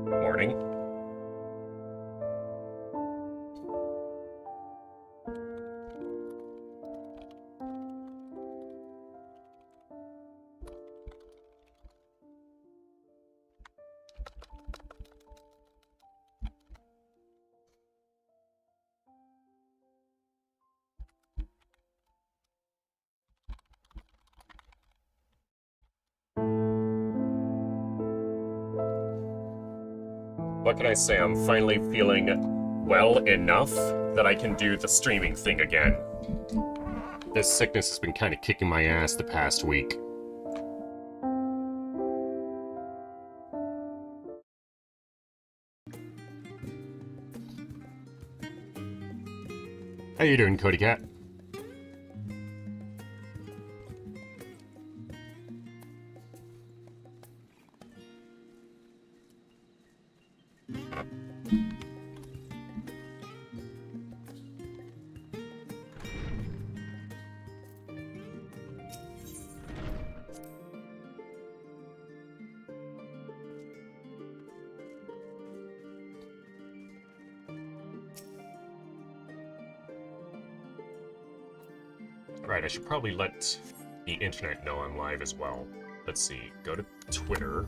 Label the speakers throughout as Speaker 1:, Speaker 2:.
Speaker 1: Morning. What can I say? I'm finally feeling well enough that I can do the streaming thing again. This sickness has been kind of kicking my ass the past week. How you doing, Cody Cat? Right, I should probably let the internet know I'm live as well. Let's see, go to Twitter.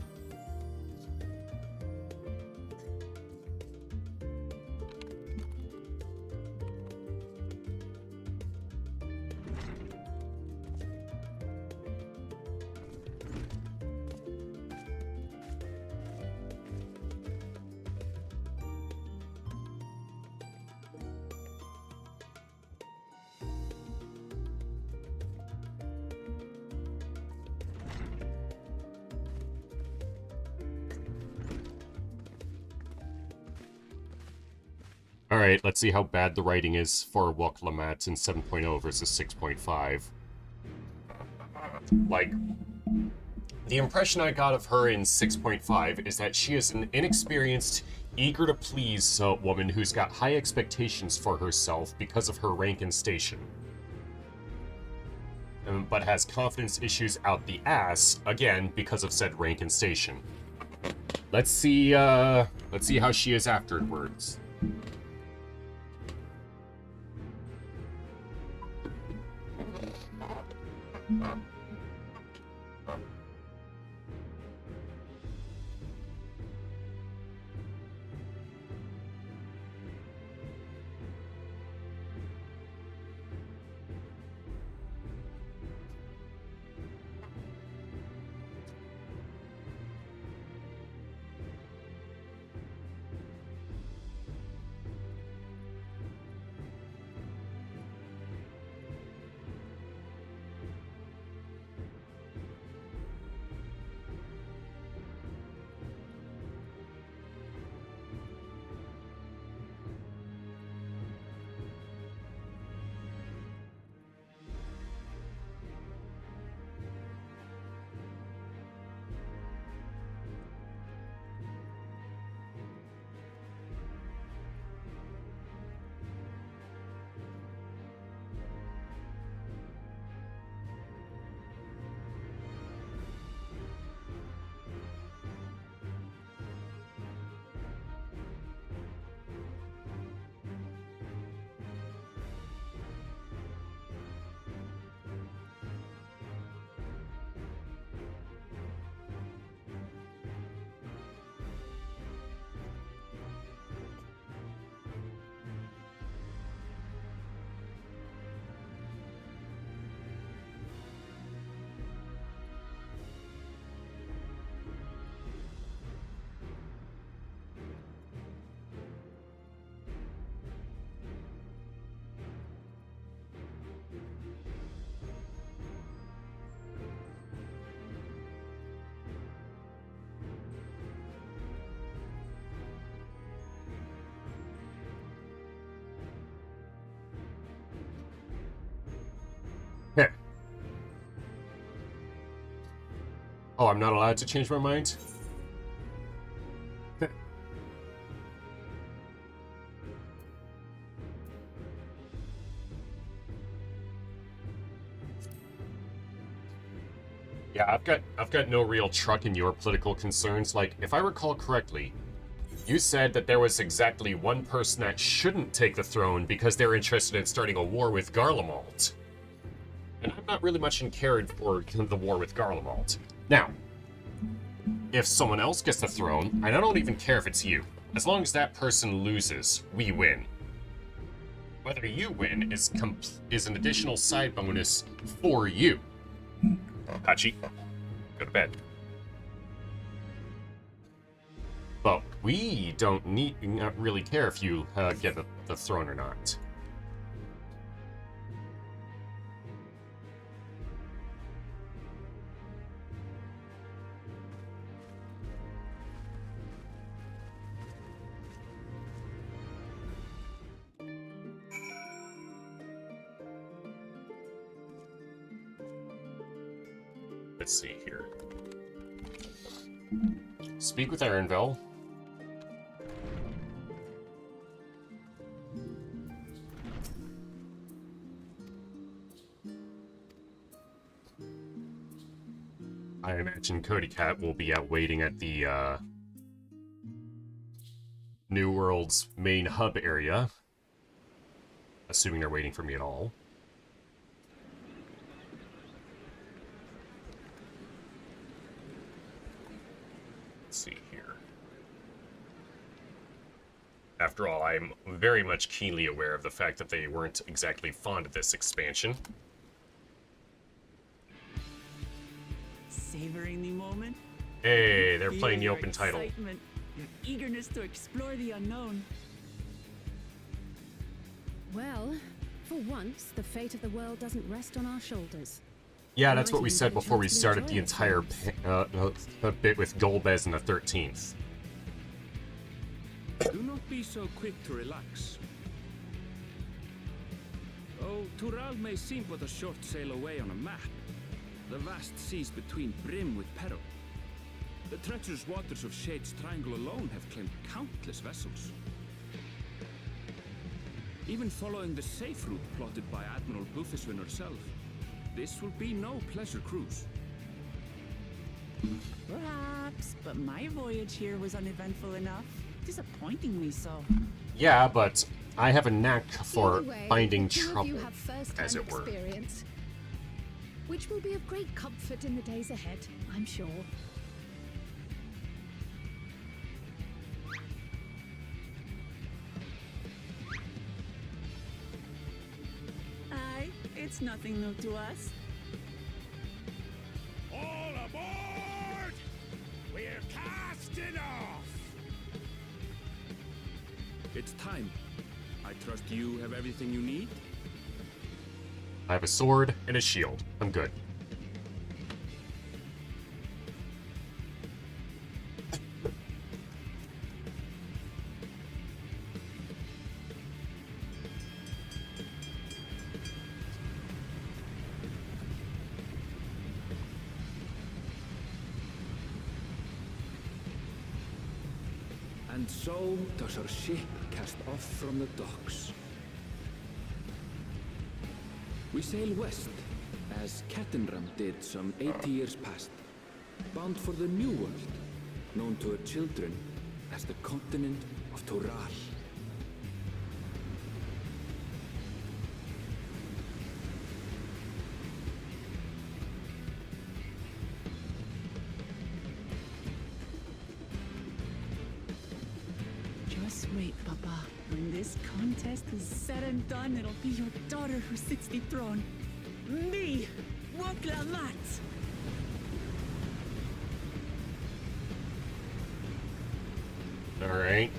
Speaker 1: Alright, let's see how bad the writing is for Wok Lamat in 7.0 versus 6.5. Like, the impression I got of her in 6.5 is that she is an inexperienced, eager-to-please woman who's got high expectations for herself because of her rank and station. But has confidence issues out the ass, again, because of said rank and station. Let's see how she is afterwards. Heh. Oh, I'm not allowed to change my mind? Yeah, I've got no real truck in your political concerns. Like, if I recall correctly, you said that there was exactly one person that shouldn't take the throne because they're interested in starting a war with Garlemald. And I'm not really much cared for the war with Garlemald. Now, if someone else gets the throne, and I don't even care if it's you, as long as that person loses, we win. Whether you win is an additional side bonus for you. Hachi, go to bed. But we don't really care if you get the throne or not. Let's see here. Speak with Erenville. I imagine Cody Cat will be out waiting at the New World's main hub area. Assuming they're waiting for me at all. Let's see here. After all, I'm very much keenly aware of the fact that they weren't exactly fond of this expansion.
Speaker 2: Savoring the moment?
Speaker 1: Hey, they're playing the open title.
Speaker 2: Your eagerness to explore the unknown.
Speaker 3: Well, for once, the fate of the world doesn't rest on our shoulders.
Speaker 1: Yeah, that's what we said before we started the entire bit with Golbez and the 13th.
Speaker 4: Do not be so quick to relax. Oh, Tural may seem but a short sail away on a map. The vast seas between brim with peril. The treacherous waters of Shade's Triangle alone have claimed countless vessels. Even following the safe route plotted by Admiral Bluefishwin herself, this will be no pleasure cruise.
Speaker 2: Perhaps, but my voyage here was uneventful enough. Disappointingly so.
Speaker 1: Yeah, but I have a knack for
Speaker 3: Either way,
Speaker 1: finding
Speaker 3: the two of
Speaker 1: trouble,
Speaker 3: you have first-hand
Speaker 1: as it were.
Speaker 3: experience, which will be of great comfort in the days ahead, I'm sure.
Speaker 2: Aye, it's nothing new to us.
Speaker 4: All aboard! We're casting off! It's time. I trust you have everything you need?
Speaker 1: I have a sword and a shield. I'm good.
Speaker 4: And so does our ship cast off from the docks. We sail west, as Kettenram did some 80 years past, bound for the New World, known to her children as the continent of Tural.
Speaker 2: Just wait, Papa. When this contest is said and done, it'll be your daughter who sits the throne. Me, Woklamat.
Speaker 1: All right.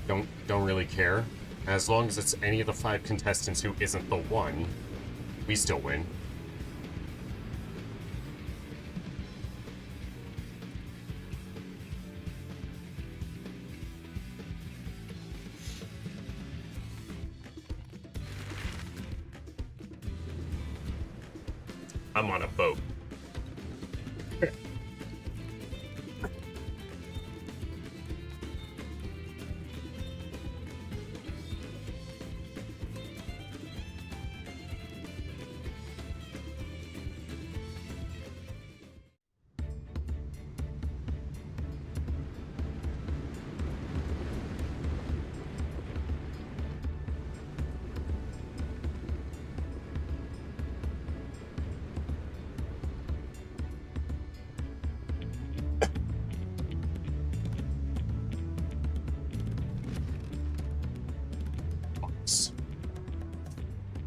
Speaker 1: Don't really care. As long as it's any of the 5 contestants who isn't the one, we still win. I'm on a boat.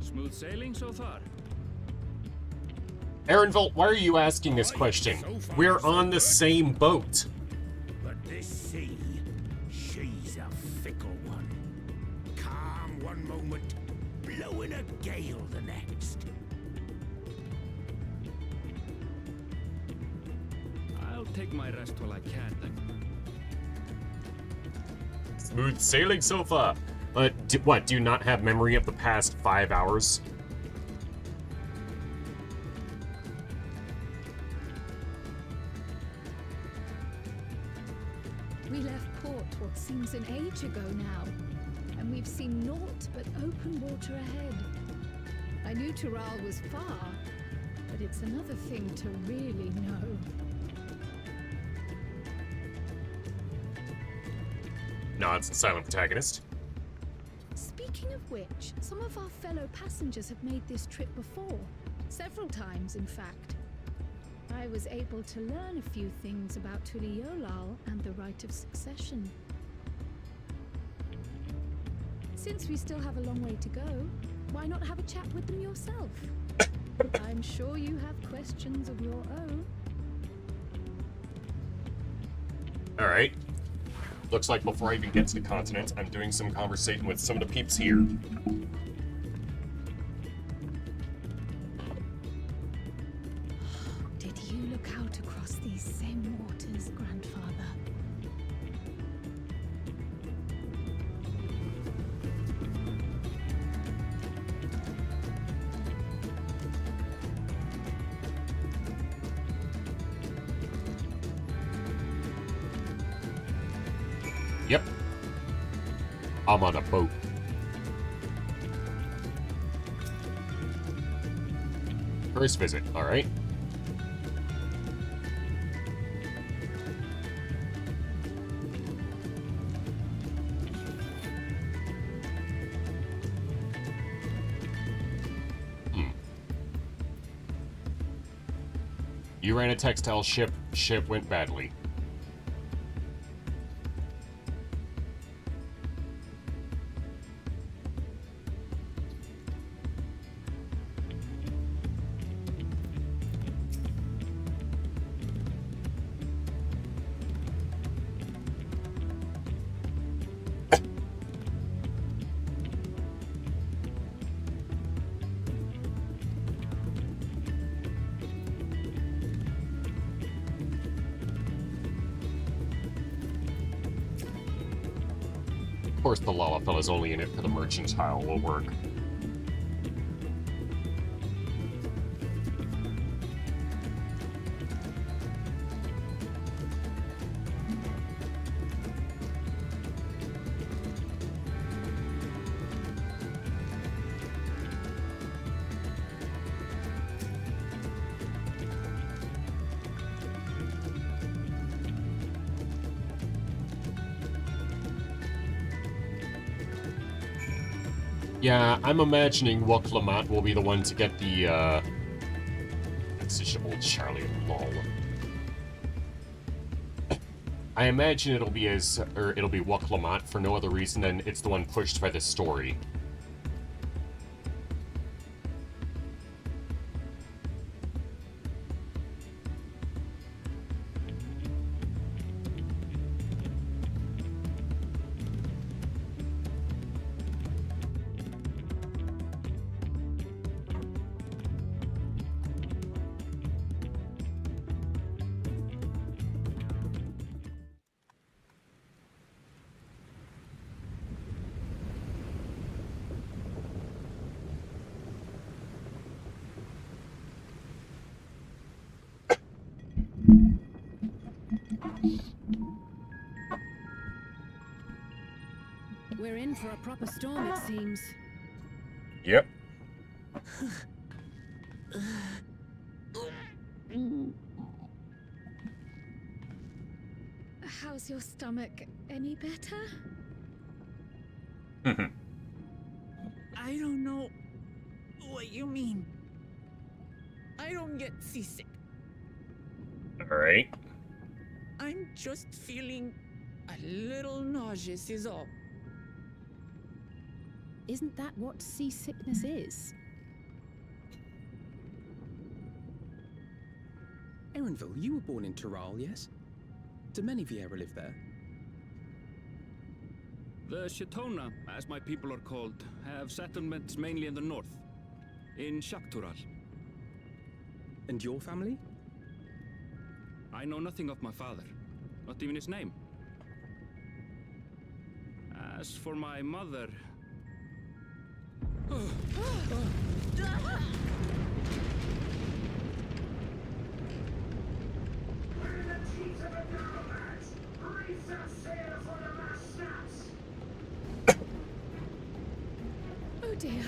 Speaker 4: Smooth sailing so far?
Speaker 1: Aaronvolt, why are you asking this question? We're on the same boat.
Speaker 5: But this sea, she's a fickle one. Calm one moment, blowing a gale the next.
Speaker 4: I'll take my rest while I can then.
Speaker 1: Smooth sailing so far. What, do you not have memory of the past 5 hours?
Speaker 3: We left port what seems an age ago now, and we've seen naught but open water ahead. I knew Tural was far, but it's another thing to really know.
Speaker 1: Nods, silent protagonist.
Speaker 3: Speaking of which, some of our fellow passengers have made this trip before. Several times, in fact. I was able to learn a few things about Tuliolal and the right of succession. Since we still have a long way to go, why not have a chat with them yourself? I'm sure you have questions of your own.
Speaker 1: Alright. Looks like before I even get to the continent, I'm doing some conversation with some of the peeps here.
Speaker 3: Did you look out across these same waters, Grandfather?
Speaker 1: Yep. I'm on a boat. First visit, alright. You ran a textile ship. Ship went badly. Of course, the Lala fella's only in it for the mercantile will work. Yeah, I'm imagining Waklamat will be the one to get the, That's just old Charlie, lol. I imagine it'll be it'll be Waklamat for no other reason than it's the one pushed by the story.
Speaker 2: We're in for a proper storm, it seems.
Speaker 1: Yep.
Speaker 3: How's your stomach? Any better?
Speaker 2: I don't know what you mean. I don't get seasick.
Speaker 1: Alright.
Speaker 2: I'm just feeling a little nauseous is all.
Speaker 6: Isn't that what seasickness is?
Speaker 7: Erenville, you were born in Tural, yes? Do many Vieira live there?
Speaker 4: The Shatona, as my people are called, have settlements mainly in the north, in Shaktural.
Speaker 7: And your family?
Speaker 4: I know nothing of my father, not even his name. As for my mother...
Speaker 3: Oh dear.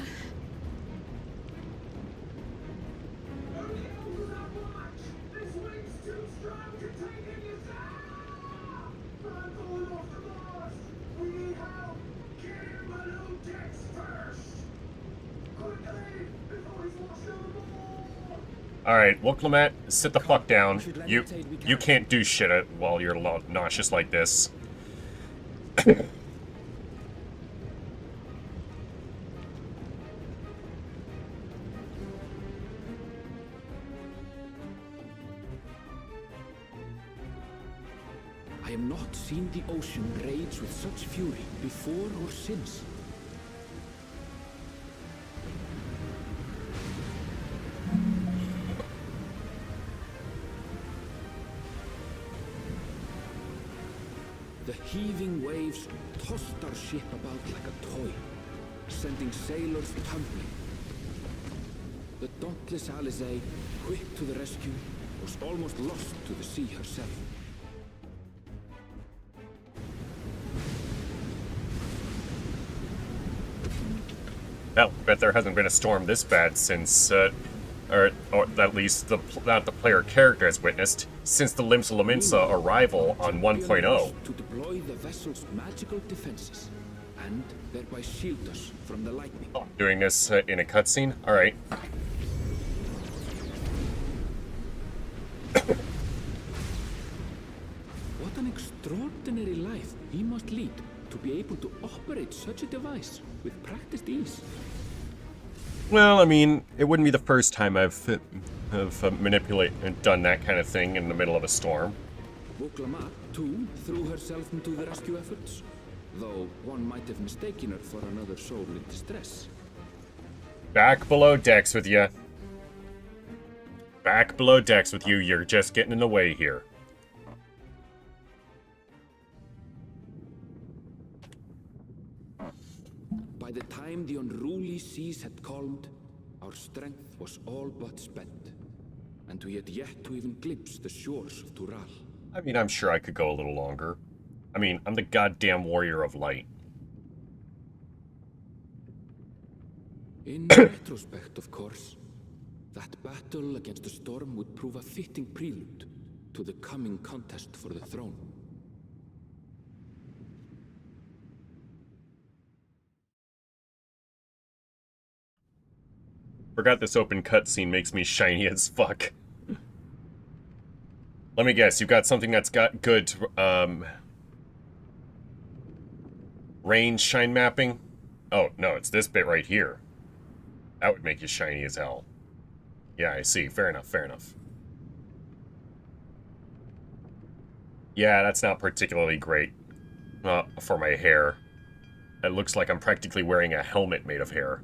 Speaker 1: Alright, well, Clement, sit the fuck down. You can't do shit while you're nauseous like this.
Speaker 4: I have not seen the ocean rage with such fury before or since. The heaving waves tossed our ship about like a toy, sending sailors tumbling. The dauntless Alizé, quick to the rescue, was almost lost to the sea herself.
Speaker 1: Hell, bet there hasn't been a storm this bad since, or at least that the player character has witnessed, since the Limsa Lominsa arrival on 1.0.
Speaker 4: To deploy the vessel's magical defenses, and thereby shield us from the lightning.
Speaker 1: Oh, doing this in a cutscene? Alright.
Speaker 4: What an extraordinary life he must lead to be able to operate such a device with practiced ease.
Speaker 1: Well, I mean, it wouldn't be the first time I've manipulated and done that kind of thing in the middle of a storm.
Speaker 4: Boklama, too, threw herself into the rescue efforts, though one might have mistaken her for another soul in distress.
Speaker 1: Back below decks with you. Back below decks with you. You're just getting in the way here.
Speaker 4: By the time the unruly seas had calmed, our strength was all but spent, and we had yet to even glimpse the shores of Tural.
Speaker 1: I mean, I'm sure I could go a little longer. I mean, I'm the goddamn warrior of light.
Speaker 4: In retrospect, of course, that battle against the storm would prove a fitting prelude to the coming contest for the throne.
Speaker 1: Forgot this open cutscene makes me shiny as fuck. Let me guess, you've got something that's got good, range shine mapping? Oh, no, it's this bit right here. That would make you shiny as hell. Yeah, I see. Fair enough, fair enough. Yeah, that's not particularly great for my hair. It looks like I'm practically wearing a helmet made of hair.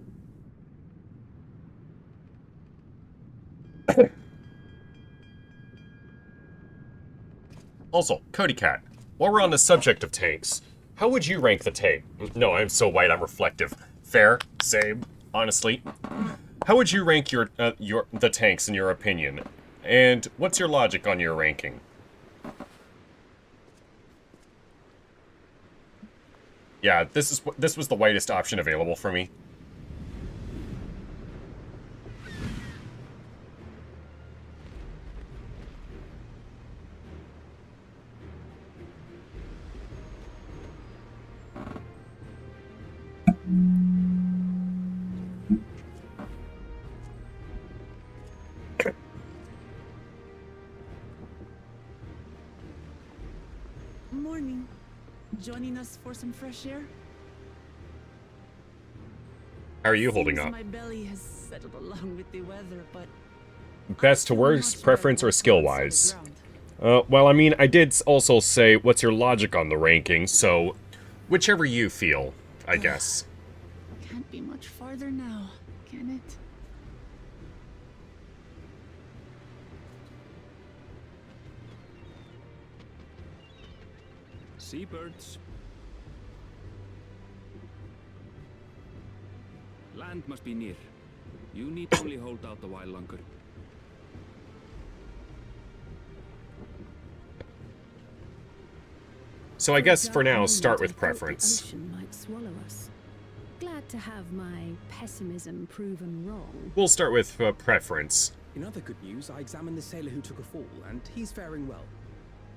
Speaker 1: Also, Cody Cat, while we're on the subject of tanks, how would you rank the tank? No, I'm so white, I'm reflective. Fair, same, honestly. How would you rank the tanks in your opinion? And what's your logic on your ranking? Yeah, this was the whitest option available for me.
Speaker 2: Morning. Joining us for some fresh air?
Speaker 1: How are you holding
Speaker 2: Seems
Speaker 1: up?
Speaker 2: my belly has settled along with the weather, but
Speaker 1: Best to
Speaker 2: I'm
Speaker 1: worst,
Speaker 2: not sure
Speaker 1: preference,
Speaker 2: I
Speaker 1: or
Speaker 2: want
Speaker 1: skill-wise?
Speaker 2: solid ground.
Speaker 1: Well, I mean, I did also say, what's your logic on the ranking, so whichever you feel, I guess.
Speaker 2: Can't be much farther now, can it?
Speaker 4: Seabirds. Land must be near. You need only hold out a while longer.
Speaker 1: So I guess for now,
Speaker 6: Dark
Speaker 1: start
Speaker 6: moment,
Speaker 1: with
Speaker 6: I thought
Speaker 1: preference.
Speaker 6: The ocean might swallow us. Glad to have my pessimism proven wrong.
Speaker 1: We'll start with preference.
Speaker 7: In other good news, I examined the sailor who took a fall, and he's faring well.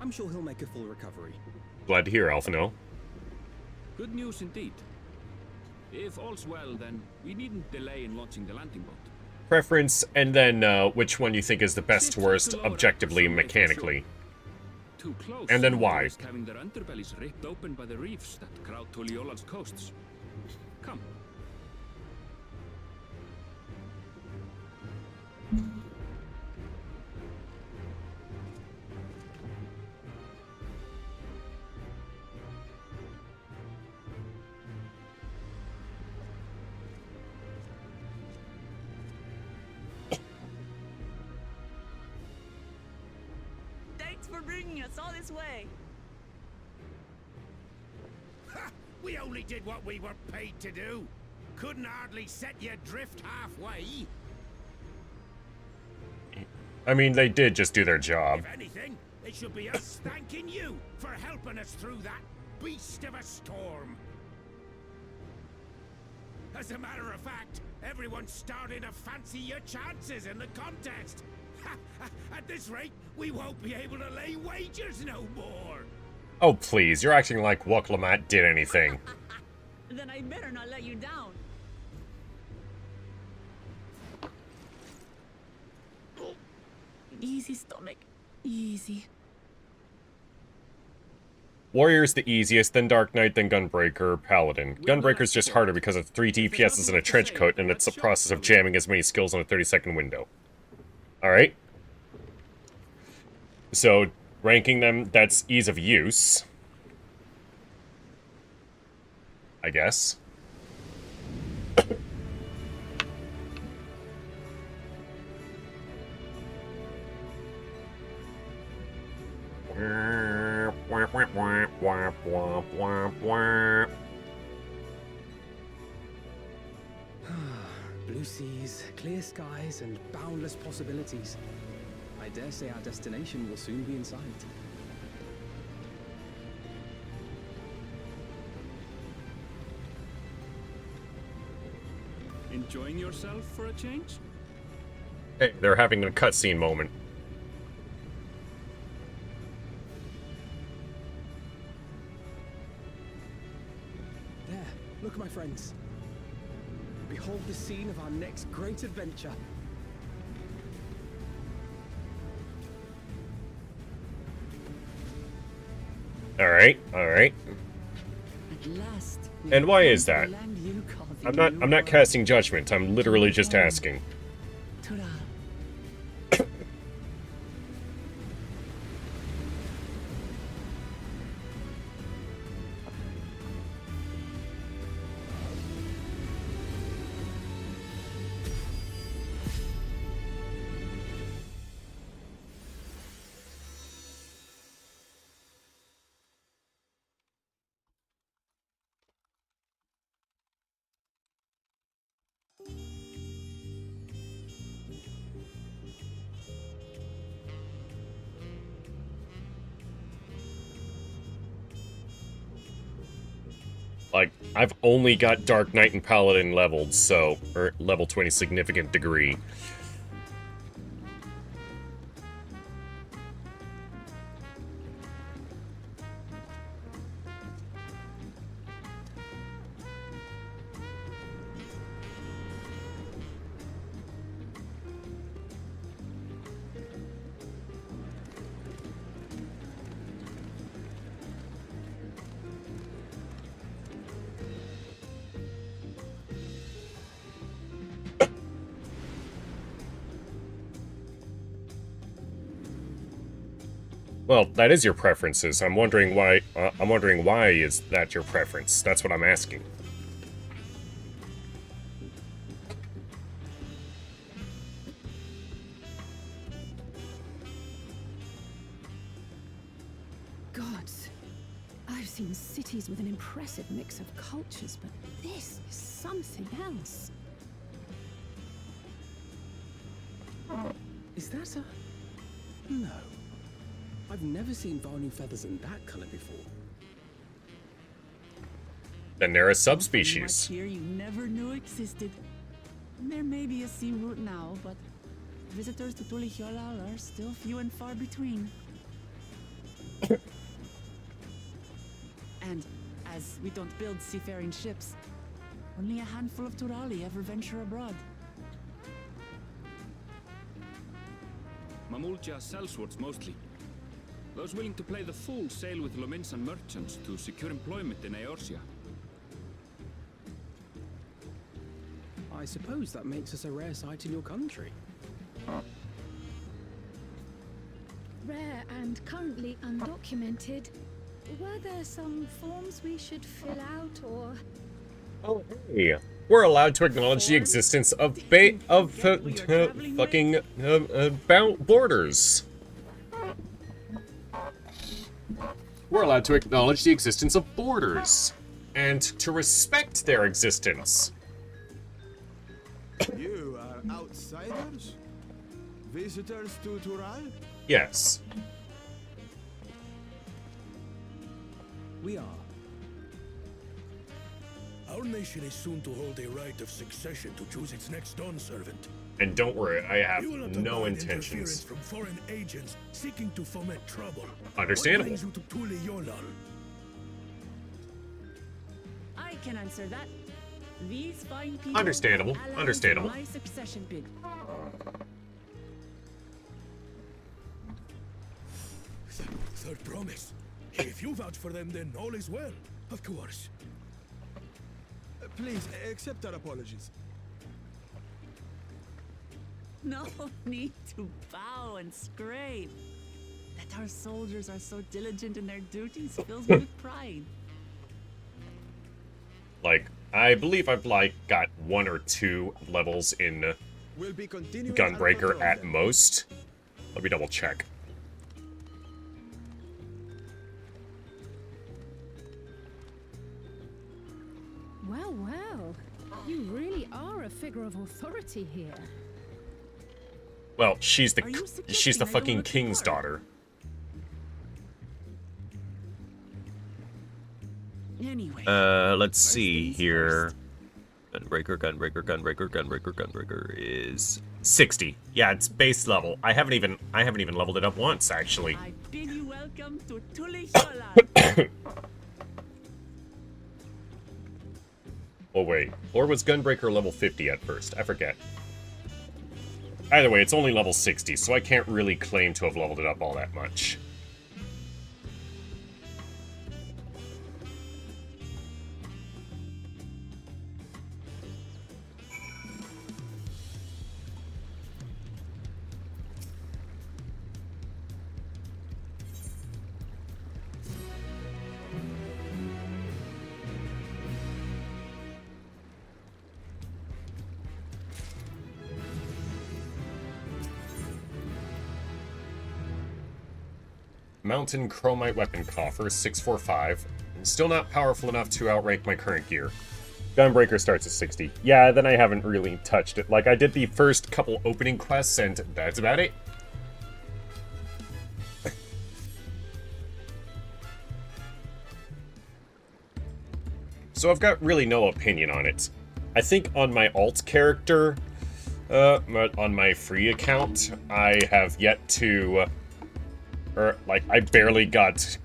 Speaker 7: I'm sure he'll make a full recovery.
Speaker 1: Glad to hear, Alphino.
Speaker 4: Good news indeed. If all's well, then we needn't delay in launching the landing boat.
Speaker 1: preference, and then which one you think is the best to worst, objectively, mechanically.
Speaker 4: Too close,
Speaker 1: And then why?
Speaker 4: risk having their underbellies ripped open by the reefs that crowd Tuliola's coasts. Come.
Speaker 2: Thanks for bringing us all this way.
Speaker 5: Ha! We only did what we were paid to do. Couldn't hardly set you adrift halfway.
Speaker 1: I mean, they did just do their job.
Speaker 5: If anything, it should be us thanking you for helping us through that beast of a storm. As a matter of fact, everyone's starting to fancy your chances in the contest. At this rate, we won't be able to lay wagers no more.
Speaker 1: Oh, please, you're acting like Wuklamat did anything.
Speaker 2: Then I better not let you down. Easy, stomach. Easy.
Speaker 1: Warrior's the easiest, then Dark Knight, then Gunbreaker, Paladin. Gunbreaker's just harder because of 3 DPSs and a trench coat, and it's the process of jamming as many skills in a 30-second window. Alright? So, ranking them, that's ease of use. I guess.
Speaker 7: Blue seas, clear skies, and boundless possibilities. I dare say our destination will soon be in sight.
Speaker 4: Enjoying yourself for a change?
Speaker 1: Hey, they're having a cutscene moment.
Speaker 7: There, look, my friends. Behold the scene of our next great adventure.
Speaker 1: Alright, alright.
Speaker 2: At last.
Speaker 1: And why is that? I'm not
Speaker 2: not
Speaker 1: casting judgment, I'm literally just asking.
Speaker 2: Tural.
Speaker 1: Like, I've only got Dark Knight and Paladin leveled, so... or level to any significant degree. Well, that is your preferences. I'm wondering why is that your preference? That's what I'm asking.
Speaker 6: Gods, I've seen cities with an impressive mix of cultures, but this is something else.
Speaker 7: Is that a... No. I've never seen Vanu feathers in that color before.
Speaker 1: Then they're a
Speaker 2: Much
Speaker 1: subspecies.
Speaker 2: here you never knew existed. There may be a sea route now, but visitors to Tulihiola are still few and far between. And as we don't build seafaring ships, only a handful of Turali ever venture abroad.
Speaker 4: Mamulja sellswords mostly. Those willing to play the fool sail with Lominsan merchants to secure employment in Eorzea.
Speaker 7: I suppose that makes us a rare sight in your country.
Speaker 3: Rare and currently undocumented. Were there some forms we should fill out or...
Speaker 1: Oh, hey. We're allowed to acknowledge the existence of borders. We're allowed to acknowledge the existence of borders and to respect their existence.
Speaker 8: You are outsiders? Visitors to Tural?
Speaker 1: Yes.
Speaker 7: We are.
Speaker 5: Our nation is soon to hold a right of succession to choose its next Dawn servant.
Speaker 1: And don't worry, I have
Speaker 5: We will not
Speaker 1: no
Speaker 5: abide interference
Speaker 1: intentions.
Speaker 5: from foreign agents seeking to foment trouble.
Speaker 1: Understandable.
Speaker 5: What brings you to Tule Yolan?
Speaker 2: I can answer that. These fine people
Speaker 1: Understandable,
Speaker 2: allied
Speaker 1: understandable.
Speaker 2: to my succession bid.
Speaker 5: Third promise. If you vouch for them, then all is well. Of course.
Speaker 8: Please, accept our apologies.
Speaker 2: No need to bow and scrape. That our soldiers are so diligent in their duties fills me with pride.
Speaker 1: Like, I believe I've, like, got 1 or 2 levels in
Speaker 8: We'll be continuing
Speaker 1: Gunbreaker
Speaker 8: our patrol
Speaker 1: at
Speaker 8: then.
Speaker 1: most. Let me double check.
Speaker 6: Well, well. You really are a figure of authority here.
Speaker 1: Well, she's
Speaker 2: Are you
Speaker 1: the
Speaker 2: suggesting I don't
Speaker 1: fucking
Speaker 2: look the
Speaker 1: king's
Speaker 2: part?
Speaker 1: daughter.
Speaker 2: Anyway.
Speaker 1: Let's
Speaker 2: First
Speaker 1: see
Speaker 2: things
Speaker 1: here. Gunbreaker is 60. Yeah, it's base level. I haven't even leveled it up once, actually.
Speaker 2: I bid you welcome to Tule Yolan.
Speaker 1: Oh wait, or was Gunbreaker level 50 at first? I forget. Either way, it's only level 60, so I can't really claim to have leveled it up all that much. Mountain Chromite Weapon Coffer, 645. Still not powerful enough to outrank my current gear. Gunbreaker starts at 60. Yeah, then I haven't really touched it. Like, I did the first couple opening quests, and that's about it. So I've got really no opinion on it. I think on my alt character, on my free account, I have yet to... I barely got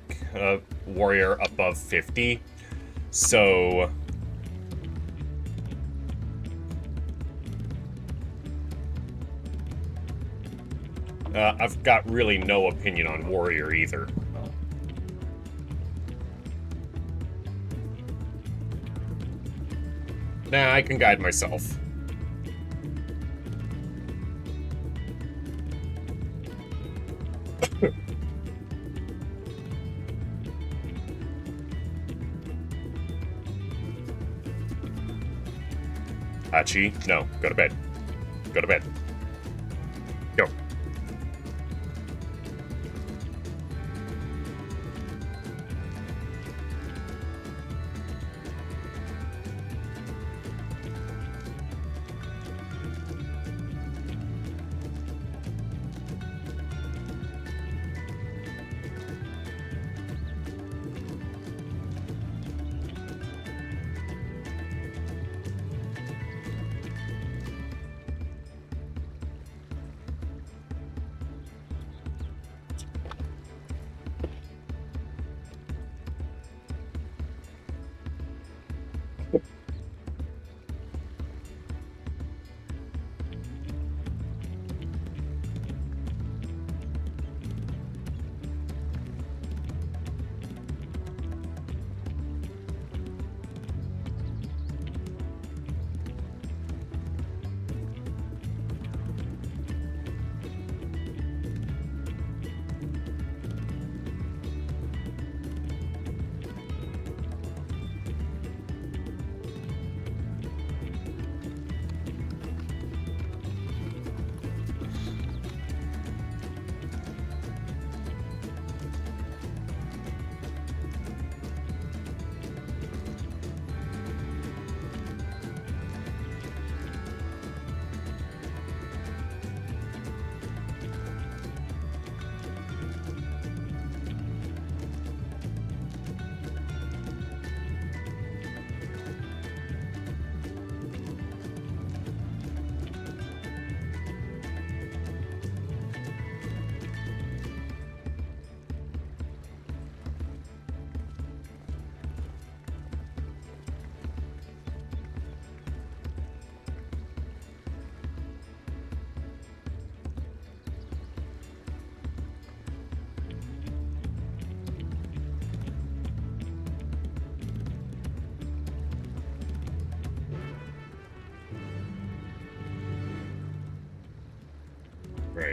Speaker 1: warrior above 50, so... I've got really no opinion on warrior either. Nah, I can guide myself. Hachi, no, go to bed. Go to bed. Go.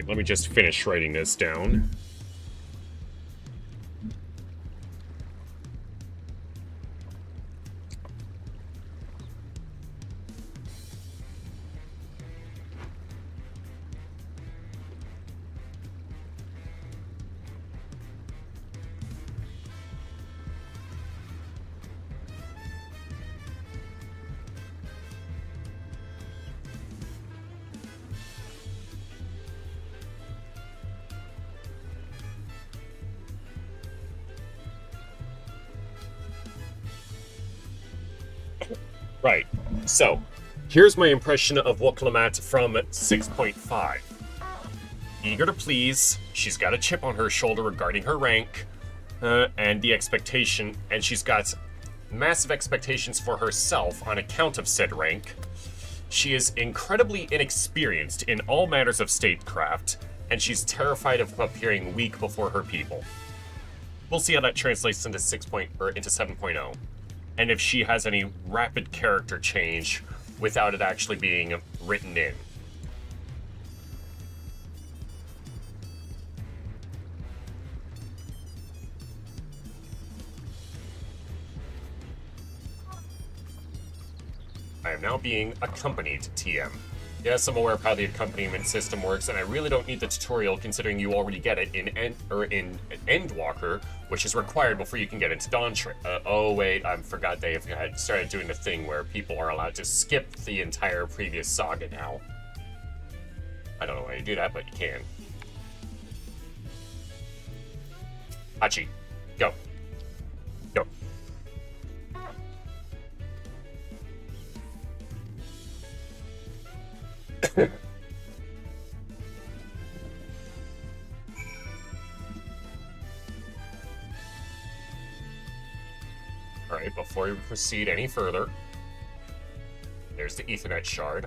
Speaker 1: Alright, let me just finish writing this down. Right. So, here's my impression of Wokalamat from 6.5. Eager to please, she's got a chip on her shoulder regarding her rank, and the expectation, and she's got massive expectations for herself on account of said rank. She is incredibly inexperienced in all matters of statecraft, and she's terrified of appearing weak before her people. We'll see how that translates into 7.0. And if she has any rapid character change without it actually being written in. I am now being accompanied, TM. Yes, I'm aware of how the accompaniment system works, and I really don't need the tutorial considering you already get it in Endwalker, which is required before you can get into Dawntrail. Oh wait, I forgot they had started doing the thing where people are allowed to skip the entire previous saga now. I don't know why you do that, but you can. Hachi, go. Go. Alright, before we proceed any further, there's the Ethernet shard.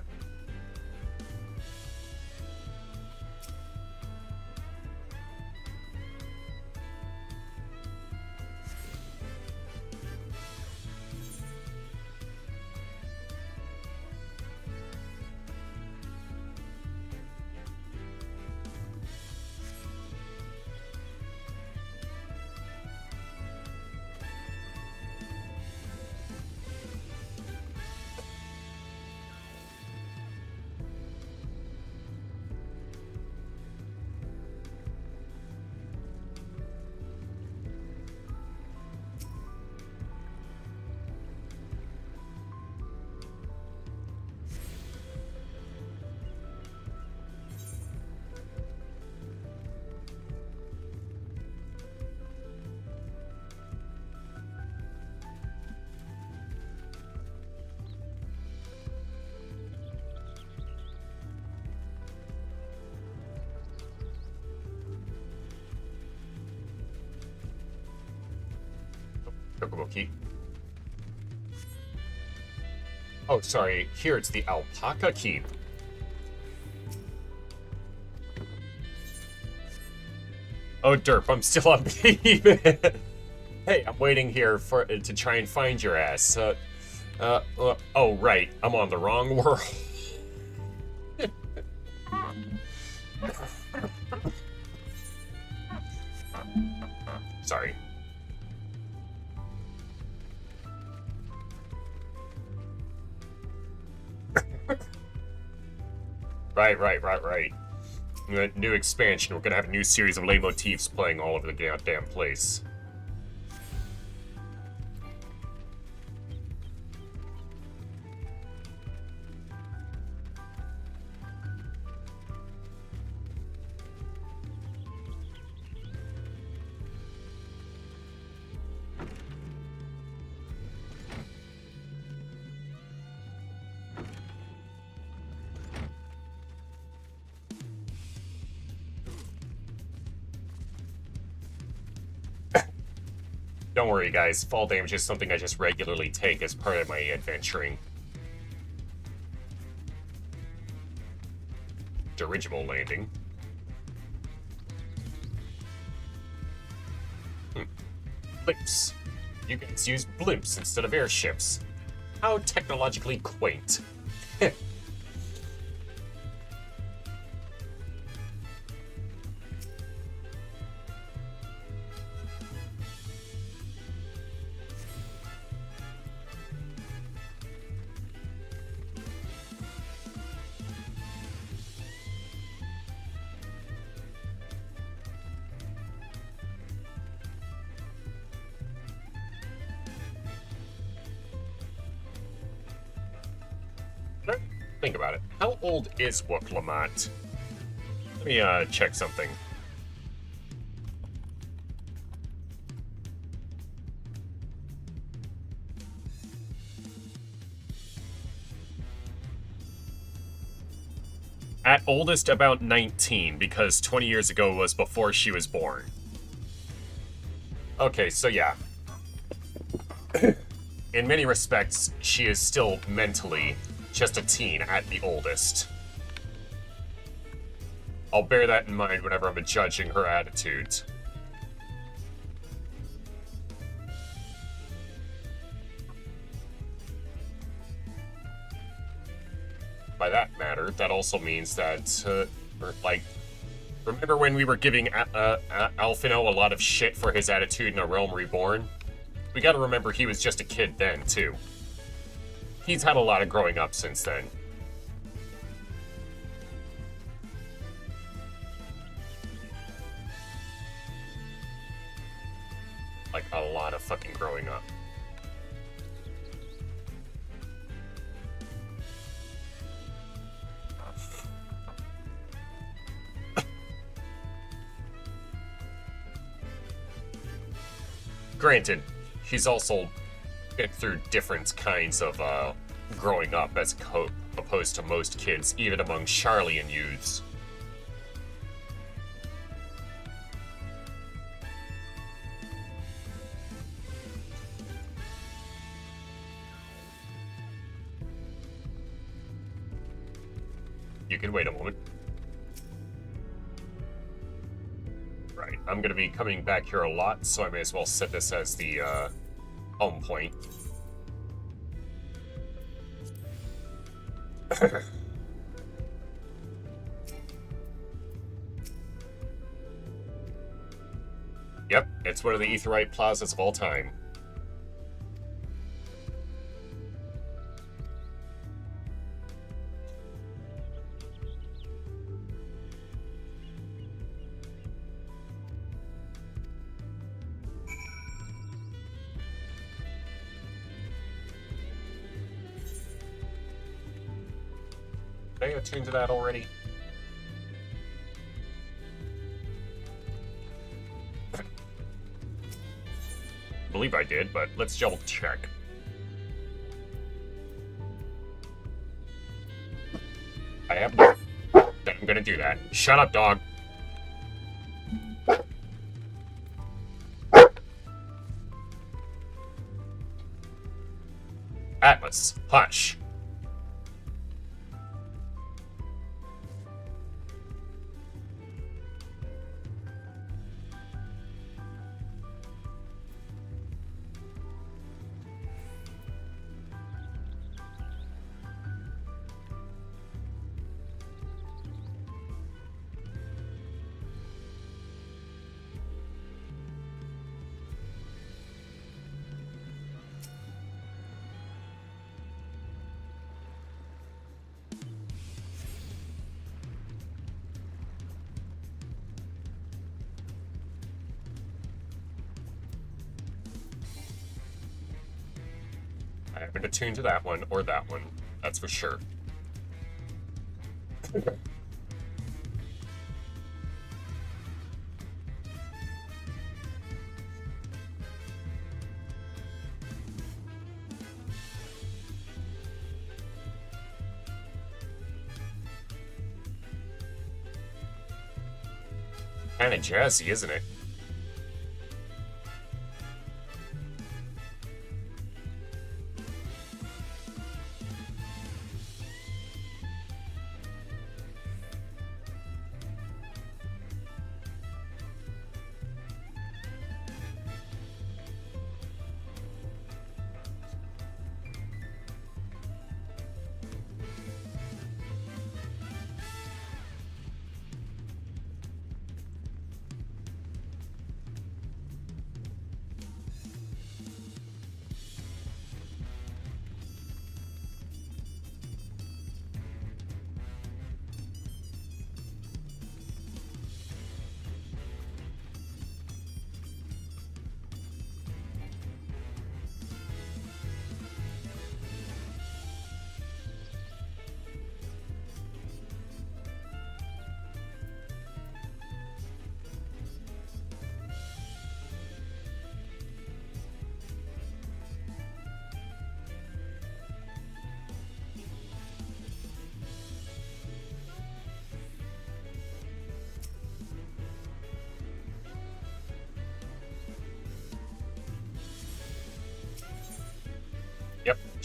Speaker 1: Chocobo key. Oh, sorry. Here it's the alpaca key. Oh, derp. I'm still on Behemoth. Hey, I'm waiting here to try and find your ass. Oh, right. I'm on the wrong world. Sorry. Right. New expansion. We're gonna have a new series of leitmotifs playing all over the goddamn place. Don't worry, guys. Fall damage is something I just regularly take as part of my adventuring. Dirigible landing. Blimps. You guys use blimps instead of airships. How technologically quaint. think about it. How old is Wook Lamont? Let me check something. At oldest, about 19, because 20 years ago was before she was born. Okay, so yeah. In many respects, she is still mentally just a teen at the oldest. I'll bear that in mind whenever I'm judging her attitudes. By that matter, that also means that, remember when we were giving Alphino a lot of shit for his attitude in A Realm Reborn? We gotta remember he was just a kid then, too. He's had a lot of growing up since then. Like, a lot of fucking growing up. Granted, he's also been through different kinds of growing up as opposed to most kids, even among Charlian youths. You can wait a moment. Right, I'm gonna be coming back here a lot, so I may as well set this as the home point. Yep, it's one of the Aetheryte plazas of all time. Did I attune to that already? I believe I did, but let's double check. I have not. Then I'm gonna do that. Shut up, dog. Atlas, hush. I haven't attuned to that one or that one. That's for sure. Kinda jazzy, isn't it?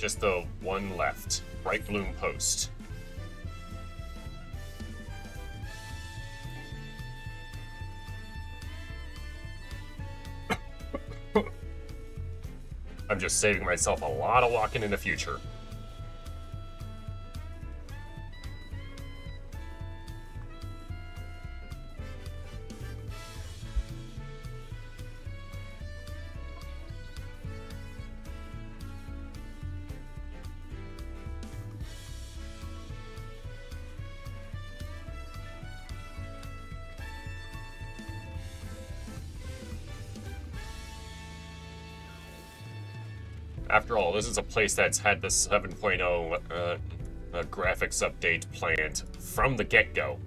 Speaker 1: just the one left. Bright Bloom Post. I'm just saving myself a lot of walking in the future. After all, this is a place that's had the 7.0 graphics update planned from the get-go.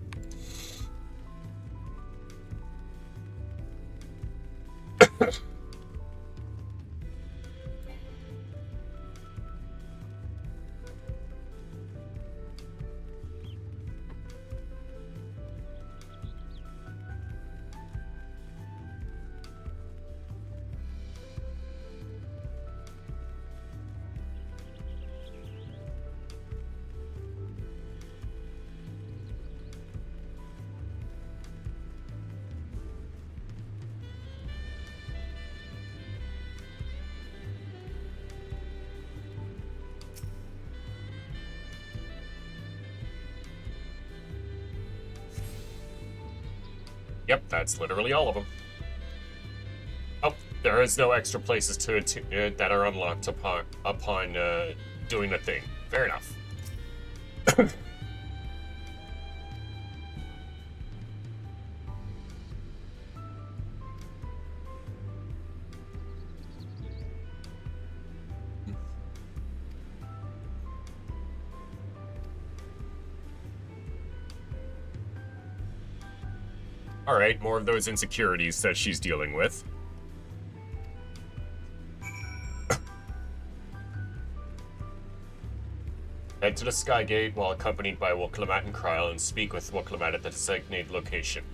Speaker 1: Yep, that's literally all of them. Oh, there is no extra places that are unlocked upon doing the thing. Fair enough. Alright, more of those insecurities that she's dealing with. Head to the Skygate while accompanied by Woklamat and Kryl and speak with Woklamat at the designated location.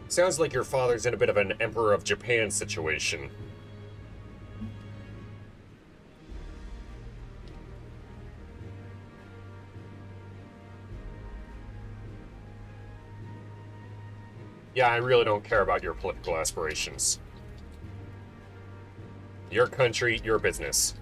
Speaker 1: Sounds like your father's in a bit of an Emperor of Japan situation. Yeah, I really don't care about your political aspirations. Your country, your business.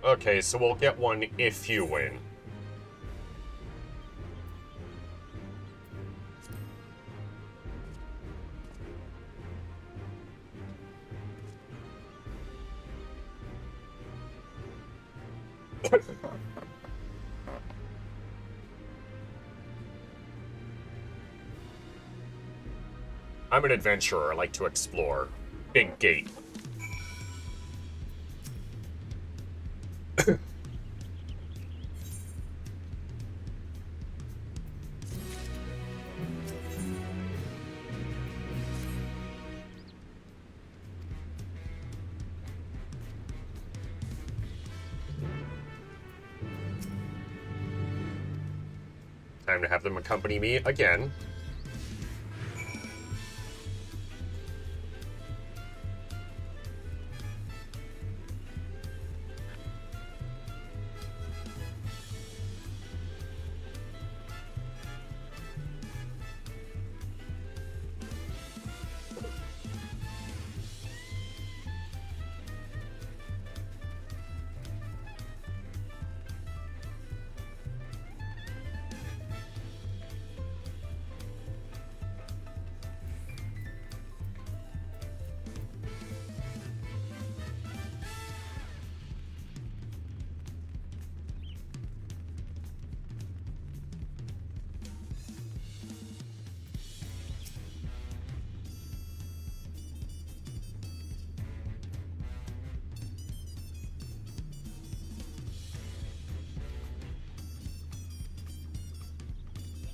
Speaker 1: Okay, so we'll get one if you win. I'm an adventurer, I like to explore. Big gate. Time to have them accompany me again.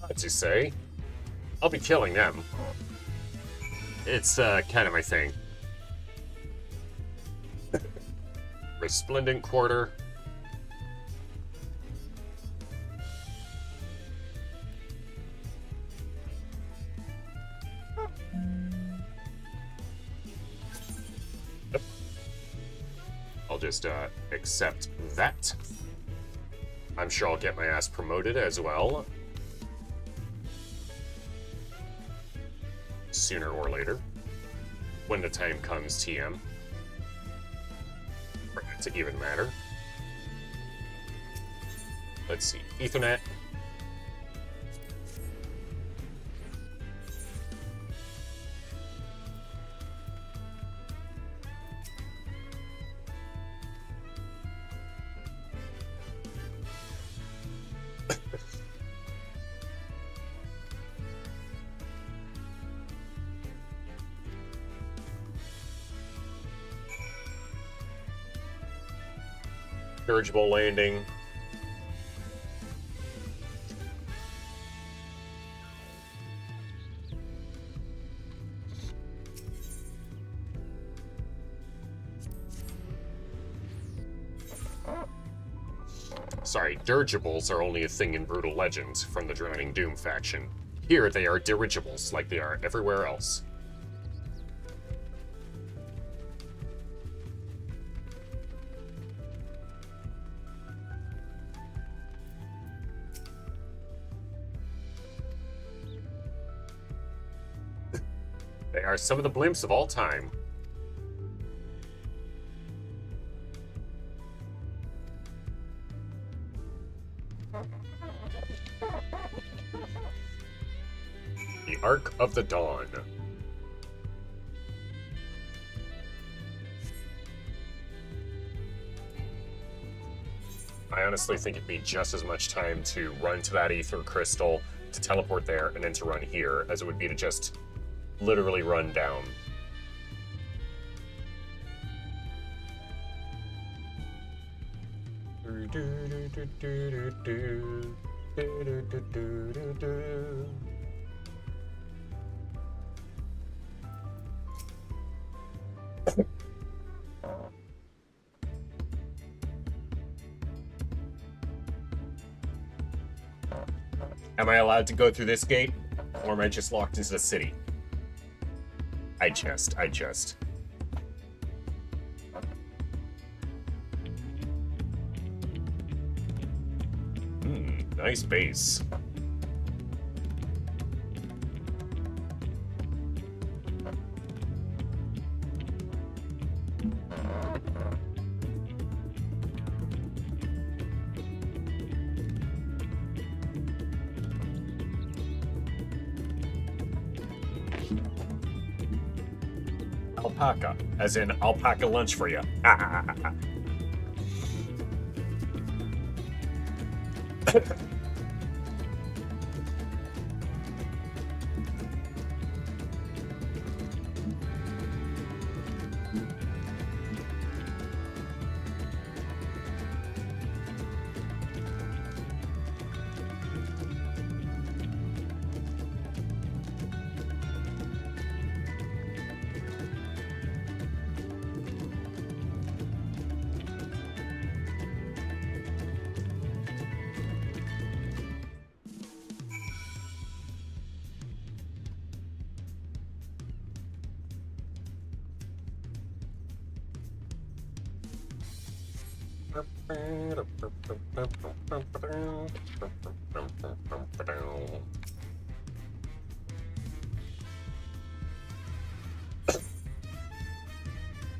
Speaker 1: What's he say? I'll be killing them. It's kind of my thing. Resplendent quarter. Yep. I'll just accept that. I'm sure I'll get my ass promoted as well. Sooner or later. When the time comes, TM. For it to even matter. Let's see. Ethernet. Dirigible landing. Sorry, dirigibles are only a thing in Brutal Legends from the Drowning Doom faction. Here they are dirigibles like they are everywhere else. They are some of the blimps of all time. The Ark of the Dawn. I honestly think it'd be just as much time to run to that ether crystal, to teleport there, and then to run here, as it would be to just literally run down. Am I allowed to go through this gate, or am I just locked into the city? I just. Nice base. Alpaca, as in alpaca lunch for you.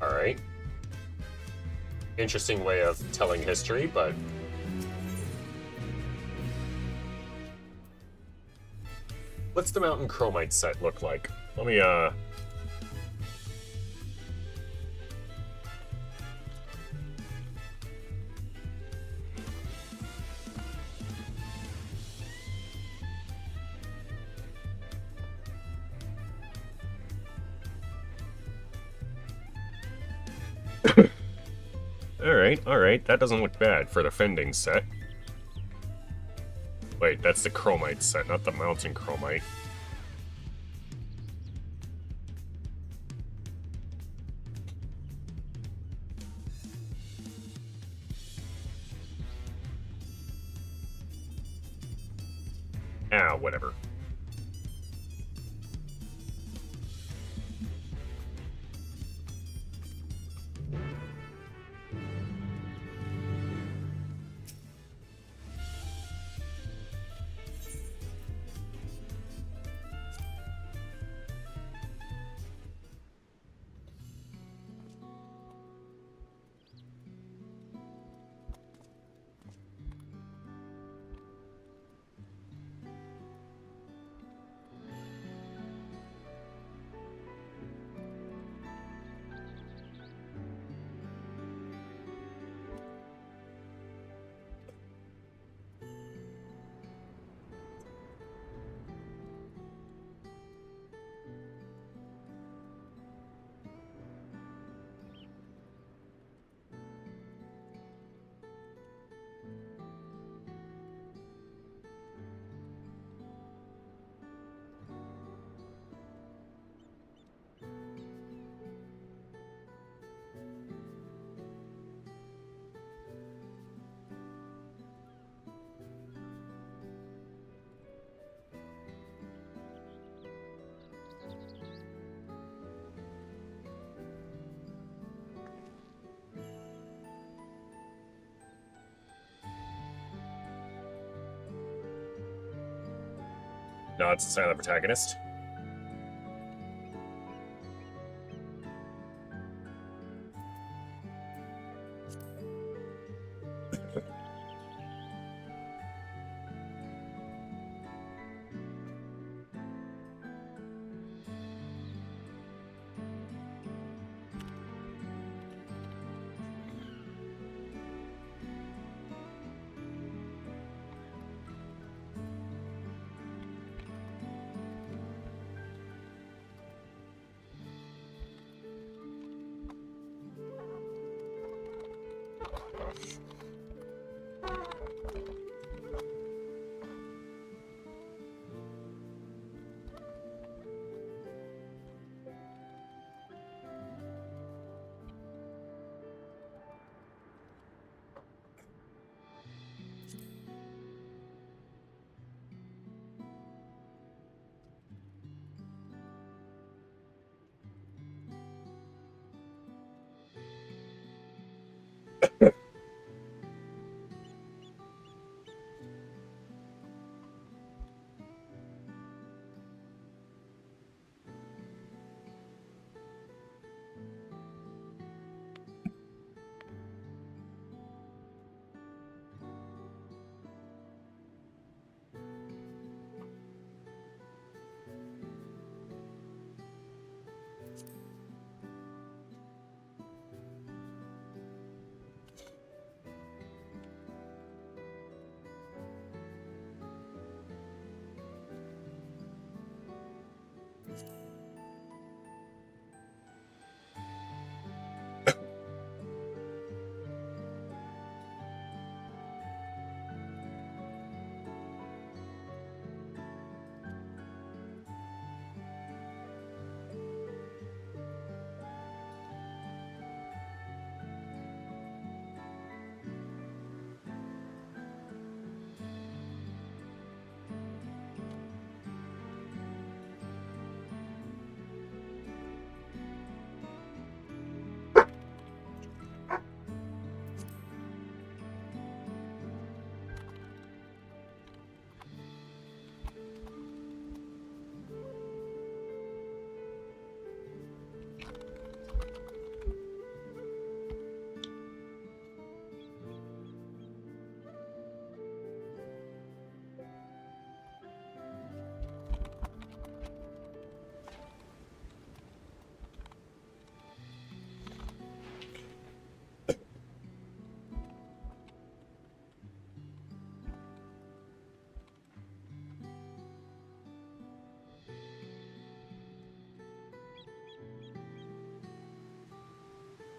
Speaker 1: Alright. Interesting way of telling history, but... What's the Mountain Chromite set look like? Let me, Alright, that doesn't look bad for the Fending set. Wait, that's the Chromite set, not the Mountain Chromite. Ah, whatever. Nods to silent protagonist.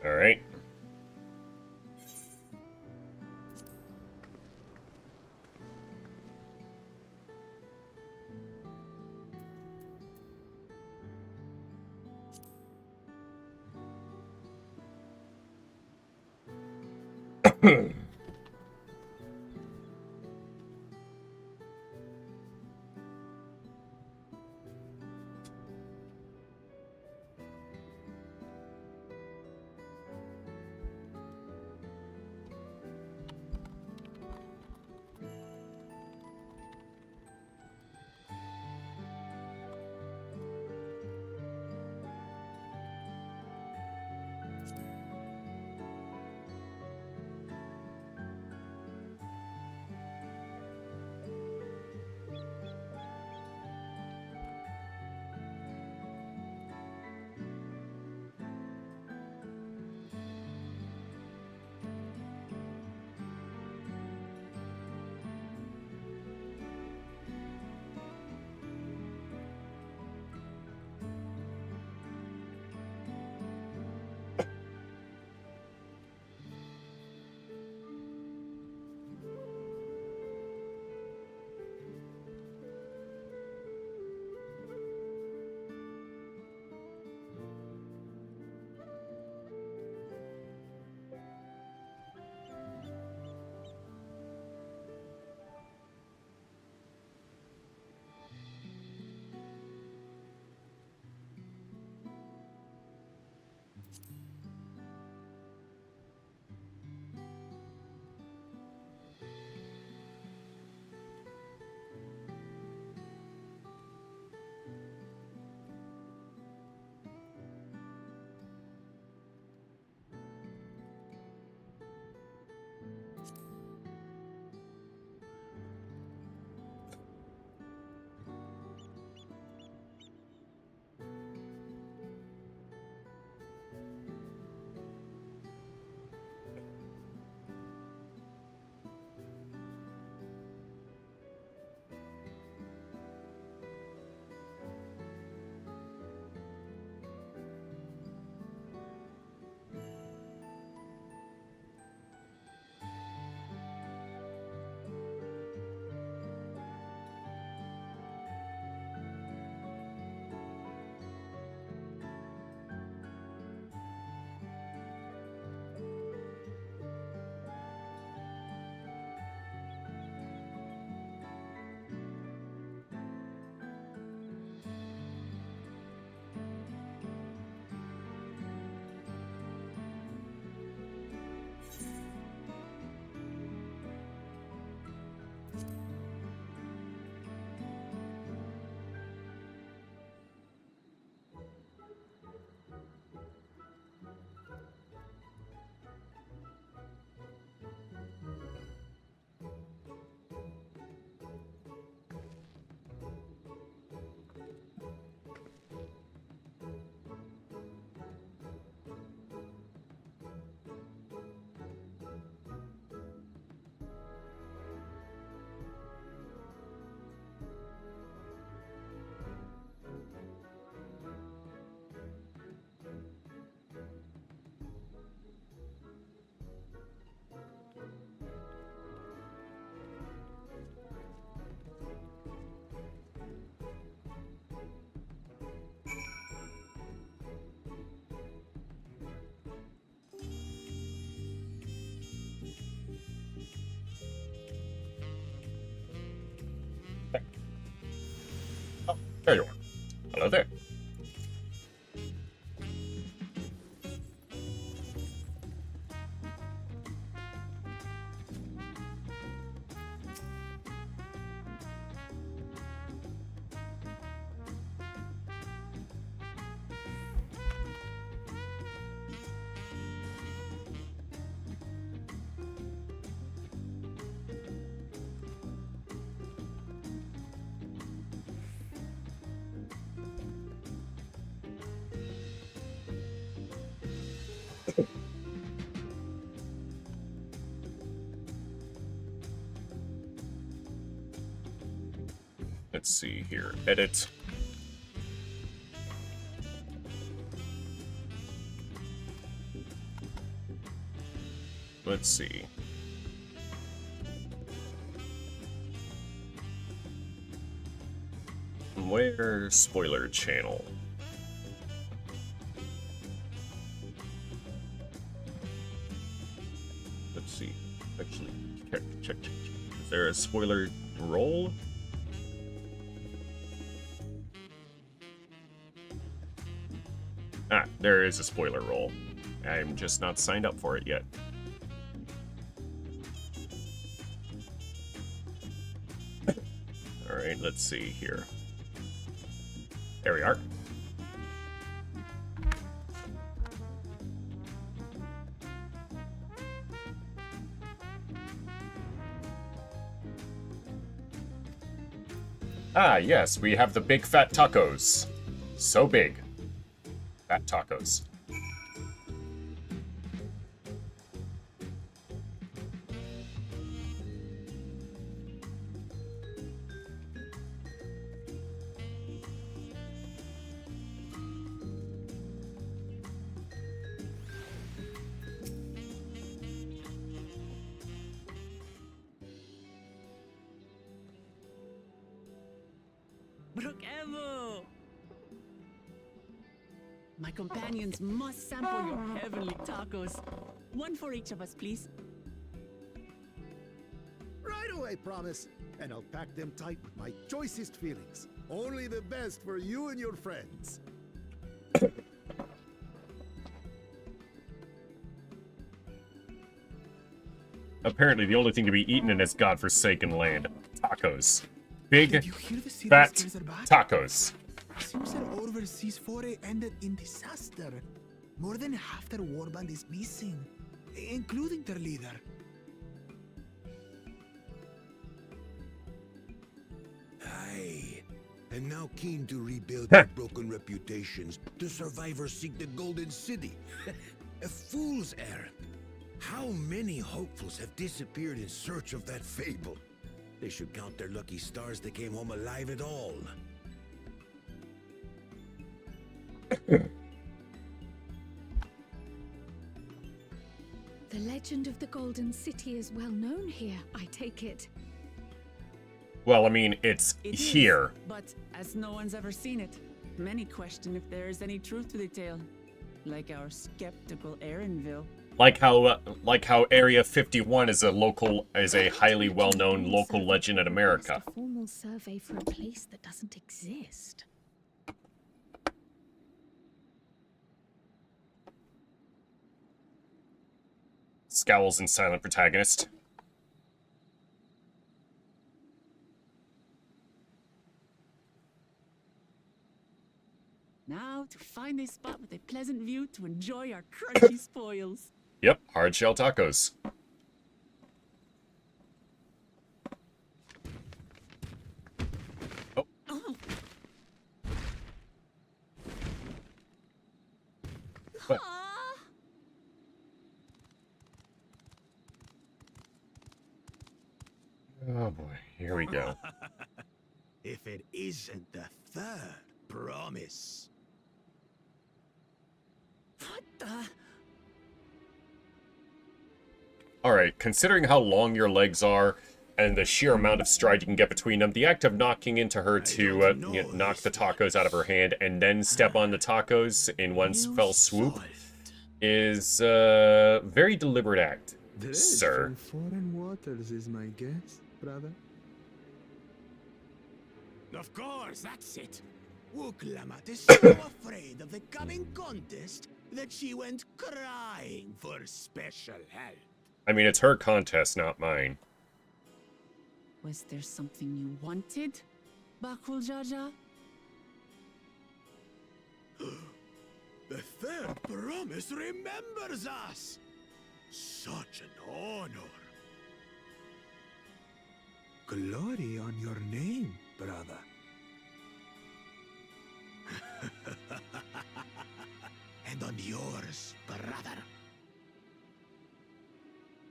Speaker 1: All right. Oh, there you are. Hello there. Let's see here. Edit. let's see. Where spoiler channel? Let's see. Actually, check. Is there a spoiler roll? Ah, there is a spoiler roll. I'm just not signed up for it yet. Alright, let's see here. There we are. Ah, yes, we have the big fat tacos. So big. Fat tacos.
Speaker 2: Brookavo! My companions must sample your heavenly tacos. One for each of us, please.
Speaker 9: Right away, promise. And I'll pack them tight with my choicest feelings. Only the best for you and your friends.
Speaker 1: Apparently, the only thing to be eaten in this godforsaken land. Tacos. Big,
Speaker 8: Did you hear the city
Speaker 1: fat
Speaker 8: scares are back?
Speaker 1: tacos.
Speaker 8: Seems their overseas foray ended in disaster. More than half their warband is missing, including their leader.
Speaker 5: Aye. And now keen to rebuild their broken reputations, the survivors seek the Golden City. A fool's errand. How many hopefuls have disappeared in search of that fable? They should count their lucky stars they came home alive at all.
Speaker 3: The legend of the Golden City is well known here, I take it.
Speaker 1: Well, I mean, it's
Speaker 2: It is,
Speaker 1: here.
Speaker 2: but as no one's ever seen it, many question if there is any truth to the tale. Like our skeptical Erinville.
Speaker 1: Like how Area 51 is a highly well-known local legend in America.
Speaker 3: A formal survey for a place that doesn't exist.
Speaker 1: Scowls and silent protagonist.
Speaker 2: Now to find a spot with a pleasant view to enjoy our crunchy spoils.
Speaker 1: Yep, hard shell tacos. Oh. What? Oh boy, here we go.
Speaker 5: If it isn't the third promise.
Speaker 2: What the?
Speaker 1: Alright, considering how long your legs are and the sheer amount of stride you can get between them, the act of knocking into her to knock the tacos out of her hand and then step on the tacos in one fell swoop is a very deliberate act, sir.
Speaker 8: From foreign waters is my guess, brother.
Speaker 5: Of course, that's it. Wuklamat is so afraid of the coming contest that she went crying for special help.
Speaker 1: I mean, it's her contest, not mine.
Speaker 2: Was there something you wanted, Bakul Jaja?
Speaker 5: The third promise remembers us. Such an honor.
Speaker 8: Glory on your name, brother.
Speaker 5: And on yours, brother.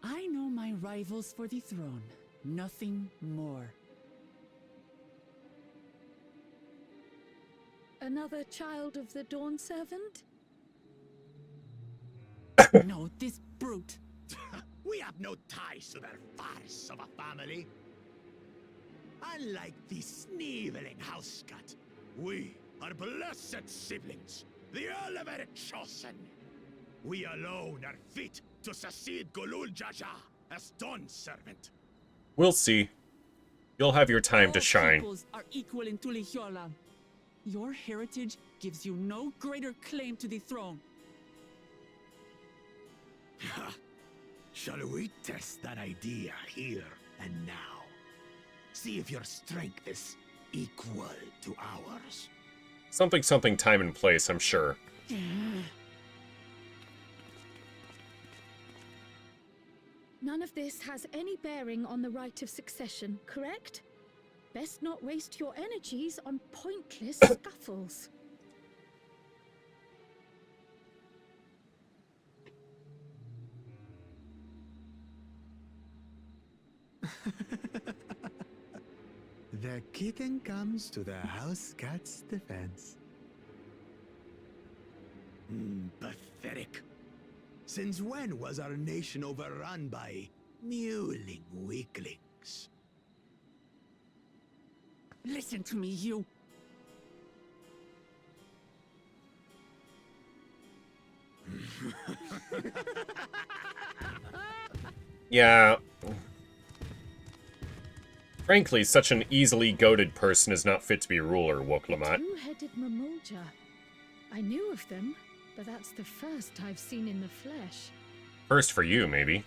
Speaker 2: I know my rivals for the throne. Nothing more.
Speaker 3: Another child of the Dawn Servant?
Speaker 2: No, this brute.
Speaker 9: We have no ties to their farce of a family. Unlike the sneevling housecut, we are blessed siblings, the elevated chosen. We alone are fit to succeed Golul Jaja as Dawn's servant.
Speaker 1: We'll see. You'll have your time to
Speaker 2: All
Speaker 1: shine.
Speaker 2: peoples are equal in Tulihiola. Your heritage gives you no greater claim to the throne.
Speaker 9: Shall we test that idea here and now? See if your strength is equal to ours.
Speaker 1: Something, something, time and place, I'm sure.
Speaker 3: None of this has any bearing on the right of succession, correct? Best not waste your energies on pointless scuffles.
Speaker 8: The kitten comes to the house cat's defense.
Speaker 9: Pathetic. Since when was our nation overrun by mewling weaklings?
Speaker 2: Listen to me, you.
Speaker 1: Yeah. Frankly, such an easily goaded person is not fit to be ruler, Woklamat.
Speaker 3: Two-headed Mamulja. I knew of them, but that's the first I've seen in the flesh.
Speaker 1: First for you, maybe.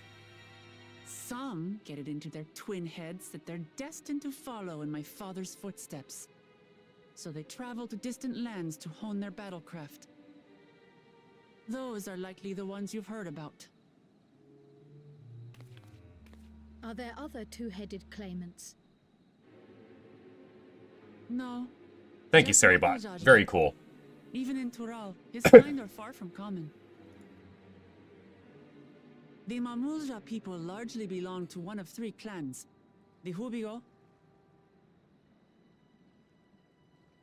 Speaker 2: Some get it into their twin heads that they're destined to follow in my father's footsteps. So they travel to distant lands to hone their battlecraft. Those are likely the ones you've heard about.
Speaker 3: Are there other two-headed claimants?
Speaker 2: No.
Speaker 1: Thank you,
Speaker 2: just
Speaker 1: Saribot.
Speaker 2: Jaja.
Speaker 1: Very cool.
Speaker 2: Even in Tural, his kind are far from common. The Mamulja people largely belong to one of three clans. The Hubigo,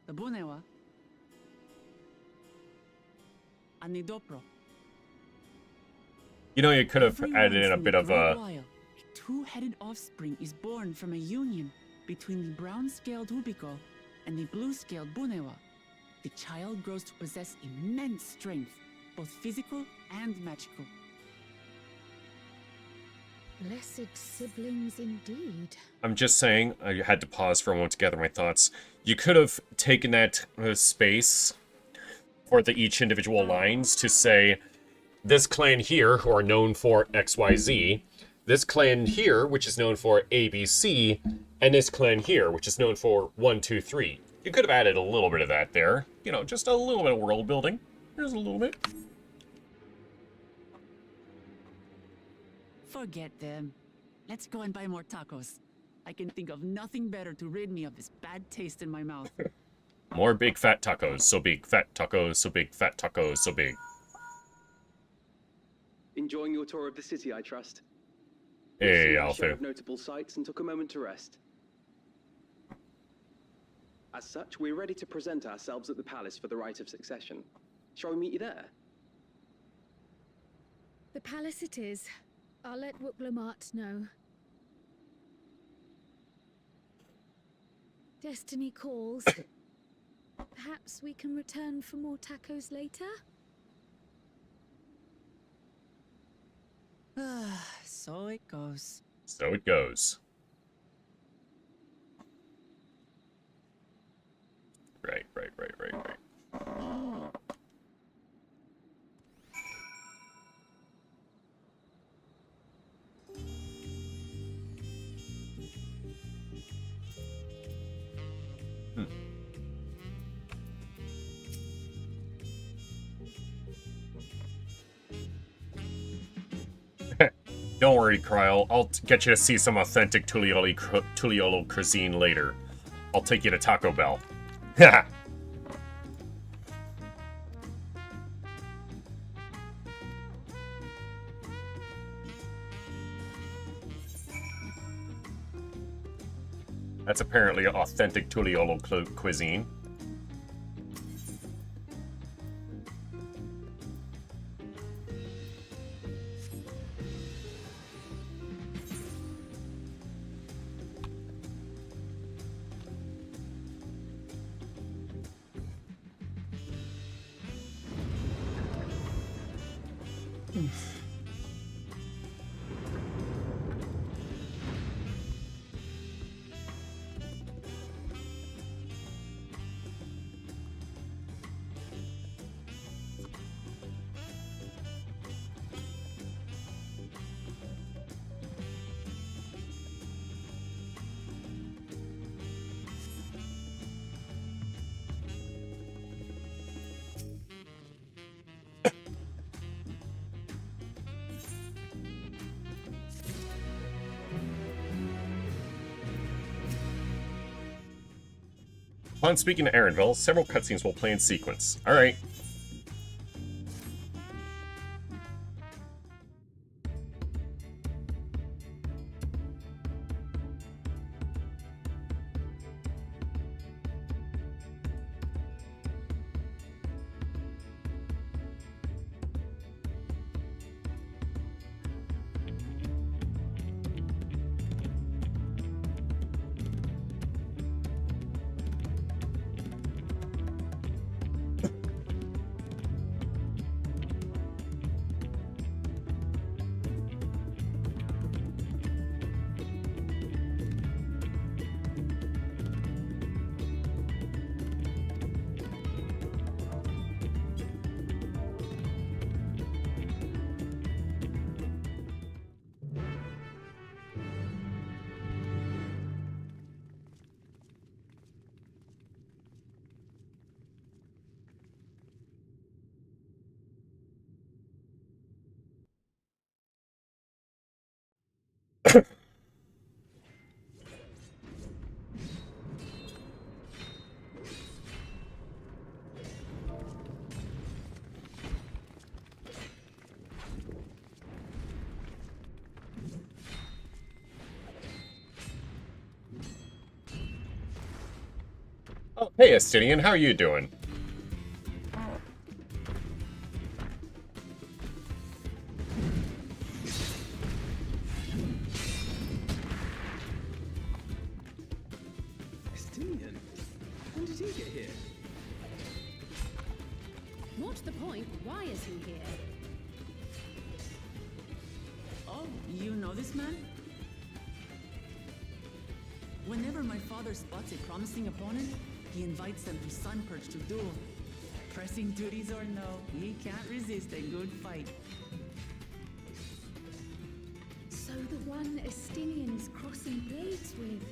Speaker 2: the Bunewa, and the Dopro.
Speaker 1: You know, you could have
Speaker 2: Every
Speaker 1: added in
Speaker 2: once
Speaker 1: a bit of
Speaker 2: great
Speaker 1: a...
Speaker 2: while, a two-headed offspring is born from a union between the brown-scaled Hubigo and the blue-scaled Bunewa. The child grows to possess immense strength, both physical and magical.
Speaker 3: Blessed siblings indeed.
Speaker 1: I'm just saying, I had to pause for a moment to gather my thoughts. You could have taken that space for each individual lines to say, this clan here, who are known for XYZ, this clan here, which is known for ABC, and this clan here, which is known for 1, 2, 3. You could have added a little bit of that there. You know, just a little bit of world building. Here's a little bit.
Speaker 2: Forget them. Let's go and buy more tacos. I can think of nothing better to rid me of this bad taste in my mouth.
Speaker 1: More big fat tacos. So big fat tacos, so big fat tacos, so big.
Speaker 10: Enjoying your tour of the city, I trust.
Speaker 1: Hey,
Speaker 10: We've seen our
Speaker 1: Alpha.
Speaker 10: share of notable sights and took a moment to rest. As such, we're ready to present ourselves at the palace for the rite of succession. Shall we meet you there?
Speaker 3: The palace it is. I'll let Wooklamart know. Destiny calls. Perhaps we can return for more tacos later?
Speaker 2: So it goes.
Speaker 1: So it goes. Right. Don't worry, Kryl. I'll get you to see some authentic Tuliolo cuisine later. I'll take you to Taco Bell. Haha. That's apparently authentic Tuliolo cuisine. Upon speaking to Erenville, several cutscenes will play in sequence. Alright. Oh, hey, Estinian, how are you doing?
Speaker 7: Estinian? When did he get here?
Speaker 6: What's the point? Why is he here?
Speaker 2: Oh, you know this man? Whenever my father spots a promising opponent, he invites them to Sunperch to duel. Pressing duties or no, he can't resist a good fight.
Speaker 3: So the one Estinian is crossing blades with.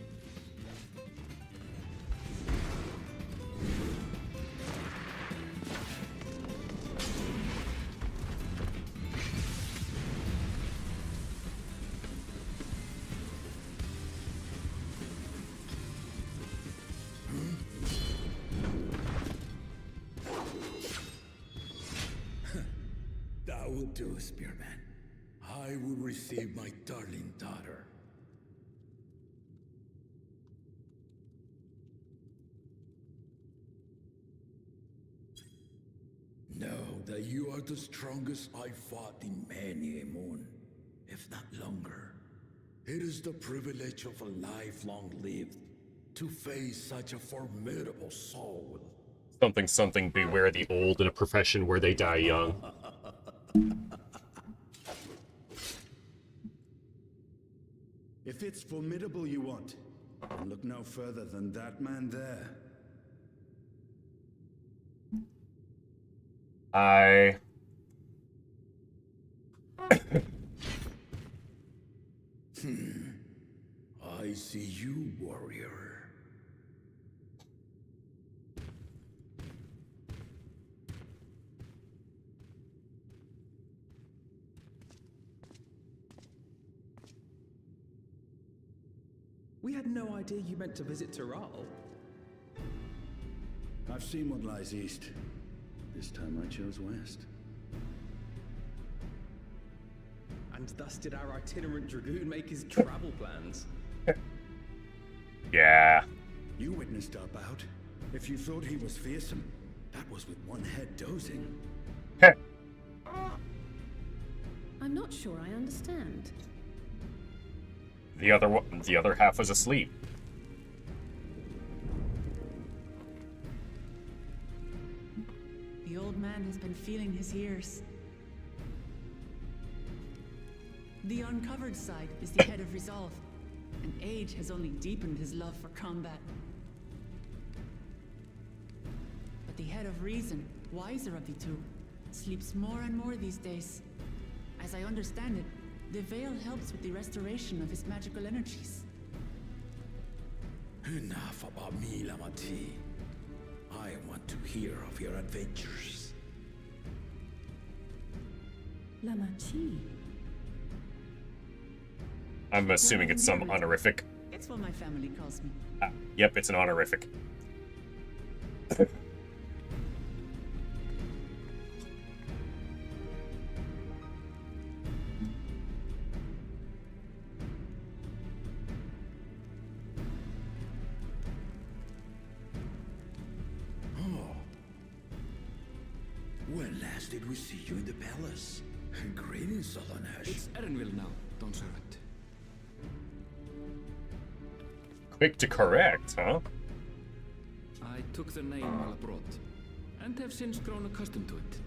Speaker 5: That will do, Spearman. I will receive my darling daughter. Know that you are the strongest I fought in many a moon, if not longer. It is the privilege of a life long lived to face such a formidable soul.
Speaker 1: Something, something, beware the old in a profession where they die young.
Speaker 9: If it's formidable you want, then look no further than that man there.
Speaker 1: I
Speaker 5: see you, warrior.
Speaker 7: We had no idea you meant to visit Tural.
Speaker 9: I've seen what lies east. This time I chose west.
Speaker 7: And thus did our itinerant dragoon make his travel plans.
Speaker 1: yeah.
Speaker 9: You witnessed our bout. If you thought he was fearsome, that was with one head dozing.
Speaker 6: I'm not sure I understand.
Speaker 1: The other half was asleep.
Speaker 2: The old man has been feeling his years. The uncovered side is the head of resolve, and age has only deepened his love for combat. But the head of reason, wiser of the two, sleeps more and more these days. As I understand it, the veil helps with the restoration of his magical energies.
Speaker 5: Enough about me, Lamati. I want to hear of your adventures.
Speaker 6: Lamachi.
Speaker 1: I'm assuming it's some honorific.
Speaker 2: It's what my family calls me.
Speaker 1: Yep, it's an honorific.
Speaker 5: When last did we see you in the palace? Greetings, Solonesh.
Speaker 4: It's Erenville now, Dawn Servant.
Speaker 1: Quick to correct, huh?
Speaker 4: I took the name while abroad, and have since grown accustomed to it.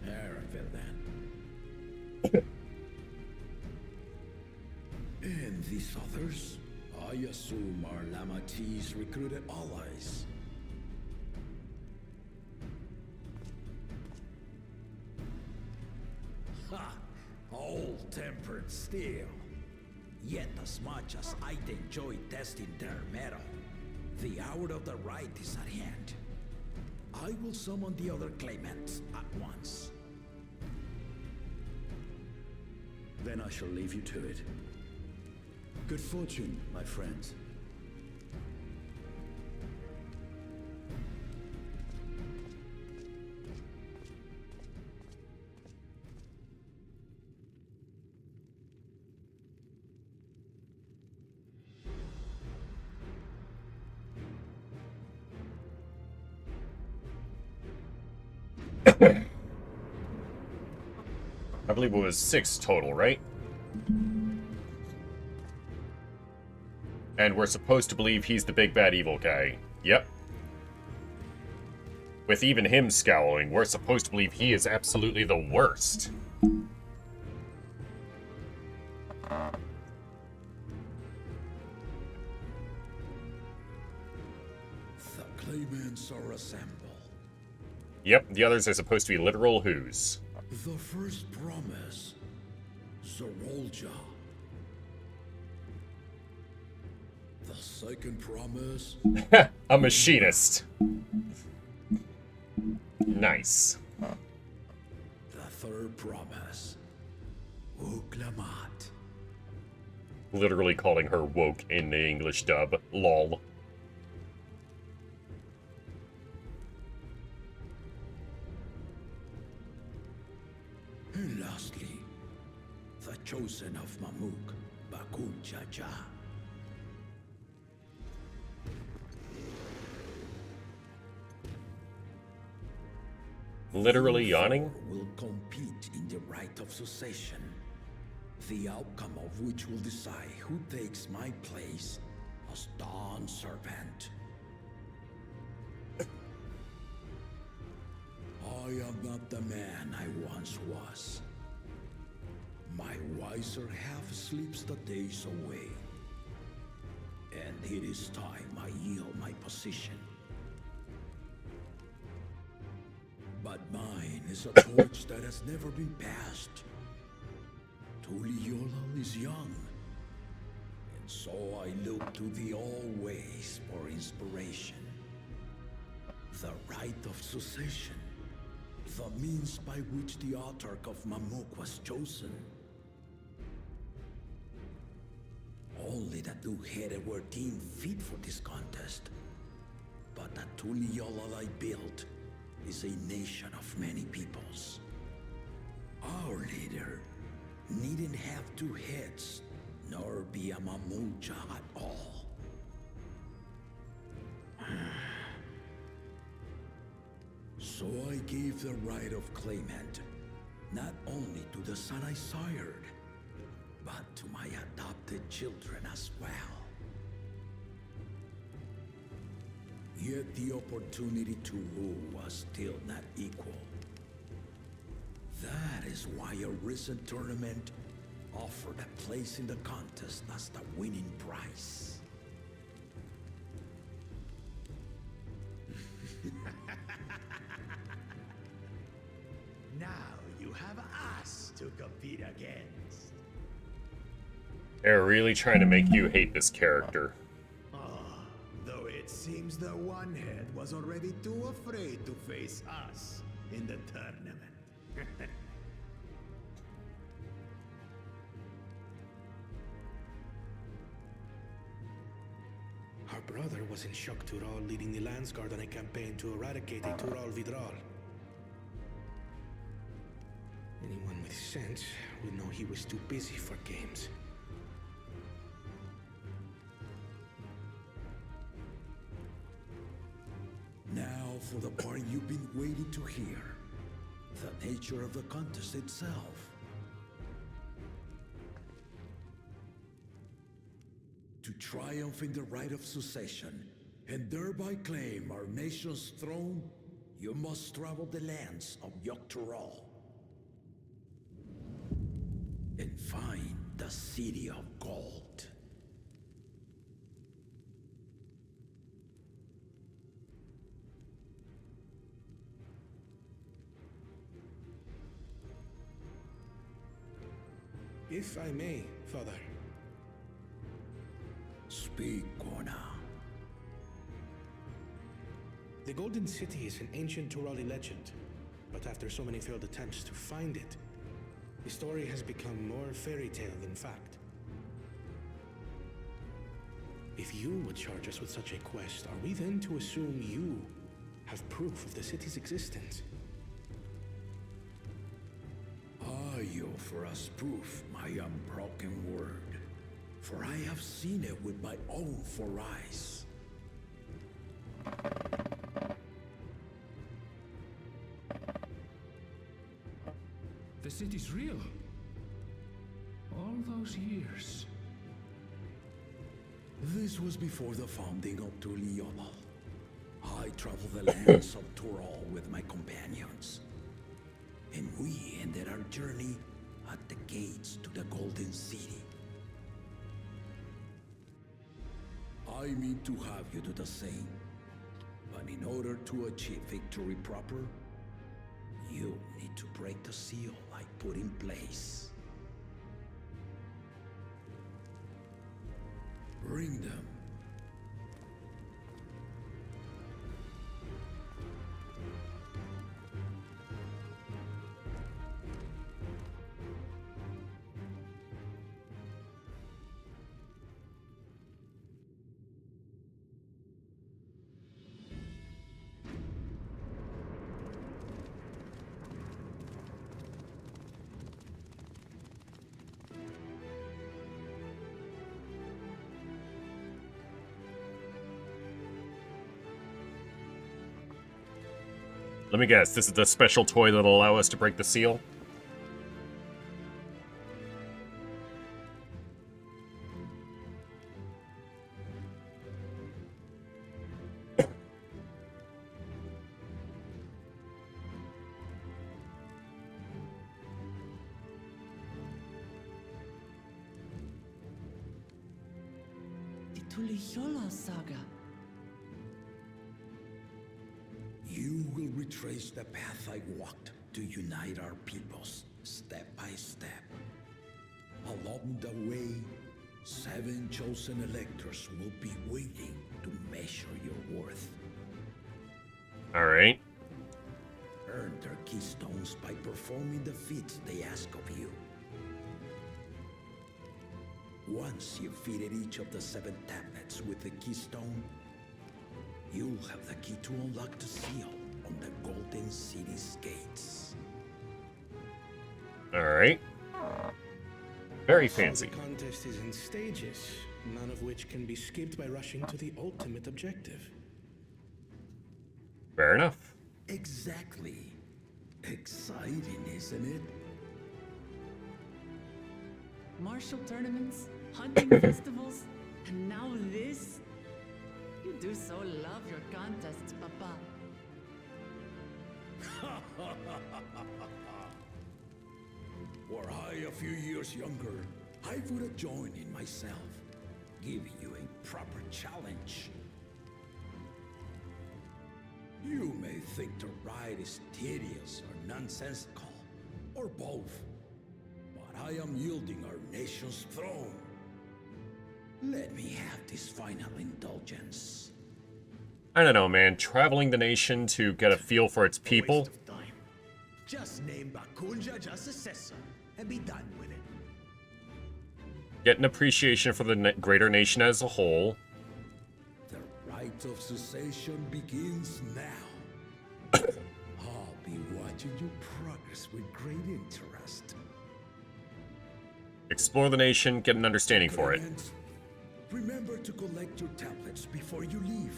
Speaker 5: Erenville, then. And these others? I assume are Lamati's recruited allies. Ha! Old-tempered still. Yet as much as I'd enjoy testing their metal, the hour of the right is at hand. I will summon the other claimants at once.
Speaker 11: Then I shall leave you to it. Good fortune, my friends.
Speaker 1: I believe it was 6 total, right? And we're supposed to believe he's the big bad evil guy. Yep. With even him scowling, we're supposed to believe he is absolutely the worst.
Speaker 5: The claimants are assembled.
Speaker 1: Yep, the others are supposed to be literal who's.
Speaker 5: The first promise, Zorolja. The second promise,
Speaker 1: A machinist. Nice.
Speaker 5: the third promise, Uklamat.
Speaker 1: Literally calling her woke in the English dub. Lol.
Speaker 5: And lastly, the chosen of Mamuk, Bakun Jaja.
Speaker 1: Literally
Speaker 5: You
Speaker 1: yawning?
Speaker 5: four will compete in the right of succession, the outcome of which will decide who takes my place as Dawn Servant. I am not the man I once was. My wiser half sleeps the days away. And it is time I yield my position. But mine is a torch that has never been passed. Tuliola is young. And so I look to thee always for inspiration. The right of succession. The means by which the autarch of Mamuk was chosen. Only the two-headed were deemed fit for this contest. But the Tuliola I built is a nation of many peoples. Our leader needn't have two heads, nor be a Mamuja at all. So I gave the right of claimant, not only to the son I sired, but to my adopted children as well. Yet the opportunity to rule was still not equal. That is why a recent tournament offered a place in the contest as the winning prize.
Speaker 9: Now you have us to compete against.
Speaker 1: They're really trying to make you hate this character.
Speaker 9: Though it seems the one head was already too afraid to face us in the tournament.
Speaker 12: Our brother was in Shock Tural leading the Landsguard on a campaign to eradicate a Tural Vidral. Anyone with sense would know he was too busy for games.
Speaker 5: Now for the part you've been waiting to hear. The nature of the contest itself. To triumph in the right of succession, and thereby claim our nation's throne, you must travel the lands of Yogg-Tural and find the City of Gold.
Speaker 12: If I may, Father.
Speaker 5: Speak, Gorna.
Speaker 12: The Golden City is an ancient Turali legend, but after so many failed attempts to find it, the story has become more fairy tale than fact. If you would charge us with such a quest, are we then to assume you have proof of the city's existence?
Speaker 5: You offer us proof, my unbroken word, for I have seen it with my own 4 eyes.
Speaker 4: The city's real. All those years.
Speaker 5: This was before the founding of Tuliyola. I traveled the lands of Tural with my companions. And we ended our journey at the gates to the Golden City. I mean to have you do the same. But in order to achieve victory proper, you need to break the seal I put in place. Bring them.
Speaker 1: Let me guess, this is the special toy that'll allow us to break the seal?
Speaker 2: The Tuliyola saga.
Speaker 5: You will retrace the path I walked to unite our peoples, step by step. Along the way, 7 chosen electors will be waiting to measure your worth.
Speaker 1: Alright.
Speaker 5: Earn their keystones by performing the feats they ask of you. Once you've fitted each of the 7 tablets with the keystone, you'll have the key to unlock the seal on the Golden City's gates.
Speaker 1: Alright. Very fancy.
Speaker 12: So the contest is in stages, none of which can be skipped by rushing to the ultimate objective.
Speaker 1: Fair enough.
Speaker 5: Exactly. Exciting, isn't it?
Speaker 2: Martial tournaments, hunting festivals, and now this? You do so love your contests, Papa.
Speaker 5: Were I a few years younger, I would have joined in myself, giving you a proper challenge. You may think the ride is tedious or nonsensical, or both, but I am yielding our nation's throne. Let me have this final indulgence.
Speaker 1: I don't know, man. Traveling the nation to get a feel for its people.
Speaker 9: Waste of time. Just name Bakunja as successor and be done with it.
Speaker 1: Get an appreciation for the greater nation as a whole.
Speaker 5: The rite of cessation begins now. I'll be watching your progress with great interest.
Speaker 1: Explore the nation, get an understanding for it.
Speaker 5: Remember to collect your tablets before you leave.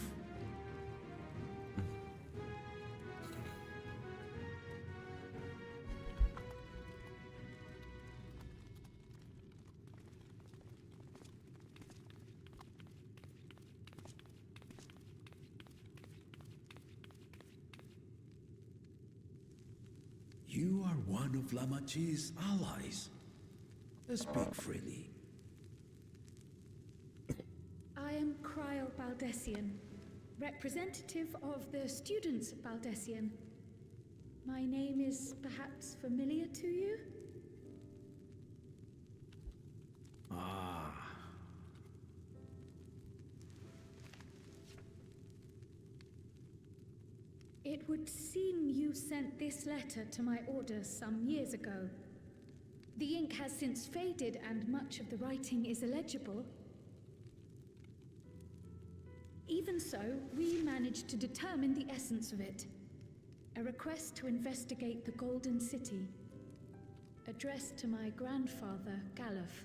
Speaker 5: You are one of Lamachi's allies. Speak freely.
Speaker 3: I am Cryle Baldessian, representative of the students of Baldessian. My name is perhaps familiar to you?
Speaker 5: Ah.
Speaker 3: It would seem you sent this letter to my orders some years ago. The ink has since faded and much of the writing is illegible. Even so, we managed to determine the essence of it. A request to investigate the Golden City, addressed to my grandfather, Galuf.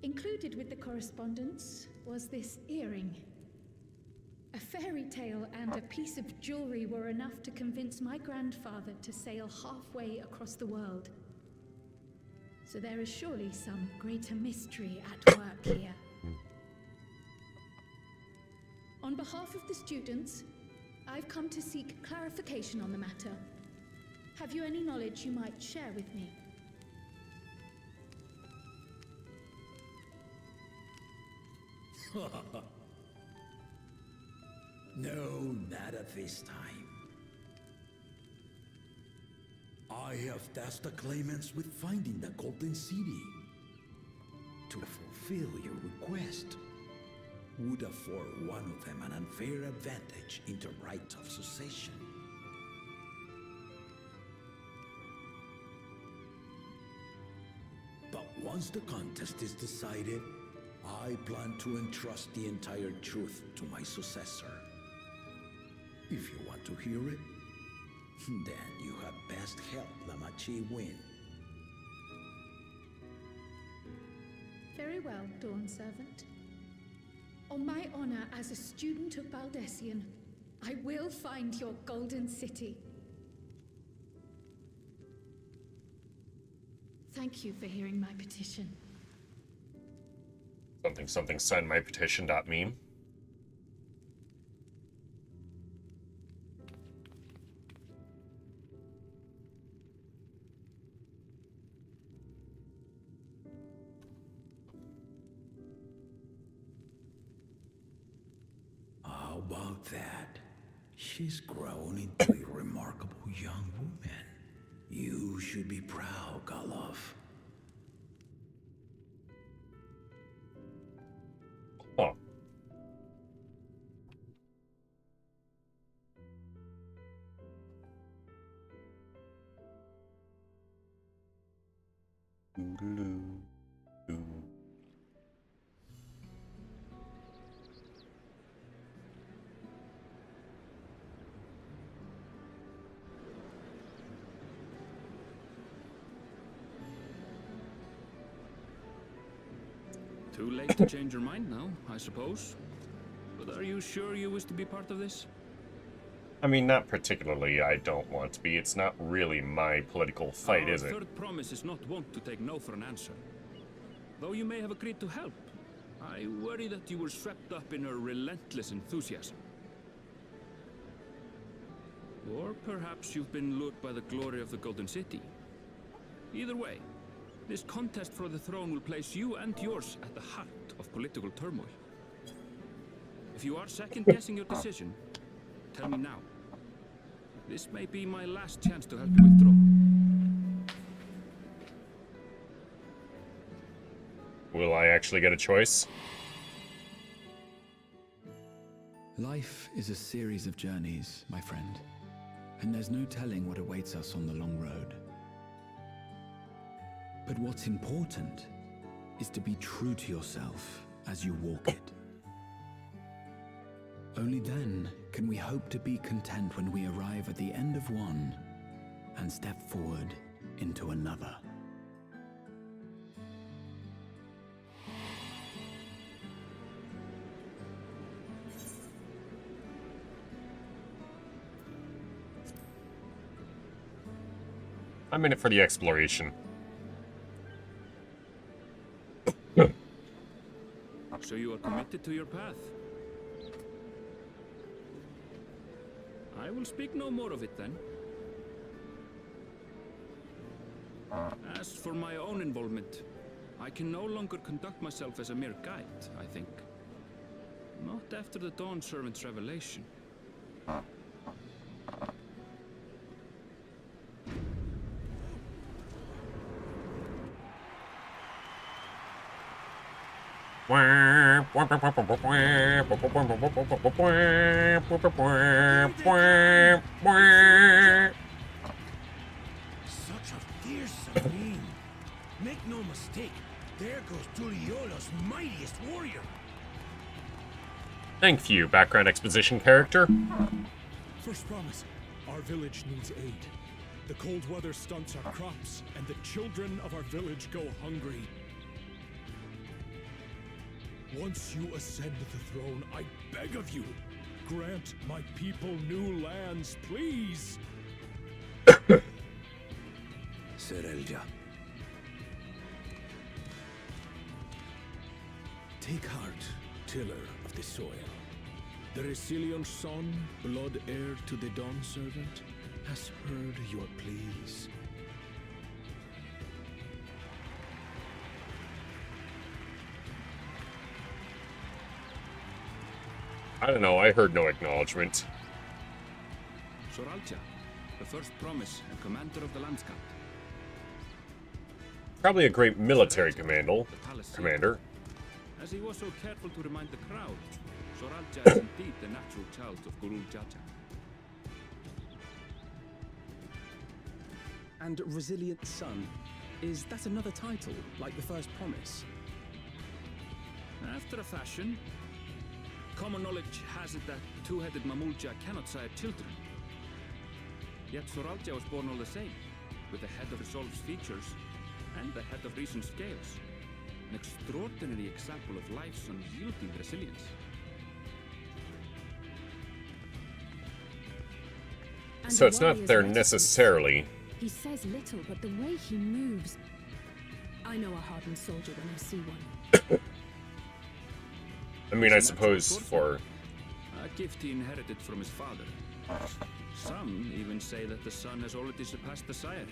Speaker 3: Included with the correspondence was this earring. A fairy tale and a piece of jewelry were enough to convince my grandfather to sail halfway across the world. So there is surely some greater mystery at work here. On behalf of the students, I've come to seek clarification on the matter. Have you any knowledge you might share with me?
Speaker 5: No, not at this time. I have tasked the claimants with finding the Golden City. To fulfill your request would afford one of them an unfair advantage in the right of succession. But once the contest is decided, I plan to entrust the entire truth to my successor. If you want to hear it, then you have best help Lamachi win.
Speaker 3: Very well, Dawn Servant. On my honor as a student of Baldessian, I will find your Golden City. Thank you for hearing my petition.
Speaker 1: Something sign my petition.meme.
Speaker 5: How about that? She's grown into a remarkable young woman. You should be proud, Galuf.
Speaker 1: Oh.
Speaker 4: Too late to change your mind now, I suppose. But are you sure you wish to be part of this?
Speaker 1: I mean, not particularly. I don't want to be. It's not really my political fight, is it?
Speaker 4: Our third promise is not wont to take no for an answer. Though you may have agreed to help, I worry that you were swept up in her relentless enthusiasm. Or perhaps you've been lured by the glory of the Golden City. Either way, this contest for the throne will place you and yours at the heart of political turmoil. If you are second-guessing your decision, tell me now. This may be my last chance to help you withdraw.
Speaker 1: Will I actually get a choice?
Speaker 13: Life is a series of journeys, my friend, and there's no telling what awaits us on the long road. But what's important is to be true to yourself as you walk it. Only then can we hope to be content when we arrive at the end of one and step forward into another.
Speaker 1: I'm in it for the exploration.
Speaker 4: So you are committed to your path? I will speak no more of it then. As for my own involvement, I can no longer conduct myself as a mere guide, I think. Not after the Dawn Servant's revelation.
Speaker 5: Such a fearsome name. Make no mistake, there goes Tuliola's mightiest warrior.
Speaker 1: Thank you, background exposition character.
Speaker 14: First promise, our village needs aid. The cold weather stunts our crops, and the children of our village go hungry. Once you ascend the throne, I beg of you, grant my people new lands, please!
Speaker 11: Serelja. Take heart, tiller of the soil.
Speaker 14: The Resilient son, blood heir to the Dawn Servant, has heard your pleas.
Speaker 1: I don't know, I heard no acknowledgement.
Speaker 4: Soralcha, the first promise and commander of the Landscape.
Speaker 1: Probably a great military commander.
Speaker 4: As he was so careful to remind the crowd, Soralcha is indeed the natural child of Gurul Jaja.
Speaker 7: And Resilient Son, is that another title, like the first promise?
Speaker 4: After a fashion, common knowledge has it that two-headed Mamulja cannot sire children. Yet Soralcha was born all the same, with the head of Resolve's features and the head of Reason's scales. An extraordinary example of life's unyielding resilience.
Speaker 1: So it's not there necessarily.
Speaker 6: He says little, but the way he moves... I know a hardened soldier when I see one.
Speaker 1: I mean, I suppose for...
Speaker 4: A gift he inherited from his father. Some even say that the son has already surpassed the sire.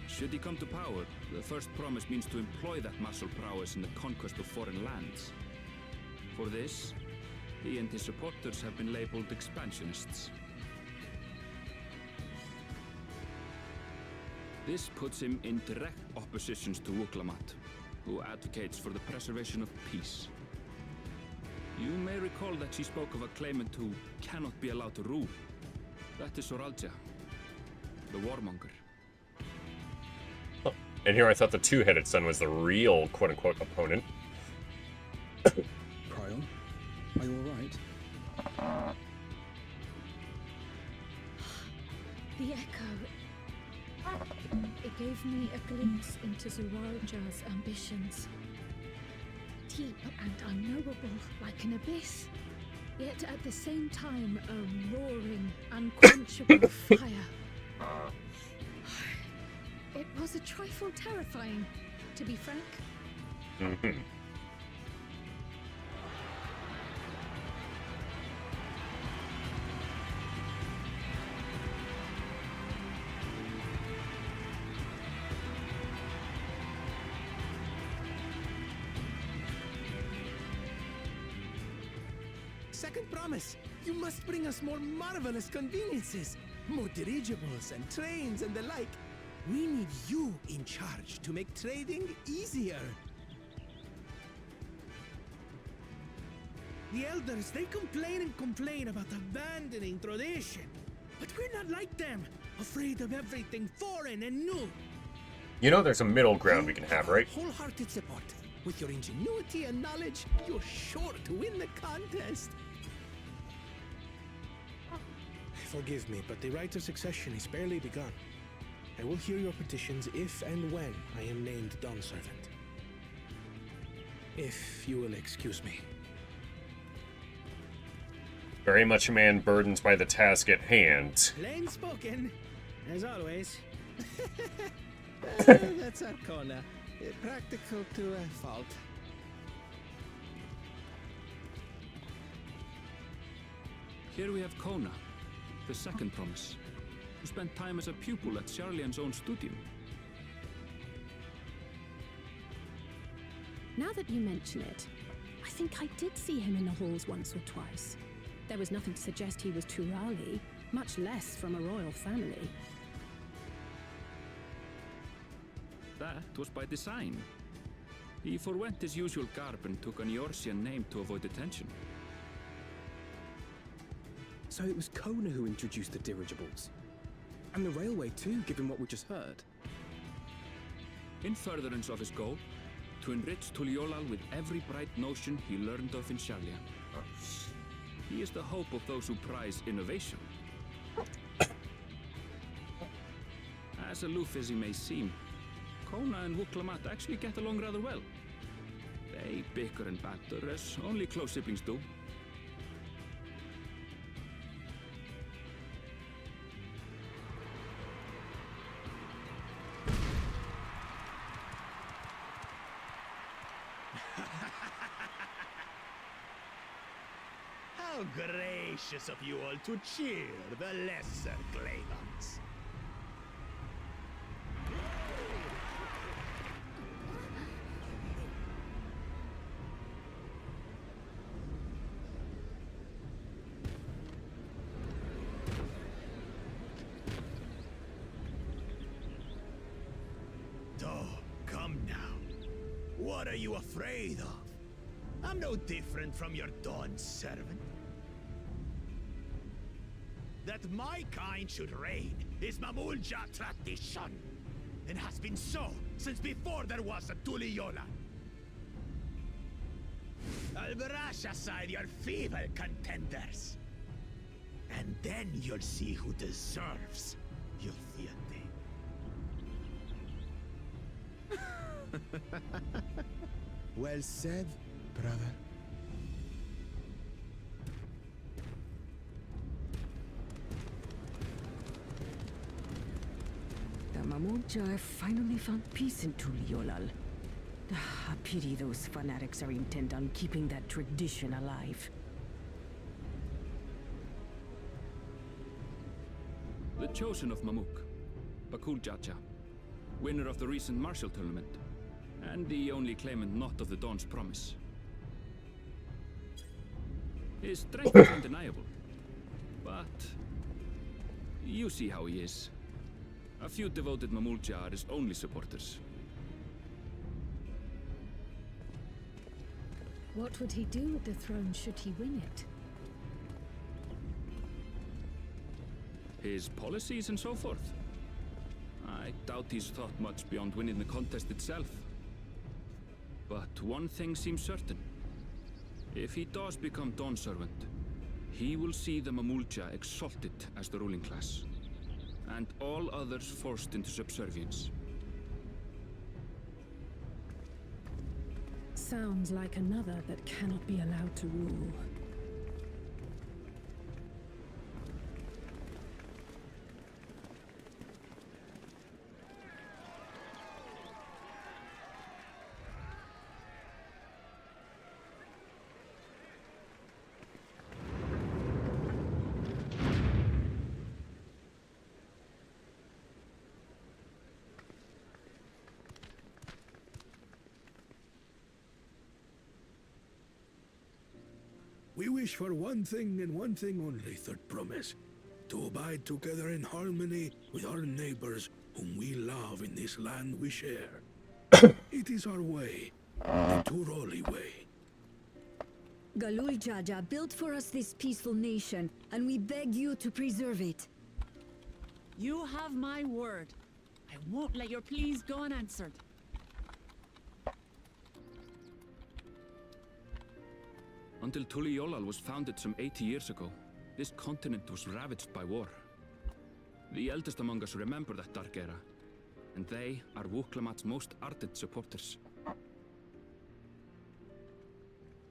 Speaker 4: Should he come to power, the first promise means to employ that martial prowess in the conquest of foreign lands. For this, he and his supporters have been labeled expansionists. This puts him in direct opposition to Wuklamat, who advocates for the preservation of peace. You may recall that she spoke of a claimant who cannot be allowed to rule. That is Soralcha, the warmonger.
Speaker 1: Oh, and here I thought the two-headed son was the real quote-unquote opponent.
Speaker 7: Cryon, are you alright?
Speaker 3: The echo. It gave me a glimpse into Zuralja's ambitions. Deep and unknowable, like an abyss. Yet at the same time, a roaring, unquenchable fire. It was a trifle terrifying, to be frank.
Speaker 1: Mm-hmm.
Speaker 8: second promise. You must bring us more marvelous conveniences. More dirigibles and trains and the like. We need you in charge to make trading easier. The elders, they complain about abandoning tradition. But we're not like them, afraid of everything foreign and new.
Speaker 1: You know there's a middle ground we can have, right?
Speaker 8: Wholehearted support. With your ingenuity and knowledge, you're sure to win the contest.
Speaker 12: Forgive me, but the right of succession is barely begun. I will hear your petitions if and when I am named Dawn Servant. If you will excuse me.
Speaker 1: Very much a man burdened by the task at hand.
Speaker 8: Plain spoken, as always. That's Arcona. Practical to a fault.
Speaker 4: Here we have Kona, the second promise, who spent time as a pupil at Charlian's own studio.
Speaker 6: Now that you mention it, I think I did see him in the halls once or twice. There was nothing to suggest he was Turali, much less from a royal family.
Speaker 4: That was by design. He forwent his usual garb and took an Eorzean name to avoid attention.
Speaker 7: So it was Kona who introduced the dirigibles. And the railway too, given what we just heard.
Speaker 4: In furtherance of his goal, to enrich Tuliolal with every bright notion he learned of in Charlia. He is the hope of those who prize innovation. As aloof as he may seem, Kona and Wuklamat actually get along rather well. They bicker and banter as only close siblings do.
Speaker 9: How gracious of you all to cheer the lesser Claymans. Come now. What are you afraid of? I'm no different from your Dawn servant. That my kind should reign is Mamulja tradition, and has been so since before there was a Tuliola. I'll brush aside your feeble contenders, and then you'll see who deserves your fealty.
Speaker 8: Well said, brother.
Speaker 15: The Mamulja have finally found peace in Tuliolal. I pity those fanatics are intent on keeping that tradition alive.
Speaker 4: The chosen of Mamuk, Bakul Jaja, winner of the recent martial tournament, and the only claimant not of the Dawn's promise. His strength is undeniable, but you see how he is. A few devoted Mamulja are his only supporters.
Speaker 3: What would he do with the throne should he win it?
Speaker 4: His policies and so forth. I doubt he's thought much beyond winning the contest itself. But one thing seems certain. If he does become Dawn Servant, he will see the Mamulja exalted as the ruling class, and all others forced into subservience.
Speaker 6: Sounds like another that cannot be allowed to rule.
Speaker 5: wish for one thing and one thing only, Third Promise. To abide together in harmony with our neighbors whom we love in this land we share. It is our way, the Turoli way.
Speaker 15: Galul Jaja built for us this peaceful nation, and we beg you to preserve it.
Speaker 2: You have my word. I won't let your pleas go unanswered.
Speaker 4: Until Tuliolal was founded some 80 years ago, this continent was ravaged by war. The eldest among us remember that dark era, and they are Wuklamat's most ardent supporters.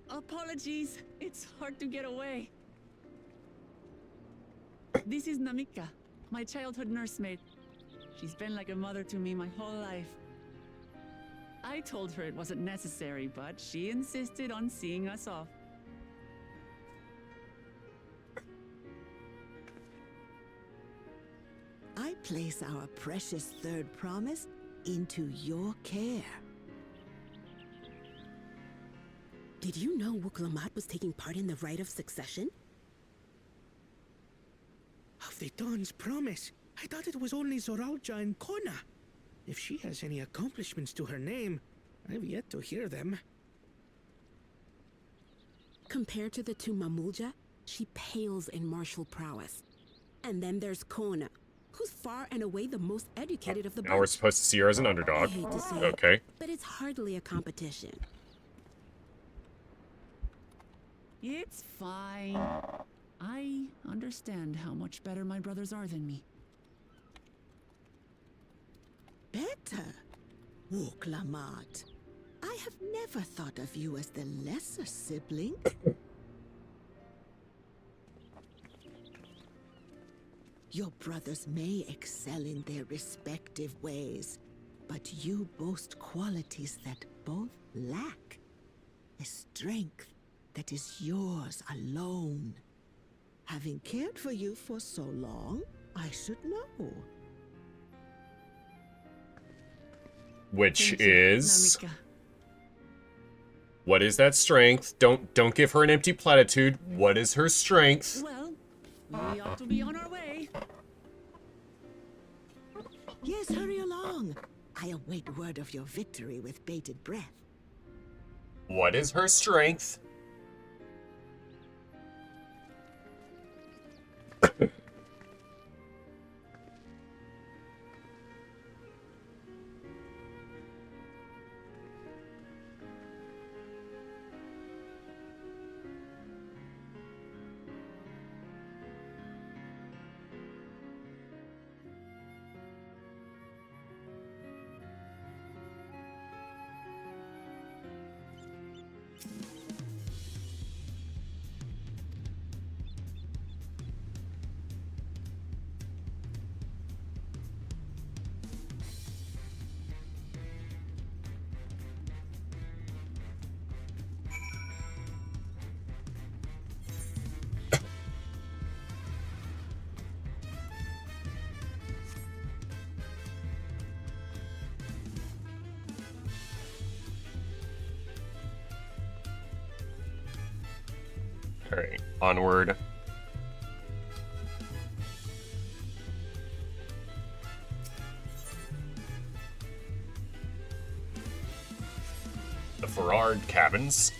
Speaker 2: Apologies, it's hard to get away. This is Namika, my childhood nursemaid. She's been like a mother to me my whole life. I told her it wasn't necessary, but she insisted on seeing us off.
Speaker 16: I place our precious Third Promise into your care.
Speaker 6: Did you know Wuklamat was taking part in the rite of succession?
Speaker 8: Of the Dawn's Promise. I thought it was only Zoralja and Kona. If she has any accomplishments to her name, I've yet to hear them.
Speaker 6: Compared to the two Mamulja, she pales in martial prowess. And then there's Kona, who's far and away the most educated of the bunch.
Speaker 1: Now we're supposed to see her as an underdog.
Speaker 6: I hate to say
Speaker 1: Okay.
Speaker 6: it, but it's hardly a competition.
Speaker 2: It's fine. I understand how much better my brothers are than me.
Speaker 16: Better? Wuklamat. I have never thought of you as the lesser sibling. Your brothers may excel in their respective ways, but you boast qualities that both lack. A strength that is yours alone. Having cared for you for so long, I should know.
Speaker 1: Which
Speaker 2: Thank you,
Speaker 1: is...
Speaker 2: Namika.
Speaker 1: What is that strength? Don't give her an empty platitude. What is her strength?
Speaker 2: Well, we ought to be on our way.
Speaker 16: Yes, hurry along. I await word of your victory with bated breath.
Speaker 1: What is her strength? Alright, onward. The Ferrard cabins.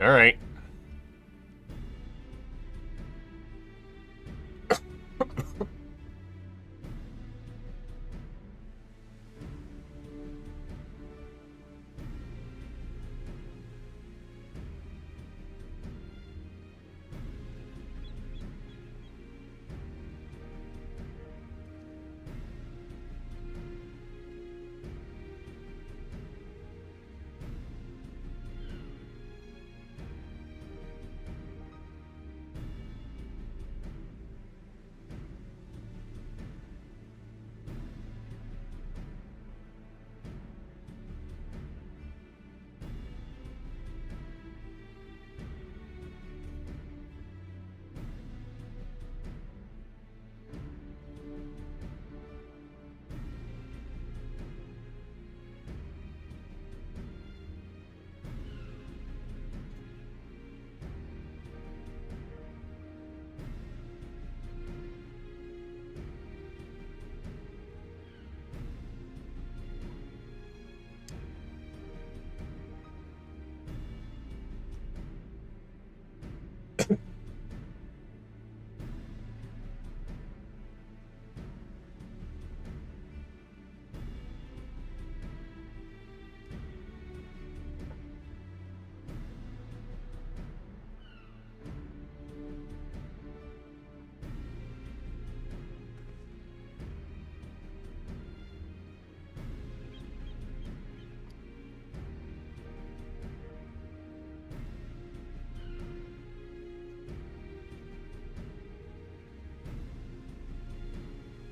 Speaker 1: All right.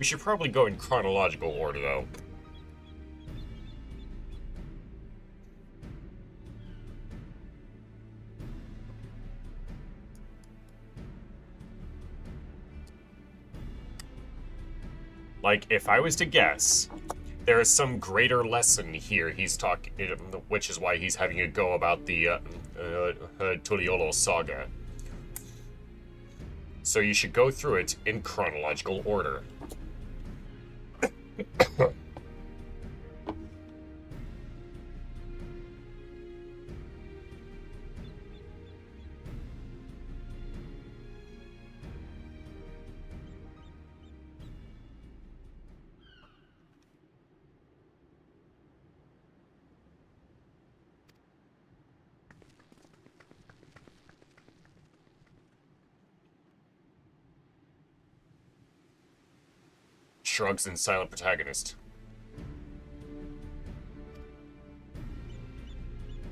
Speaker 1: We should probably go in chronological order, though. Like, if I was to guess, there is some greater lesson here he's talking, which is why he's having a go about the Tuliolo saga. So you should go through it in chronological order. Shrugs and silent protagonist.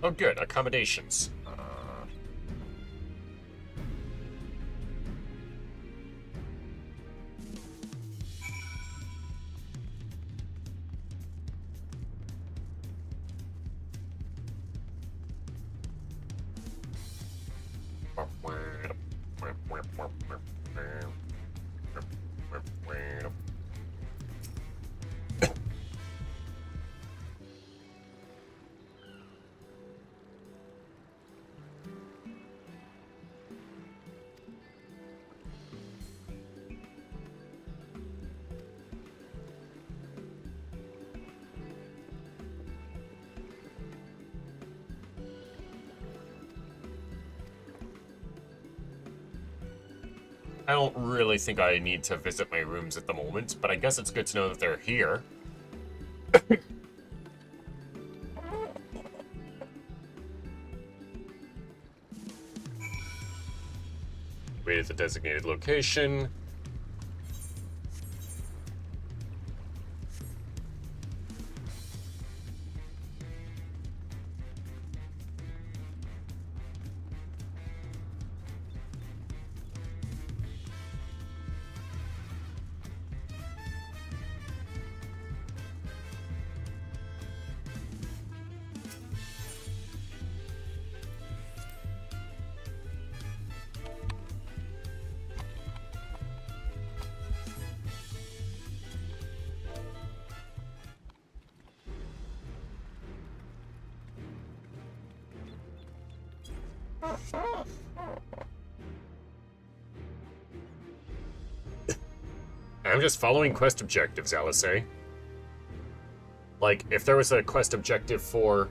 Speaker 1: Oh good, accommodations. I don't really think I need to visit my rooms at the moment, but I guess it's good to know that they're here. Wait at the designated location. I'm just following quest objectives, Alice. Like, if there was a quest objective for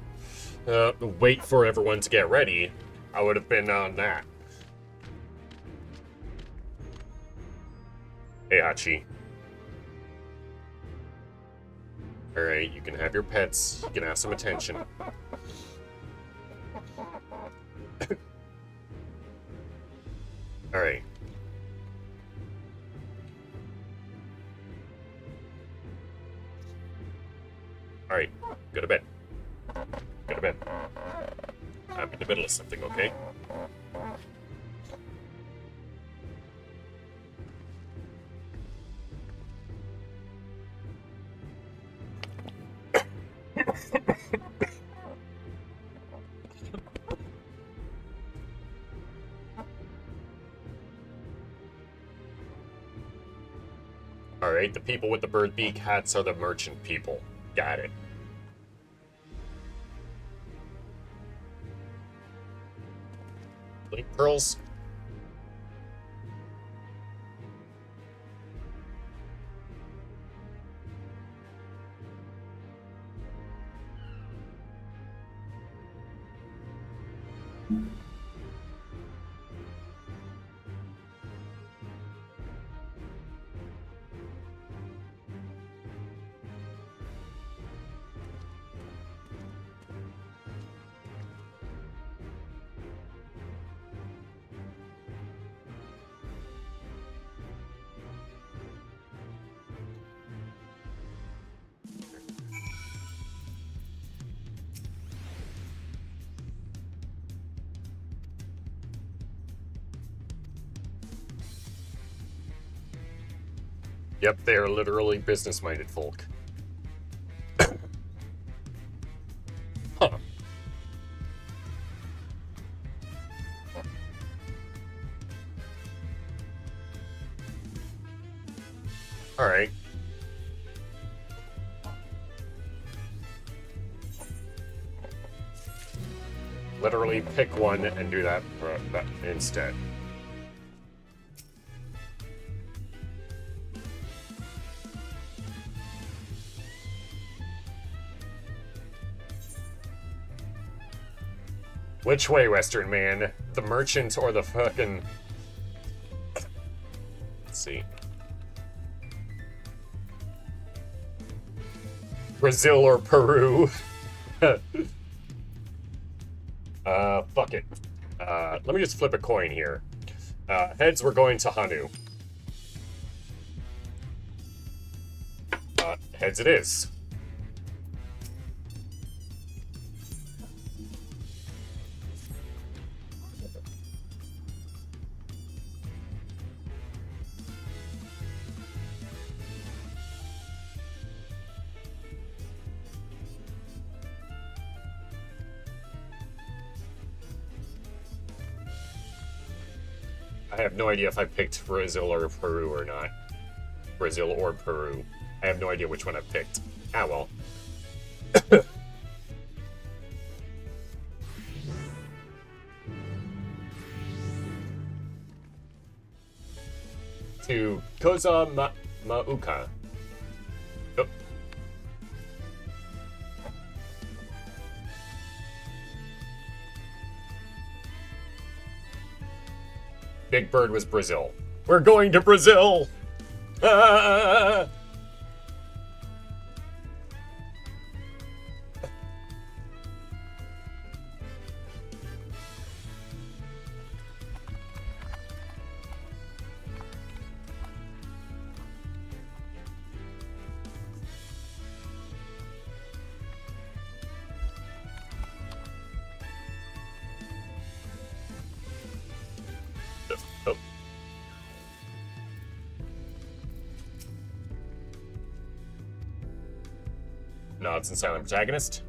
Speaker 1: wait for everyone to get ready, I would have been on that. Hey, Hachi. Alright, you can have your pets. You can have some attention. Alright. Alright, go to bed. Go to bed. I'm in the middle of something, okay? Alright, the people with the bird beak hats are the merchant people. Got it. Link pearls? Yep, they are literally business-minded folk. Huh. Alright. Literally pick one and do that instead. Which way, Western man? The merchant or the fucking... Let's see. Brazil or Peru? Fuck it. Let me just flip a coin here. Heads, we're going to Hanu. Heads it is. I have no idea if I picked Brazil or Peru or not. Brazil or Peru. I have no idea which one I picked. Ah, well. To Koza Mauka. Oh. Big Bird was Brazil. We're going to Brazil! Ah! Oh. Nods and silent protagonist.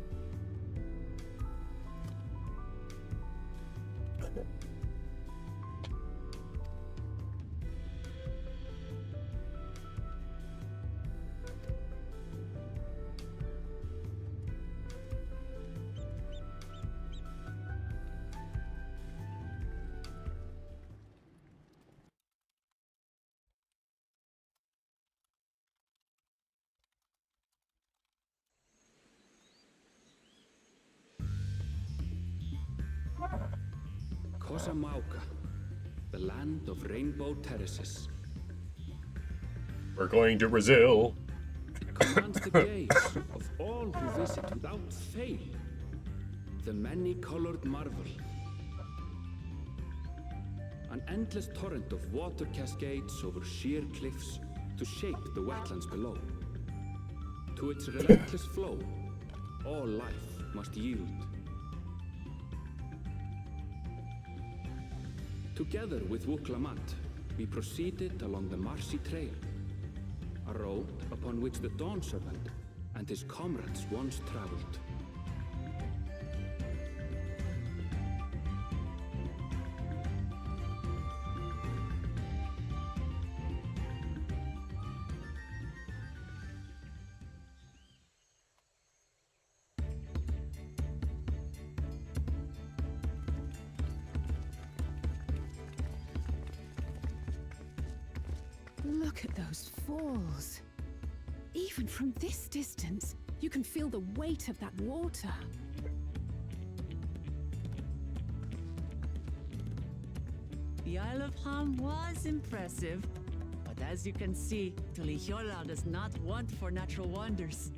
Speaker 4: Kosamauka, the land of rainbow terraces.
Speaker 1: We're going to Brazil.
Speaker 4: Commands the gaze of all who visit without fail. The many-colored marvel. An endless torrent of water cascades over sheer cliffs to shape the wetlands below. To its relentless flow, all life must yield. Together with Wuklamat, we proceeded along the Marcy Trail, a road upon which the Dawn Servant and his comrades once traveled.
Speaker 6: Look at those falls. Even from this distance, you can feel the weight of that water.
Speaker 2: The Isle of Ham was impressive, but as you can see, Tulihiola does not want for natural wonders.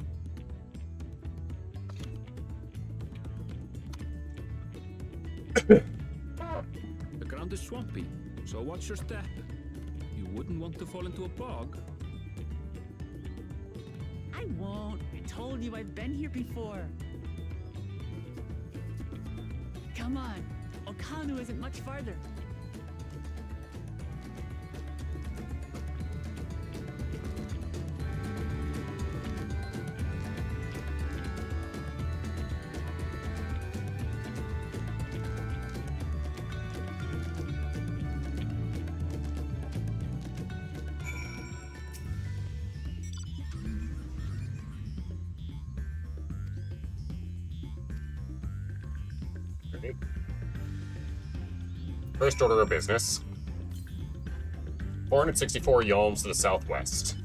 Speaker 4: The ground is swampy, so watch your step. You wouldn't want to fall into a bog.
Speaker 2: I won't. I told you I've been here before. Come on. Okanu isn't much farther.
Speaker 1: Okay. First order of business. 464 yalms to the southwest.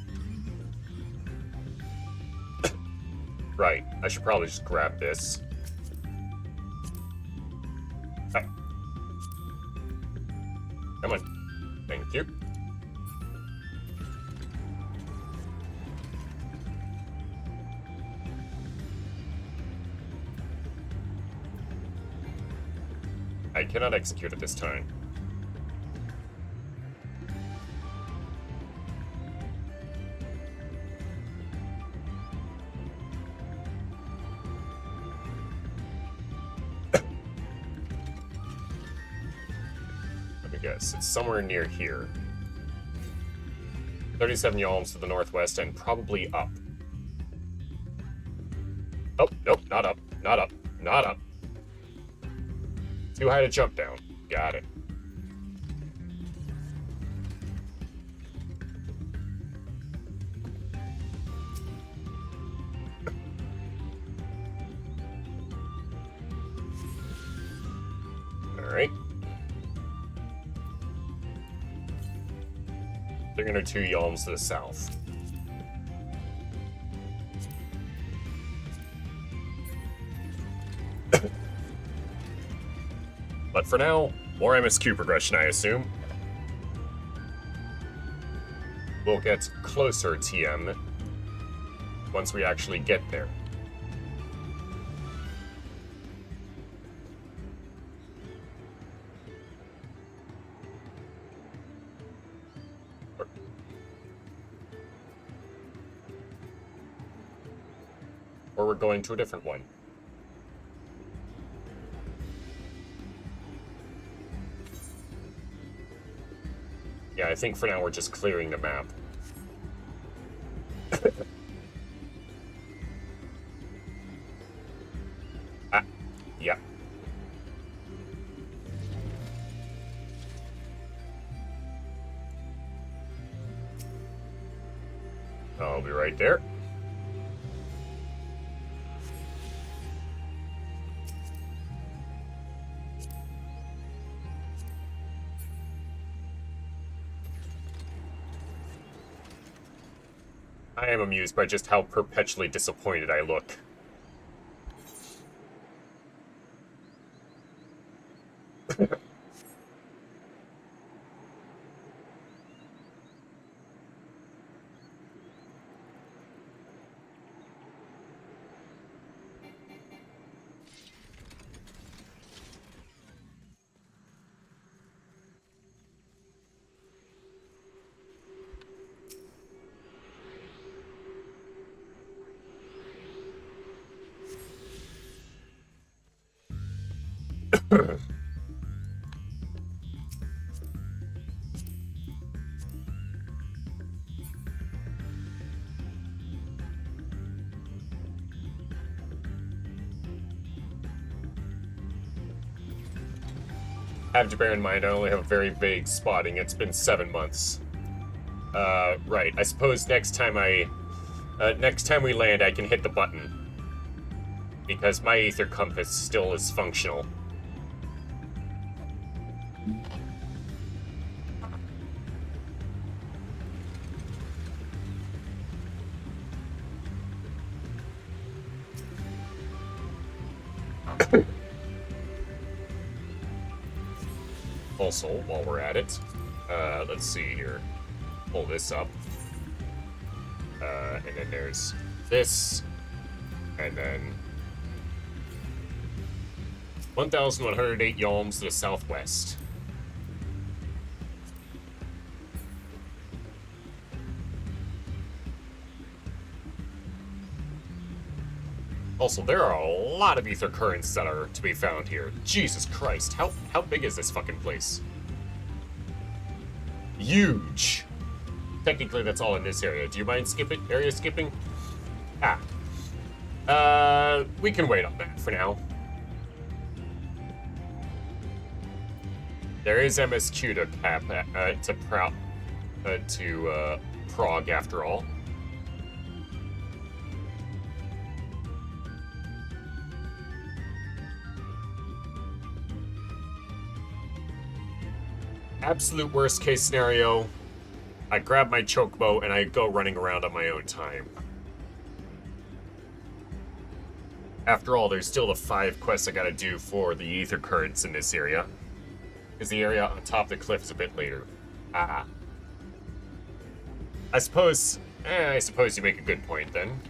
Speaker 1: Right, I should probably just grab this. Ah. Come on. Thank you. I cannot execute at this time. Let me guess, it's somewhere near here. 37 yalms to the northwest and probably up. Oh, nope, not up, not up, not up. Too high to jump down. Got it. Alright. 302 yalms to the south. But for now, more MSQ progression, I assume. We'll get closer, TM, once we actually get there. Or we're going to a different one. Yeah, I think for now we're just clearing the map. Ah, yeah. I'll be right there. I am amused by just how perpetually disappointed I look. Have to bear in mind, I only have a very vague spotting. It's been 7 months. Right. I suppose next time we land, I can hit the button. Because my ether compass still is functional. Also, while we're at it, let's see here. Pull this up. And then there's this. And then 1,108 yalms to the southwest. Also, there are a lot of ether currents that are to be found here. Jesus Christ, how big is this fucking place? Huge. Technically, that's all in this area. Do you mind area skipping? We can wait on that for now. There is MSQ to cap to Prague after all. Absolute worst case scenario, I grab my chocobo and I go running around on my own time. After all, there's still the 5 quests I gotta do for the ether currents in this area. Because the area on top of the cliff is a bit later. Ah. I suppose you make a good point then.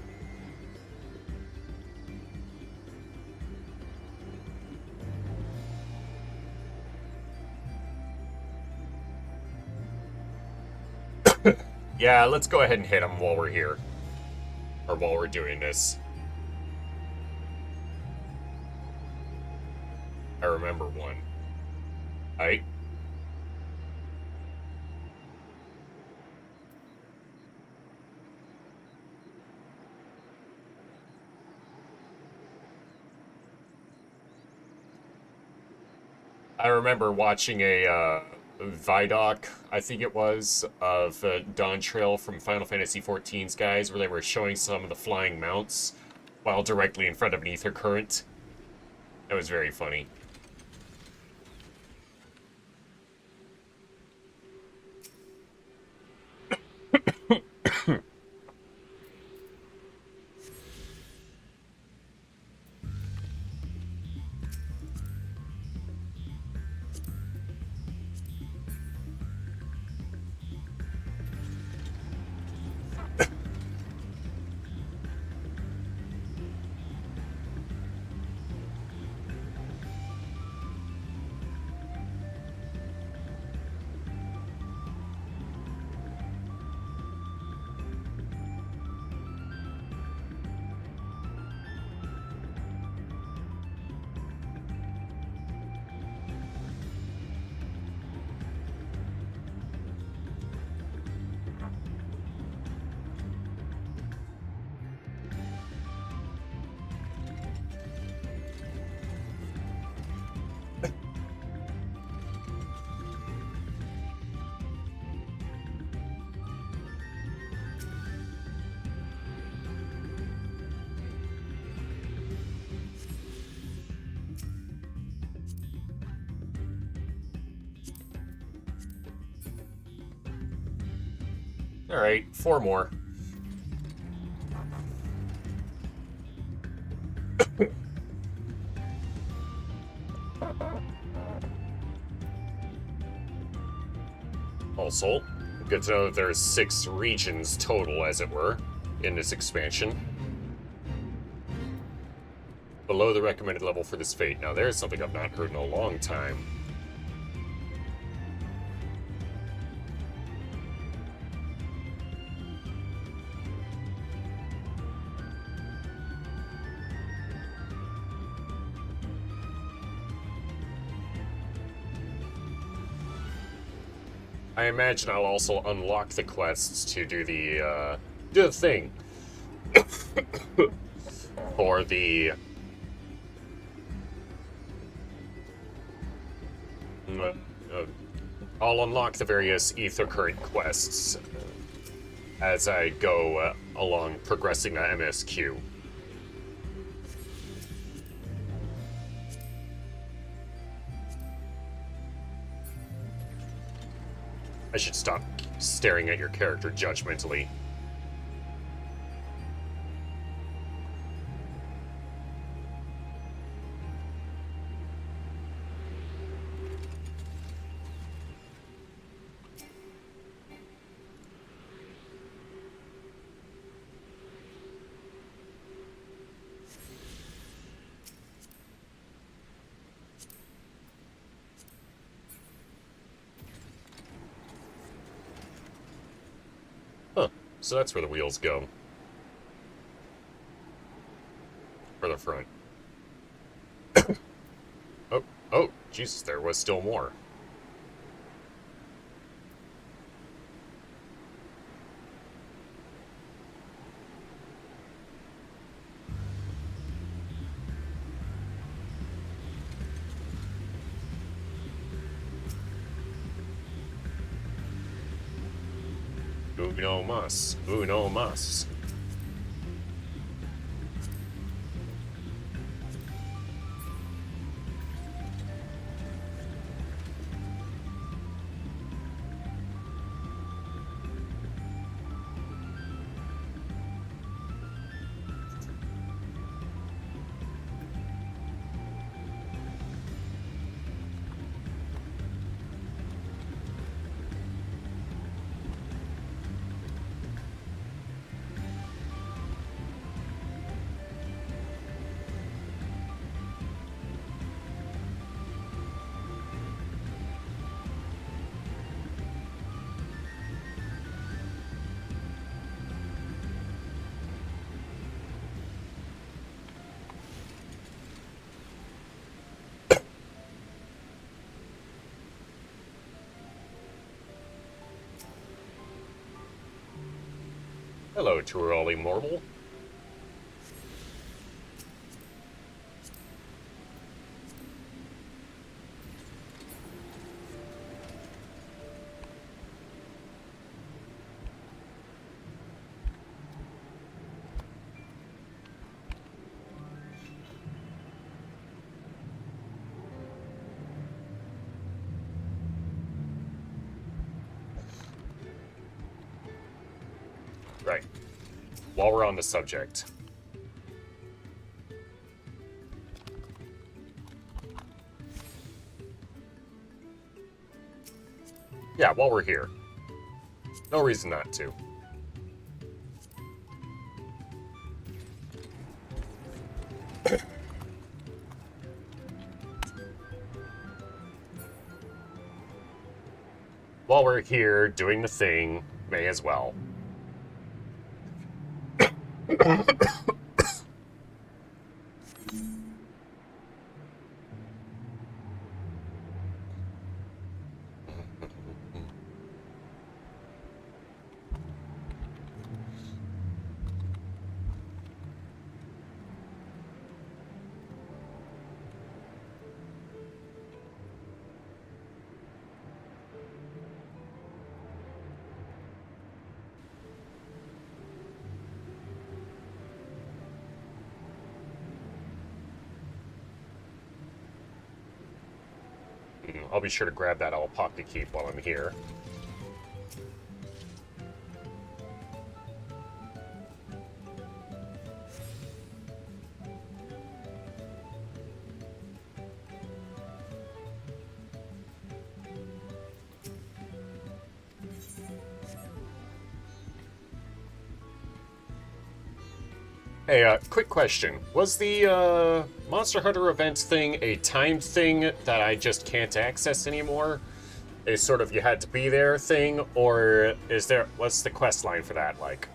Speaker 1: Yeah, let's go ahead and hit him while we're here. Or while we're doing this. I remember one. Aight. I remember watching a Vidoc, I think it was, of Dawntrail from Final Fantasy XIV's guys, where they were showing some of the flying mounts while directly in front of an ether current. That was very funny. Alright, 4 more. Also, good to know that there's 6 regions total, as it were, in this expansion. Below the recommended level for this fate. Now there's something I've not heard in a long time. I imagine I'll also unlock the quests to do the thing. For the... I'll unlock the various ether current quests as I go along progressing the MSQ. I should stop staring at your character judgmentally. So that's where the wheels go. For the front. Oh, Jesus, there was still more. Uno mas. Uno mas. Hello, Turali Mortal. Right. While we're on the subject. Yeah, while we're here. No reason not to. While we're here doing the thing, may as well. I'll be sure to grab that Alpak to keep while I'm here. Hey, quick question. Was the Monster Hunter event thing a timed thing that I just can't access anymore? A sort of you had to be there thing, or is there, what's the quest line for that like?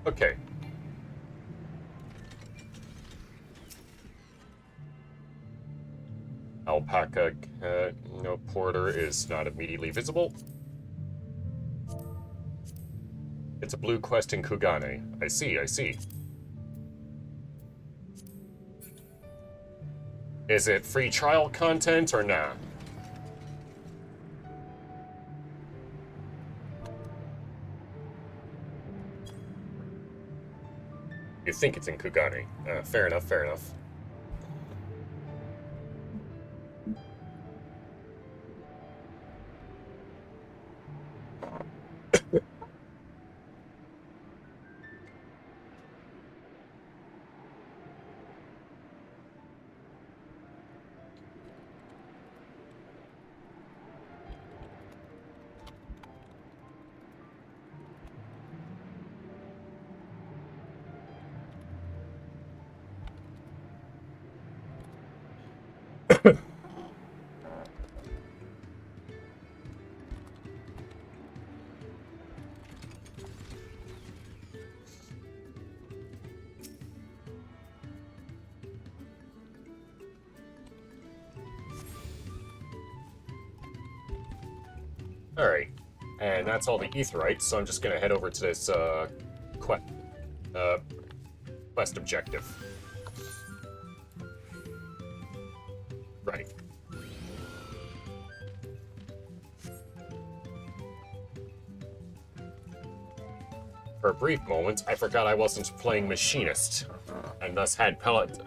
Speaker 1: Okay. Alpaca, no, Porter is not immediately visible. It's a blue quest in Kugane. I see, I see. Is it free trial content or nah? You think it's in Kugane. Fair enough, fair enough. Alright, and that's all the Aetherytes, so I'm just gonna head over to this, quest objective. Right. For a brief moment, I forgot I wasn't playing Machinist, and thus had pellet.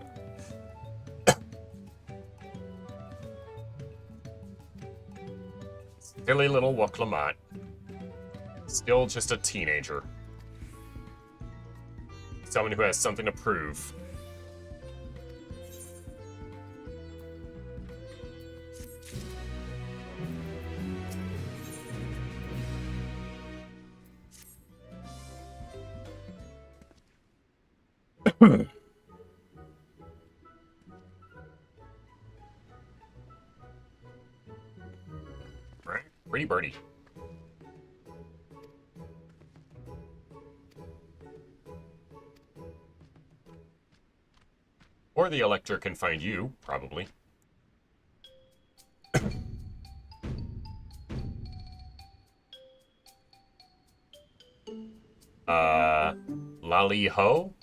Speaker 1: Silly little Wuklamot. Still just a teenager. Someone who has something to prove. Right. birdie. Or the Elector can find you, probably. Lally Ho?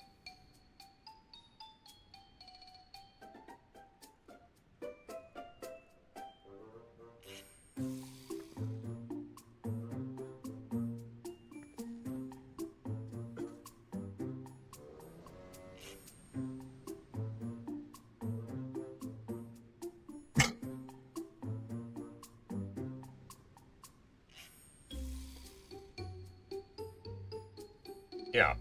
Speaker 1: Yeah.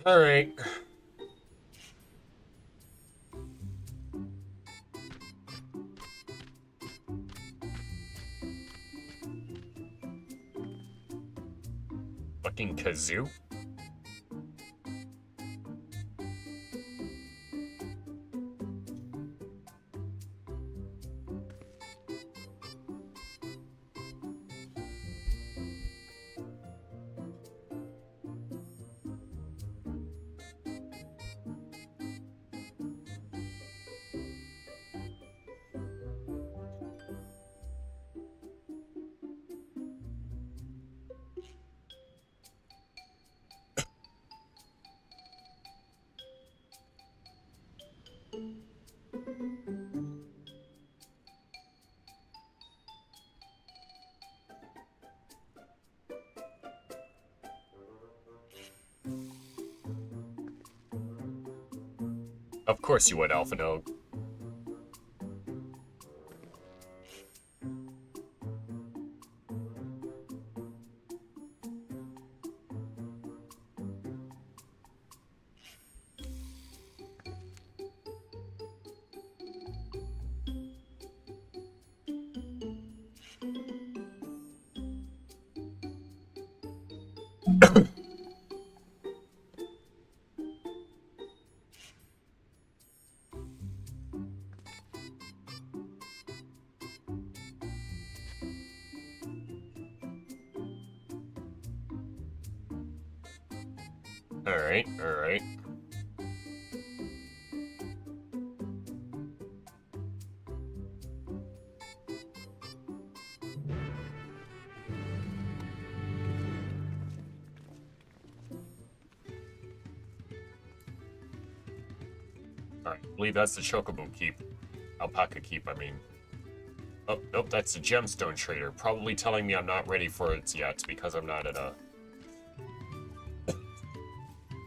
Speaker 1: All right. Fucking kazoo. Of course you would, Alphino. Alright, alright. Alright, I believe that's the Chocobo Keep. Alpaca Keep, I mean. Oh, nope, that's the Gemstone Trader. Probably telling me I'm not ready for it yet because I'm not at a...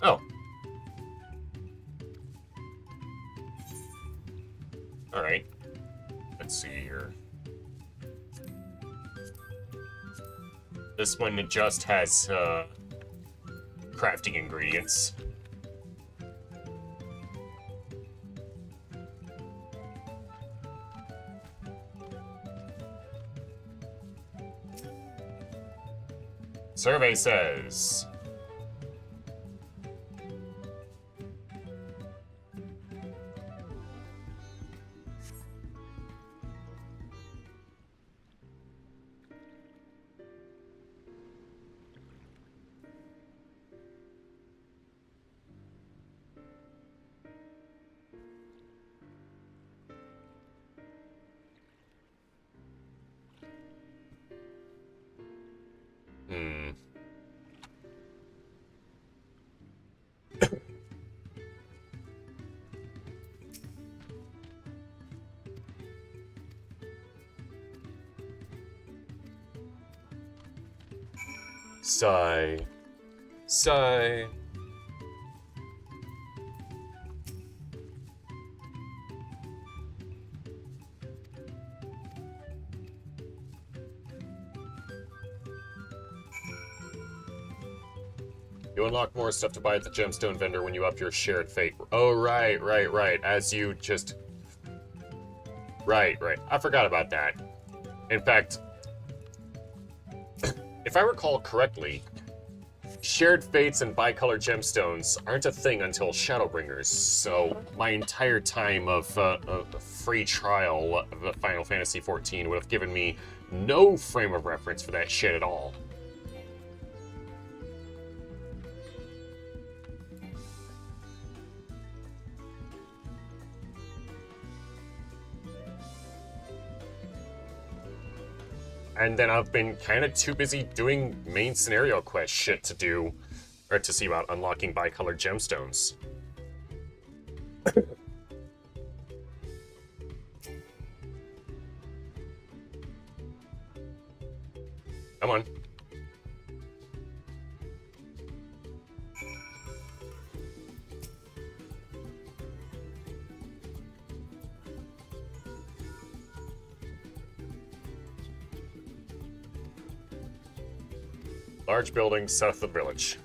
Speaker 1: Oh. Alright. Let's see here. This one just has, crafting ingredients. Survey says... Sigh. Sigh. You unlock more stuff to buy at the gemstone vendor when you up your shared fate. Oh, right. As you just... Right. I forgot about that. In fact, if I recall correctly, shared fates and bicolor gemstones aren't a thing until Shadowbringers, so my entire time of free trial of Final Fantasy XIV would have given me no frame of reference for that shit at all. And then I've been kind of too busy doing main scenario quest shit to do, or to see about unlocking bicolored gemstones. Come on. Large building south of the village.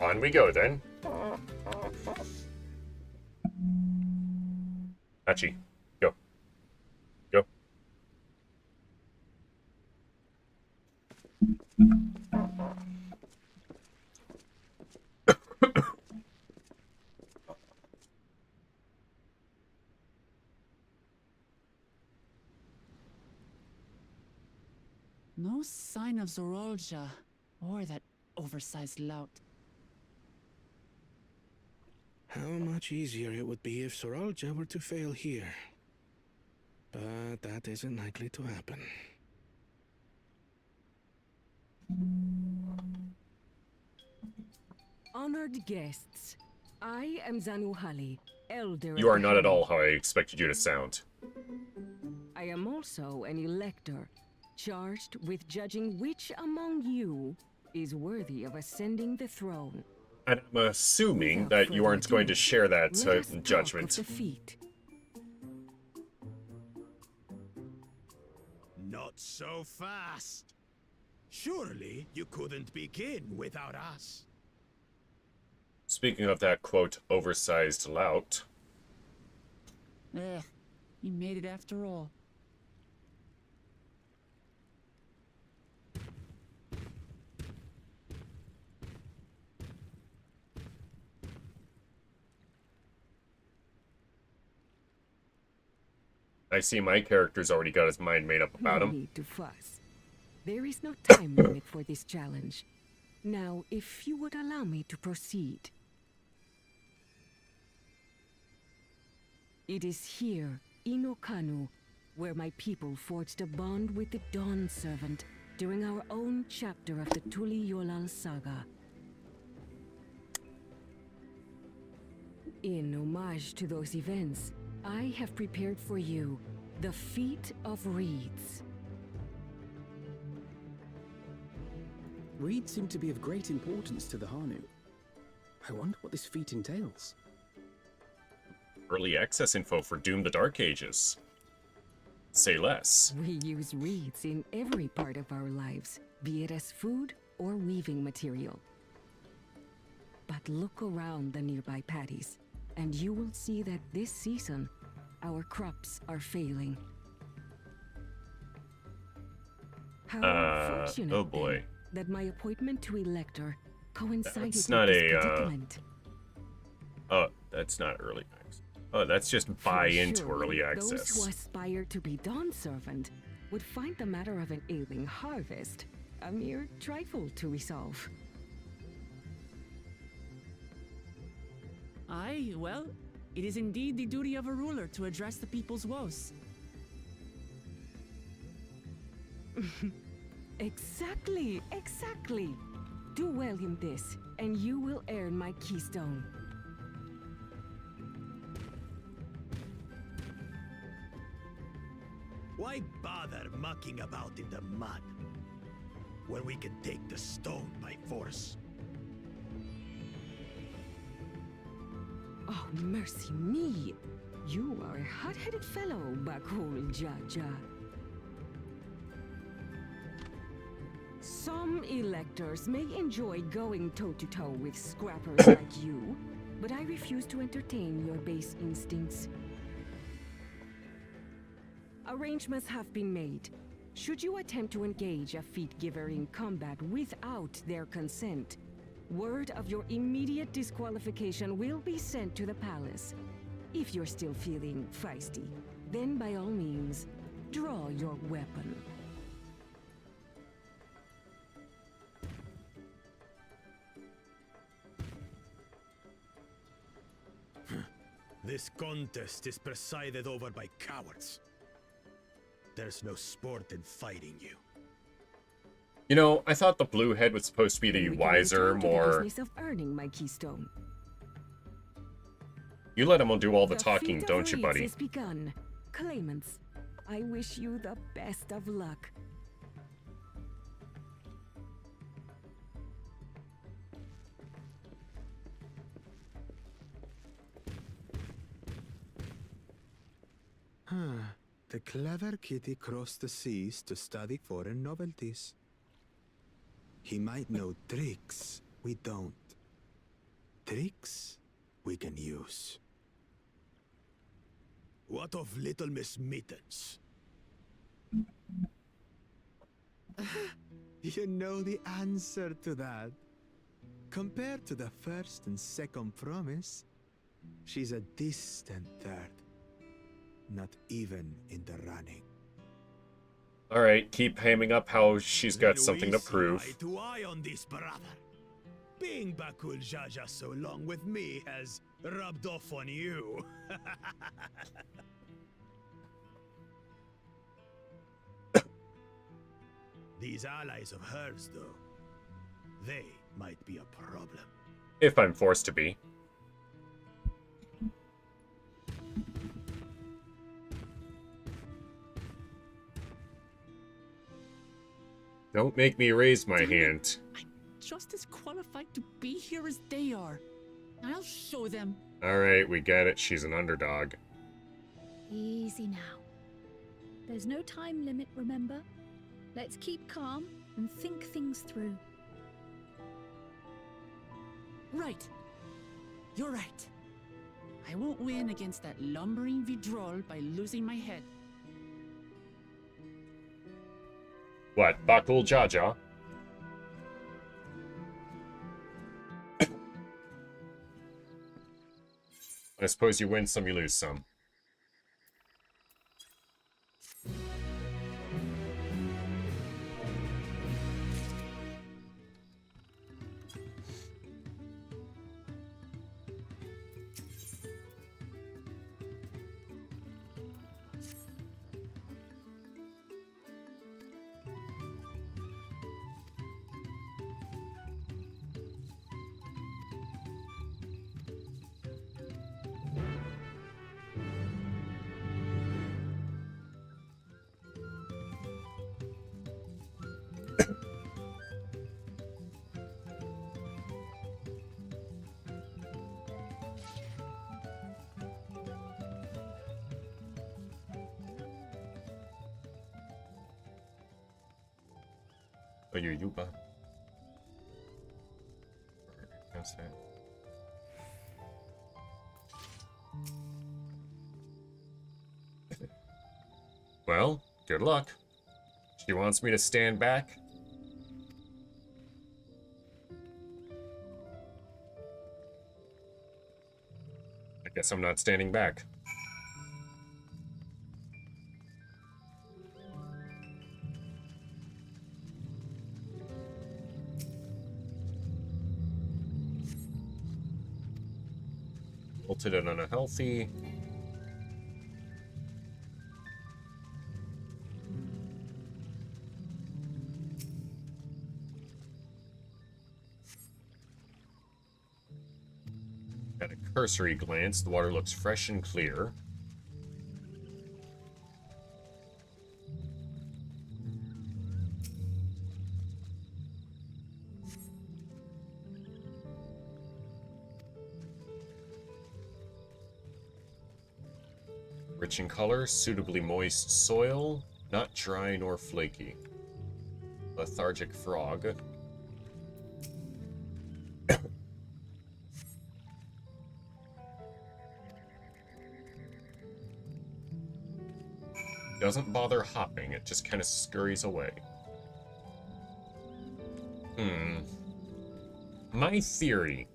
Speaker 1: On we go then. Hachi, go. Go.
Speaker 2: No sign of Zorolja, or that oversized lout.
Speaker 12: How much easier it would be if Soralja were to fail here. But that isn't likely to happen.
Speaker 15: Honored guests, I am Zanuhali, elder.
Speaker 1: You are not at all how I expected you to sound.
Speaker 15: I am also an elector, charged with judging which among you is worthy of ascending the throne.
Speaker 1: And I'm assuming that you aren't going to share that judgment.
Speaker 9: Not so fast. Surely you couldn't begin without us.
Speaker 1: Speaking of that, quote, oversized lout.
Speaker 2: He made it after all.
Speaker 1: I see my character's already got his mind made up about
Speaker 15: No
Speaker 1: him.
Speaker 15: need to fuss. There is no time limit for this challenge. Now, if you would allow me to proceed. It is here, in Okanu, where my people forged a bond with the Dawn Servant during our own chapter of the Tuli Yolal saga. In homage to those events, I have prepared for you the Feat of Reeds.
Speaker 7: Reeds seem to be of great importance to the Hanu. I wonder what this feat entails.
Speaker 1: Early access info for Doom the Dark Ages. Say less.
Speaker 15: We use reeds in every part of our lives, be it as food or weaving material. But look around the nearby paddies, and you will see that this season, our crops are failing. How fortunate,
Speaker 1: oh boy.
Speaker 15: then, that my appointment to elector coincided
Speaker 1: That's
Speaker 15: with
Speaker 1: not
Speaker 15: this
Speaker 1: a,
Speaker 15: predicament.
Speaker 1: Oh, that's not early access. Oh, that's just buy into
Speaker 15: Surely
Speaker 1: early
Speaker 15: those who
Speaker 1: access.
Speaker 15: aspire to be Dawn Servant would find the matter of an ailing harvest a mere trifle to resolve.
Speaker 2: Aye, well, it is indeed the duty of a ruler to address the people's woes.
Speaker 15: Exactly, exactly. Do well in this, and you will earn my keystone.
Speaker 9: Why bother mucking about in the mud when we can take the stone by force?
Speaker 15: Oh, mercy me! You are a hot-headed fellow, Bakul Jaja. Some electors may enjoy going toe-to-toe with scrappers like you, but I refuse to entertain your base instincts. Arrangements have been made. Should you attempt to engage a feat giver in combat without their consent, word of your immediate disqualification will be sent to the palace. If you're still feeling feisty, then by all means, draw your weapon.
Speaker 9: This contest is presided over by cowards. There's no sport in fighting you.
Speaker 1: You know, I thought the blue head was supposed to be the wiser, more...
Speaker 15: Business of earning my keystone.
Speaker 1: You let him do all the talking,
Speaker 15: feat of
Speaker 1: don't you,
Speaker 15: Reeds
Speaker 1: buddy?
Speaker 15: is begun. Claimants, I wish you the best of luck.
Speaker 8: The clever kitty crossed the seas to study foreign novelties. He might know tricks we don't. Tricks we can use.
Speaker 9: What of Little Miss Mittens?
Speaker 8: You know the answer to that. Compared to the first and second promise, she's a distant third. Not even in the running.
Speaker 1: Alright, keep hamming up how she's got something to prove.
Speaker 9: Eye to eye on this, brother. Being Bakul Jaja so long with me has rubbed off on you. These allies of hers, though, they might be a problem.
Speaker 1: If I'm forced to be. Don't make me raise my hand.
Speaker 2: I'm just as qualified to be here as they are. I'll show them.
Speaker 1: Alright, we get it. She's an underdog.
Speaker 3: Easy now. There's no time limit, remember? Let's keep calm and think things through.
Speaker 2: Right. You're right. I won't win against that lumbering Vidrol by losing my head.
Speaker 1: What, Bakul Jaja? I suppose you win some, you lose some. Oh, you Yuba. How's that? Well, good luck. She wants me to stand back. I guess I'm not standing back. Ulted and unhealthy. At a cursory glance, the water looks fresh and clear. Rich in color, suitably moist soil, not dry nor flaky. Lethargic frog. doesn't bother hopping, it just kind of scurries away. My theory,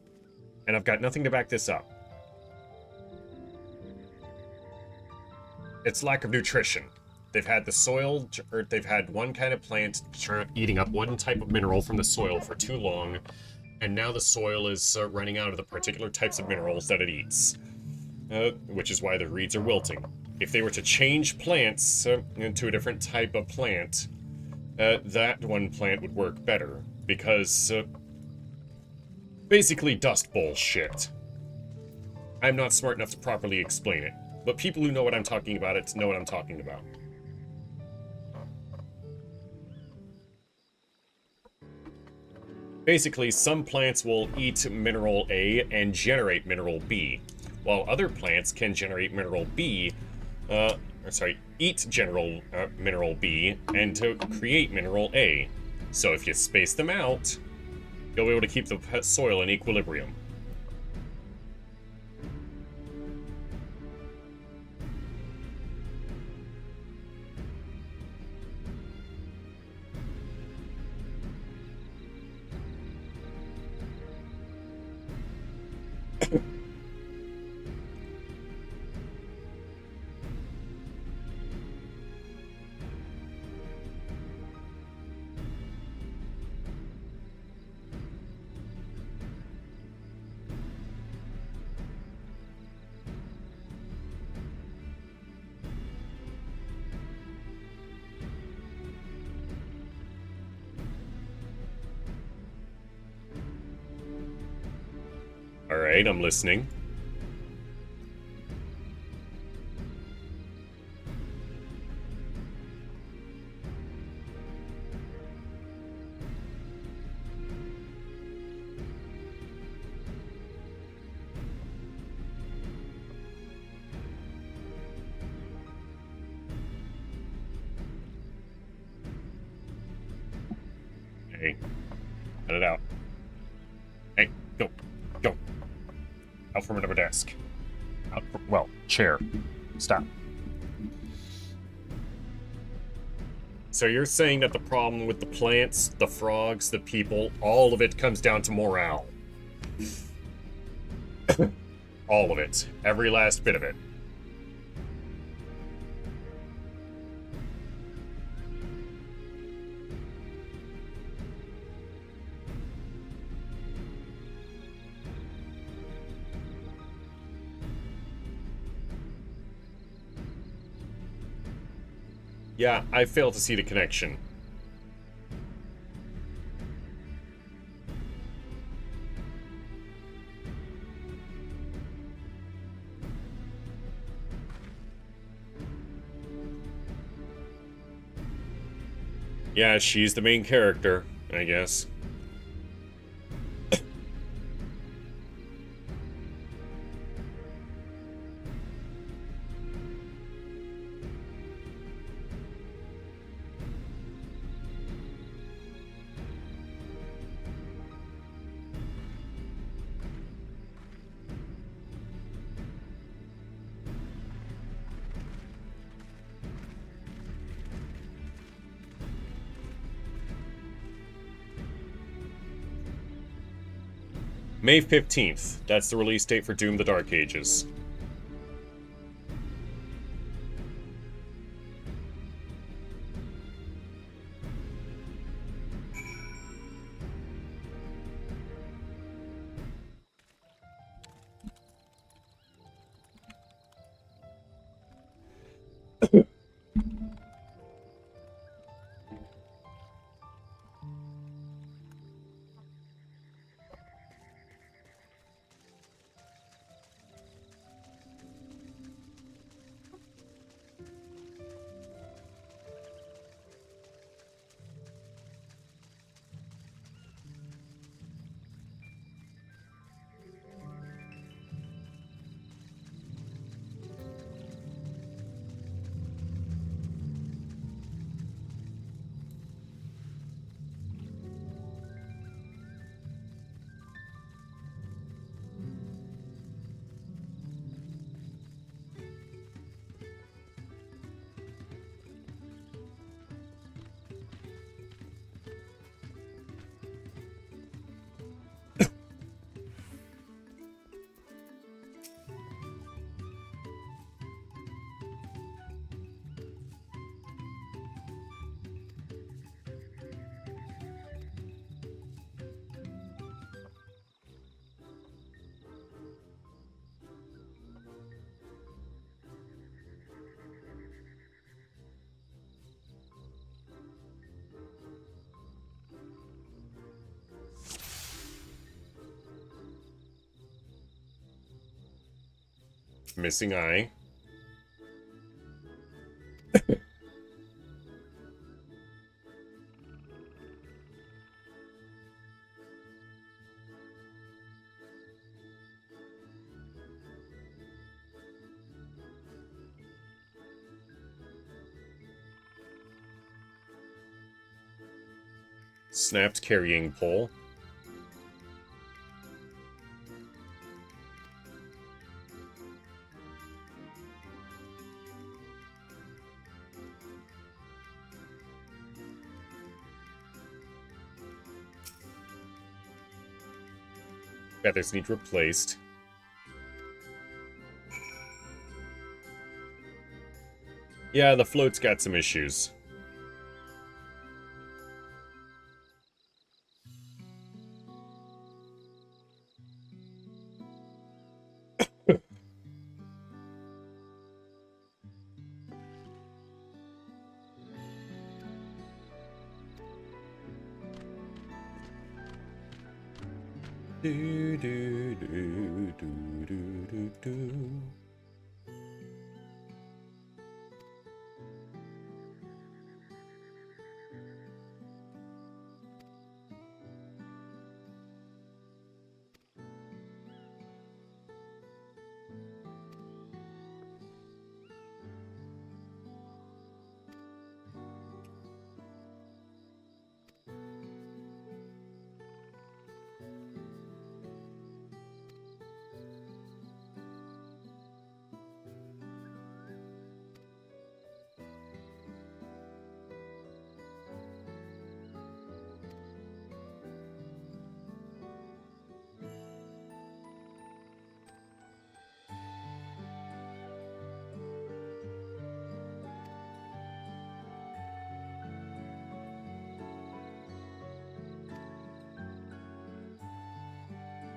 Speaker 1: and I've got nothing to back this up, it's lack of nutrition. They've had the soil, or they've had one kind of plant eating up one type of mineral from the soil for too long, and now the soil is running out of the particular types of minerals that it eats, which is why the reeds are wilting. If they were to change plants into a different type of plant, that one plant would work better, because basically dust bowl shit. I'm not smart enough to properly explain it, but people who know what I'm talking about know what I'm talking about. Basically, some plants will eat mineral A and generate mineral B, while other plants can generate mineral B, eat mineral B and to create mineral A. So if you space them out, you'll be able to keep the soil in equilibrium. Alright, I'm listening. Hey, cut it out. Hey, go. Go. Out from another desk. Out from, well, chair. Stop. So you're saying that the problem with the plants, the frogs, the people, all of it comes down to morale. All of it. Every last bit of it. Yeah, I fail to see the connection. Yeah, she's the main character, I guess. May 15th. That's the release date for Doom: The Dark Ages. Missing eye. Snapped carrying pole. Feathers need replaced. Yeah, the float's got some issues. Do, do, do, do, do, do, do.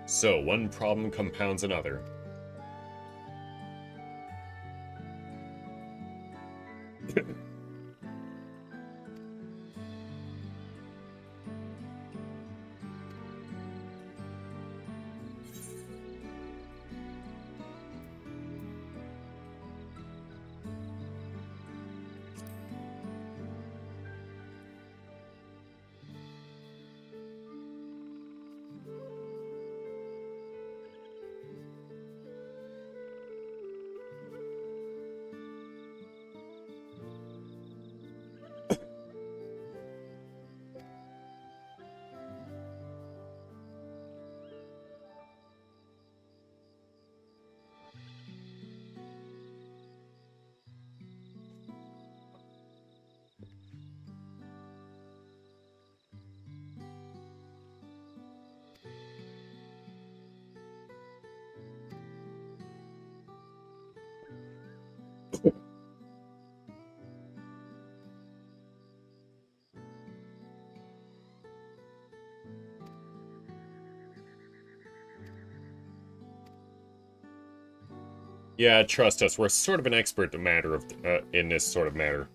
Speaker 1: So, one problem compounds another. Yeah, trust us, we're sort of an expert in this sort of matter.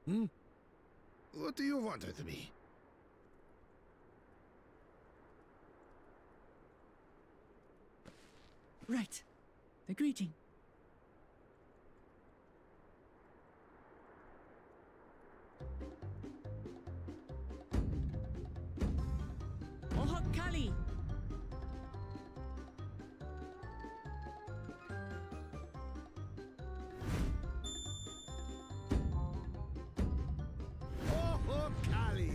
Speaker 5: Hmm? What do you want with me?
Speaker 2: Right. The greeting. Ohok Kali!
Speaker 5: Oh, Kali!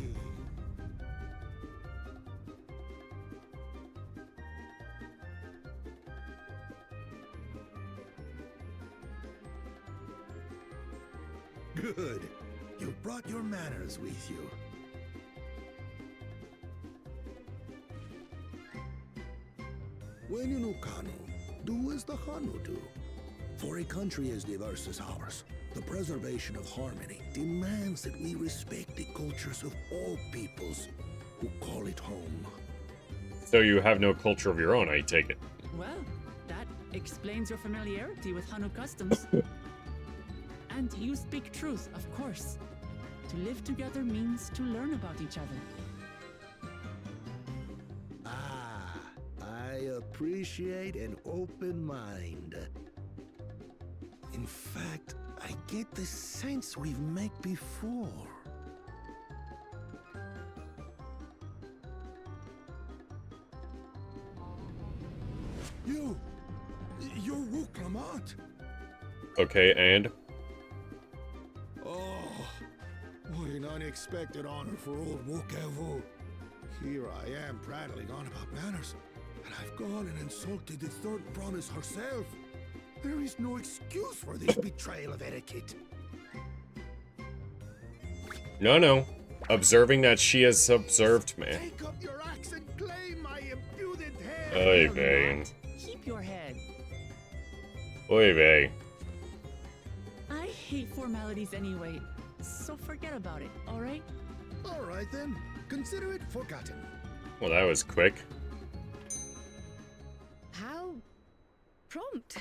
Speaker 5: Good. You brought your manners with you. When you know Kanu, do as the Hanu do. For a country as diverse as ours, the preservation of harmony demands that we respect the cultures of all peoples who call it home.
Speaker 1: So you have no culture of your own, I take it.
Speaker 2: Well, that explains your familiarity with Hanu customs. And you speak truth, of course. To live together means to learn about each other.
Speaker 5: Ah, I appreciate an open mind. In fact, I get the sense we've met before. You're Rook Lamont.
Speaker 1: Okay, and?
Speaker 5: Oh, what an unexpected honor for old Wokevu. Here I am prattling on about manners, and I've gone and insulted the third promise herself. There is no excuse for this betrayal of etiquette.
Speaker 1: No. Observing that she has observed me.
Speaker 5: Take up your axe and claim my impudent head.
Speaker 1: Oy vey.
Speaker 2: Keep your head.
Speaker 1: Oy vey.
Speaker 2: I hate formalities anyway, so forget about it, alright?
Speaker 5: Alright then. Consider it forgotten.
Speaker 1: Well, that was quick.
Speaker 3: How prompt.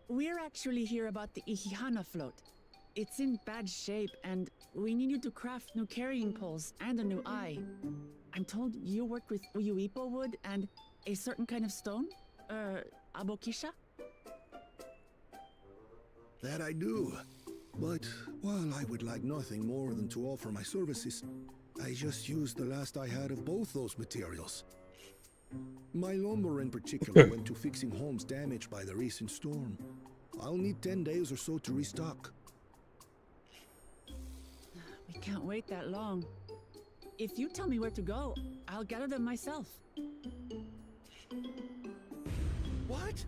Speaker 2: We're actually here about the Ihihana float. It's in bad shape, and we need you to craft new carrying poles and a new eye. I'm told you worked with Uyuipo wood and a certain kind of stone? Abokisha?
Speaker 5: That I do. But while I would like nothing more than to offer my services, I just used the last I had of both those materials. My lumber in particular went to fixing homes damaged by the recent storm. I'll need 10 days or so to restock.
Speaker 2: We can't wait that long. If you tell me where to go, I'll gather them myself.
Speaker 5: What?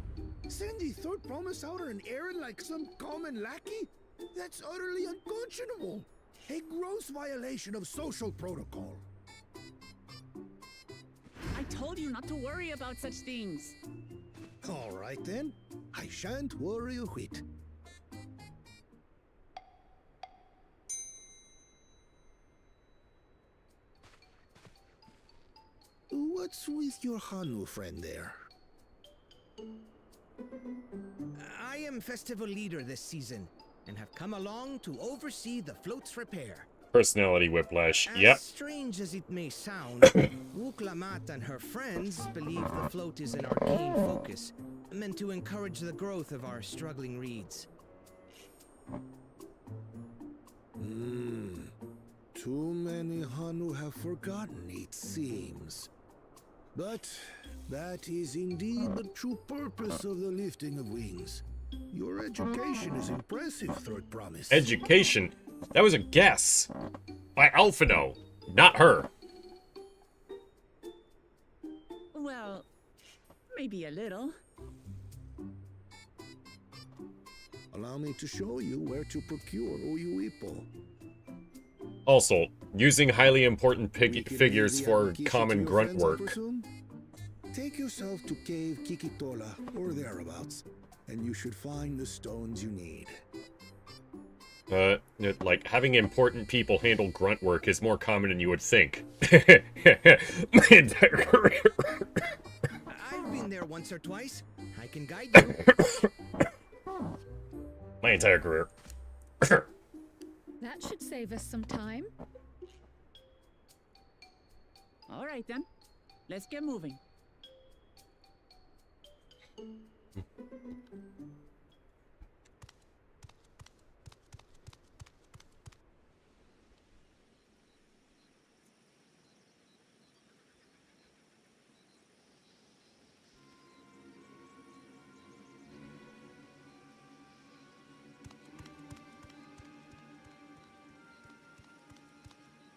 Speaker 5: Send the third promise out on an errand like some common lackey? That's utterly unconscionable. A gross violation of social protocol.
Speaker 2: I told you not to worry about such things.
Speaker 5: All right then. I shan't worry a whit. What's with your Hanu friend there?
Speaker 17: I am festival leader this season, and have come along to oversee the float's repair.
Speaker 1: Personality whiplash.
Speaker 17: As
Speaker 1: Yep.
Speaker 17: strange as it may sound, Wuklamat and her friends believe the float is an arcane focus, meant to encourage the growth of our struggling reeds.
Speaker 5: Too many Hanu have forgotten, it seems. But that is indeed the true purpose of the lifting of wings. Your education is impressive, Third Promise.
Speaker 1: Education? That was a guess. By Alphino, not her.
Speaker 2: Well, maybe a little.
Speaker 5: Allow me to show you where to procure Uyuipo.
Speaker 1: Also, using highly important figures for common grunt work.
Speaker 5: Take yourself to Cave Kikitola or thereabouts, and you should find the stones you need.
Speaker 1: Like, having important people handle grunt work is more common than you would think.
Speaker 17: I've been there once or twice. I can guide you.
Speaker 1: My entire career.
Speaker 3: That should save us some time.
Speaker 2: All right then, let's get moving.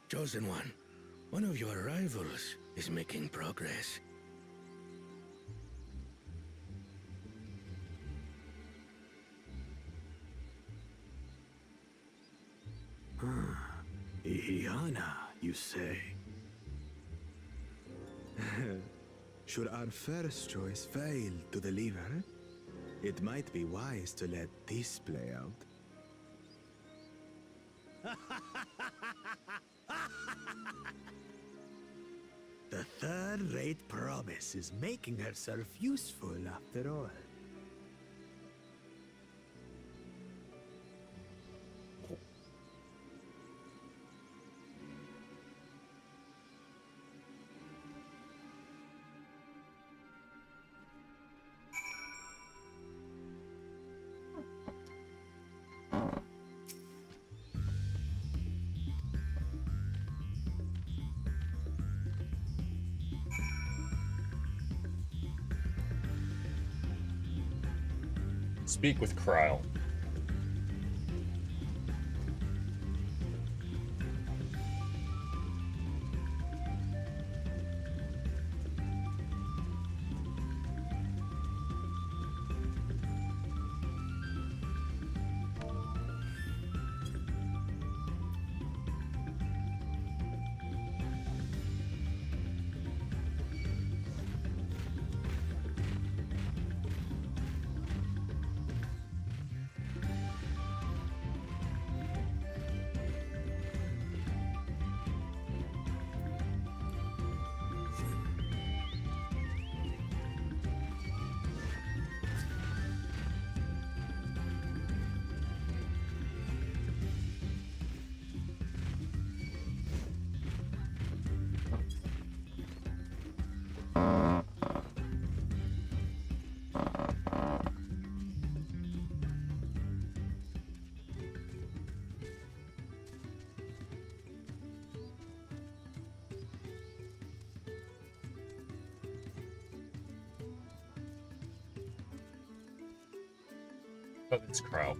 Speaker 5: Chosen one of your rivals is making progress.
Speaker 8: Ihiana, you say? Should our first choice fail to deliver, it might be wise to let this play out. The third-rate promise is making herself useful after all.
Speaker 1: Speak with Kryle. about this crow?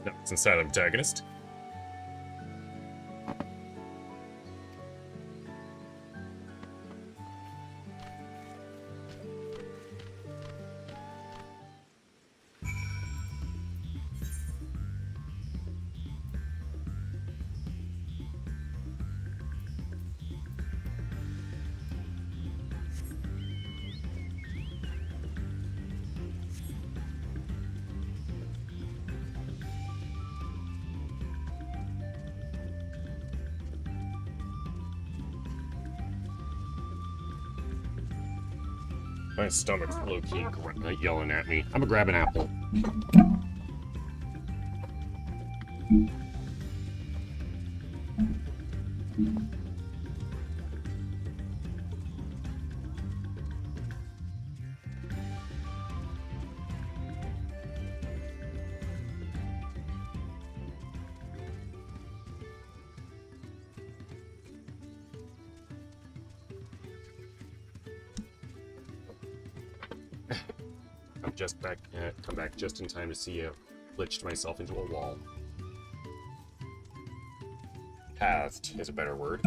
Speaker 1: No, it's inside of antagonist. My stomach's low-key yelling at me. I'm gonna grab an apple. come back just in time to see you glitched myself into a wall. Pathed is a better word.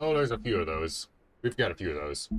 Speaker 1: Oh, there's a few of those. We've got a few of those.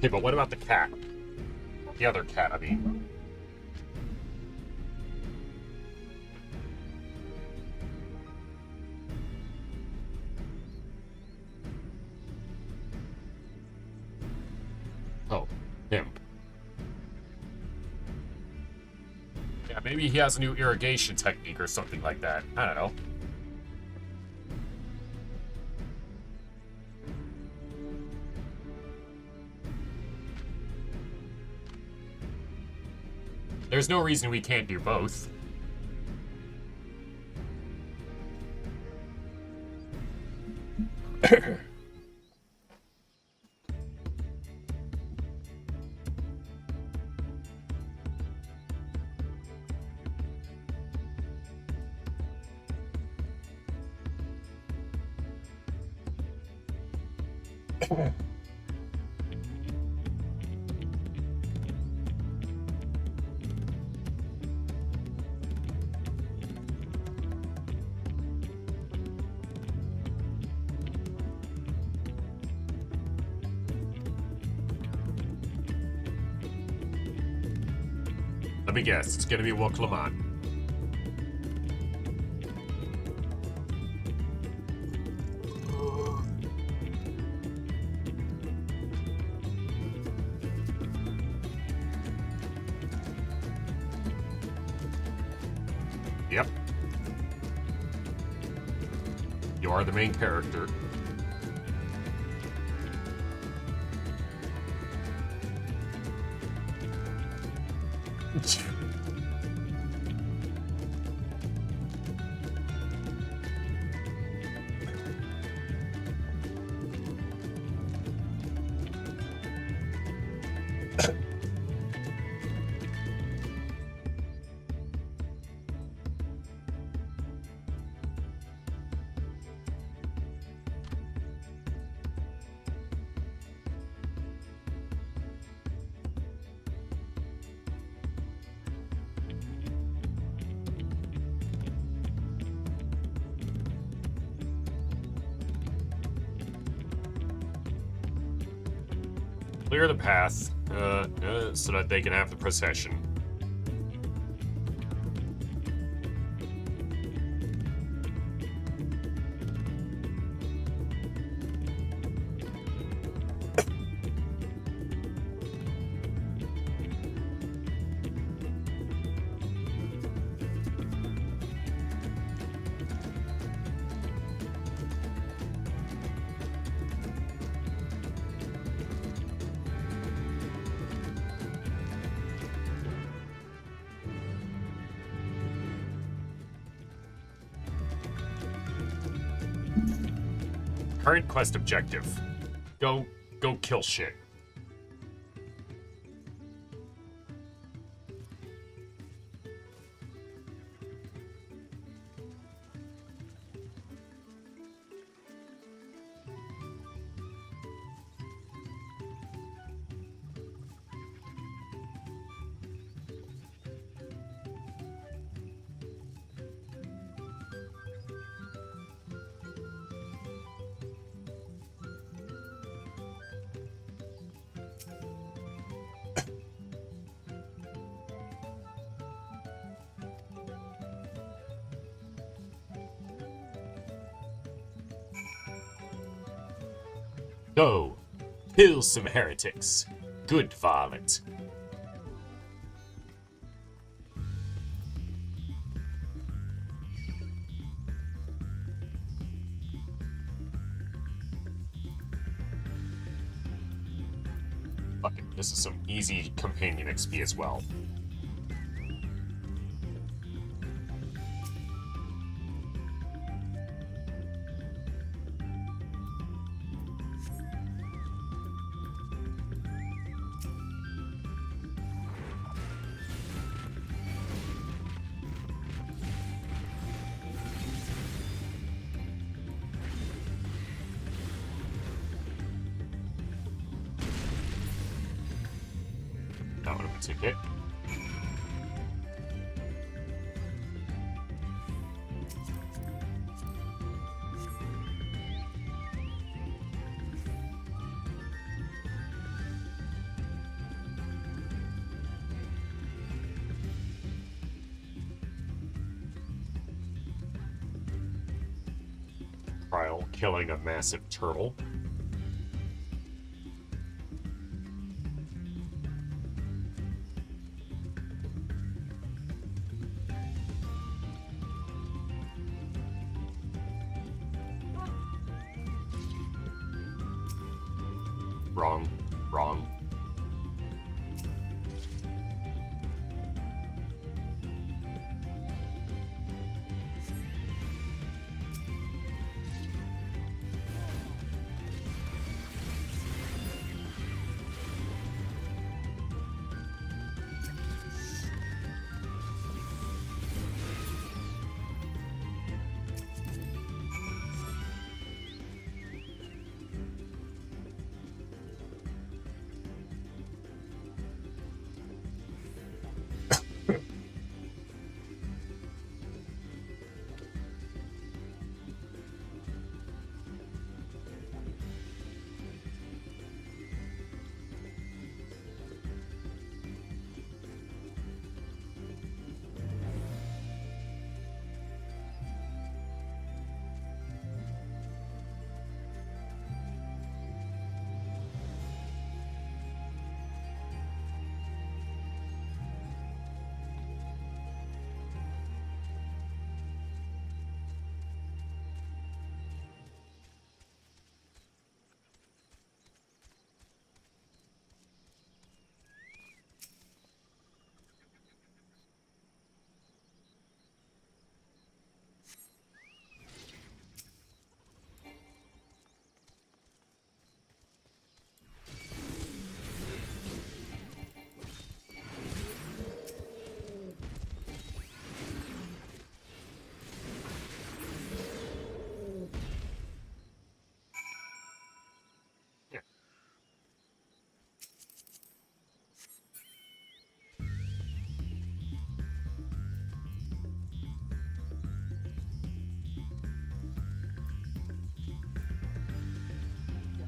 Speaker 1: Okay, but what about the cat? The other cat, I mean. Oh, him. Yeah, maybe he has a new irrigation technique or something like that. I don't know. There's no reason we can't do both. Let me guess, it's gonna be Woklaman. Yep. You are the main character. Clear the path, so that they can have the procession. Current quest objective. Go kill shit. Go, kill some heretics. Good varlet. Fuck it, this is some easy companion XP as well. That would have been a ticket. Trial killing a massive turtle. Wrong.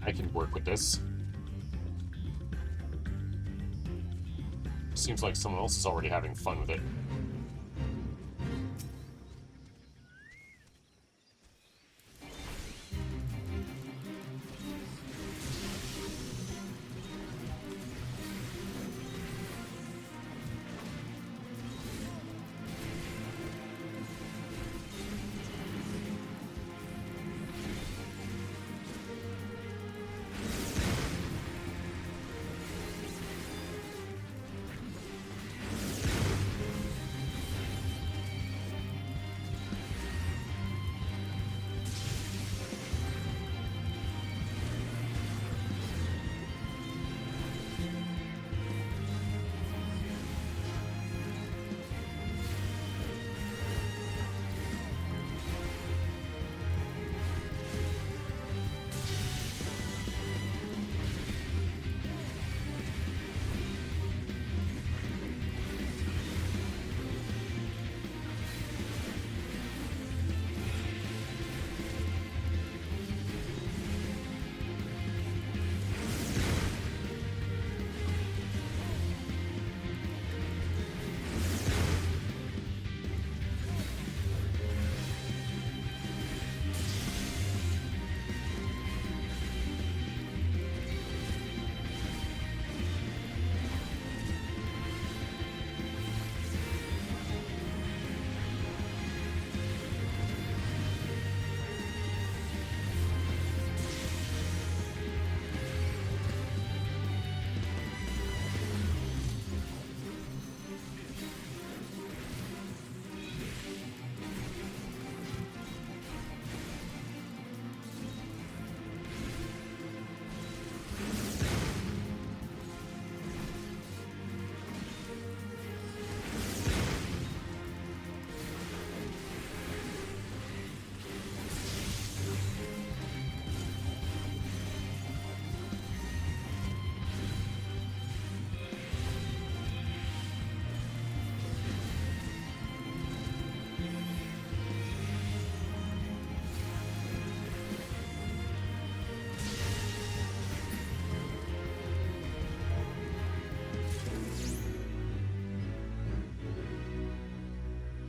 Speaker 1: I can work with this. Seems like someone else is already having fun with it.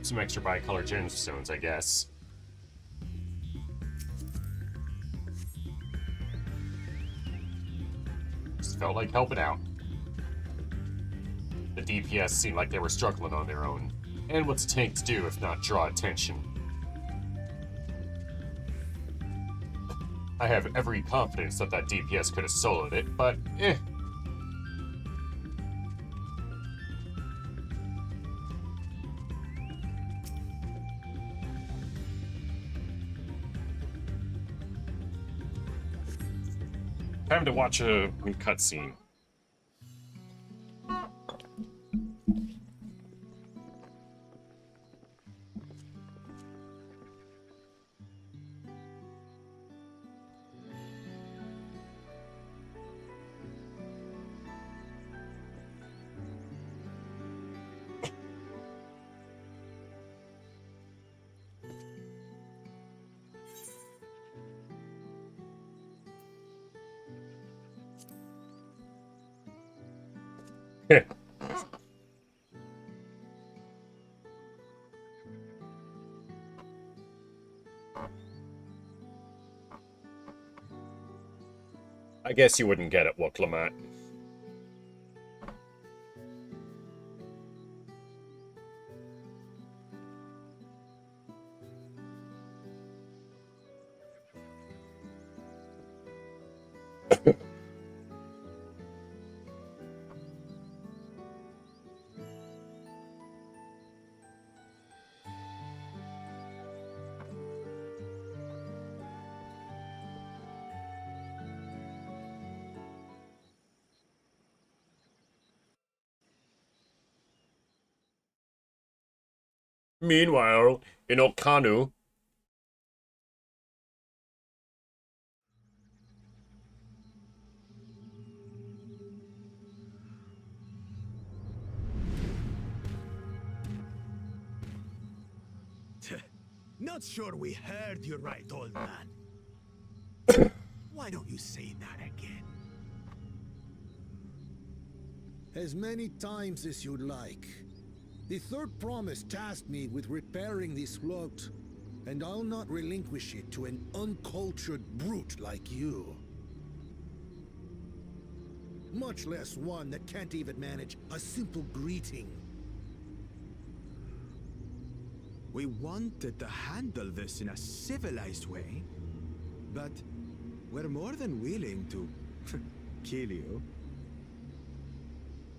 Speaker 1: Some extra bicolor gemstones, I guess. Just felt like helping out. The DPS seemed like they were struggling on their own. And what's a tank to do if not draw attention? I have every confidence that DPS could have soloed it, but eh. Time to watch a cutscene. I guess you wouldn't get it, Woklamat. Meanwhile, in Okanu,
Speaker 9: Not sure we heard you right, old man. Why
Speaker 5: Why don't you say that again?
Speaker 18: As many times as you'd like. The third promise tasked me with repairing this float, and I'll not relinquish it to an uncultured brute like you. Much less one that can't even manage a simple greeting.
Speaker 8: We wanted to handle this in a civilized way, but we're more than willing to kill you.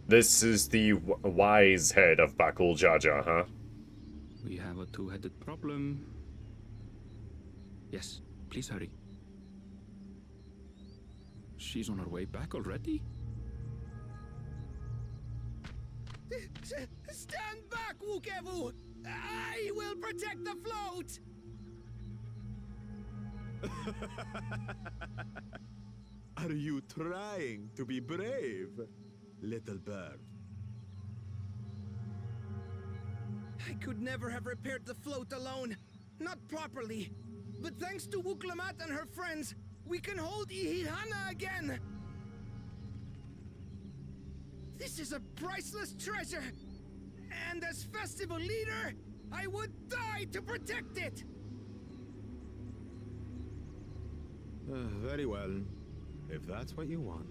Speaker 1: This is the wise head of Bakul Jaja, huh?
Speaker 4: We have a two-headed problem. Yes, please hurry. She's on her way back already?
Speaker 17: Stand back, Wukevu! I will protect the float!
Speaker 8: Are you trying to be brave, little bird?
Speaker 17: I could never have repaired the float alone. Not properly. But thanks to Wuklamat and her friends, we can hold Ihihana again! This is a priceless treasure! And as festival leader, I would die to protect it!
Speaker 8: Very well, if that's what you want.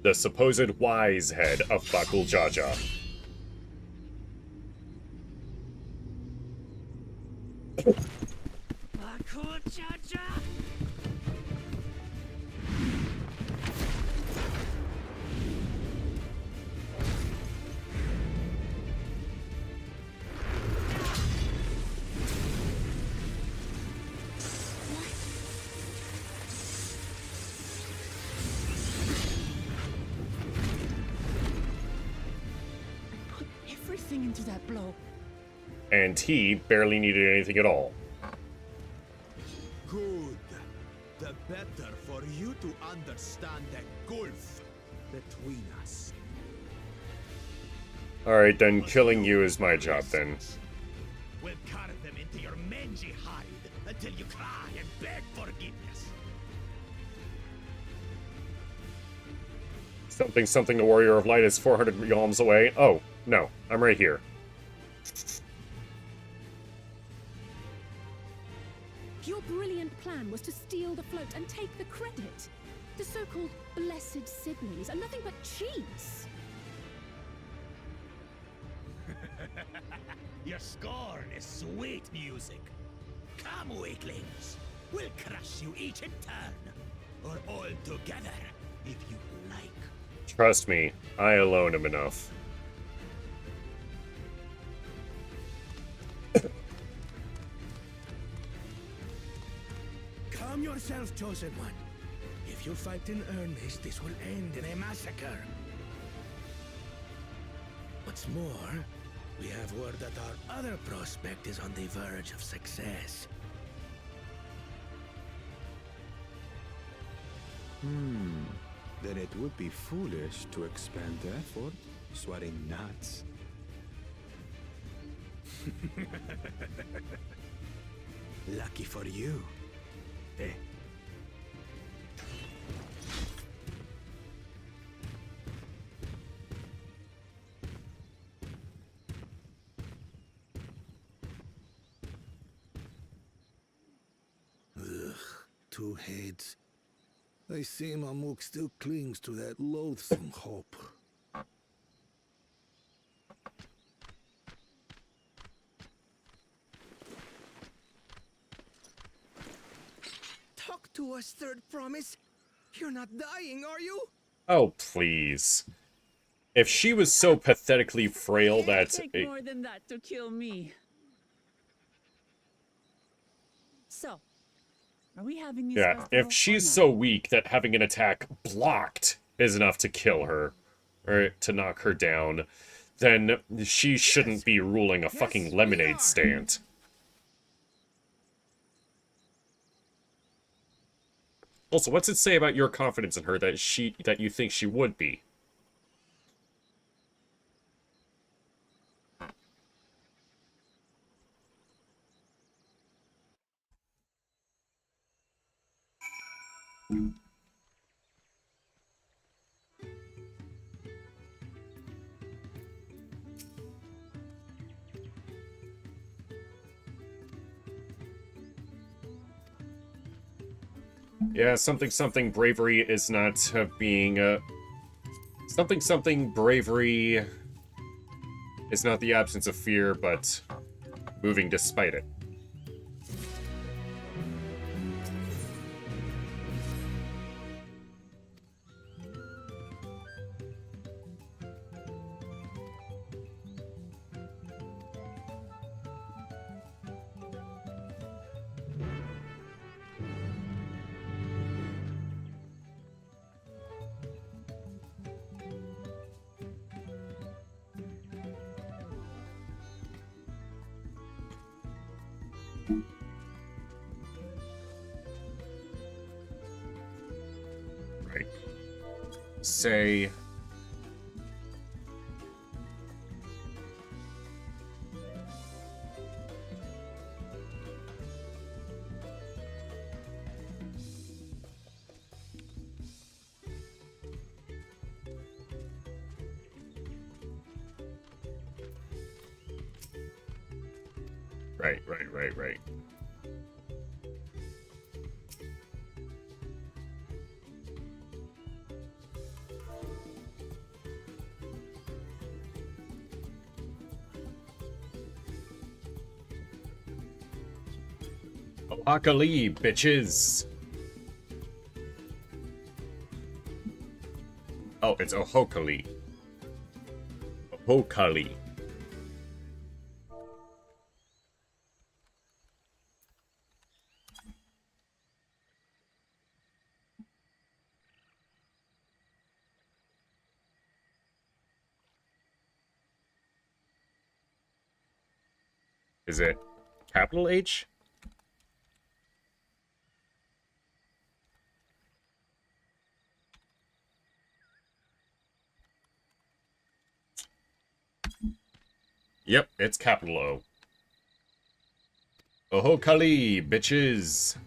Speaker 1: The supposed wise head of Bakul Jaja.
Speaker 17: Bakul Jaja!
Speaker 2: Everything into that blow.
Speaker 1: And he barely needed anything at all.
Speaker 8: Good. The better for you to understand the gulf between us.
Speaker 1: Alright, then killing you is my job then.
Speaker 9: We'll carve them into your mangy hide until you cry and beg forgiveness.
Speaker 1: Something, the Warrior of Light is 400 yalms away. Oh, no, I'm right here.
Speaker 6: Your brilliant plan was to steal the float and take the credit. The so-called blessed siblings are nothing but cheats.
Speaker 9: Your scorn is sweet music. Come, weaklings. We'll crush you each in turn. Or all together, if you like.
Speaker 1: Trust me, I alone am enough.
Speaker 12: Calm yourself, Chosen One. If you fight in earnest, this will end in a massacre. What's more, we have word that our other prospect is on the verge of success.
Speaker 8: Then it would be foolish to expend effort sweating nuts. Lucky for you. Eh?
Speaker 18: Ugh, two heads. I see Mamuk still clings to that loathsome hope.
Speaker 17: Talk to us, third promise. You're not dying, are you?
Speaker 1: Oh, please. If she was so pathetically frail that...
Speaker 2: Take more than that to kill me. So, are we having these
Speaker 1: Yeah,
Speaker 2: festival
Speaker 1: if she's
Speaker 2: or
Speaker 1: so weak that having an attack blocked is enough to kill her, or to knock her down, then she shouldn't be ruling a fucking lemonade stand. Also, what's it say about your confidence in her that you think she would be? Yeah, something bravery is not being something bravery is not the absence of fear, but moving despite it. Right. Say... Right. Ohakali, bitches! Oh, it's Ohokali. Ohokali. Is it capital H? Yep, it's capital O. Ohokali, bitches!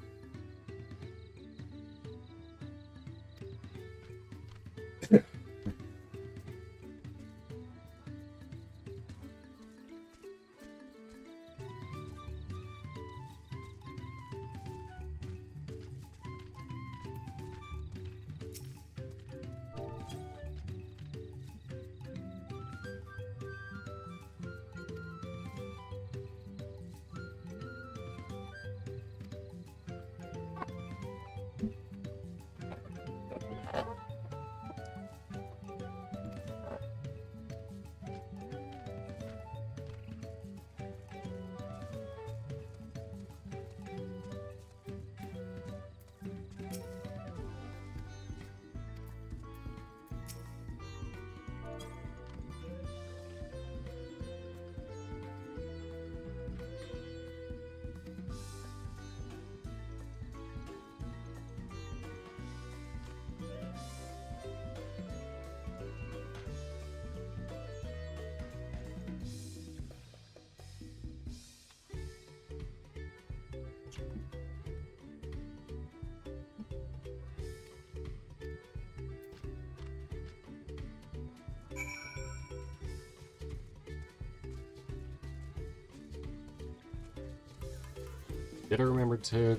Speaker 1: Did I remember to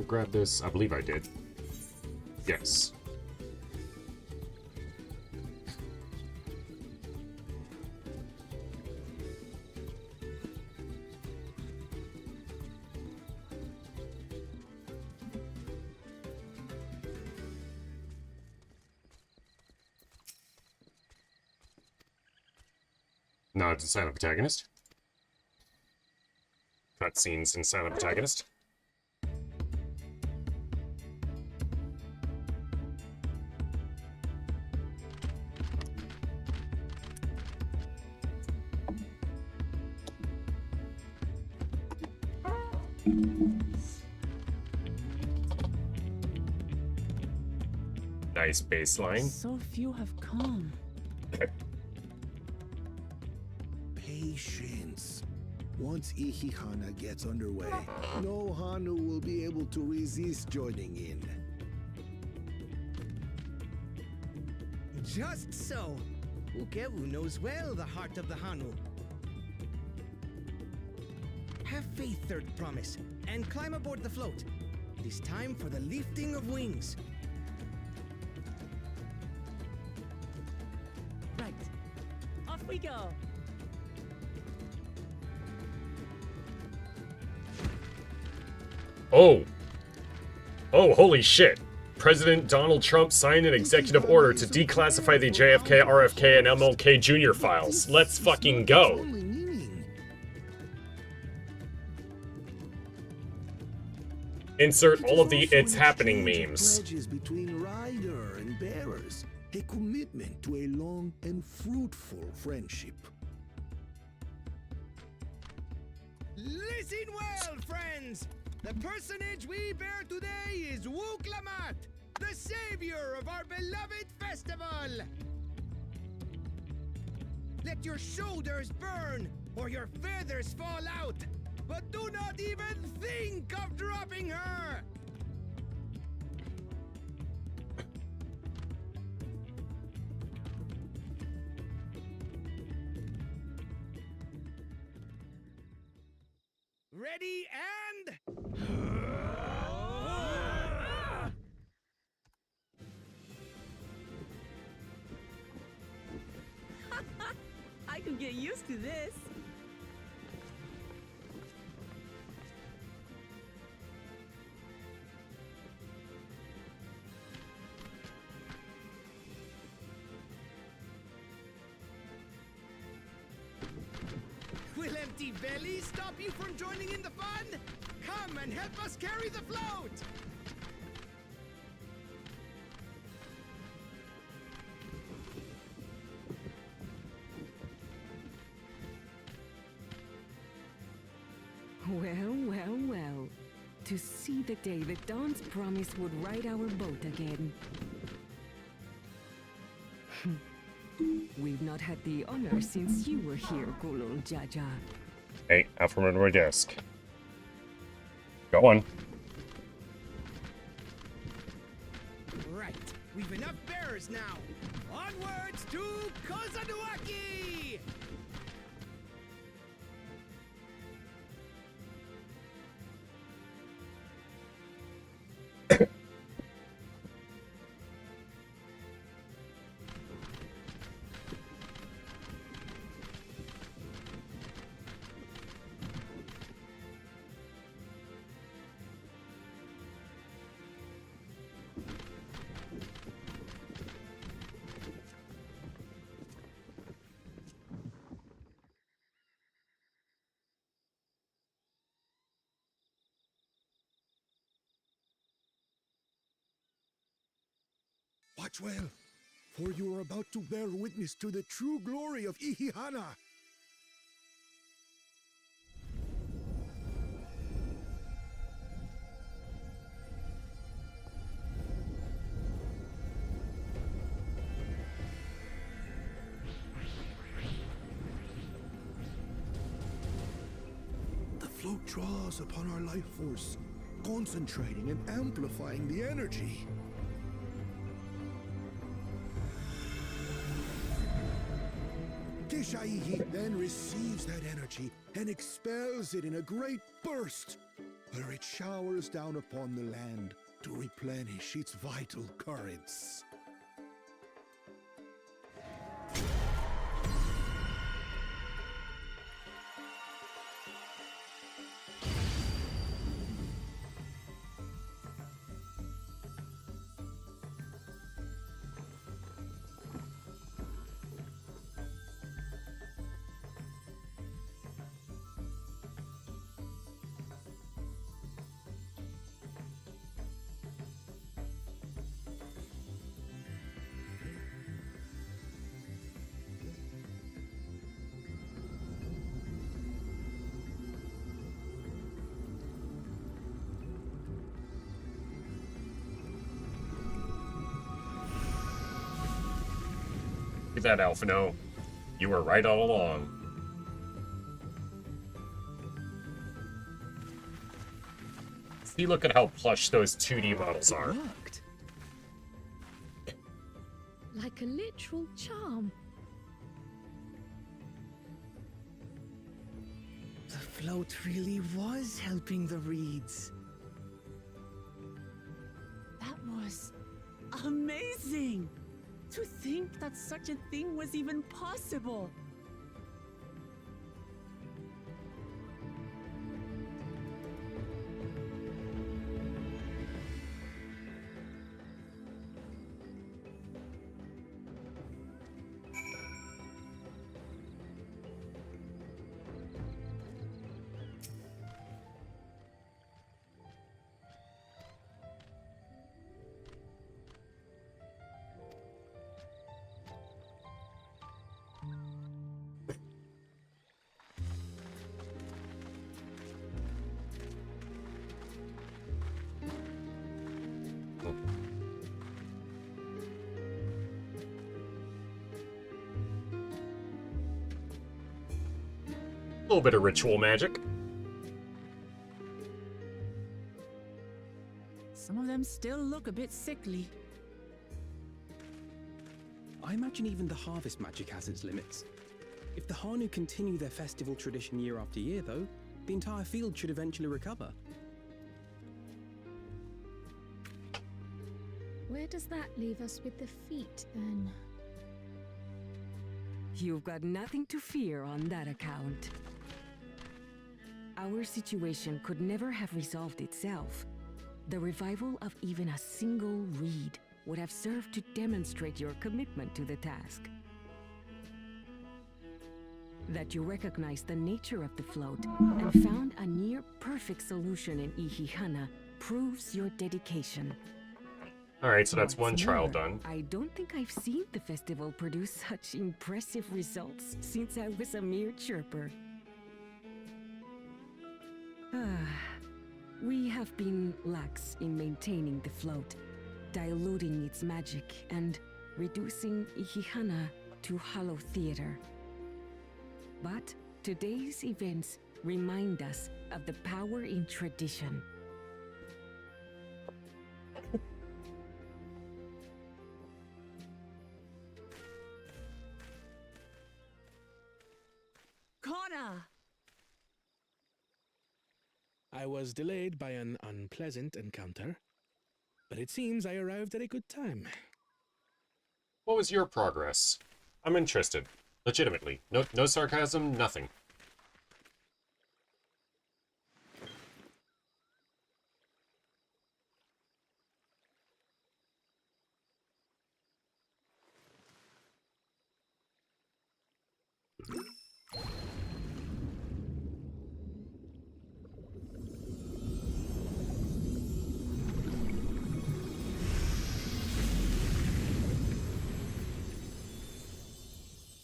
Speaker 1: grab this? I believe I did. Yes. No, it's a silent protagonist. Cutscenes in silent protagonist. Nice baseline.
Speaker 2: So few have come.
Speaker 18: Patience. Once Ihihana gets underway, no Hanu will be able to resist joining in.
Speaker 17: Just so. Ukewu knows well the heart of the Hanu. Have faith, Third Promise, and climb aboard the float. It is time for the lifting of wings.
Speaker 2: Right. Off we go.
Speaker 1: Oh, holy shit. President Donald Trump signed an executive order to declassify the JFK, RFK, and MLK Jr. files. Let's fucking go. Insert all of the "it's happening" memes.
Speaker 18: Pledges between rider and bearers, a commitment to a long and fruitful friendship.
Speaker 17: Listen well, friends! The personage we bear today is Wuklamat, the savior of our beloved festival! Let your shoulders burn, or your feathers fall out, but do not even think of dropping her! Ready and...
Speaker 2: I could get used to this.
Speaker 17: Will empty bellies stop you from joining in the fun? Come and help us carry the float!
Speaker 15: Well, well, well. To see the day that Dawn's promise would ride our boat again. We've not had the honor since you were here, Golul Jaja.
Speaker 1: Hey, out from under my desk. Go on.
Speaker 17: Right, we've enough bearers now. Onwards to Kozanuaki!
Speaker 18: Watch well, for you are about to bear witness to the true glory of Ihihana. The float draws upon our life force, concentrating and amplifying the energy. Keshaihi then receives that energy and expels it in a great burst, where it showers down upon the land to replenish its vital currents.
Speaker 1: Look at that, Alphino. You were right all along. See, look at how plush those 2D models are.
Speaker 3: Like a literal charm.
Speaker 17: The float really was helping the reeds.
Speaker 2: amazing! To think that such a thing was even possible!
Speaker 1: A little bit of ritual magic.
Speaker 2: Some of them still look a bit sickly.
Speaker 7: I imagine even the harvest magic has its limits. If the Hanu continue their festival tradition year after year, though, the entire field should eventually recover.
Speaker 3: Where does that leave us with the feet, then?
Speaker 15: You've got nothing to fear on that account. Our situation could never have resolved itself. The revival of even a single reed would have served to demonstrate your commitment to the task. That you recognize the nature of the float and found a near-perfect solution in Ihihana proves your dedication.
Speaker 1: Alright, so that's one
Speaker 15: What's
Speaker 1: trial
Speaker 15: more,
Speaker 1: done.
Speaker 15: I don't think I've seen the festival produce such impressive results since I was a mere chirper. We have been lax in maintaining the float, diluting its magic and reducing Ihihana to hollow theater. But today's events remind us of the power in tradition.
Speaker 2: Connor!
Speaker 12: I was delayed by an unpleasant encounter, but it seems I arrived at a good time.
Speaker 1: What was your progress? I'm interested. Legitimately. No sarcasm, nothing.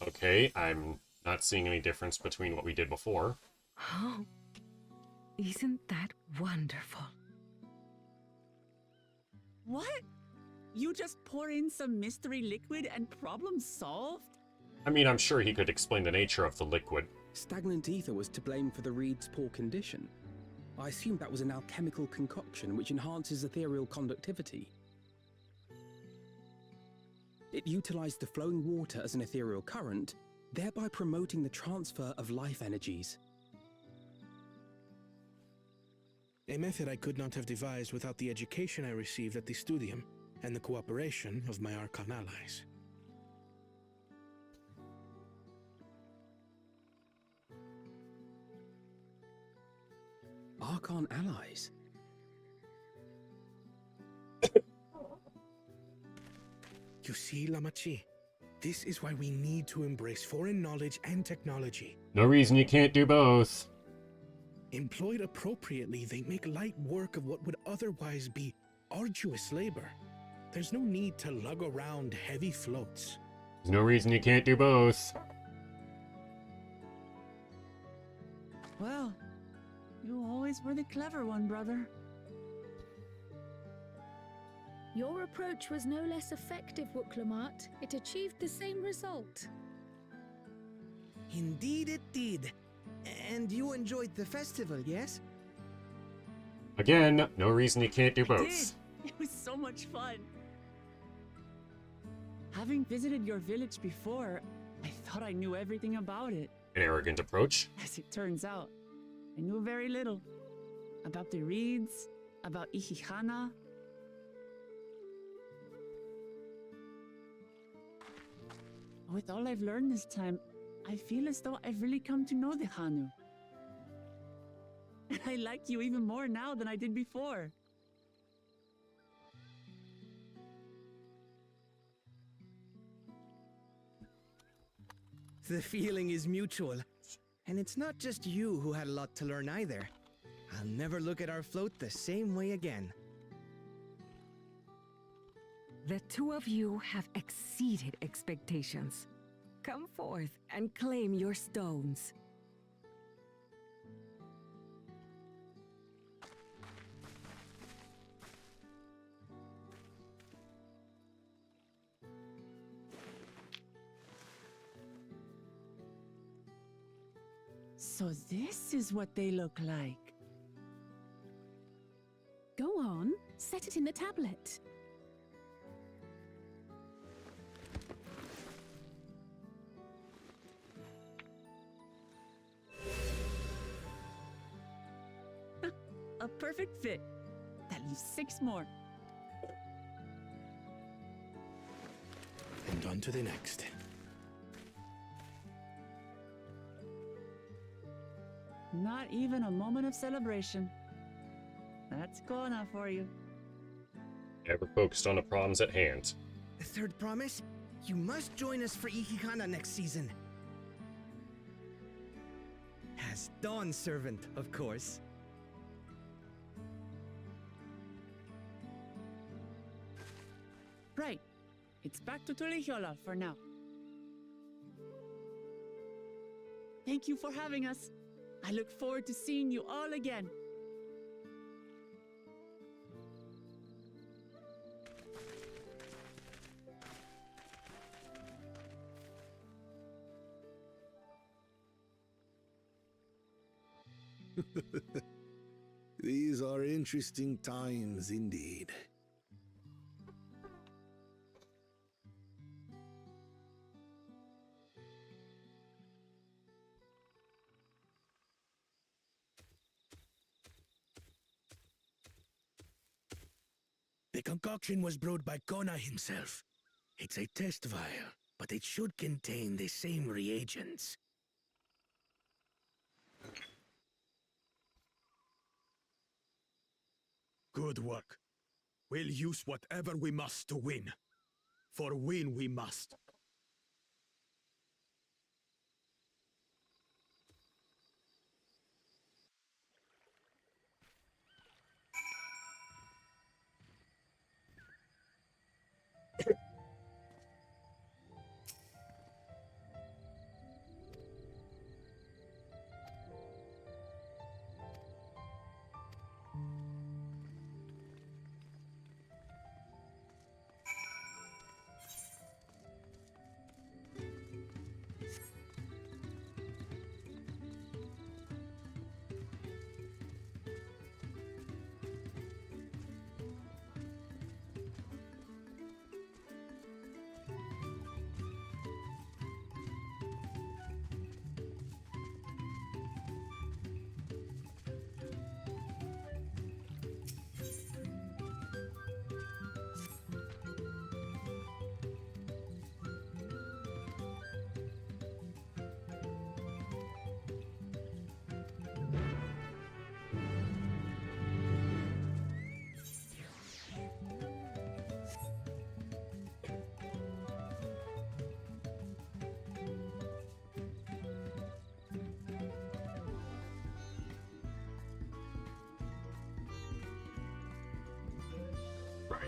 Speaker 1: Okay, I'm not seeing any difference between what we did before.
Speaker 15: Oh, isn't that wonderful?
Speaker 2: What? You just pour in some mystery liquid and problem solved?
Speaker 1: I mean, I'm sure he could explain the nature of the liquid.
Speaker 7: Stagnant ether was to blame for the reed's poor condition. I assumed that was an alchemical concoction which enhances ethereal conductivity. It utilized the flowing water as an ethereal current, thereby promoting the transfer of life energies.
Speaker 12: A method I could not have devised without the education I received at the studium and the cooperation of my Archon allies.
Speaker 7: Archon allies?
Speaker 12: You see, Lamachi, this is why we need to embrace foreign knowledge and technology.
Speaker 1: No reason you can't do both.
Speaker 12: Employed appropriately, they make light work of what would otherwise be arduous labor. There's no need to lug around heavy floats.
Speaker 1: There's no reason you can't do both.
Speaker 2: Well, you always were the clever one, brother.
Speaker 3: Your approach was no less effective, Wuklamat. It achieved the same result.
Speaker 17: Indeed it did. And you enjoyed the festival, yes?
Speaker 1: Again, no reason you can't do
Speaker 2: I
Speaker 1: both.
Speaker 2: did. It was so much fun. Having visited your village before, I thought I knew everything about it.
Speaker 1: An arrogant approach.
Speaker 2: As it turns out, I knew very little. About the reeds, about Ihihana. With all I've learned this time, I feel as though I've really come to know the Hanu. And I like you even more now than I did before.
Speaker 17: The feeling is mutual. And it's not just you who had a lot to learn either. I'll never look at our float the same way again.
Speaker 15: The two of you have exceeded expectations. Come forth and claim your stones.
Speaker 2: So this is what they look like.
Speaker 6: Go on, set it in the tablet.
Speaker 2: A perfect fit. That leaves 6 more.
Speaker 12: And on to the next.
Speaker 2: Not even a moment of celebration. That's Kona for you.
Speaker 1: Ever focused on the problems at hand.
Speaker 17: The third promise? You must join us for Ikikana next season. As Dawn's servant, of course.
Speaker 2: Right. It's back to Tulihiola for now. Thank you for having us. I look forward to seeing you all again.
Speaker 18: These are interesting times indeed.
Speaker 12: The concoction was brewed by Kona himself. It's a test vial, but it should contain the same reagents.
Speaker 9: Good work. We'll use whatever we must to win. For win we must.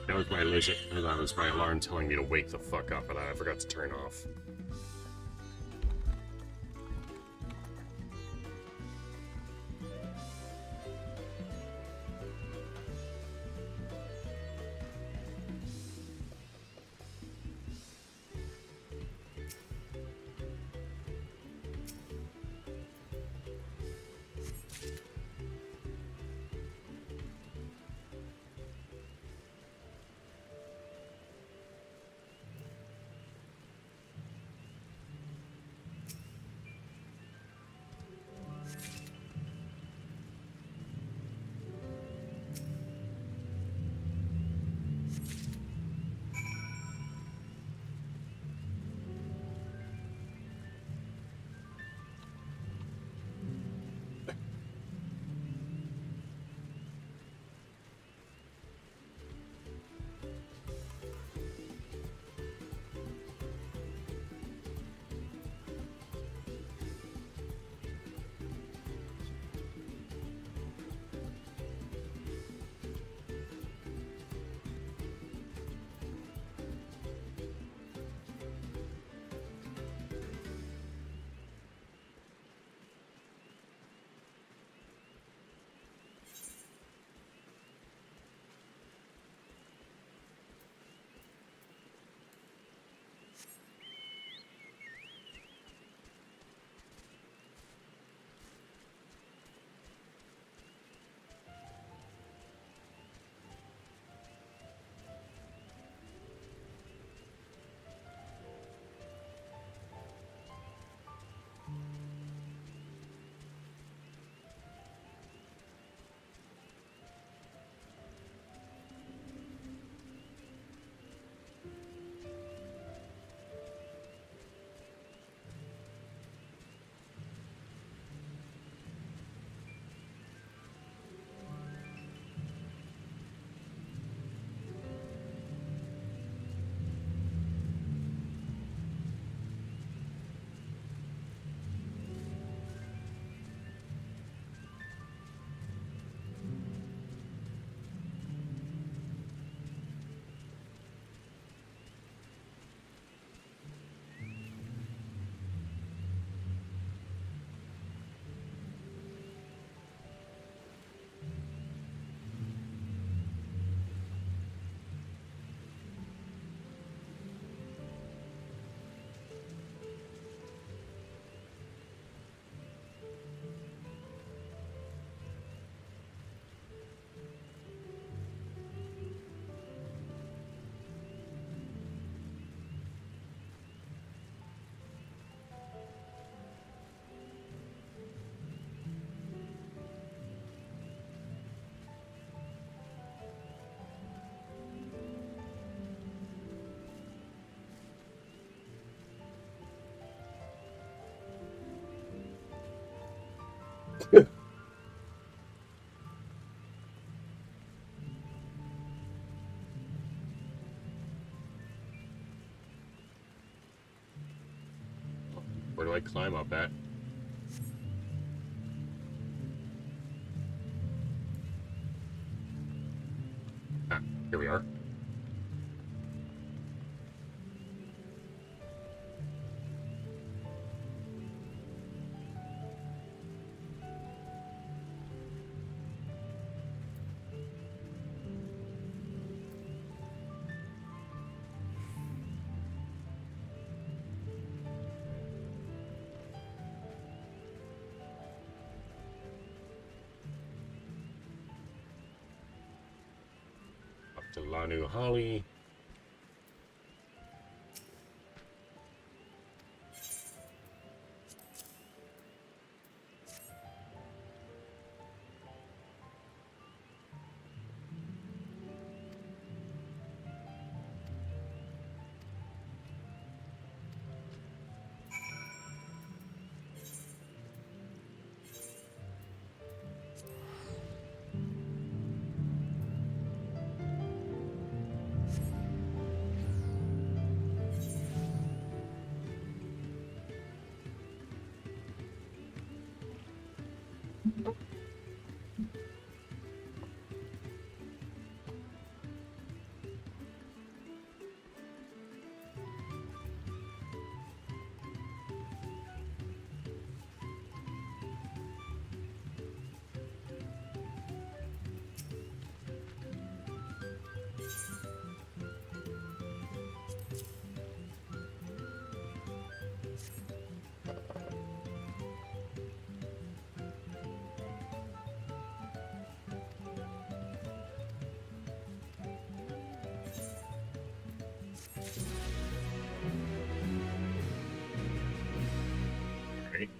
Speaker 1: That was my that was my alarm telling me to wake the fuck up, and I forgot to turn off. Where do I climb up at? Ah, here we are. Up to Lanu Holly.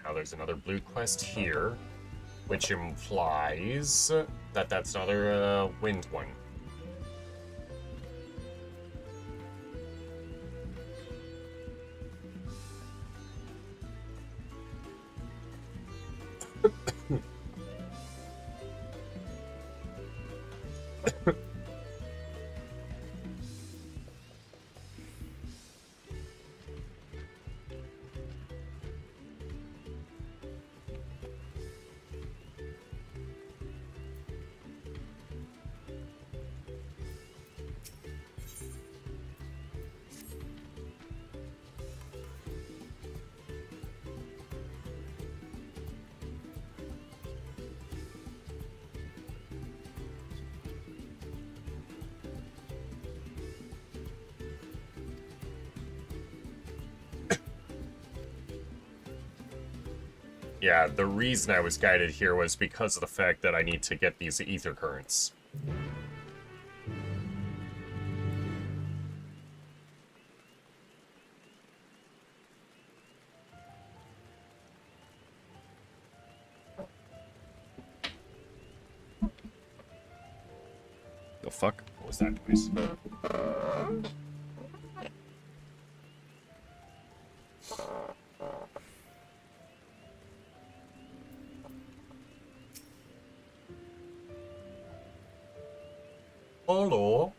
Speaker 1: Now there's another blue quest here, which implies that that's another wind one. Yeah, the reason I was guided here was because of the fact that I need to get these ether currents. The fuck? What was that noise? Hello.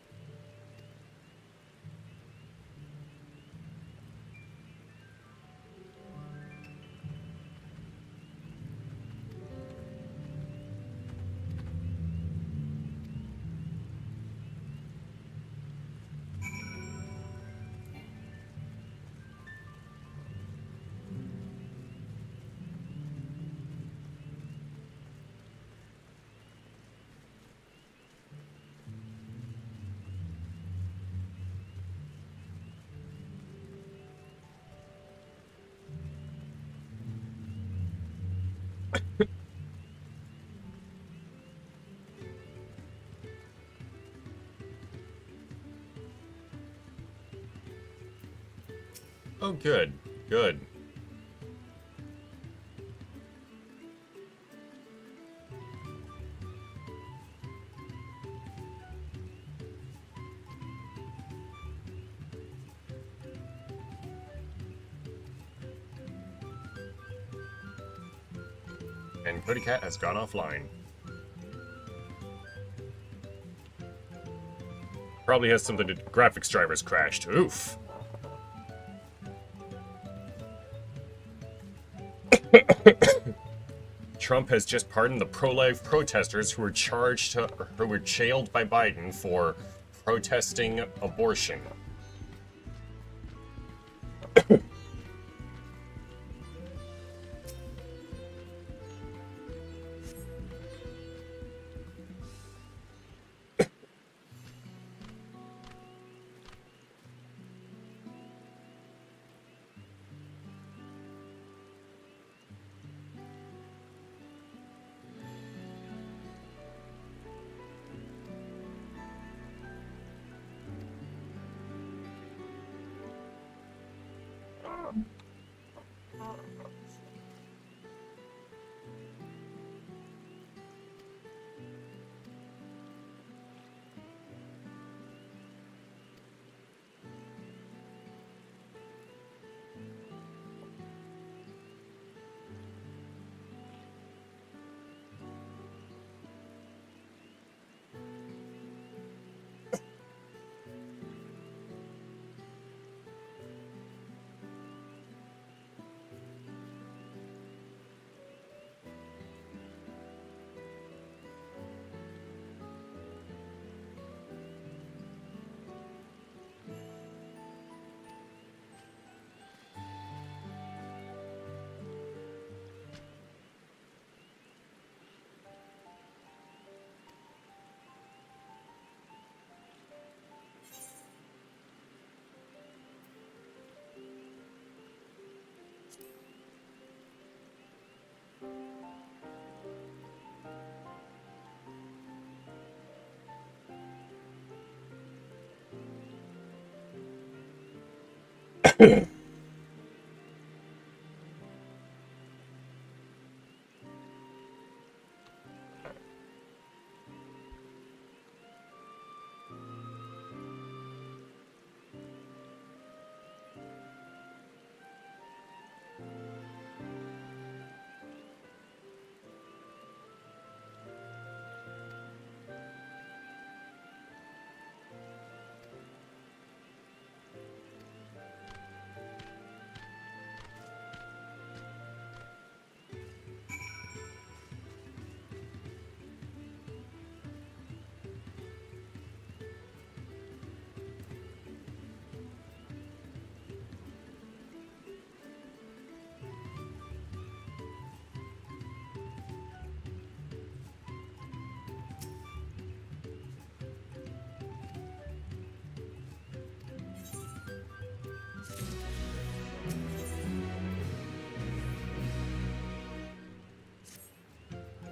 Speaker 1: Oh, good. Good. And Cody Cat has gone offline. Probably has something to graphics drivers crashed. Oof. Trump has just pardoned the pro-life protesters who were jailed by Biden for protesting abortion.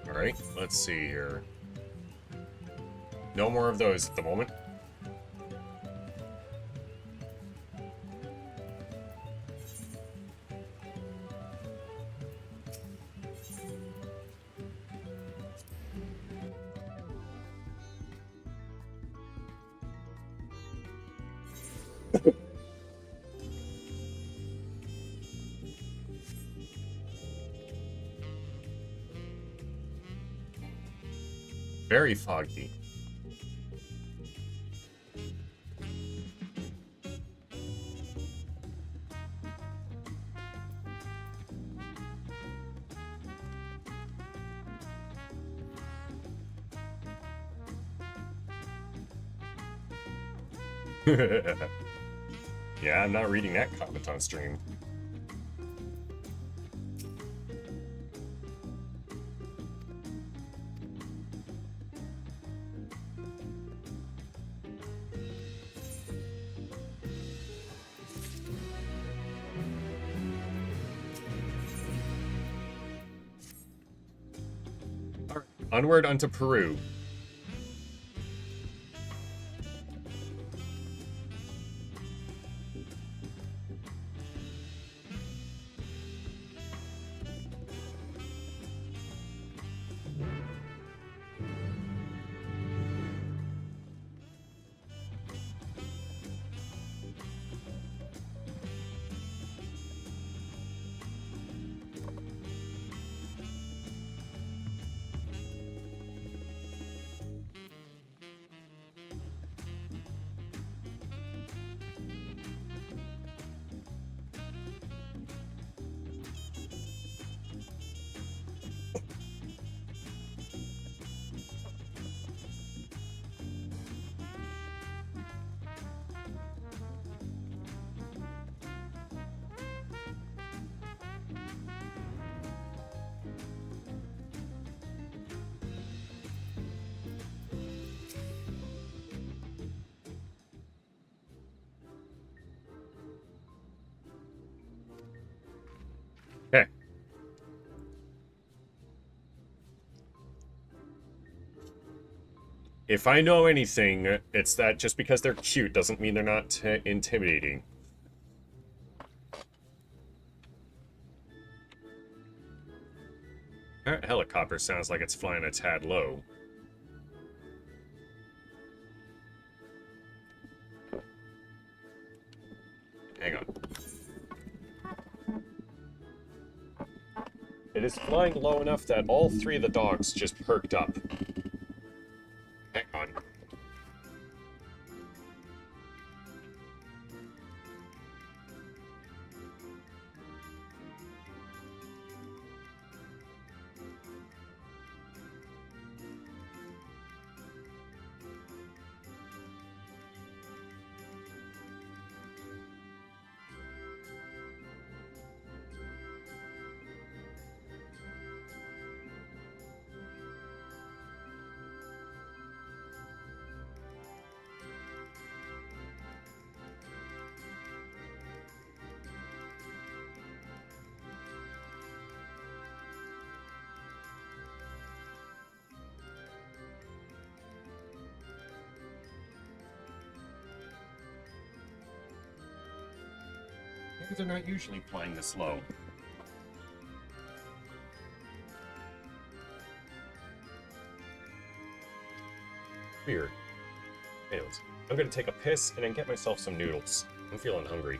Speaker 1: Alright, let's see here. No more of those at the moment. Very foggy. Yeah, I'm not reading that comment on stream. Onward unto Peru. If I know anything, it's that just because they're cute doesn't mean they're not intimidating. That helicopter sounds like it's flying a tad low. Hang on. It is flying low enough that all three of the dogs just perked up. Hang on. Maybe they're not usually flying this low. Weird. Anyways, I'm gonna take a piss and then get myself some noodles. I'm feeling hungry.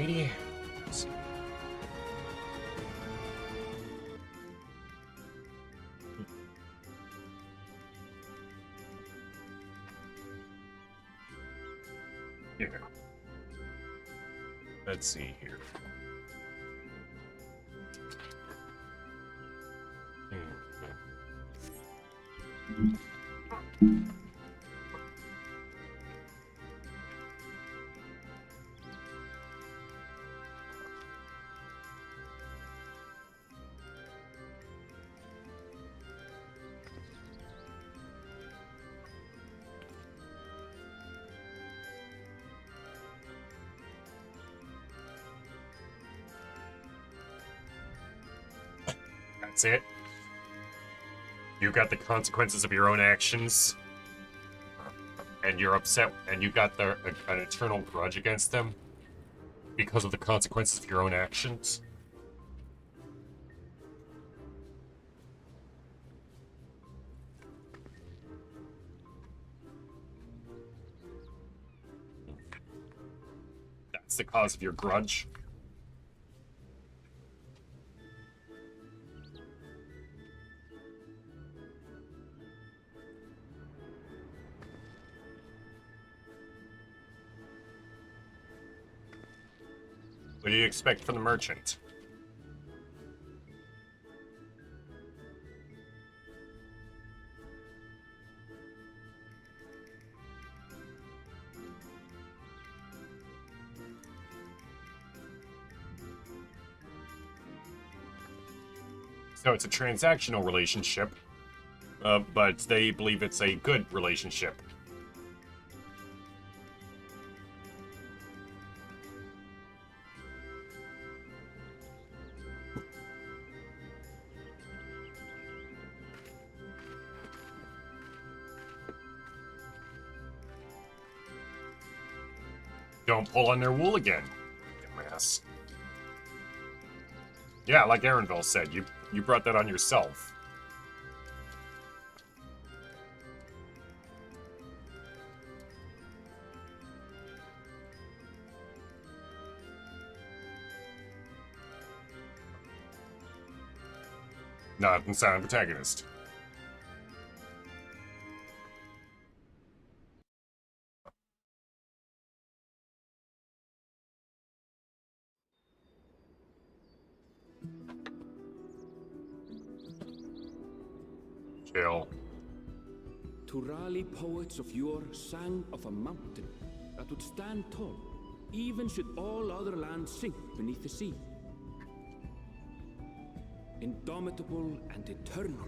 Speaker 1: 80. Here. Let's see here. That's it. You got the consequences of your own actions, and you're upset, and you got an eternal grudge against them because of the consequences of your own actions. That's the cause of your grudge. What do you expect from the merchant? So it's a transactional relationship, but they believe it's a good relationship. Don't pull on their wool again, dumbass. Yeah, like Aaronville said, you brought that on yourself. Not the silent protagonist. Chill.
Speaker 4: Turali poets of yore sang of a mountain that would stand tall, even should all other lands sink beneath the sea. Indomitable and eternal,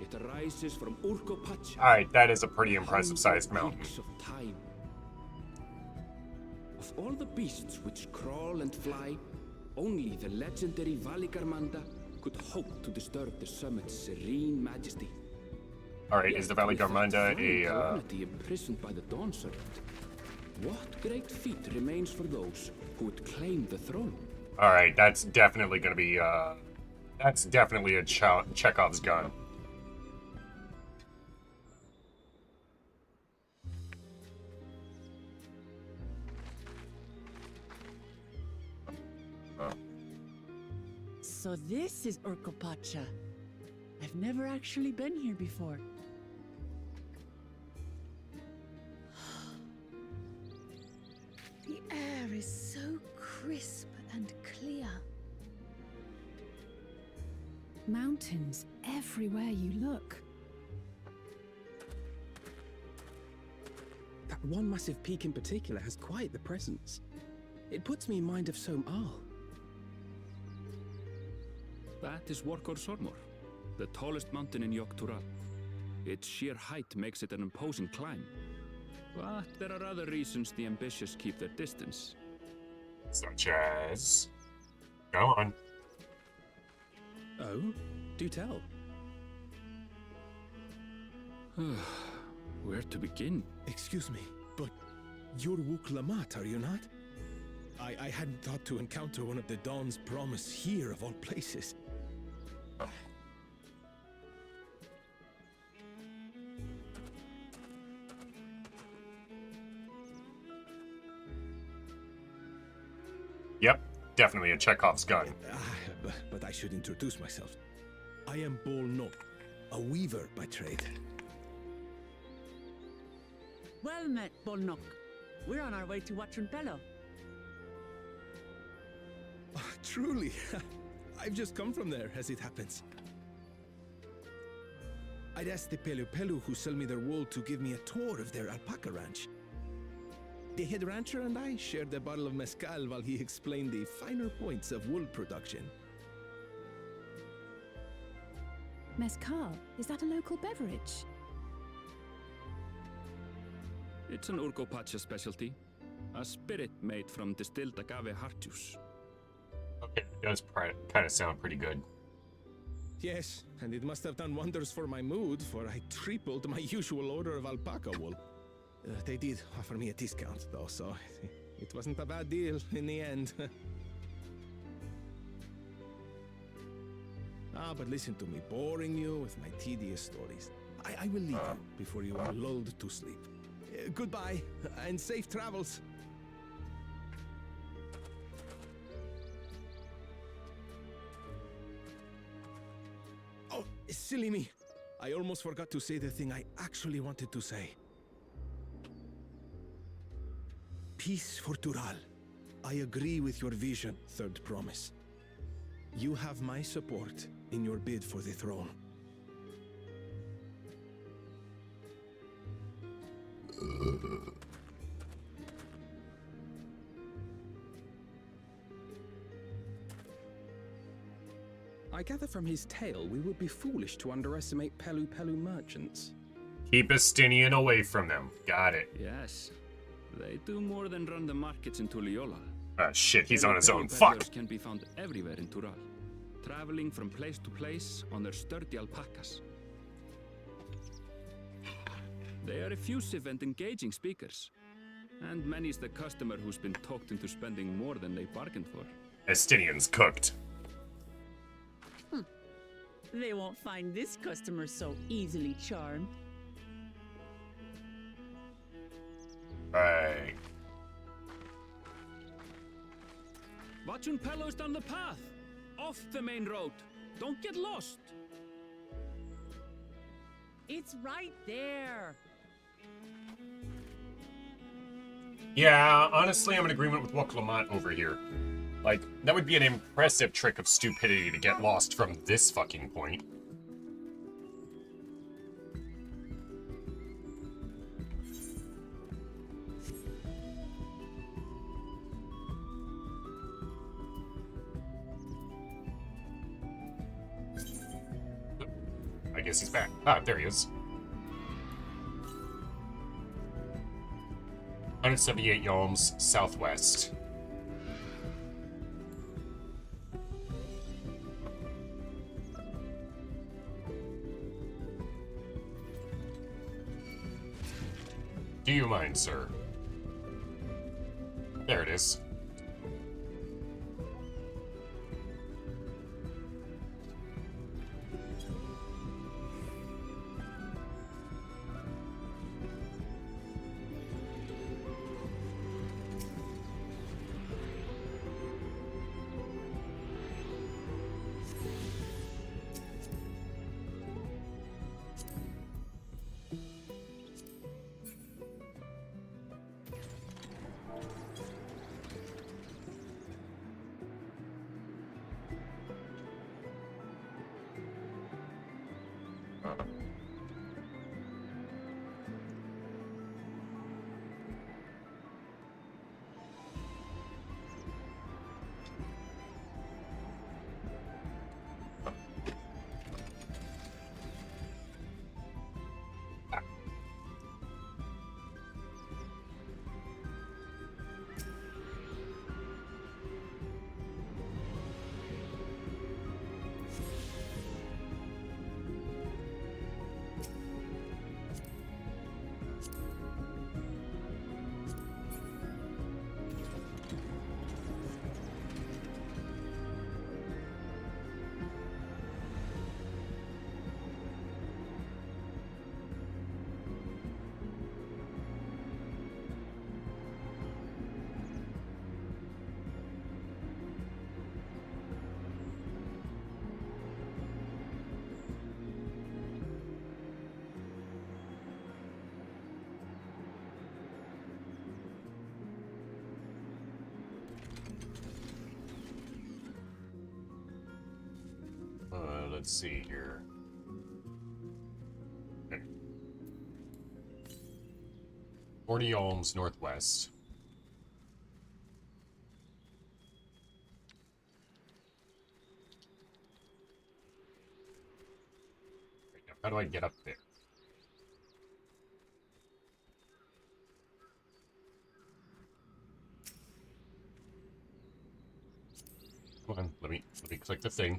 Speaker 4: it arises from Urkopacha.
Speaker 1: Alright, that is a pretty impressive sized mountain.
Speaker 4: Of time. Of all the beasts which crawl and fly, only the legendary Valigarmanda could hope to disturb the summit's serene majesty.
Speaker 1: Alright, is the Valigarmanda a
Speaker 4: calamity imprisoned by the Dawn Serpent? What great feat remains for those who would claim the throne?
Speaker 1: Alright, that's definitely gonna be that's definitely a Chekhov's gun.
Speaker 2: So this is Urkopacha. I've never actually been here before.
Speaker 3: The air is so crisp and clear.
Speaker 6: Mountains everywhere you look.
Speaker 7: That one massive peak in particular has quite the presence. It puts me in mind of Som-Al.
Speaker 4: That is Workor Sormor, the tallest mountain in Yogg-Tural. Its sheer height makes it an imposing climb. But there are other reasons the ambitious keep their distance.
Speaker 1: Such as... Go on.
Speaker 7: Oh? Do tell.
Speaker 4: Where to begin?
Speaker 12: Excuse me, but you're Wuk Lamat, are you not? I hadn't thought to encounter one of the Dawn's promise here of all places.
Speaker 1: definitely a Chekhov's gun.
Speaker 12: But I should introduce myself. I am Bolnok, a weaver by trade.
Speaker 2: Well met, Bolnok. We're on our way to Watranpello.
Speaker 12: Truly, I've just come from there, as it happens. I'd asked the Pelu who sell me their wool to give me a tour of their alpaca ranch. The head rancher and I shared a bottle of mezcal while he explained the finer points of wool production.
Speaker 6: Mezcal, is that a local beverage?
Speaker 4: It's an Urgopacha specialty. A spirit made from distilled agave heart juice.
Speaker 1: Okay, it does kind of sound pretty good.
Speaker 12: Yes, and it must have done wonders for my mood, for I tripled my usual order of alpaca wool. They did offer me a discount, though, so it wasn't a bad deal in the end. But listen to me, boring you with my tedious stories. I will leave you before you are lulled to sleep. Goodbye, and safe travels. Oh, silly me. I almost forgot to say the thing I actually wanted to say. Peace for Tural. I agree with your vision, Third Promise. You have my support in your bid for the throne.
Speaker 7: I gather from his tale we would be foolish to underestimate Pelu merchants.
Speaker 1: Keep Estinian away from them. Got it.
Speaker 4: Yes. They do more than run the markets in Tuliola.
Speaker 1: Ah, shit, he's on his own.
Speaker 4: Peddlers
Speaker 1: Fuck!
Speaker 4: Can be found everywhere in Tural, traveling from place to place on their sturdy alpacas. They are effusive and engaging speakers, and many's the customer who's been talked into spending more than they bargained for.
Speaker 1: Estinian's cooked.
Speaker 2: They won't find this customer so easily charmed.
Speaker 1: Right.
Speaker 4: Watranpello's down the path, off the main road. Don't get lost.
Speaker 2: It's right there.
Speaker 1: Yeah, honestly, I'm in agreement with Woklamat over here. Like, that would be an impressive trick of stupidity to get lost from this fucking point. I guess he's back. Ah, there he is. 178 yalms southwest. Do you mind, sir? There it is. Let's see here. Okay. 40 Alms northwest. Right, now, how do I get up there? Come on, let me click the thing.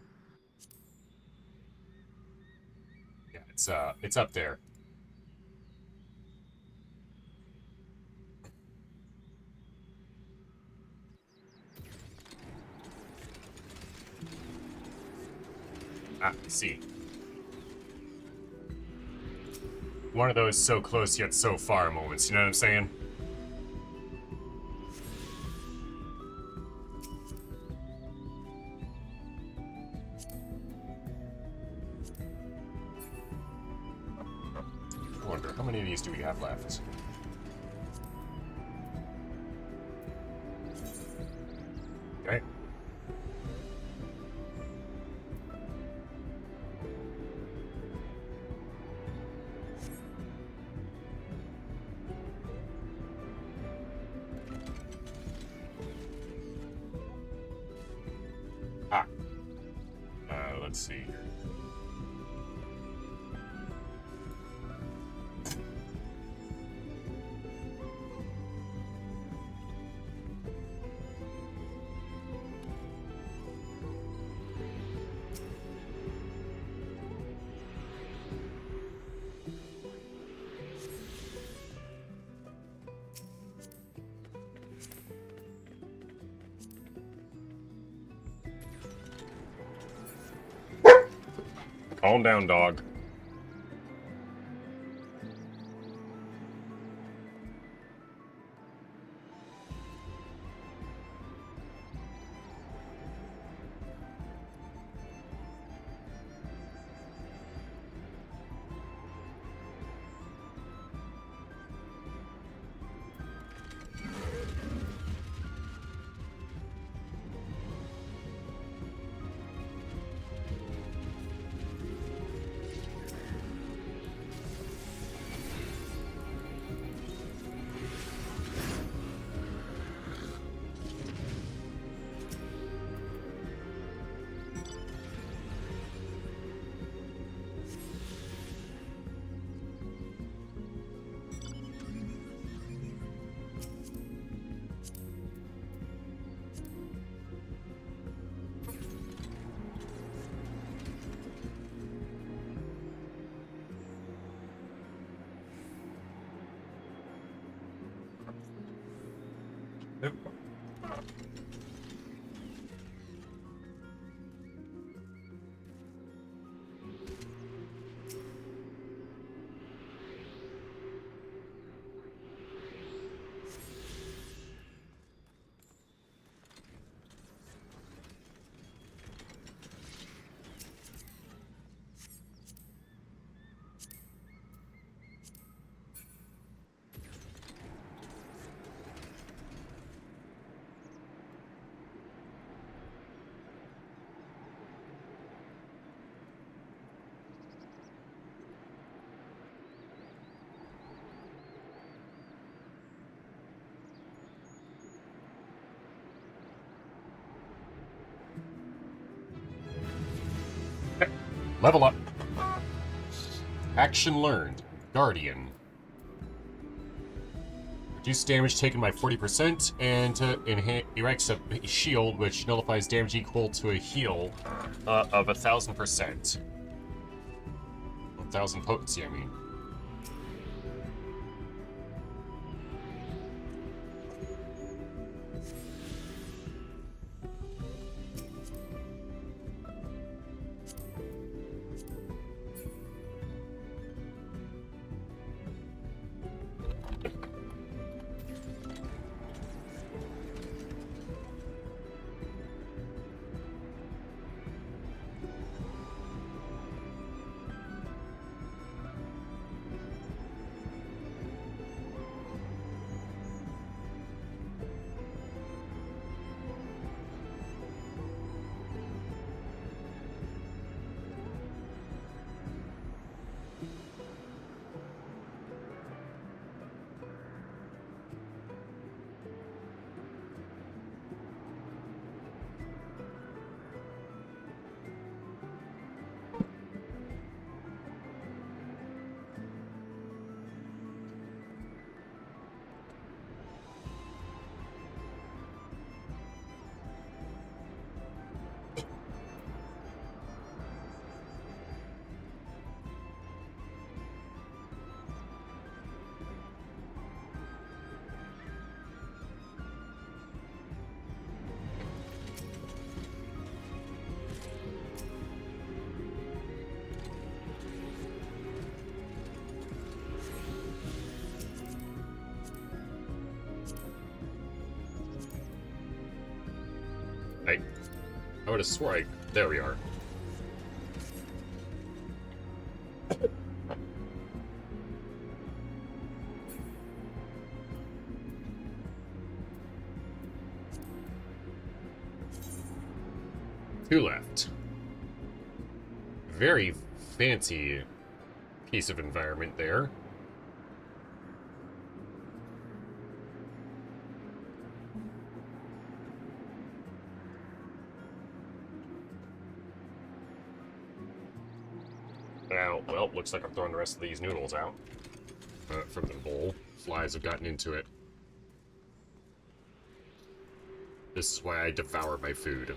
Speaker 1: Yeah, it's up there. Ah, I see. One of those so close yet so far moments, you know what I'm saying? I wonder, how many of these do we have left? Okay. Let's see here. Calm down, dog. Yep. Level up. Action learned. Guardian. Reduce damage taken by 40% and erects a shield which nullifies damage equal to a heal of 1,000%. 1,000 potency, I mean. would have swore there we are. Two left. Very fancy piece of environment there. Now, well, looks like I'm throwing the rest of these noodles out from the bowl. Flies have gotten into it. This is why I devour my food.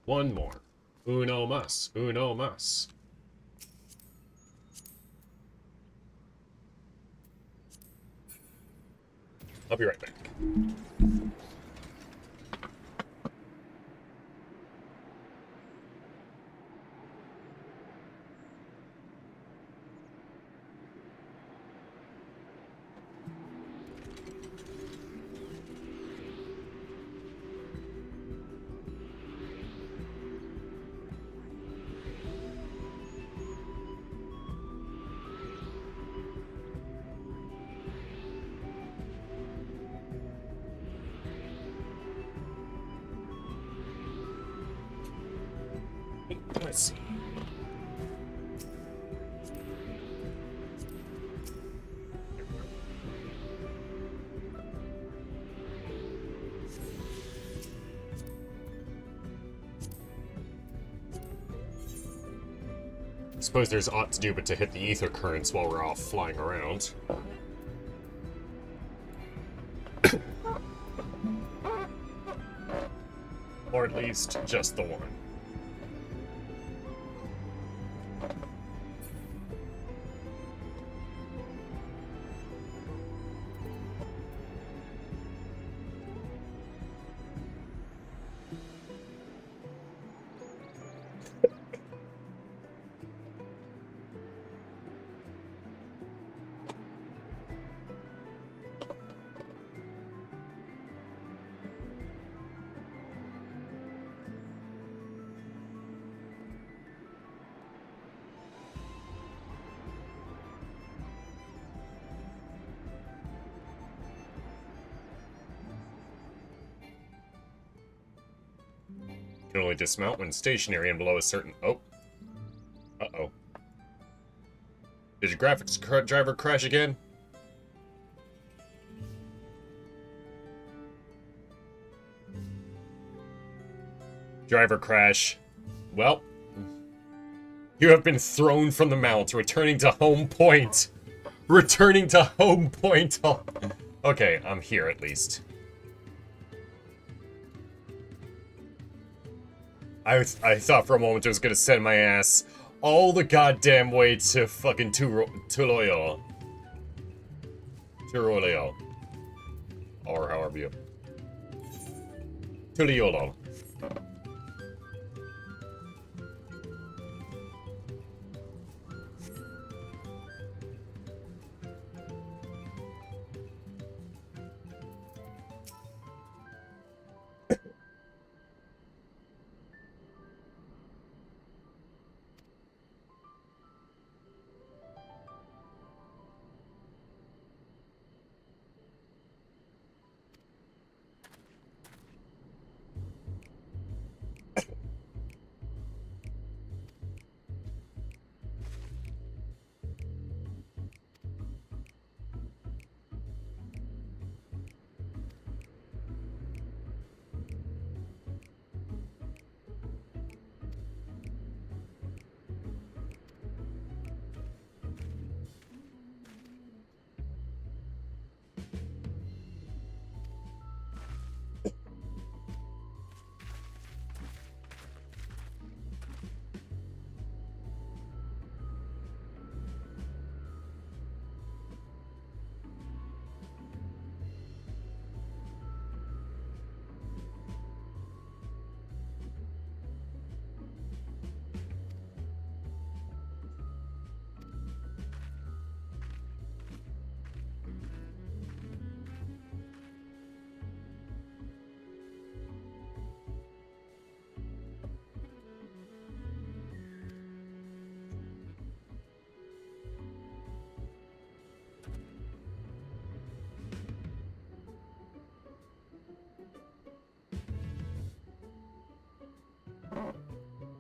Speaker 1: One more. Uno mas. Uno mas. I'll be right back. Let's see. Suppose there's aught to do but to hit the ether currents while we're off flying around. Or at least just the one. Can only dismount when stationary and below a certain... Oh. Uh-oh. Did your graphics driver crash again? Driver crash. Well. You have been thrown from the mount, returning to home point. Returning to home point. Oh. Okay, I'm here at least. I thought for a moment it was gonna send my ass all the goddamn way to fucking Tuloyo. Or however you... Tuliolo.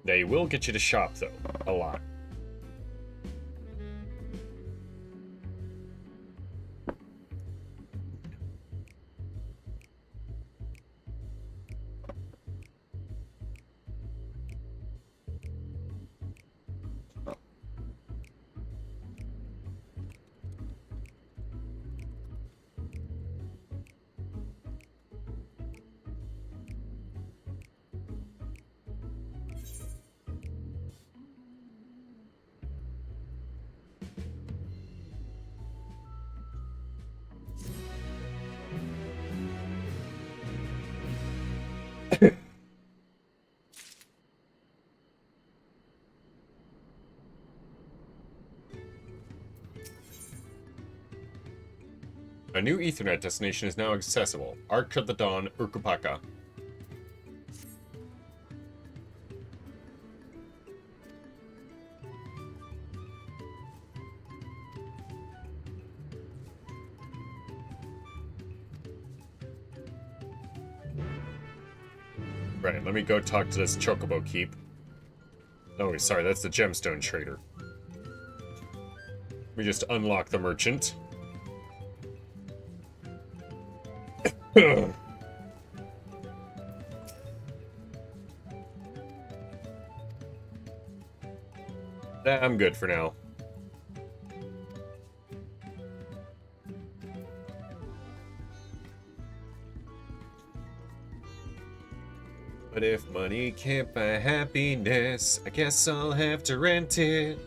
Speaker 1: They will get you to shop, though. A lot. A new Ethernet destination is now accessible. Arc of the Dawn, Urkupaka. Right, let me go talk to this Chocobo Keep. Oh, sorry, that's the Gemstone Trader. We just unlock the merchant. I'm good for now. But if money can't buy happiness, I guess I'll have to rent it.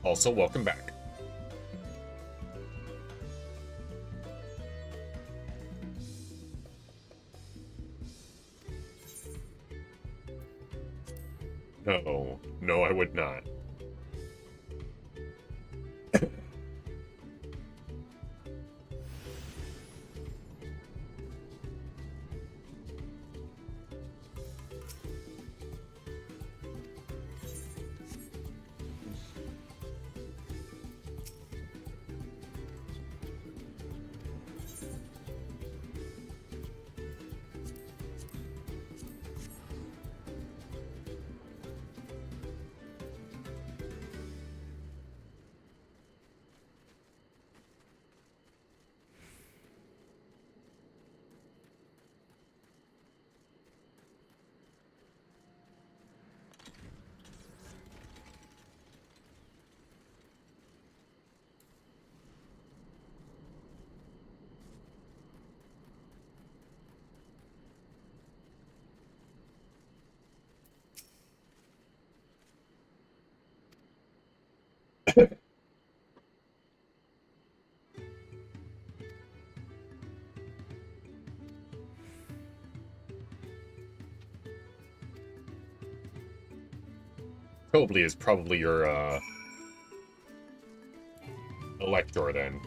Speaker 1: Also, welcome back. No, no, I would not. Cobley is probably your, elector, then.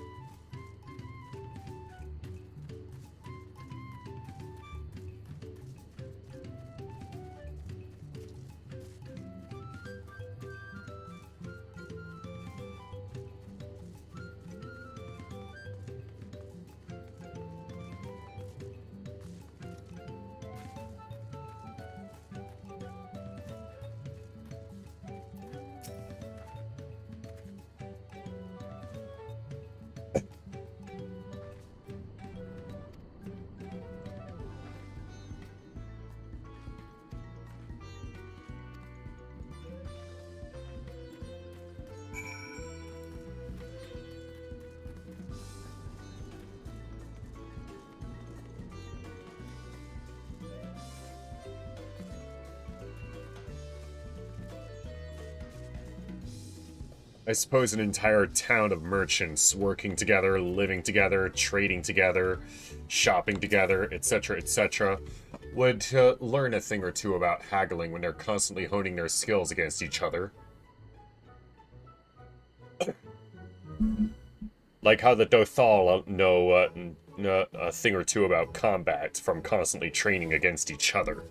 Speaker 1: I suppose an entire town of merchants working together, living together, trading together, shopping together, etc., would learn a thing or two about haggling when they're constantly honing their skills against each other. Like how the Dothal know a thing or two about combat from constantly training against each other.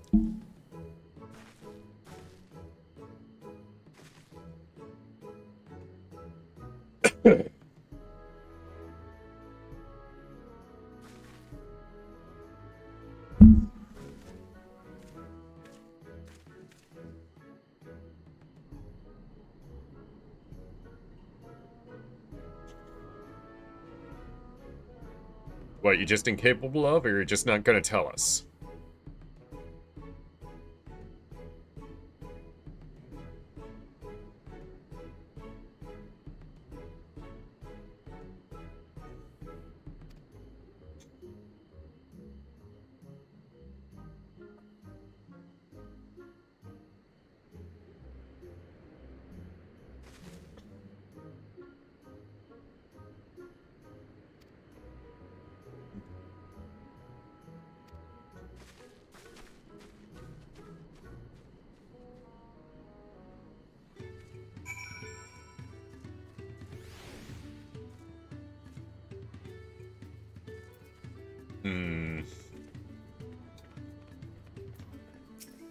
Speaker 1: What, you just incapable of, or you're just not gonna tell us?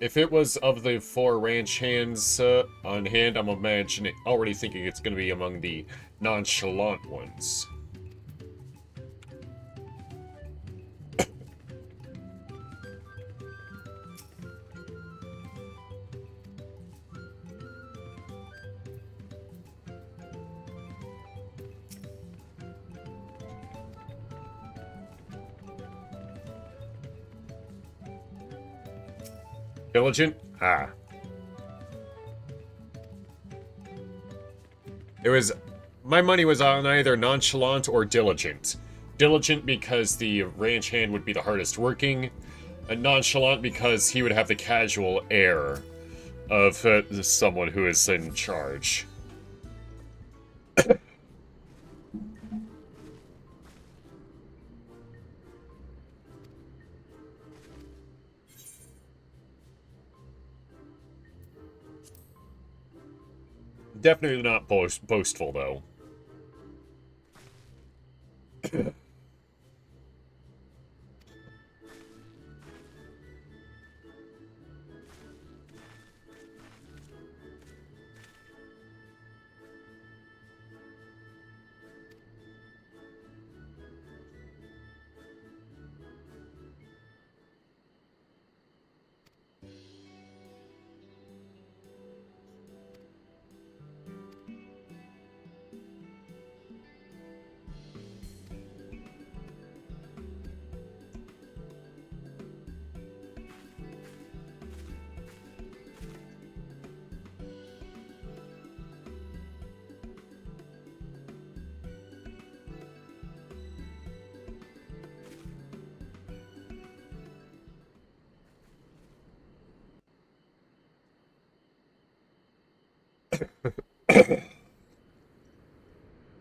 Speaker 1: If it was of the 4 ranch hands on hand, I'm already thinking it's going to be among the nonchalant ones. Diligent? Ah. My money was on either nonchalant or diligent. Diligent because the ranch hand would be the hardest working, and nonchalant because he would have the casual air of someone who is in charge. Definitely not boastful, though.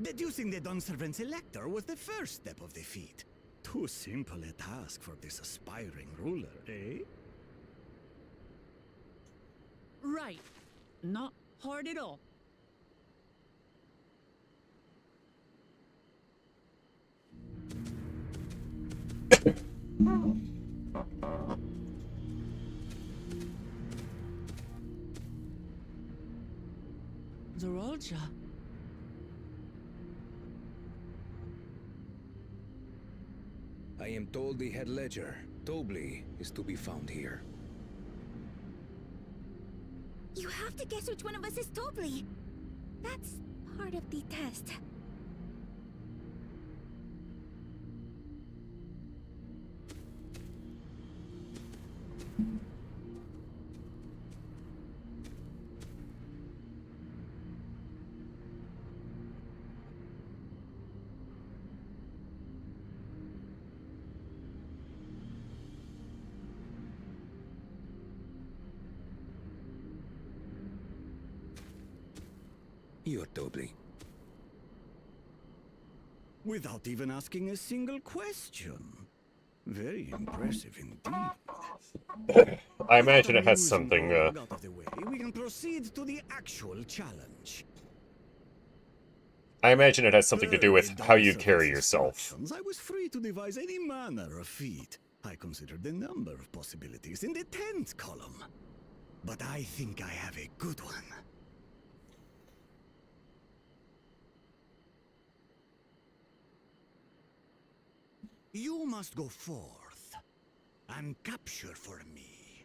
Speaker 9: Deducing the Dunservant's elector was the first step of the feat. Too simple a task for this aspiring ruler, eh?
Speaker 2: Right. Not hard at all. Zorolja.
Speaker 5: I am told the head ledger, Tobli, is to be found here.
Speaker 19: You have to guess which one of us is Tobli. That's part of the test.
Speaker 5: You're Tobli.
Speaker 9: Without even asking a single question. Very impressive indeed.
Speaker 1: I imagine it has something,
Speaker 9: Out of the way, we can proceed to the actual challenge.
Speaker 1: I imagine it has something to do with how you carry yourself.
Speaker 9: I was free to devise any manner of feat. I considered the number of possibilities in the 10th column. But I think I have a good one. You must go forth and capture for me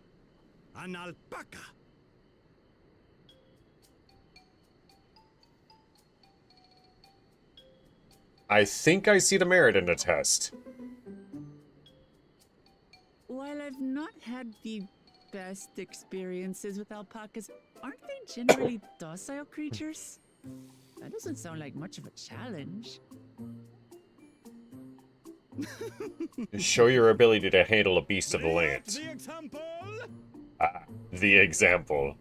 Speaker 9: an alpaca.
Speaker 1: I think I see the merit in the test.
Speaker 2: had the best experiences with alpacas. Aren't they generally docile creatures? That doesn't sound like much of a challenge.
Speaker 1: Show your ability to handle a beast of the land.
Speaker 12: The example.
Speaker 1: The example.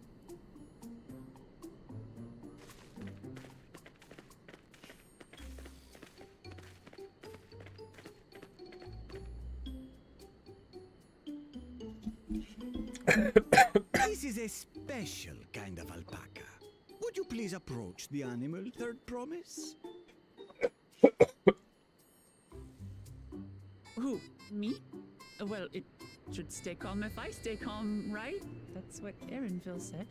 Speaker 11: This is a special kind of alpaca. Would you please approach the animal, Third Promise?
Speaker 2: Who? Me? Well, it should stay calm if I stay calm, right? That's what Erinville said.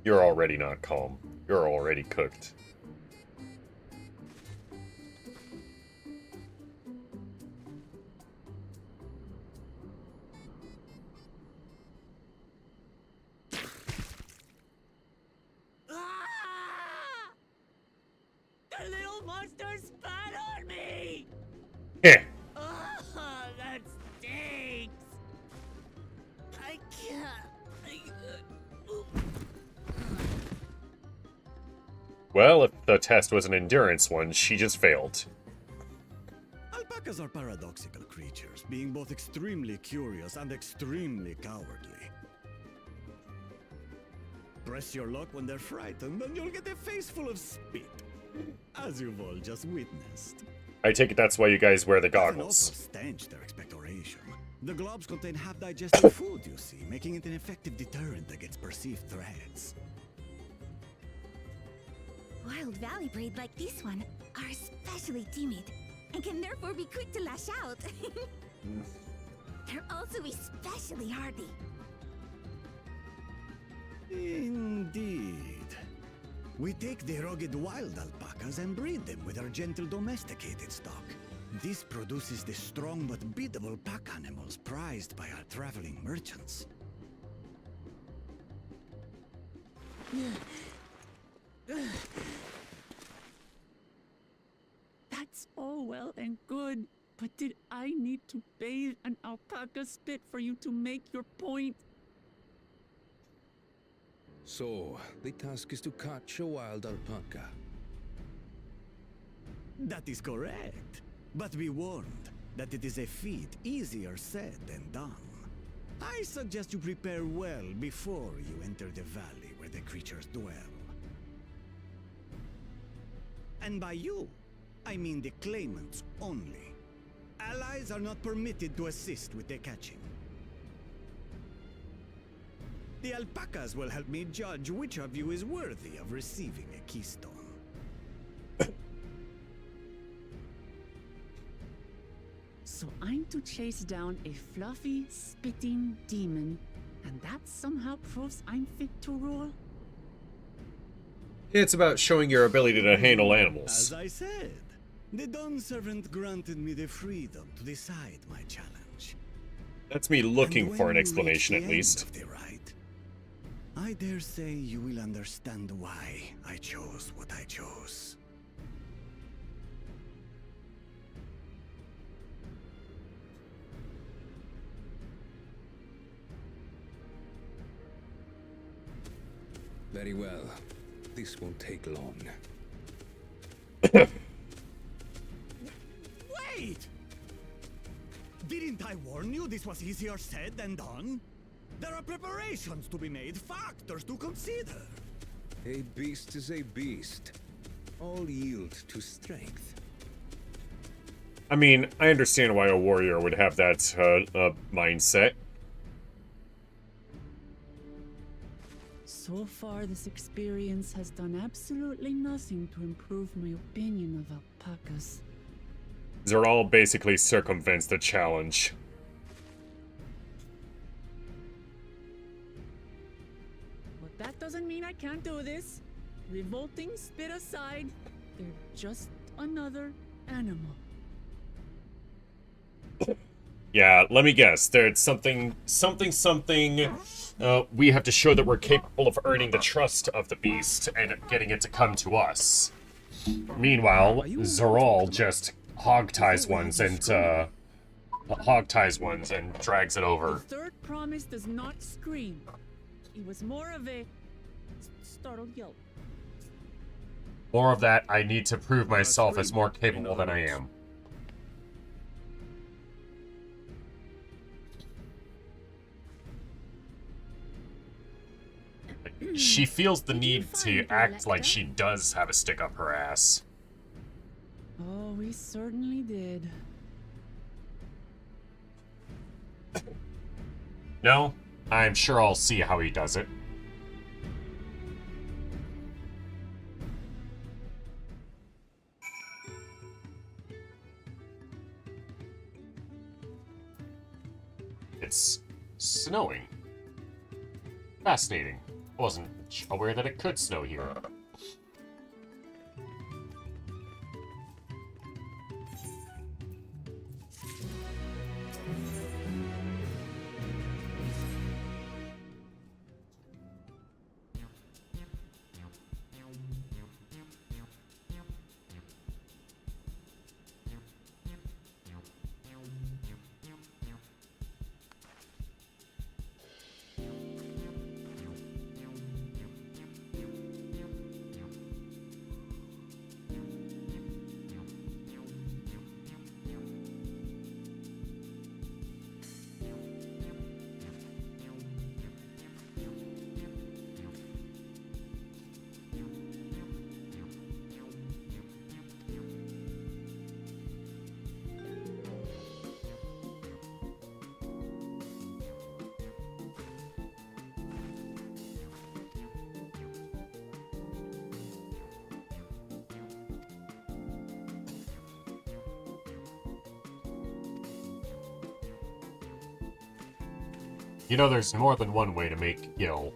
Speaker 1: You're already not calm. You're already cooked.
Speaker 2: The little monster spat on me!
Speaker 1: Yeah.
Speaker 2: That stinks! I can't.
Speaker 1: Well, if the test was an endurance one, she just failed.
Speaker 11: Alpacas are paradoxical creatures, being both extremely curious and extremely cowardly. Press your luck when they're frightened, and you'll get a face full of spit, as you've all just witnessed.
Speaker 1: I take it that's why you guys wear the
Speaker 11: There's an awful
Speaker 1: goggles.
Speaker 11: stench their expectoration. The globs contain half-digested food, you see, making it an effective deterrent against perceived threats.
Speaker 19: Wild valley braid like this one are especially timid and can therefore be quick to lash out. They're also especially hardy.
Speaker 11: Indeed. We take the rugged wild alpacas and breed them with our gentle domesticated stock. This produces the strong but biddable pack animals prized by our traveling merchants.
Speaker 2: That's all well and good, but did I need to bathe an alpaca spit for you to make your point?
Speaker 12: So, the task is to catch a wild alpaca.
Speaker 11: That is correct. But be warned that it is a feat easier said than done. I suggest you prepare well before you enter the valley where the creatures dwell. And by you, I mean the claimants only. Allies are not permitted to assist with their catching. The alpacas will help me judge which of you is worthy of receiving a keystone.
Speaker 2: So I'm to chase down a fluffy, spitting demon, and that somehow proves I'm fit to rule?
Speaker 1: It's about showing your ability to handle animals.
Speaker 11: As I said, the Dawn Servant granted me the freedom to decide my challenge.
Speaker 1: That's me looking
Speaker 11: And
Speaker 1: for
Speaker 11: when
Speaker 1: an
Speaker 11: we reach
Speaker 1: explanation,
Speaker 11: the
Speaker 1: at
Speaker 11: end
Speaker 1: least.
Speaker 11: of the ride, I dare say you will understand why I chose what I chose.
Speaker 12: Very well. This won't take long.
Speaker 11: Wait! Didn't I warn you this was easier said than done? There are preparations to be made, factors to consider.
Speaker 12: A beast is a beast. All yield to strength.
Speaker 1: I mean, I understand why a warrior would have that mindset.
Speaker 2: So far, this experience has done absolutely nothing to improve my opinion of alpacas.
Speaker 1: Zeral basically circumvents the challenge.
Speaker 2: But that doesn't mean I can't do this. Revolting spit aside, they're just another animal.
Speaker 1: Yeah, let me guess. There's something. We have to show that we're capable of earning the trust of the beast and getting it to come to us. Meanwhile, Zeral just hog ties ones and hog ties ones and drags it
Speaker 2: The
Speaker 1: over.
Speaker 2: third promise does not scream. It was more of a startled yelp.
Speaker 1: More of that, I need to prove myself as more capable than I am. She feels the need to act like she does have a stick up her ass.
Speaker 2: Oh, we certainly did.
Speaker 1: No, I'm sure I'll see how he does it. It's snowing. Fascinating. Wasn't aware that it could snow here. You know, there's more than one way to make gil.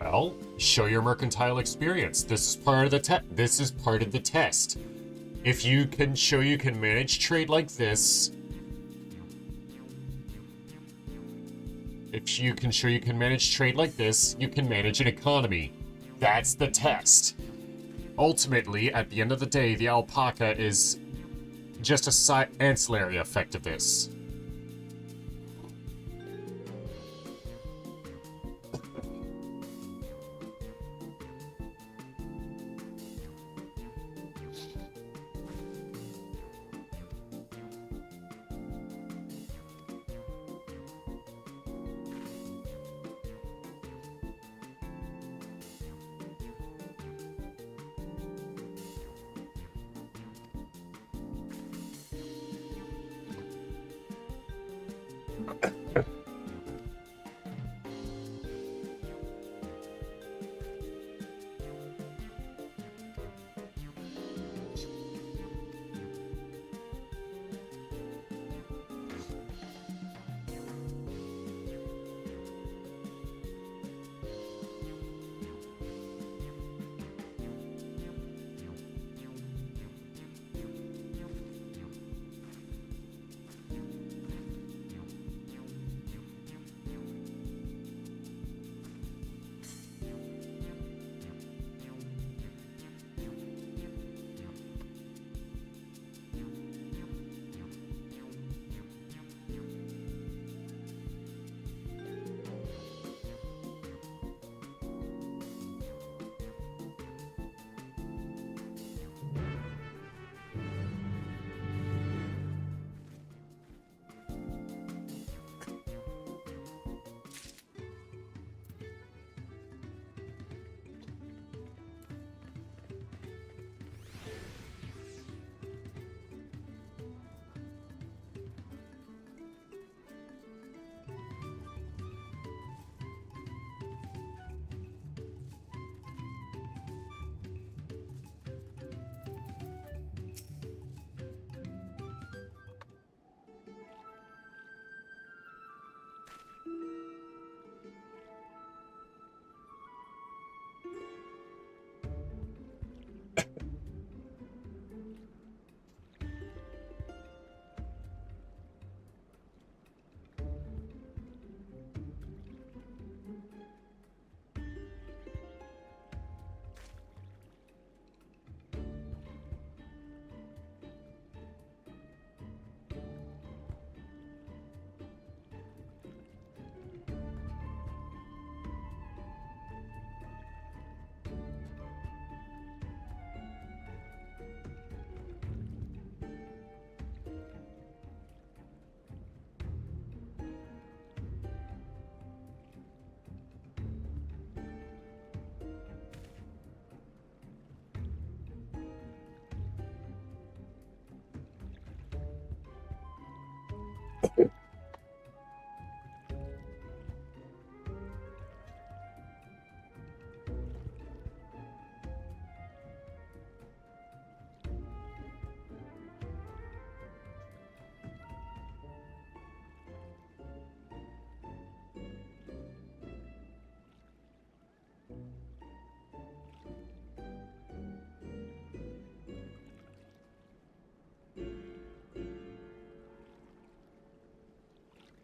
Speaker 1: Well, show your mercantile experience. This is part of the test. If you can show you can manage trade like this, you can manage an economy. That's the test. Ultimately, at the end of the day, the alpaca is just a ancillary effect of this.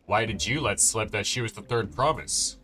Speaker 1: Why did you let slip that she was the third promise?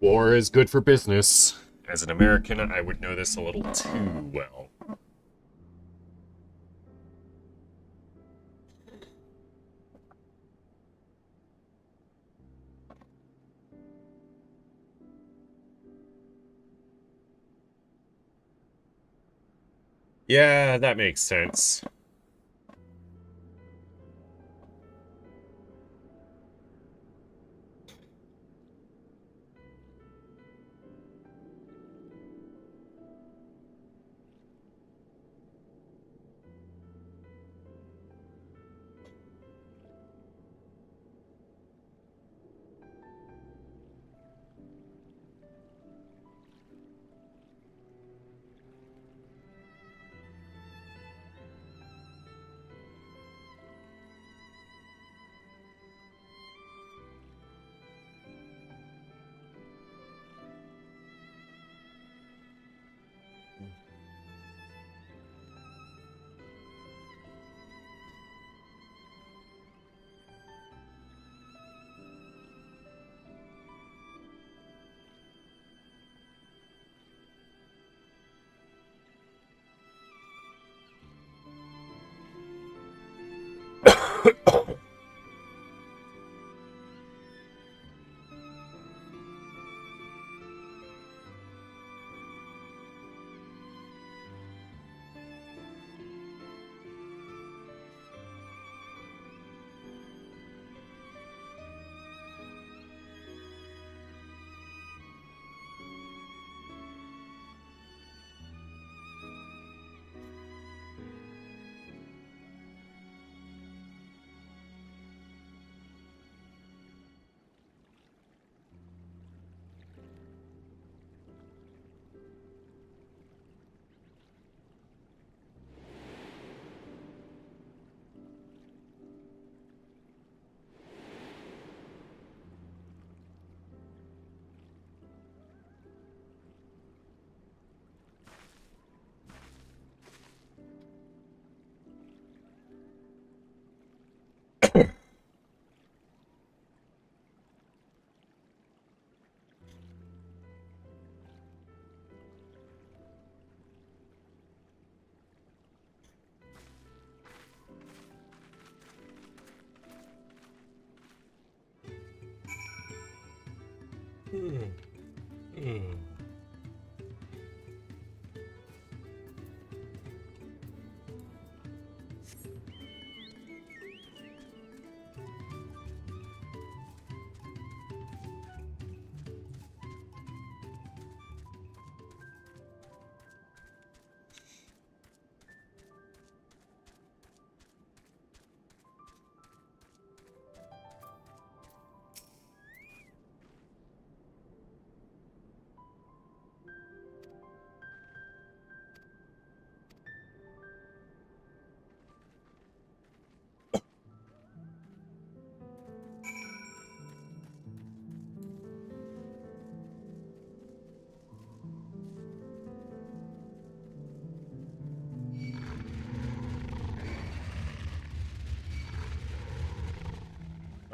Speaker 1: War is good for business. As an American, I would know this a little too well. Yeah, that makes sense.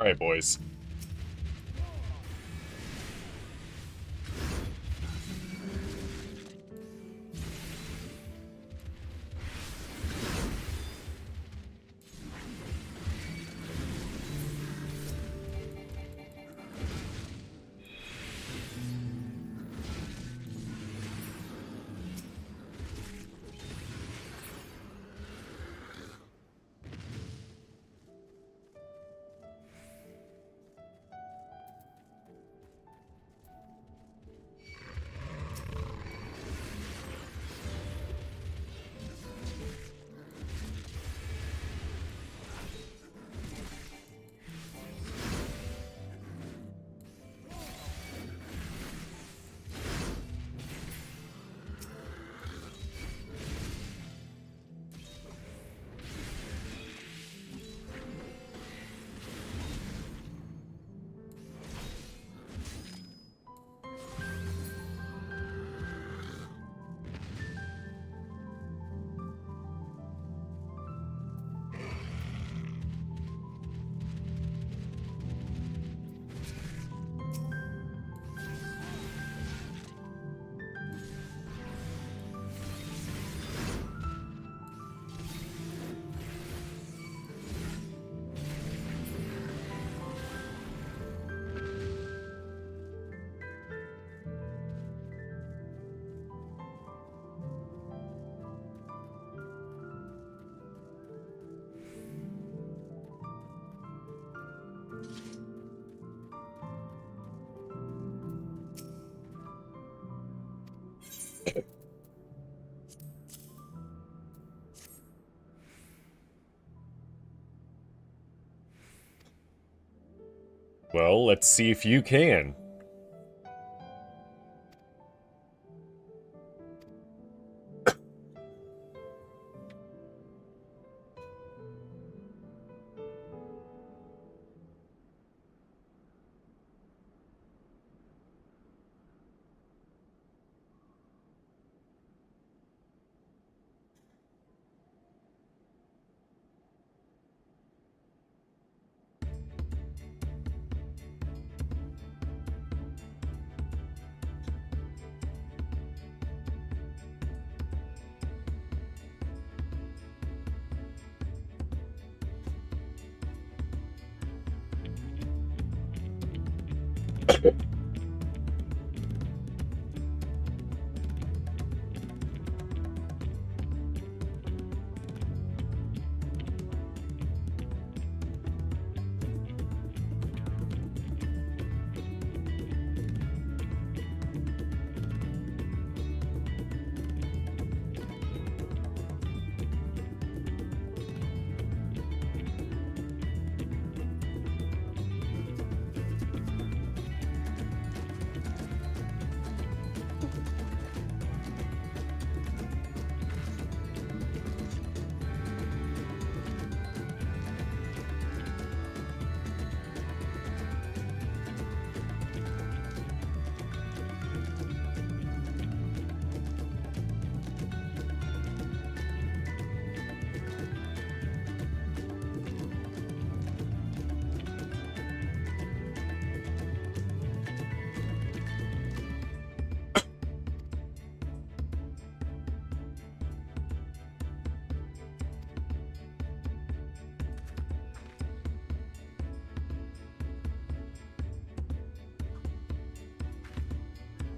Speaker 1: Alright, boys. Well, let's see if you can.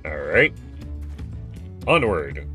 Speaker 1: Alright. Onward.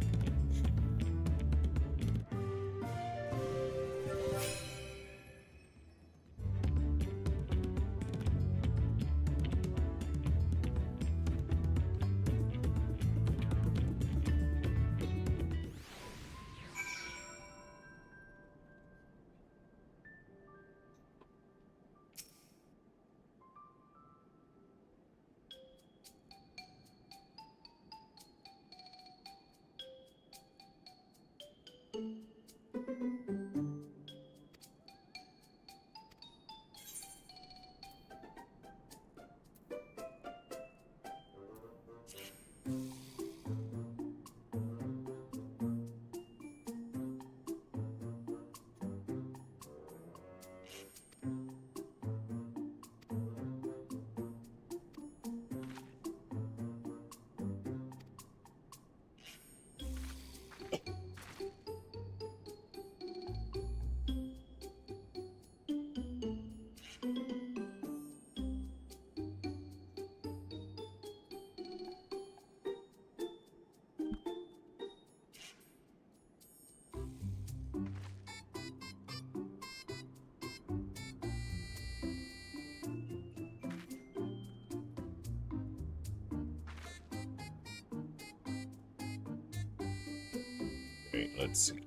Speaker 1: Wait, let's see.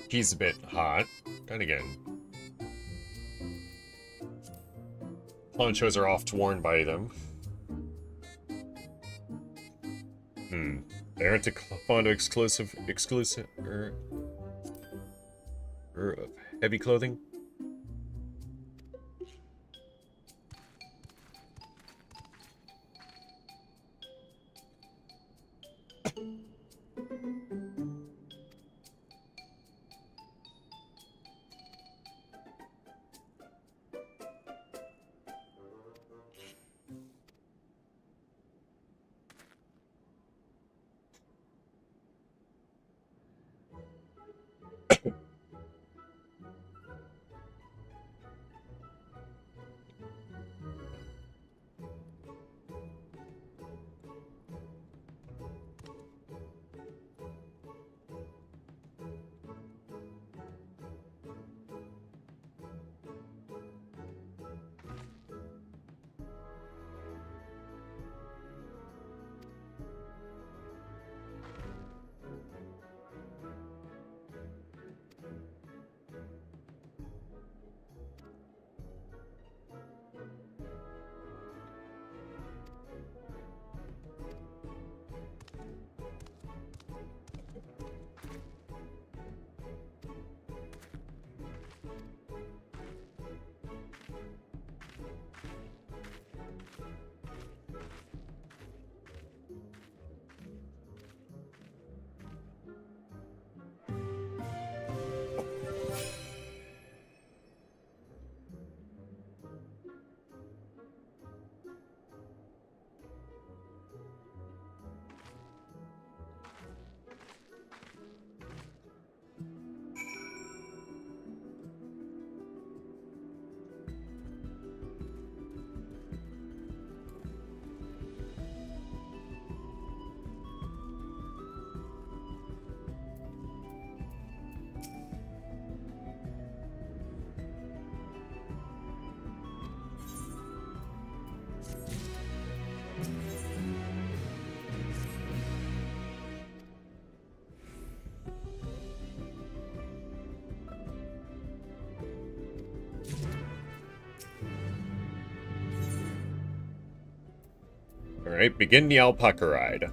Speaker 1: He's a bit hot. Then again. Ponchos are oft worn by them. They aren't fond of exclusive heavy clothing. Alright, begin the alpaca ride.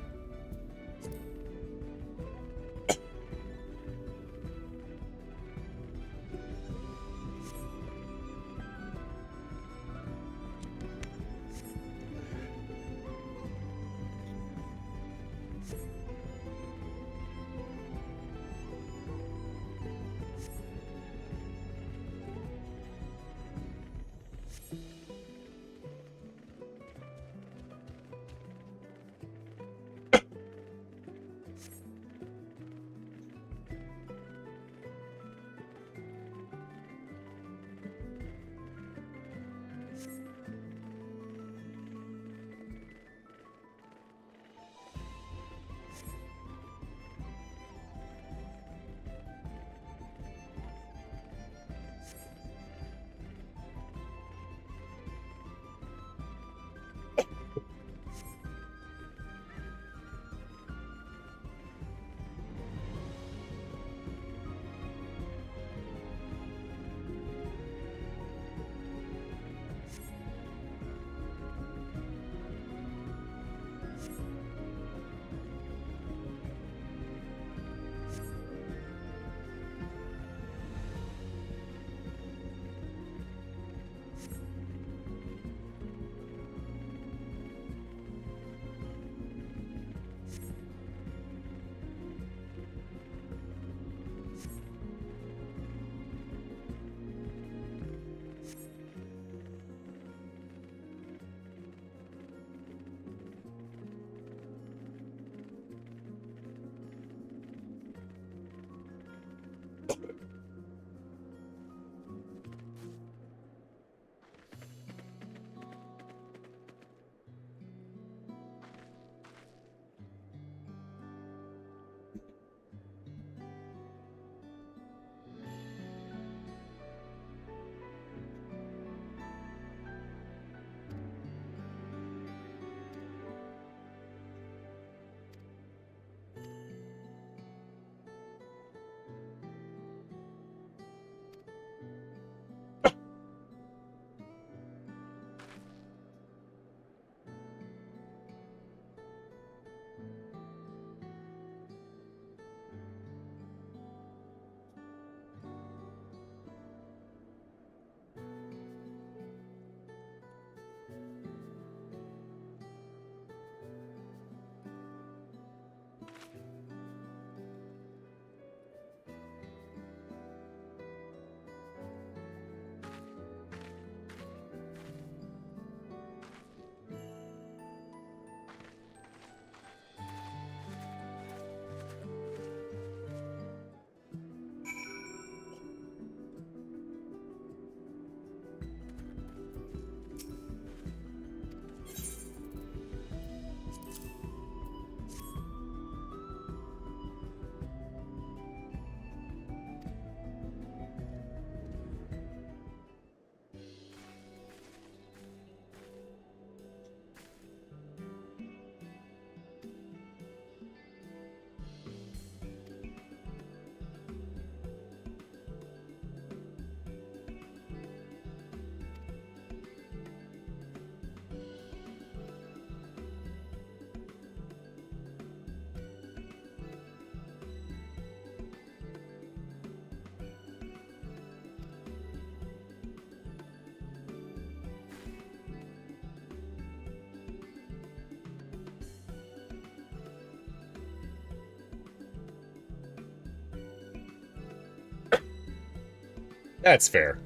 Speaker 1: That's fair.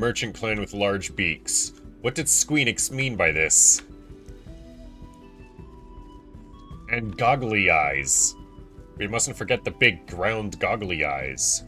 Speaker 1: Merchant clan with large beaks. What did Squeenix mean by this? And goggly eyes. We mustn't forget the big ground goggly eyes.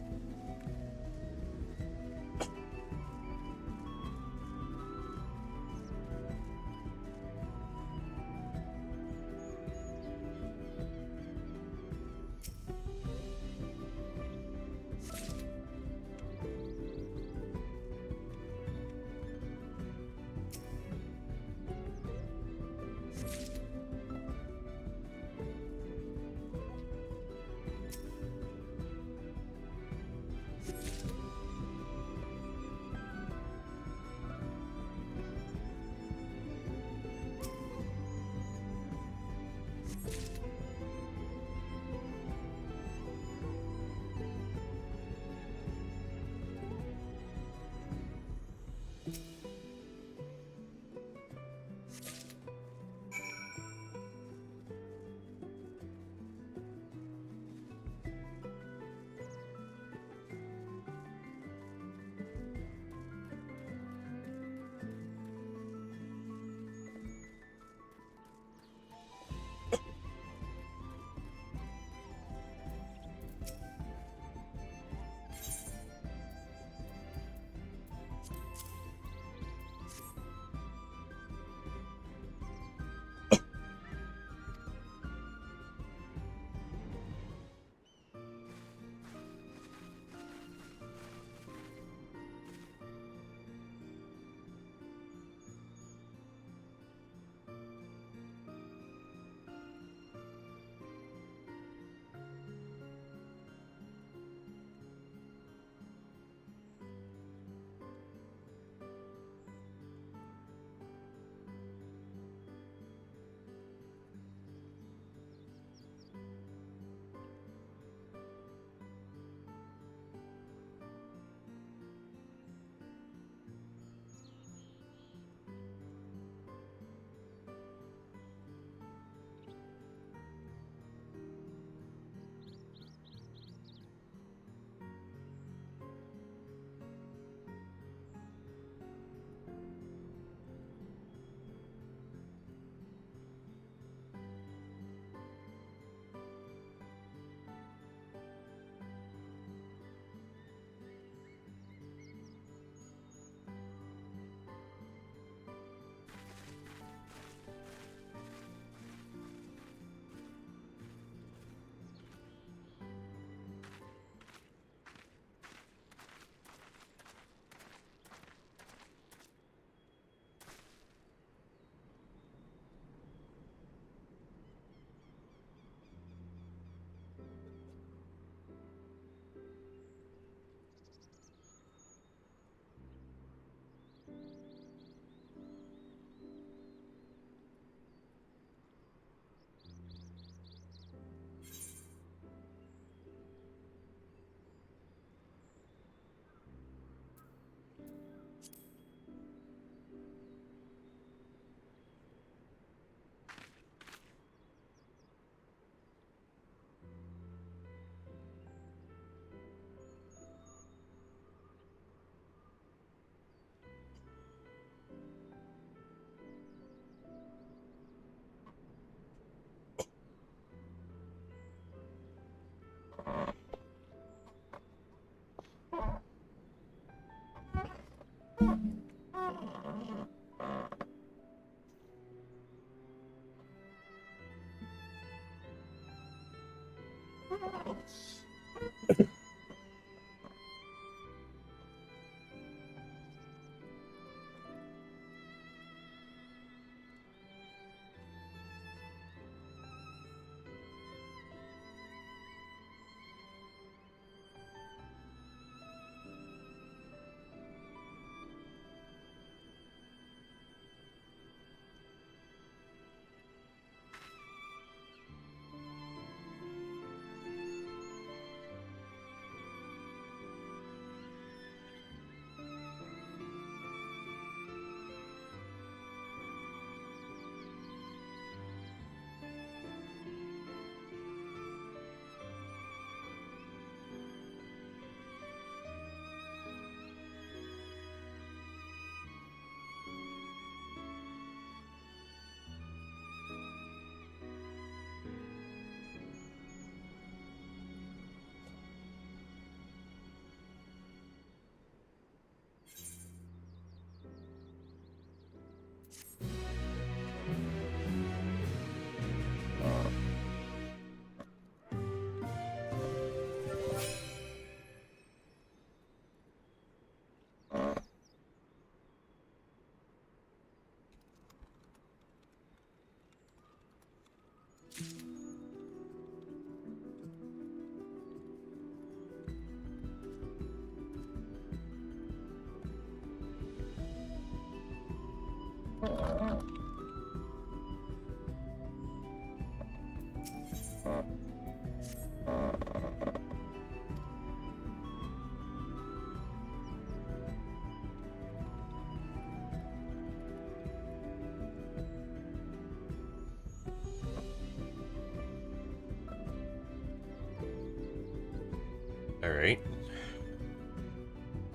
Speaker 1: Alright.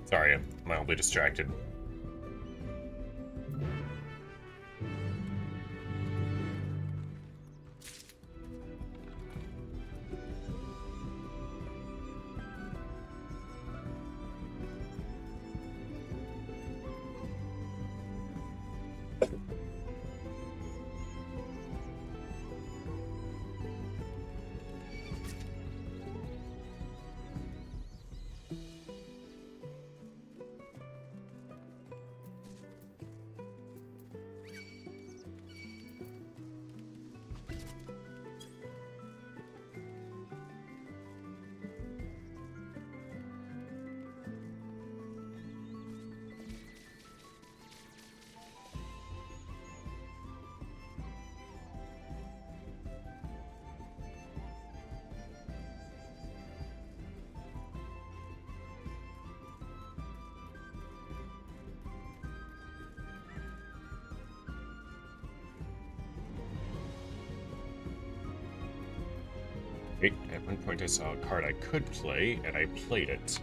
Speaker 1: Sorry, I'm mildly distracted. At one point I saw a card I could play, and I played it.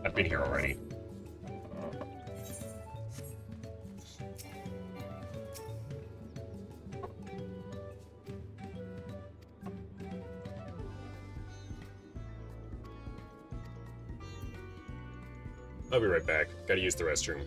Speaker 1: I've been here already. I'll be right back. Gotta use the restroom.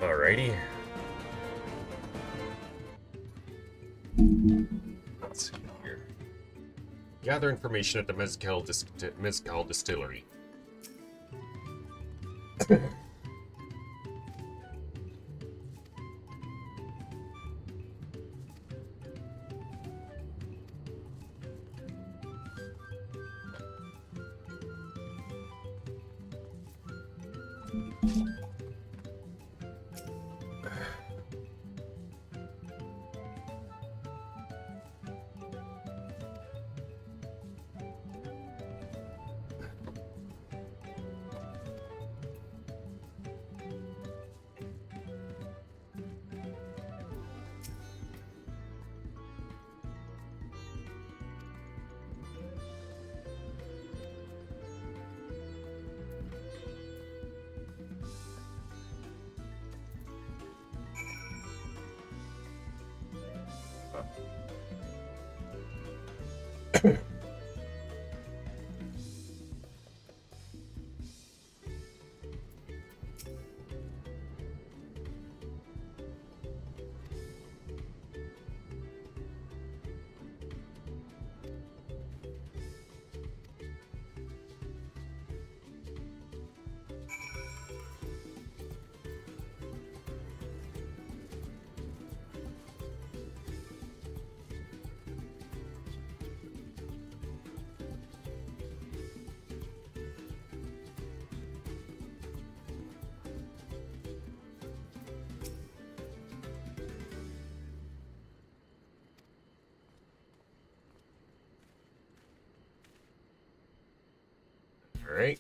Speaker 1: Alrighty. Let's see here. Gather information at the Mezcal Distillery. All right.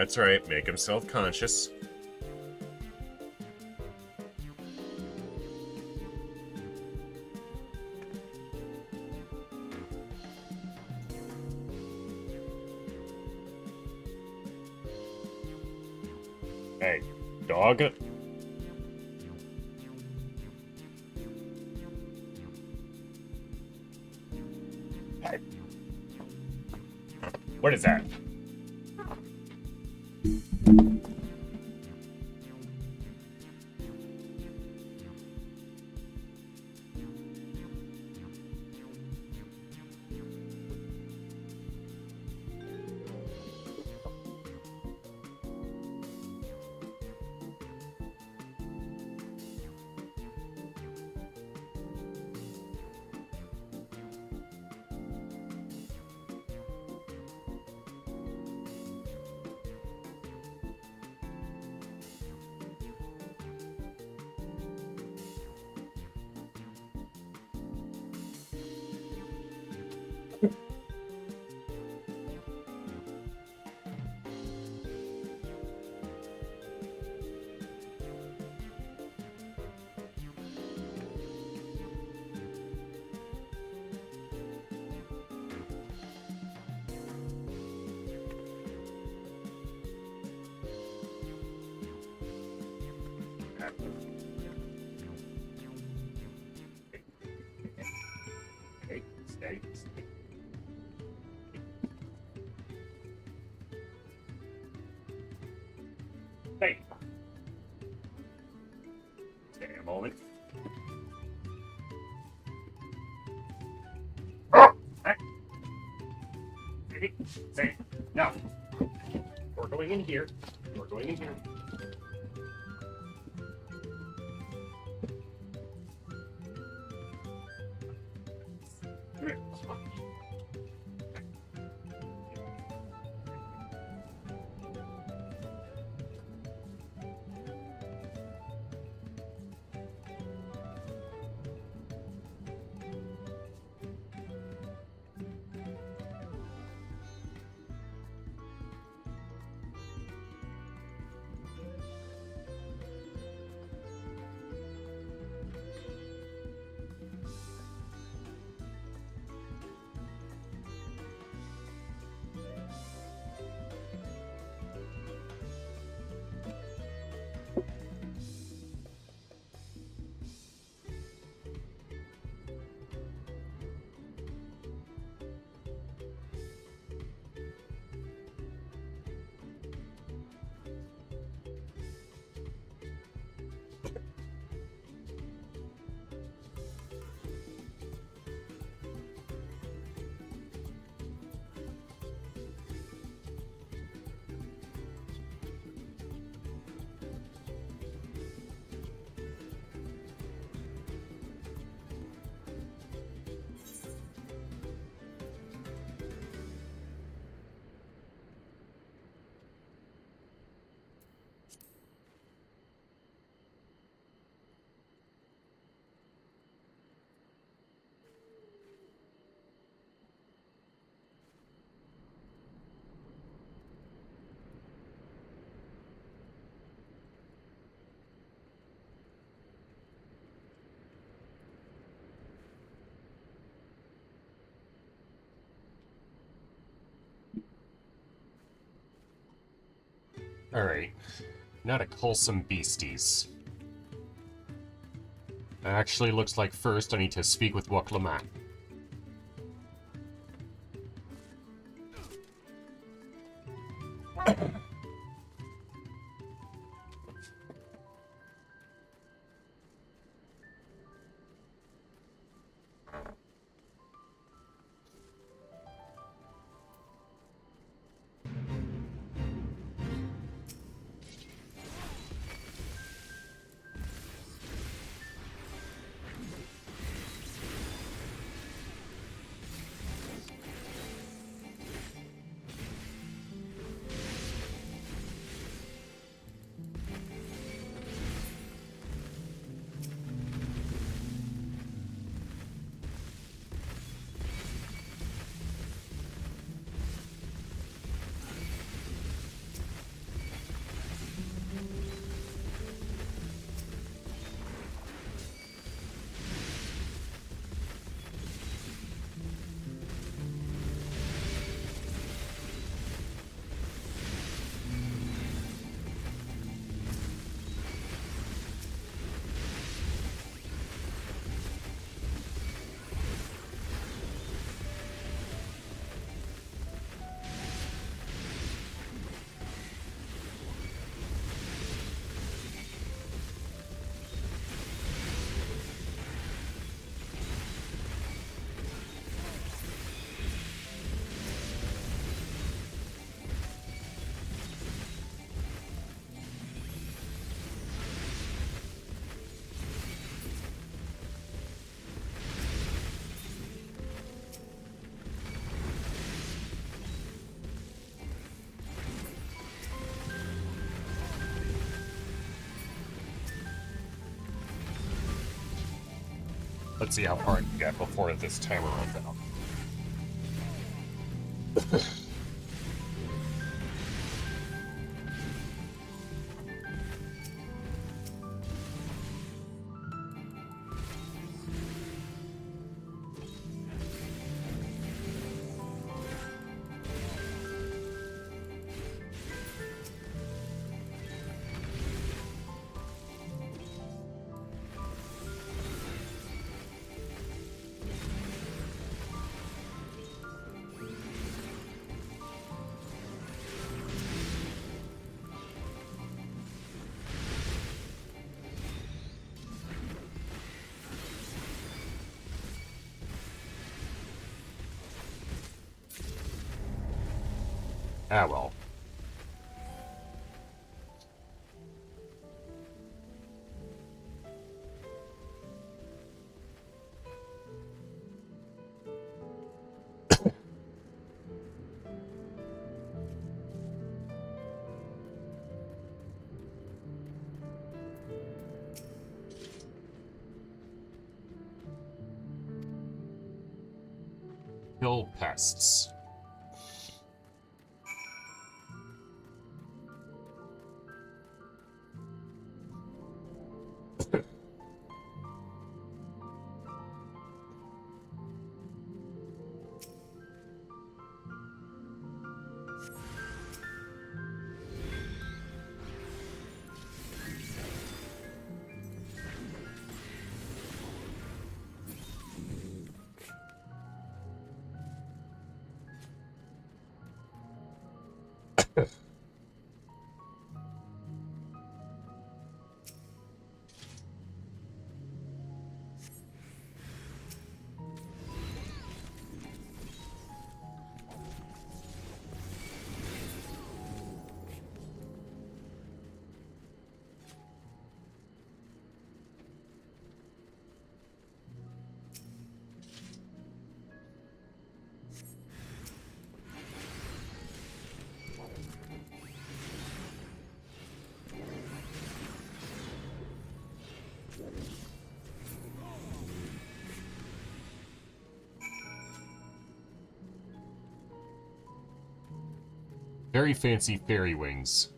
Speaker 1: That's right, make him self-conscious. Hey, dog. Hey. What is that? Stay. Hey. Stay a moment. Hey. Stay. No. We're going in here. We're going in here. Alright. Now to cull some beasties. Actually, looks like first I need to speak with Waklamat. Let's see how far I can get before this timer runs out. Ah, well. Kill pests. Very fancy fairy wings.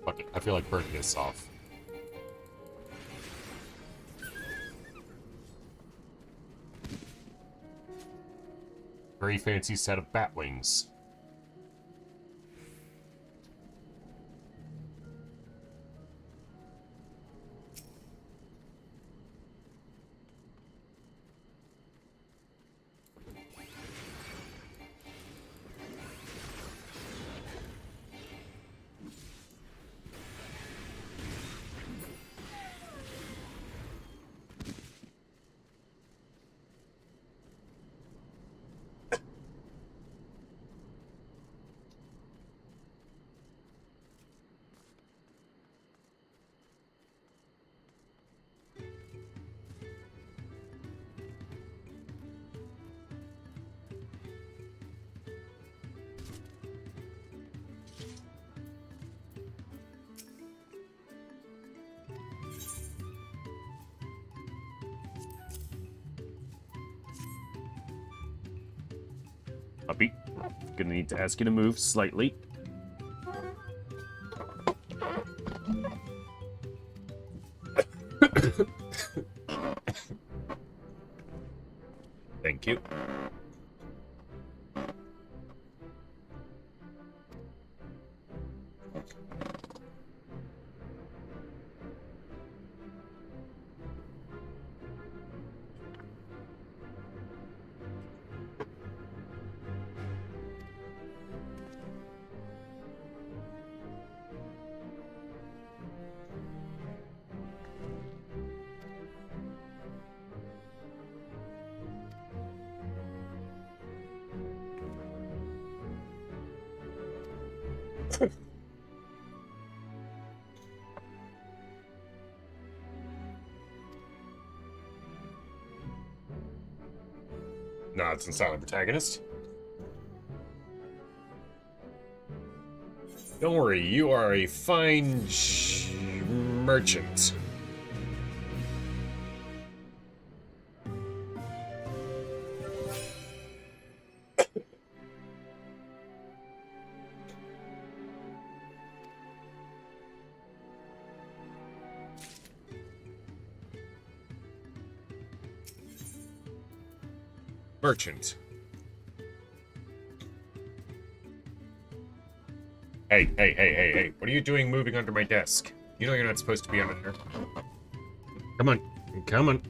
Speaker 1: Fuck it, I feel like burning this off. Very fancy set of bat wings. Puppy, gonna need to ask you to move slightly. Thank you. Nods and silent protagonist. Don't worry, you are a fine merchant. Merchant. Hey, what are you doing moving under my desk? You know you're not supposed to be under there. Come on. Come on.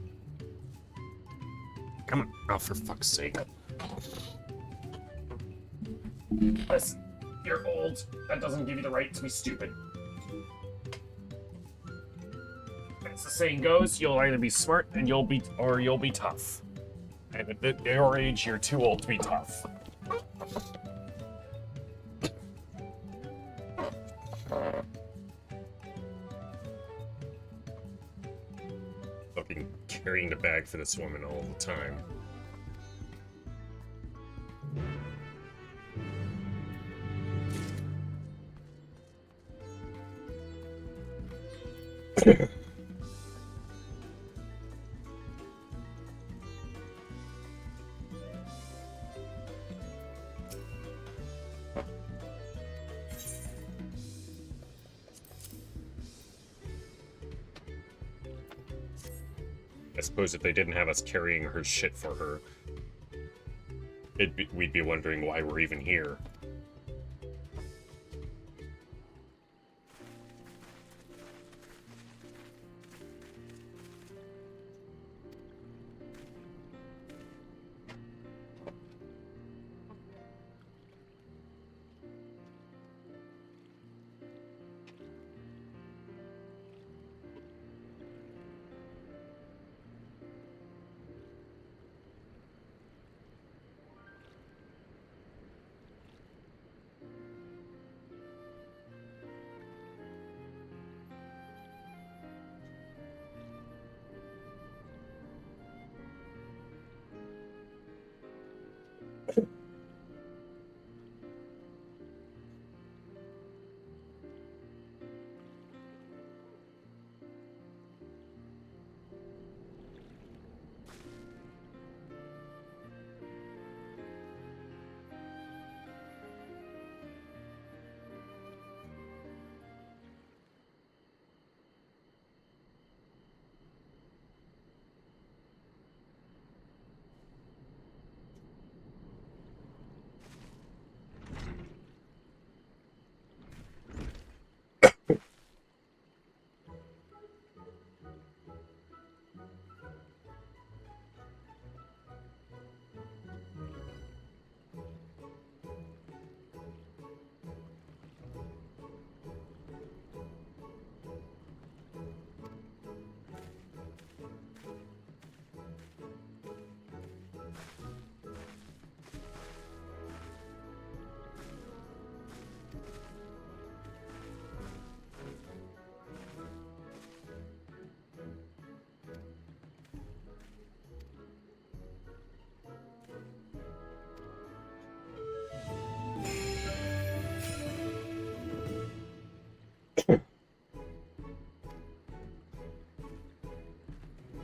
Speaker 1: Come on. Oh, for fuck's sake. Listen, you're old. That doesn't give you the right to be stupid. As the saying goes, you'll either be smart and you'll be tough. And at your age, you're too old to be tough. Fucking carrying the bag for this woman all the time. I suppose if they didn't have us carrying her shit for her, we'd be wondering why we're even here.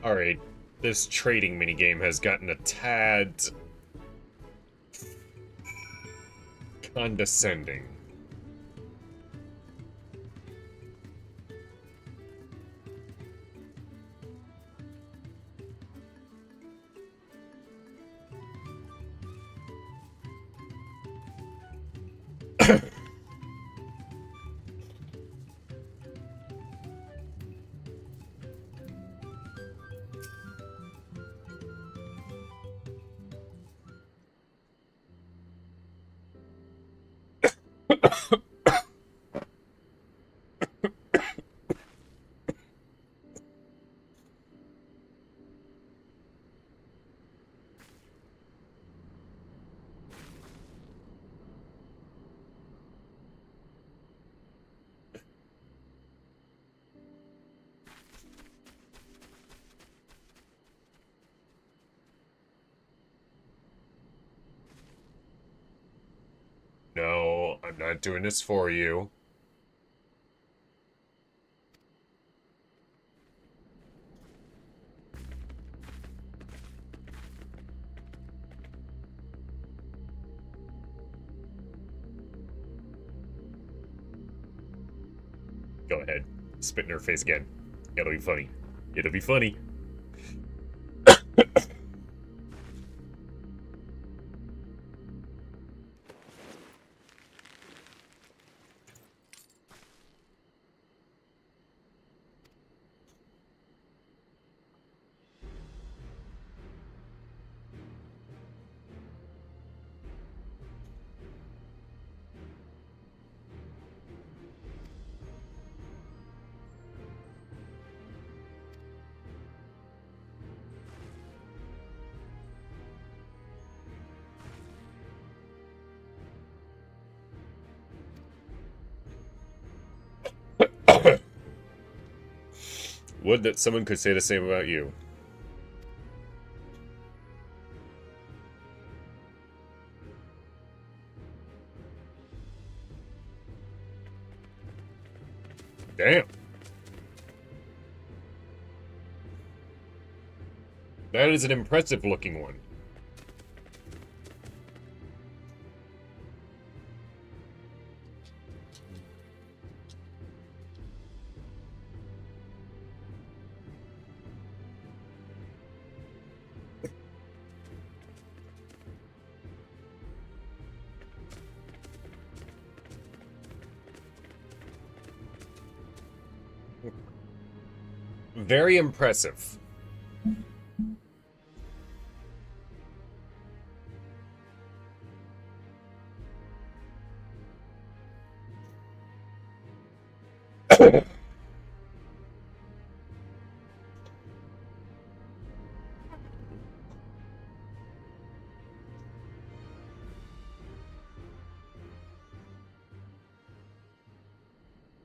Speaker 1: Alright, this trading minigame has gotten a tad condescending. I'm not doing this for you. Go ahead. Spit in her face again. It'll be funny. It'll be funny. Would that someone could say the same about you. Damn. That is an impressive looking one. Very impressive.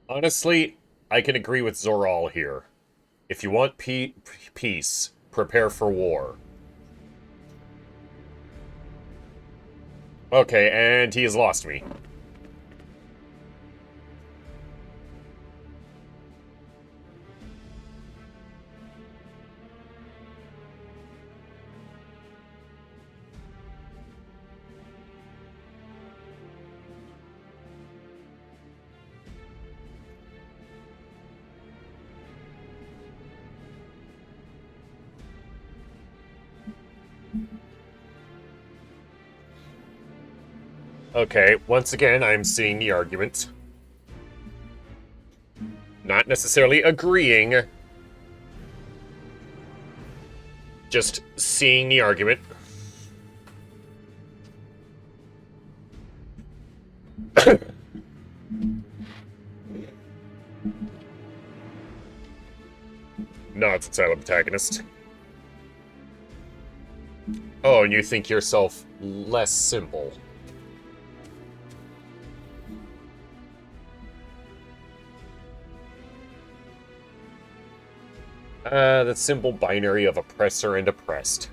Speaker 1: Honestly, I can agree with Zoral here. If you want peace, prepare for war. Okay, and he has lost me. Okay, once again, I'm seeing the argument. Not necessarily agreeing. Just seeing the argument. No, it's a silent protagonist. Oh, and you think yourself less simple. The simple binary of oppressor and oppressed.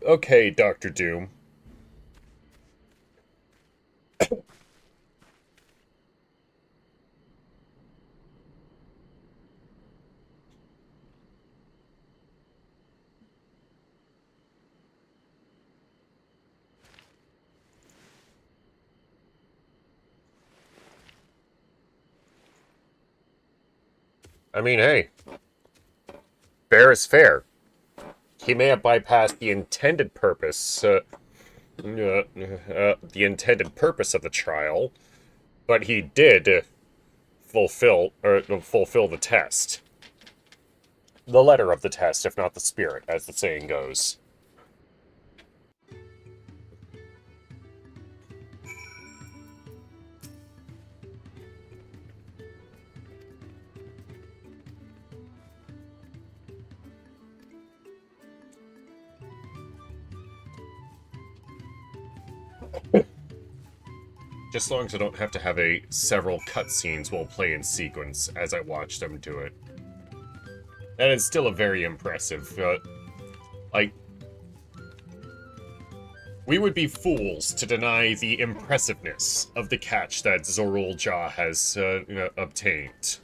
Speaker 1: Okay, Dr. Doom. I mean, hey. Fair is fair. He may have bypassed the intended purpose, the intended purpose of the trial, but he did fulfill the test. The letter of the test, if not the spirit, as the saying goes. Just as long as I don't have to have several cutscenes while playing sequence as I watch them do it. That is still a very impressive, like... We would be fools to deny the impressiveness of the catch that Zoruljah has obtained.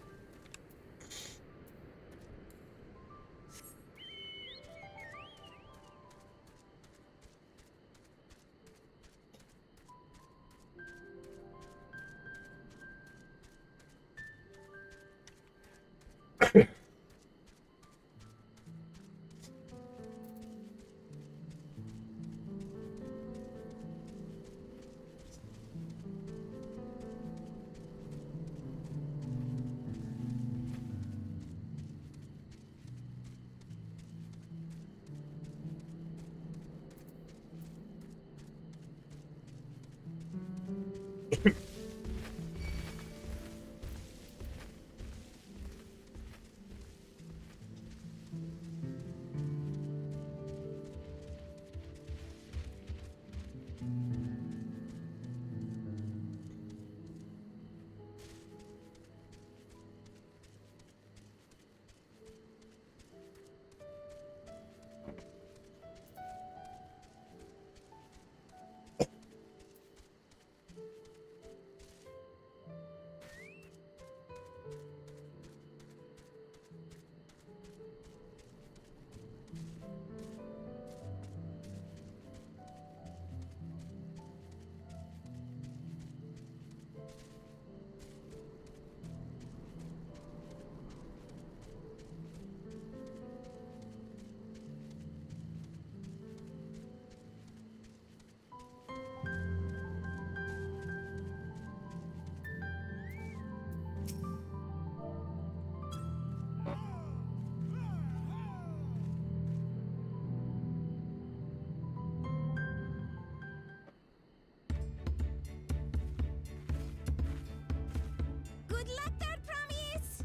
Speaker 19: Good luck there, Promise!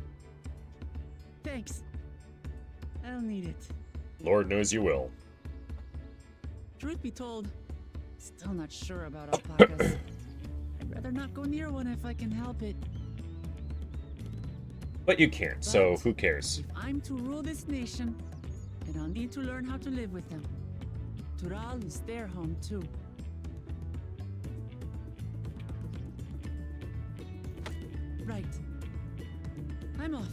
Speaker 2: Thanks. I'll need it.
Speaker 1: Lord knows you will.
Speaker 2: Truth be told, still not sure about alpacas. I'd rather not go near one if I can help it.
Speaker 1: But you can't, so who cares?
Speaker 2: If I'm to rule this nation, then I'll need to learn how to live with them. Tural is their home too. Right. I'm off.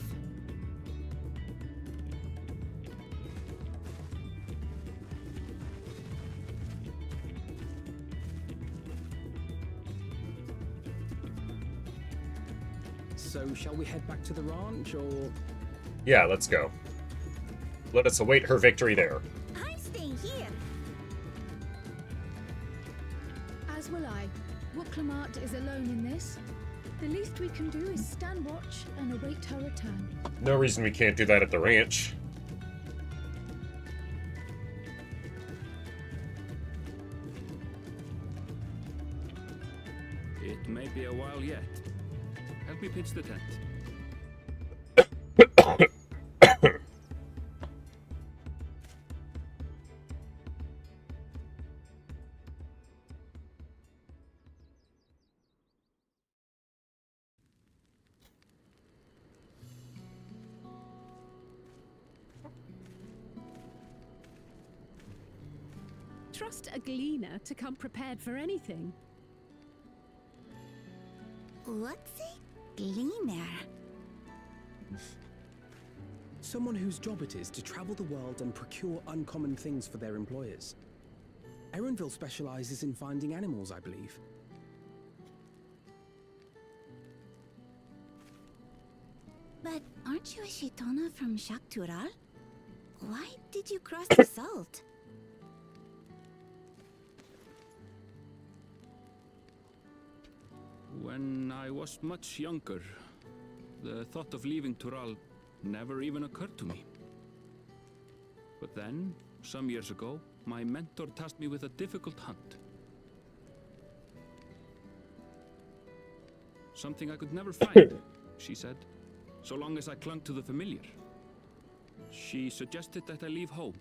Speaker 7: So, shall we head back to the ranch, or...?
Speaker 1: Yeah, let's go. Let us await her victory there.
Speaker 19: I'm staying here.
Speaker 3: As will I. Wooklamart is alone in this. The least we can do is stand watch and await her return.
Speaker 1: No reason we can't do that at the ranch.
Speaker 4: It may be a while yet. Help me pitch the tent.
Speaker 6: Trust a gleaner to come prepared for anything.
Speaker 19: What's a gleaner?
Speaker 7: Someone whose job it is to travel the world and procure uncommon things for their employers. Erenville specializes in finding animals, I believe.
Speaker 19: But aren't you a Shitona from Shaktural? Why did you cross the salt?
Speaker 4: When I was much younger, the thought of leaving Tural never even occurred to me. But then, some years ago, my mentor tasked me with a difficult hunt. Something I could never find, she said, so long as I clung to the familiar. She suggested that I leave home,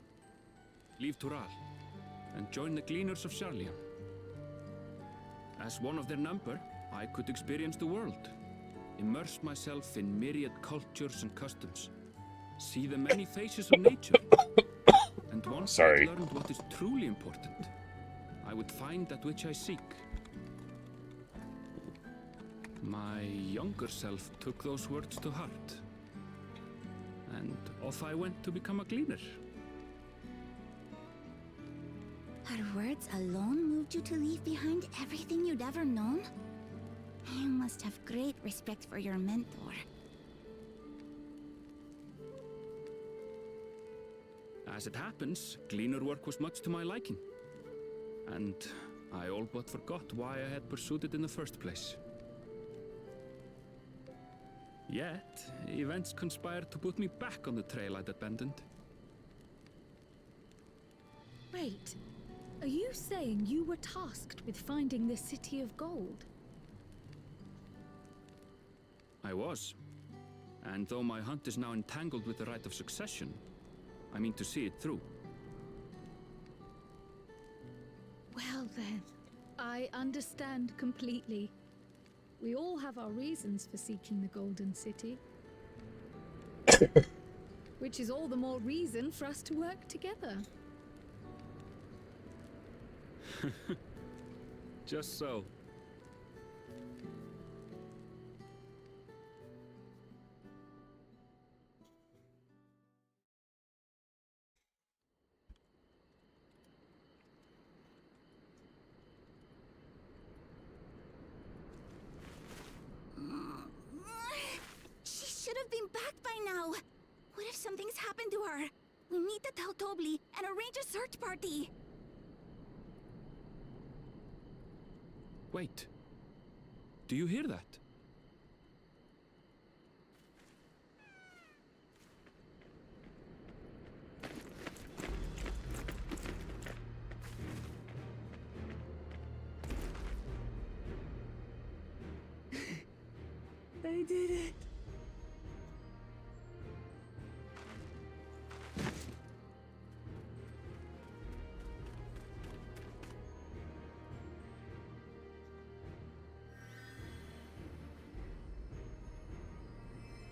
Speaker 4: leave Tural, and join the Gleaners of Sharlian. As one of their number, I could experience the world, immerse myself in myriad cultures and customs, see the many faces of nature, and once I'd learned what is truly important, I would find that which I seek. My younger self took those words to heart, and off I went to become a gleaner.
Speaker 19: Her words alone moved you to leave behind everything you'd ever known? You must have great respect for your mentor.
Speaker 4: As it happens, gleaner work was much to my liking, and I all but forgot why I had pursued it in the first place. Yet, events conspired to put me back on the trail I'd abandoned.
Speaker 3: Wait, are you saying you were tasked with finding the City of Gold?
Speaker 4: I was. And though my hunt is now entangled with the right of succession, I mean to see it through.
Speaker 3: Well then, I understand completely. We all have our reasons for seeking the Golden City. Which is all the more reason for us to work together.
Speaker 4: Just so.
Speaker 19: She should have been back by now. What if something's happened to her? We need to tell Tobli and arrange a search party.
Speaker 4: Wait. Do you hear that?
Speaker 2: They did it.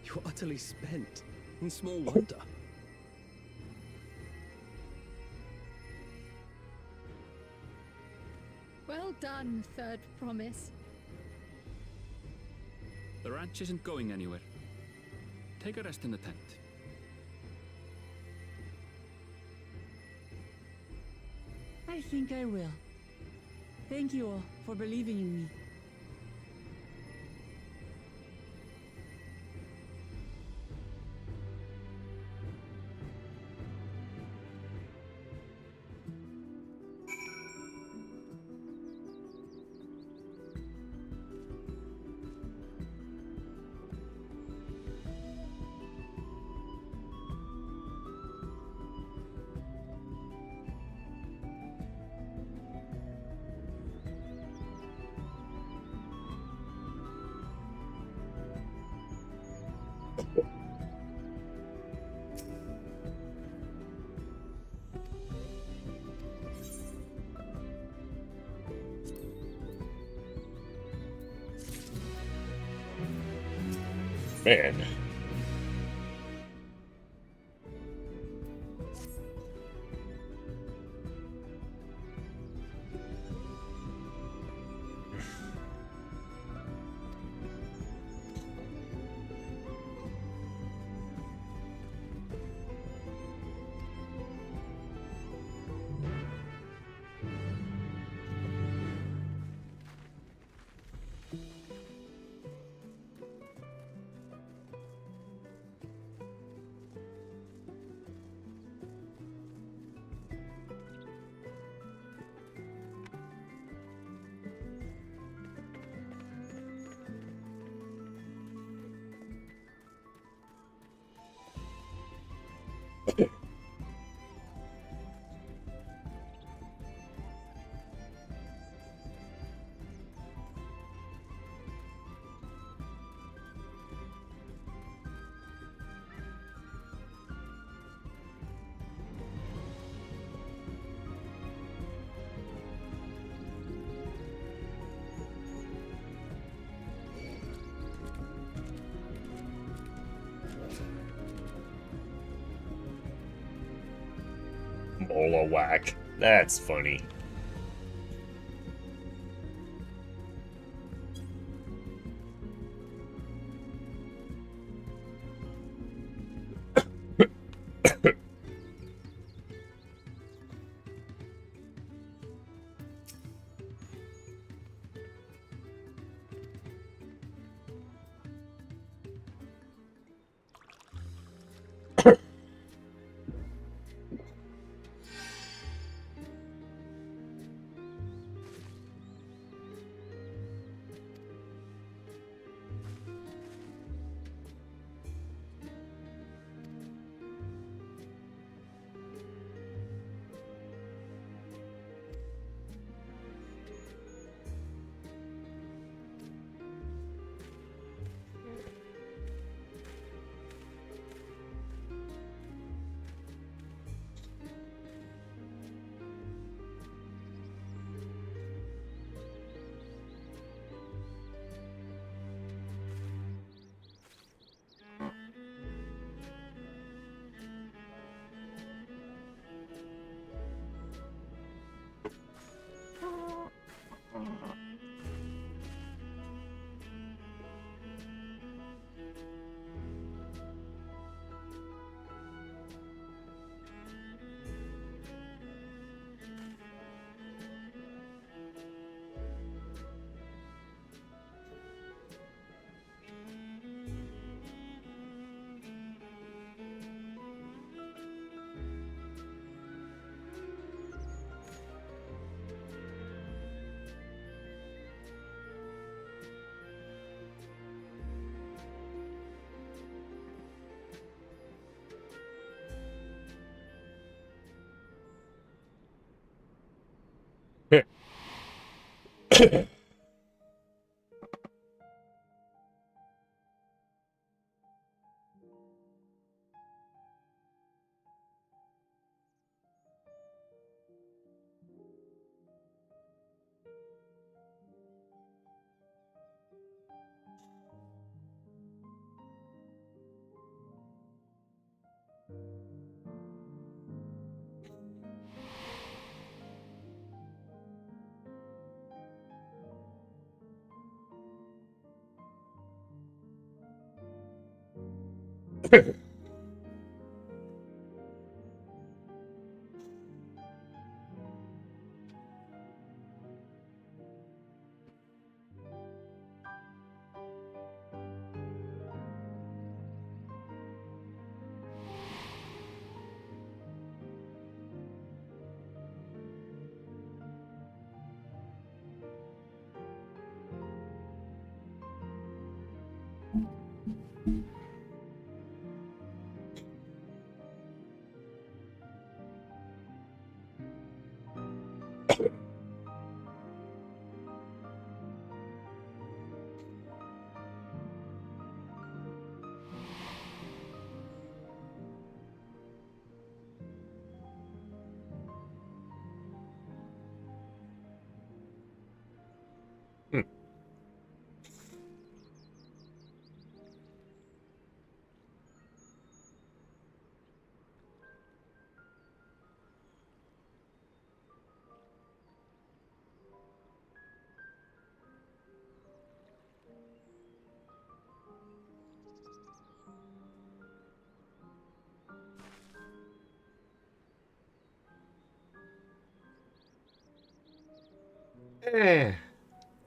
Speaker 7: You're utterly spent. And small wonder.
Speaker 3: Well done, Third Promise.
Speaker 4: The ranch isn't going anywhere. Take a rest in the tent.
Speaker 2: I think I will. Thank you all for believing in me.
Speaker 1: Man. Hola whack. That's funny.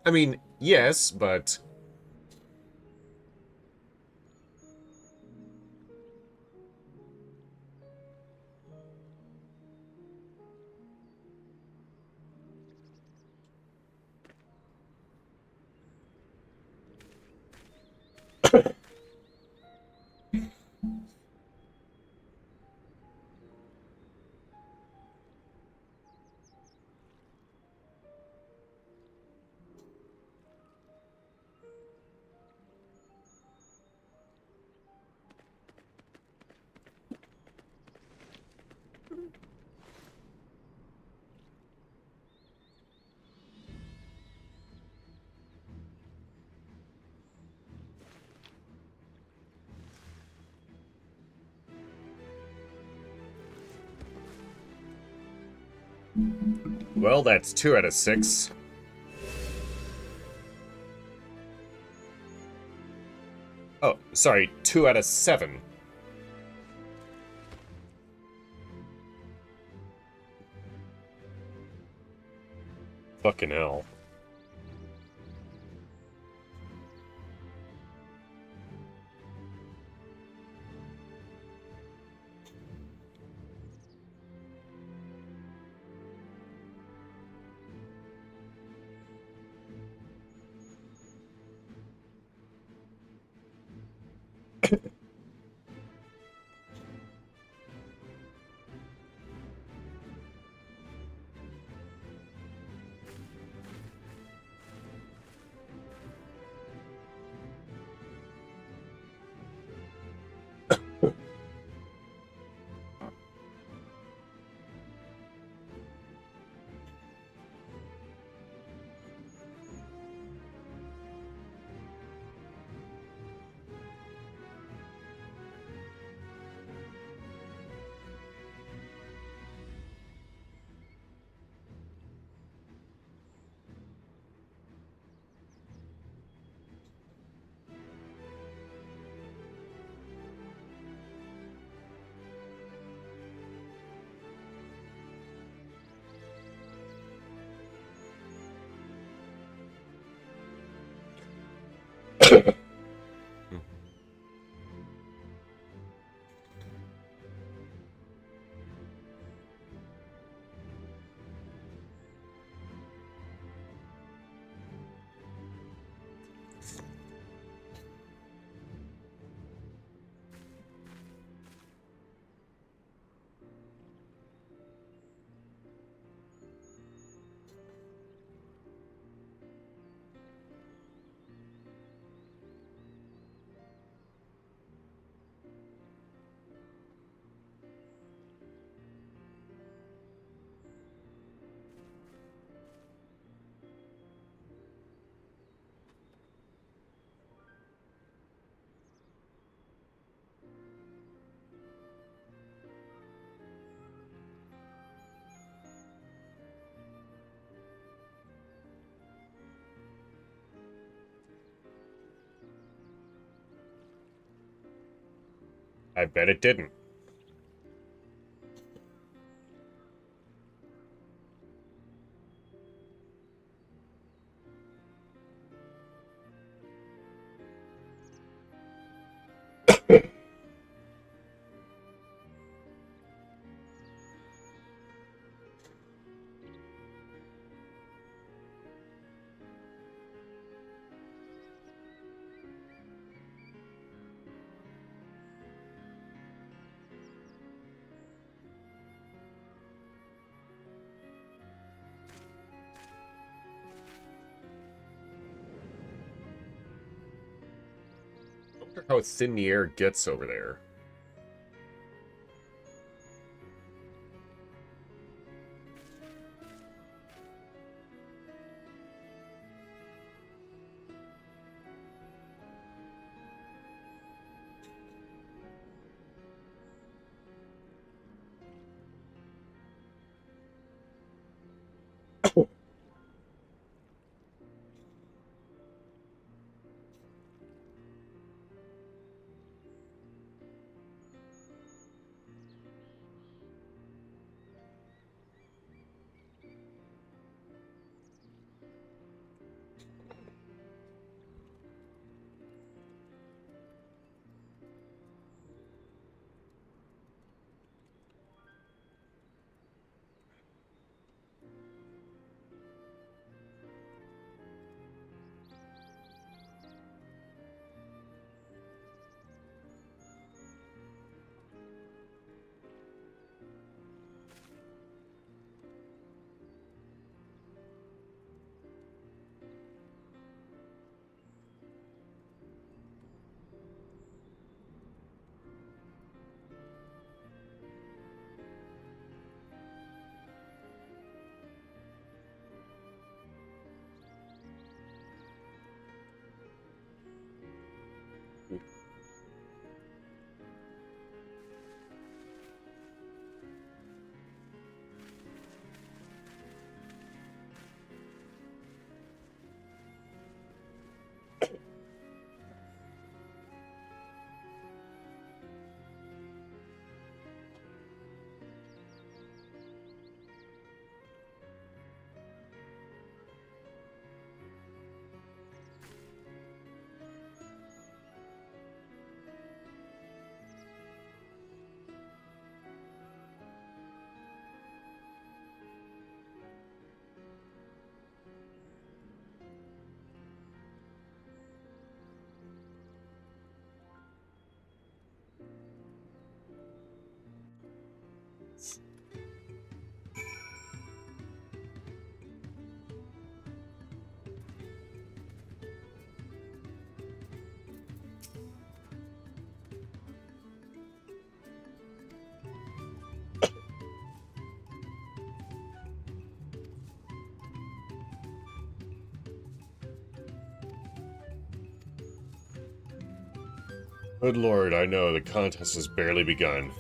Speaker 1: I mean, yes, but... Well, that's 2 out of 6. Oh, sorry, 2 out of 7. Fucking hell. I bet it didn't. I wonder how thin the air gets over there. Good lord, I know, the contest has barely begun.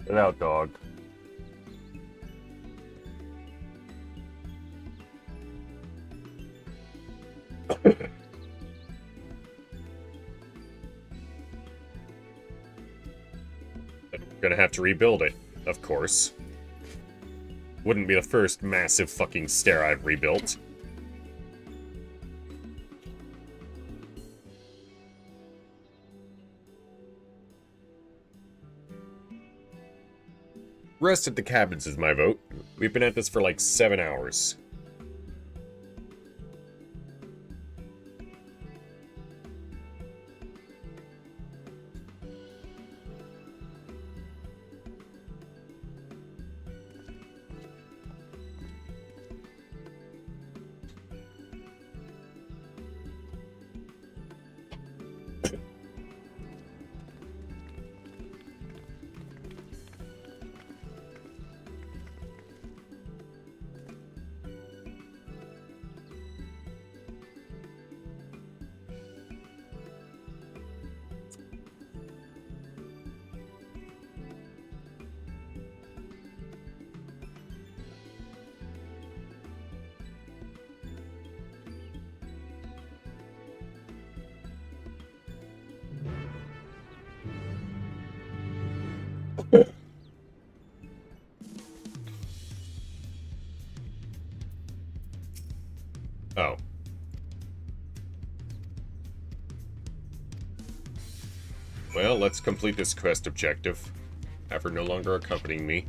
Speaker 1: Get out, dog. Gonna have to rebuild it, of course. Wouldn't be the first massive fucking stair I've rebuilt. Rest at the cabins is my vote. We've been at this for like 7 hours. Oh. Well, let's complete this quest objective. Have her no longer accompanying me.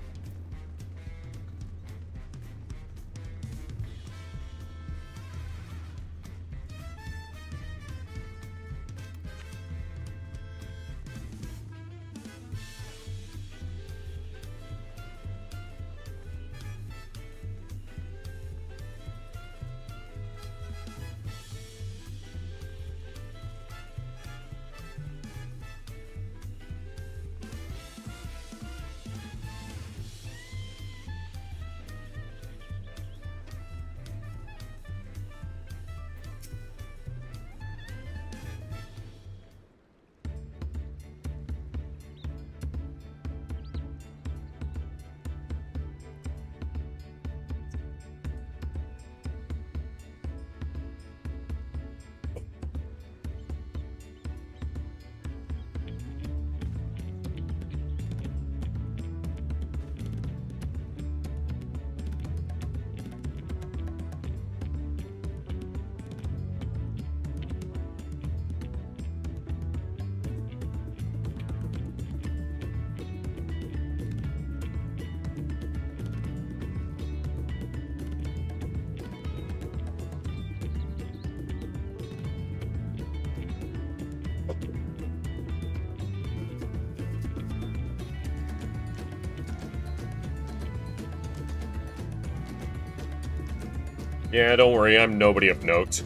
Speaker 1: Yeah, don't worry, I'm nobody of note.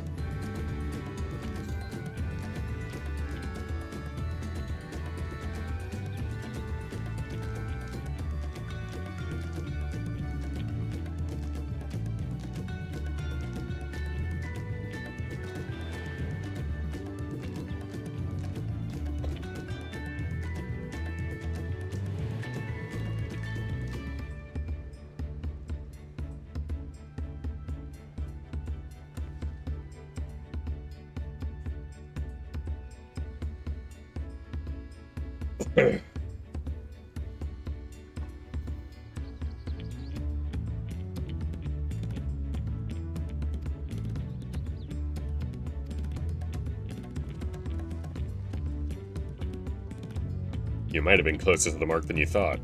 Speaker 1: You might have been closer to the mark than you thought.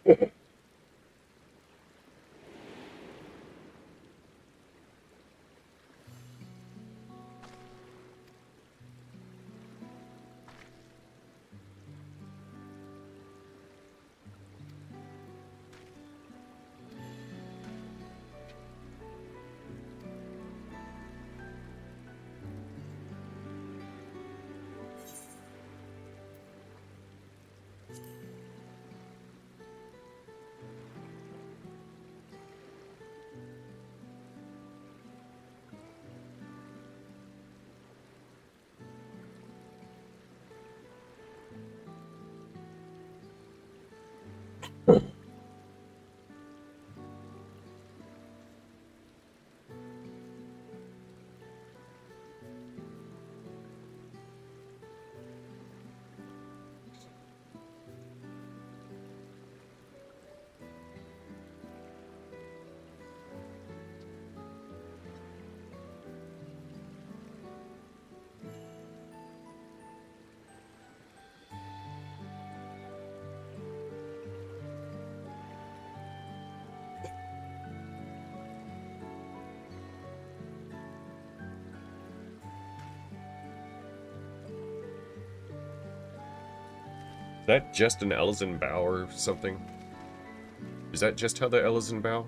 Speaker 1: Is that just an Ellison bow or something? Is that just how the Ellison bow?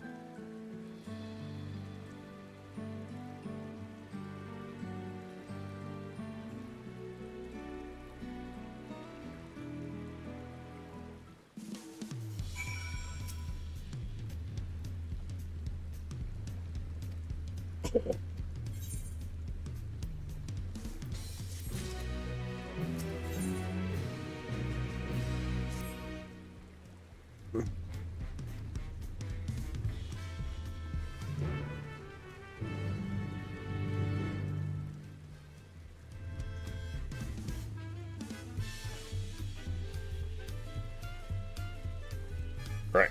Speaker 1: Right.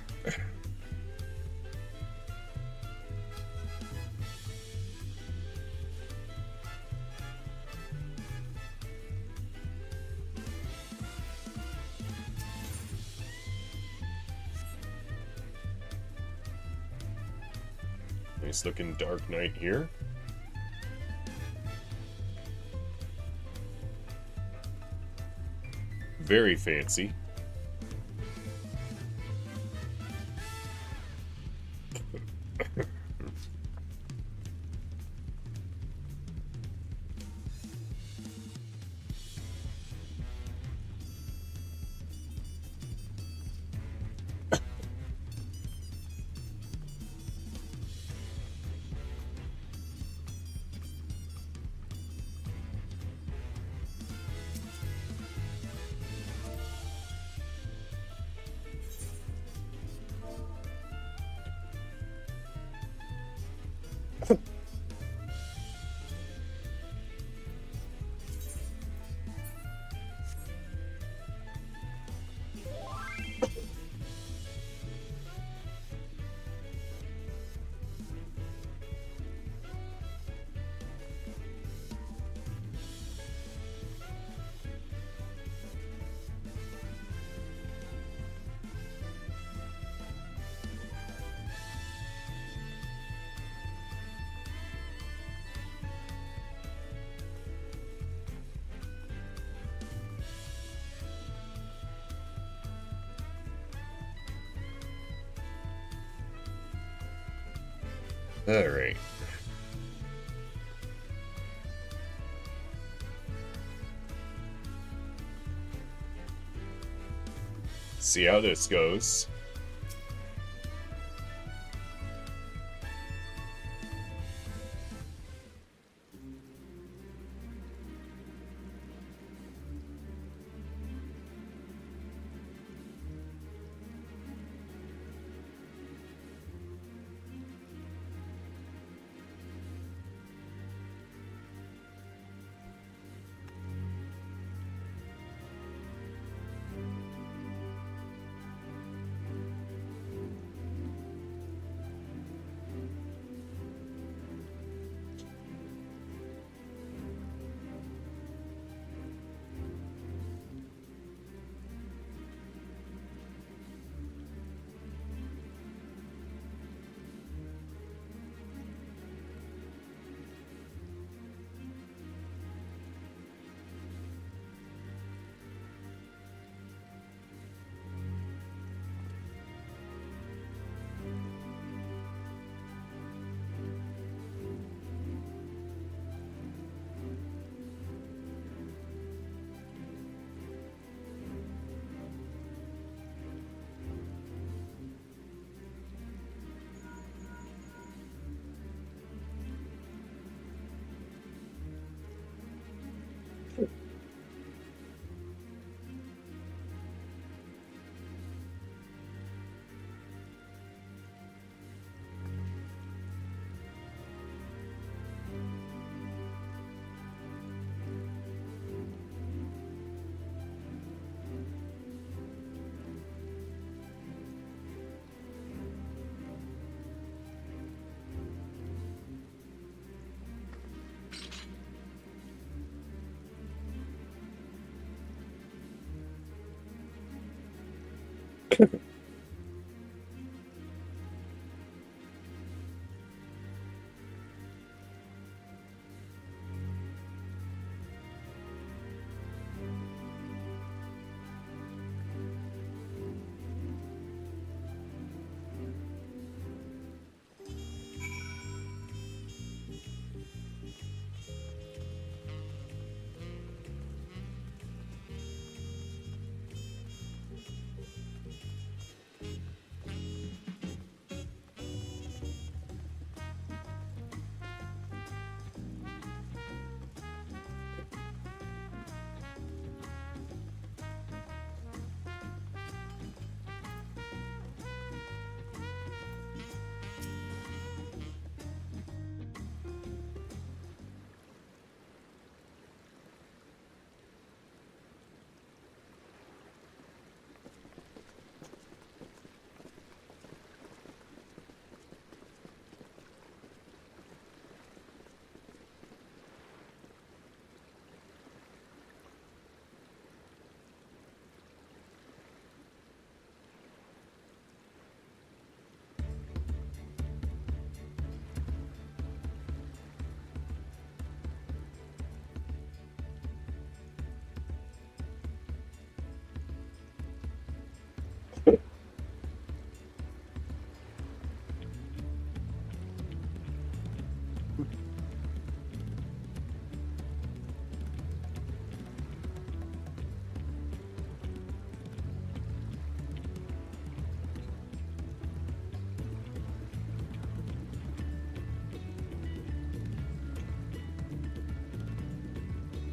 Speaker 1: Nice looking Dark Knight here. Very fancy. All right. See how this goes.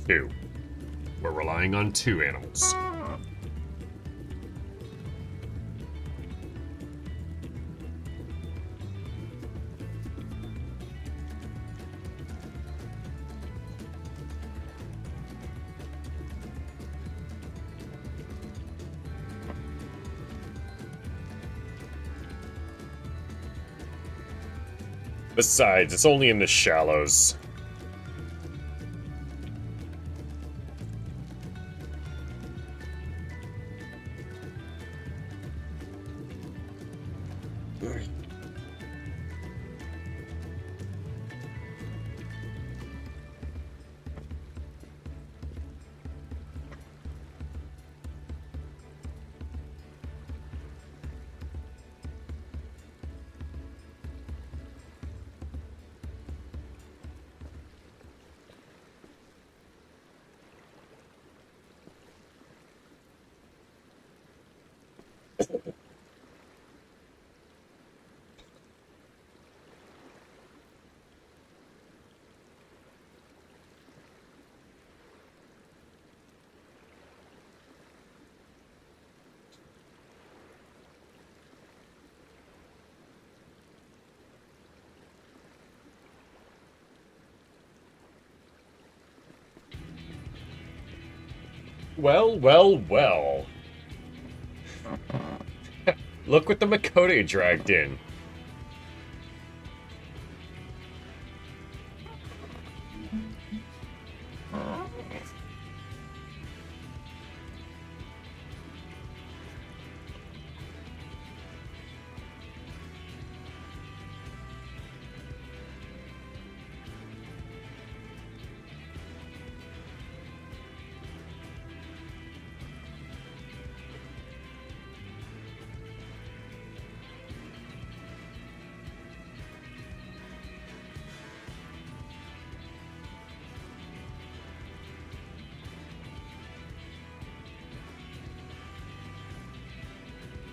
Speaker 1: Two. We're relying on 2 animals. Besides, it's only in the shallows. Well, well, well. Look what the Makote dragged in.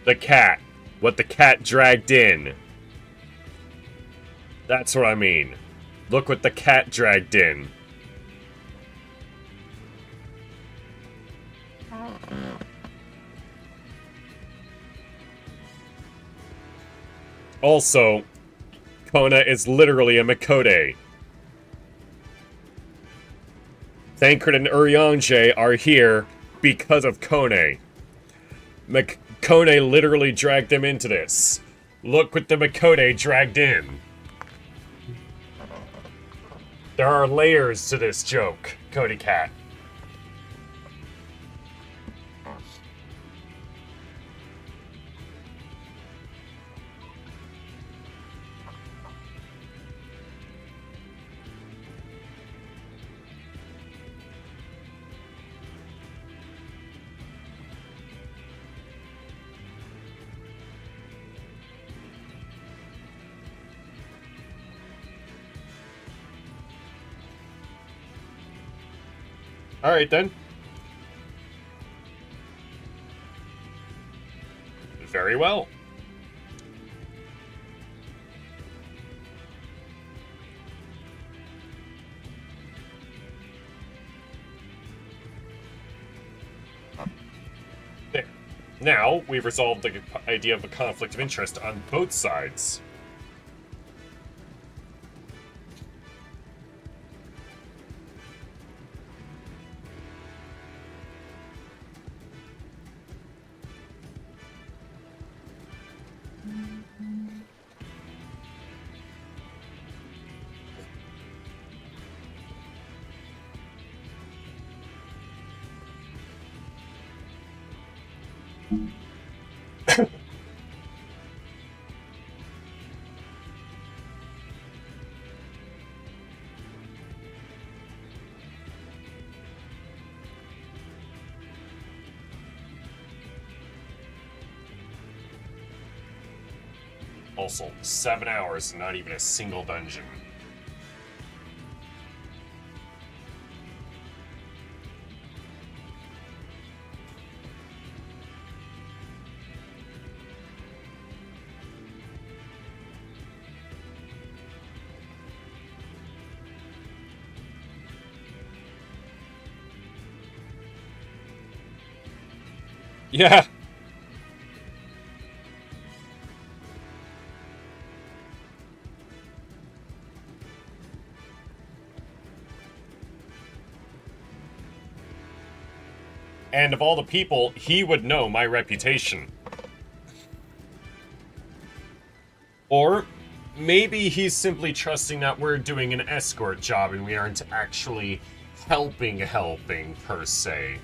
Speaker 1: The cat. What the cat dragged in. That's what I mean. Look what the cat dragged in. Also, Kona is literally a Makote. Thancred and Urianger are here because of Kone. Kone literally dragged them into this. Look what the Makote dragged in. There are layers to this joke, Cody Cat. Alright then. Very well. There. Now, we've resolved the idea of a conflict of interest on both sides. Also, 7 hours and not even a single dungeon. Yeah. And of all the people, he would know my reputation. Or maybe he's simply trusting that we're doing an escort job and we aren't actually helping per se.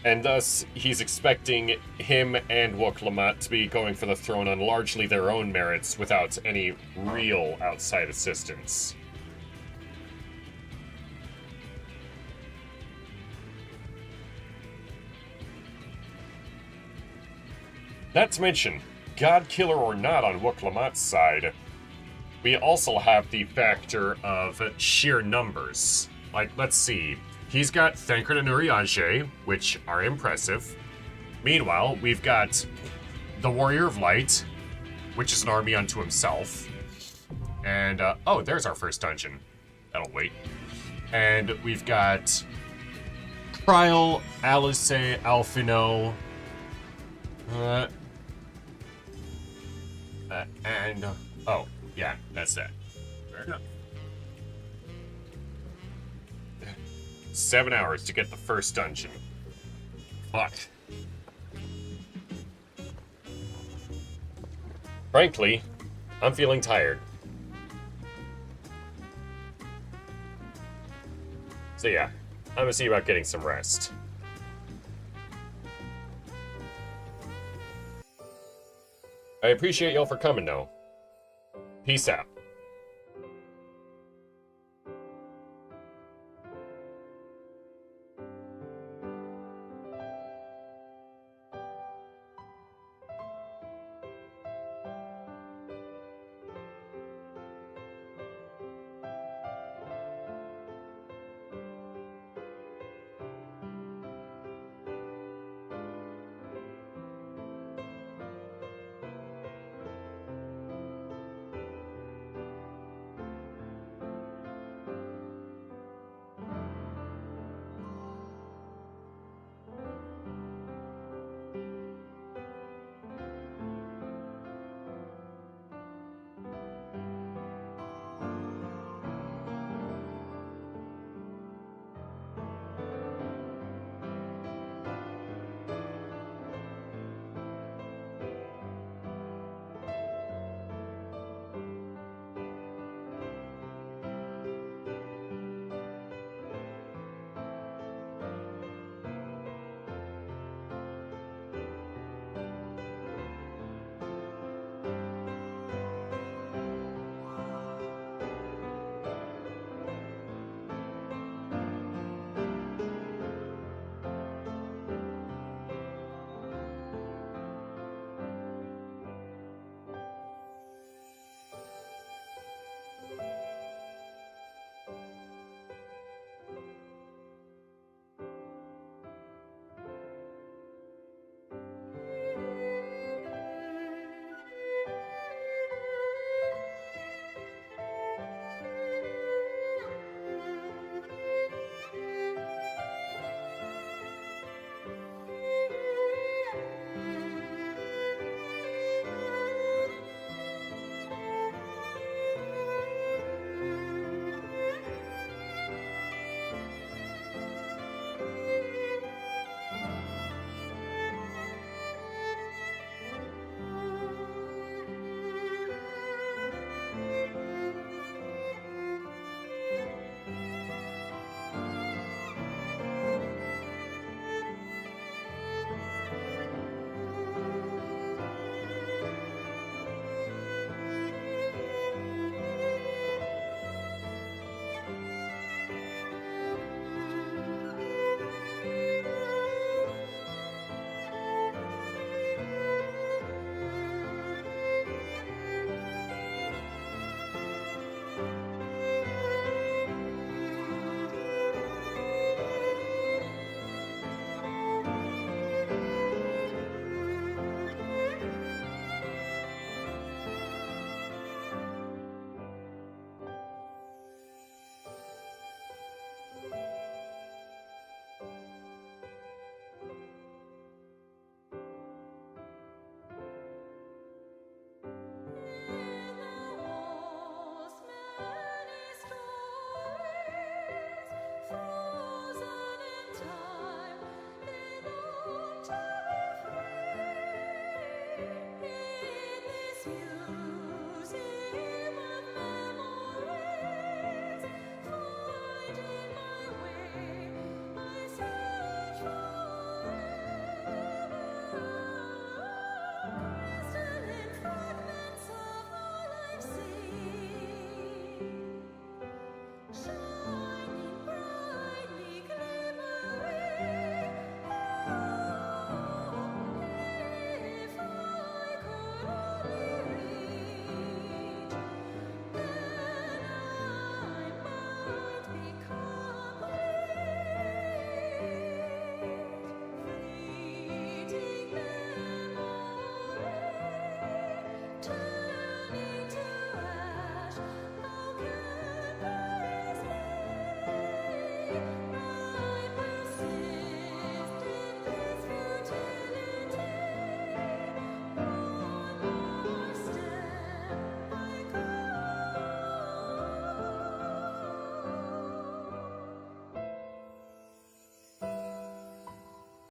Speaker 1: And thus, he's expecting him and Woklamat to be going for the throne on largely their own merits without any real outside assistance. Not to mention, God Killer or not on Woklamat's side, we also have the factor of sheer numbers. Like, let's see. He's got Thancred and Urianger, which are impressive. Meanwhile, we've got the Warrior of Light, which is an army unto himself. And, oh, there's our first dungeon. That'll wait. And we've got Trial, Alice, Alfino, and, oh, yeah, that's that. Fair enough. 7 hours to get the first dungeon. Fuck. Frankly, I'm feeling tired. So yeah, I'm gonna see about getting some rest. I appreciate y'all for coming, though. Peace out.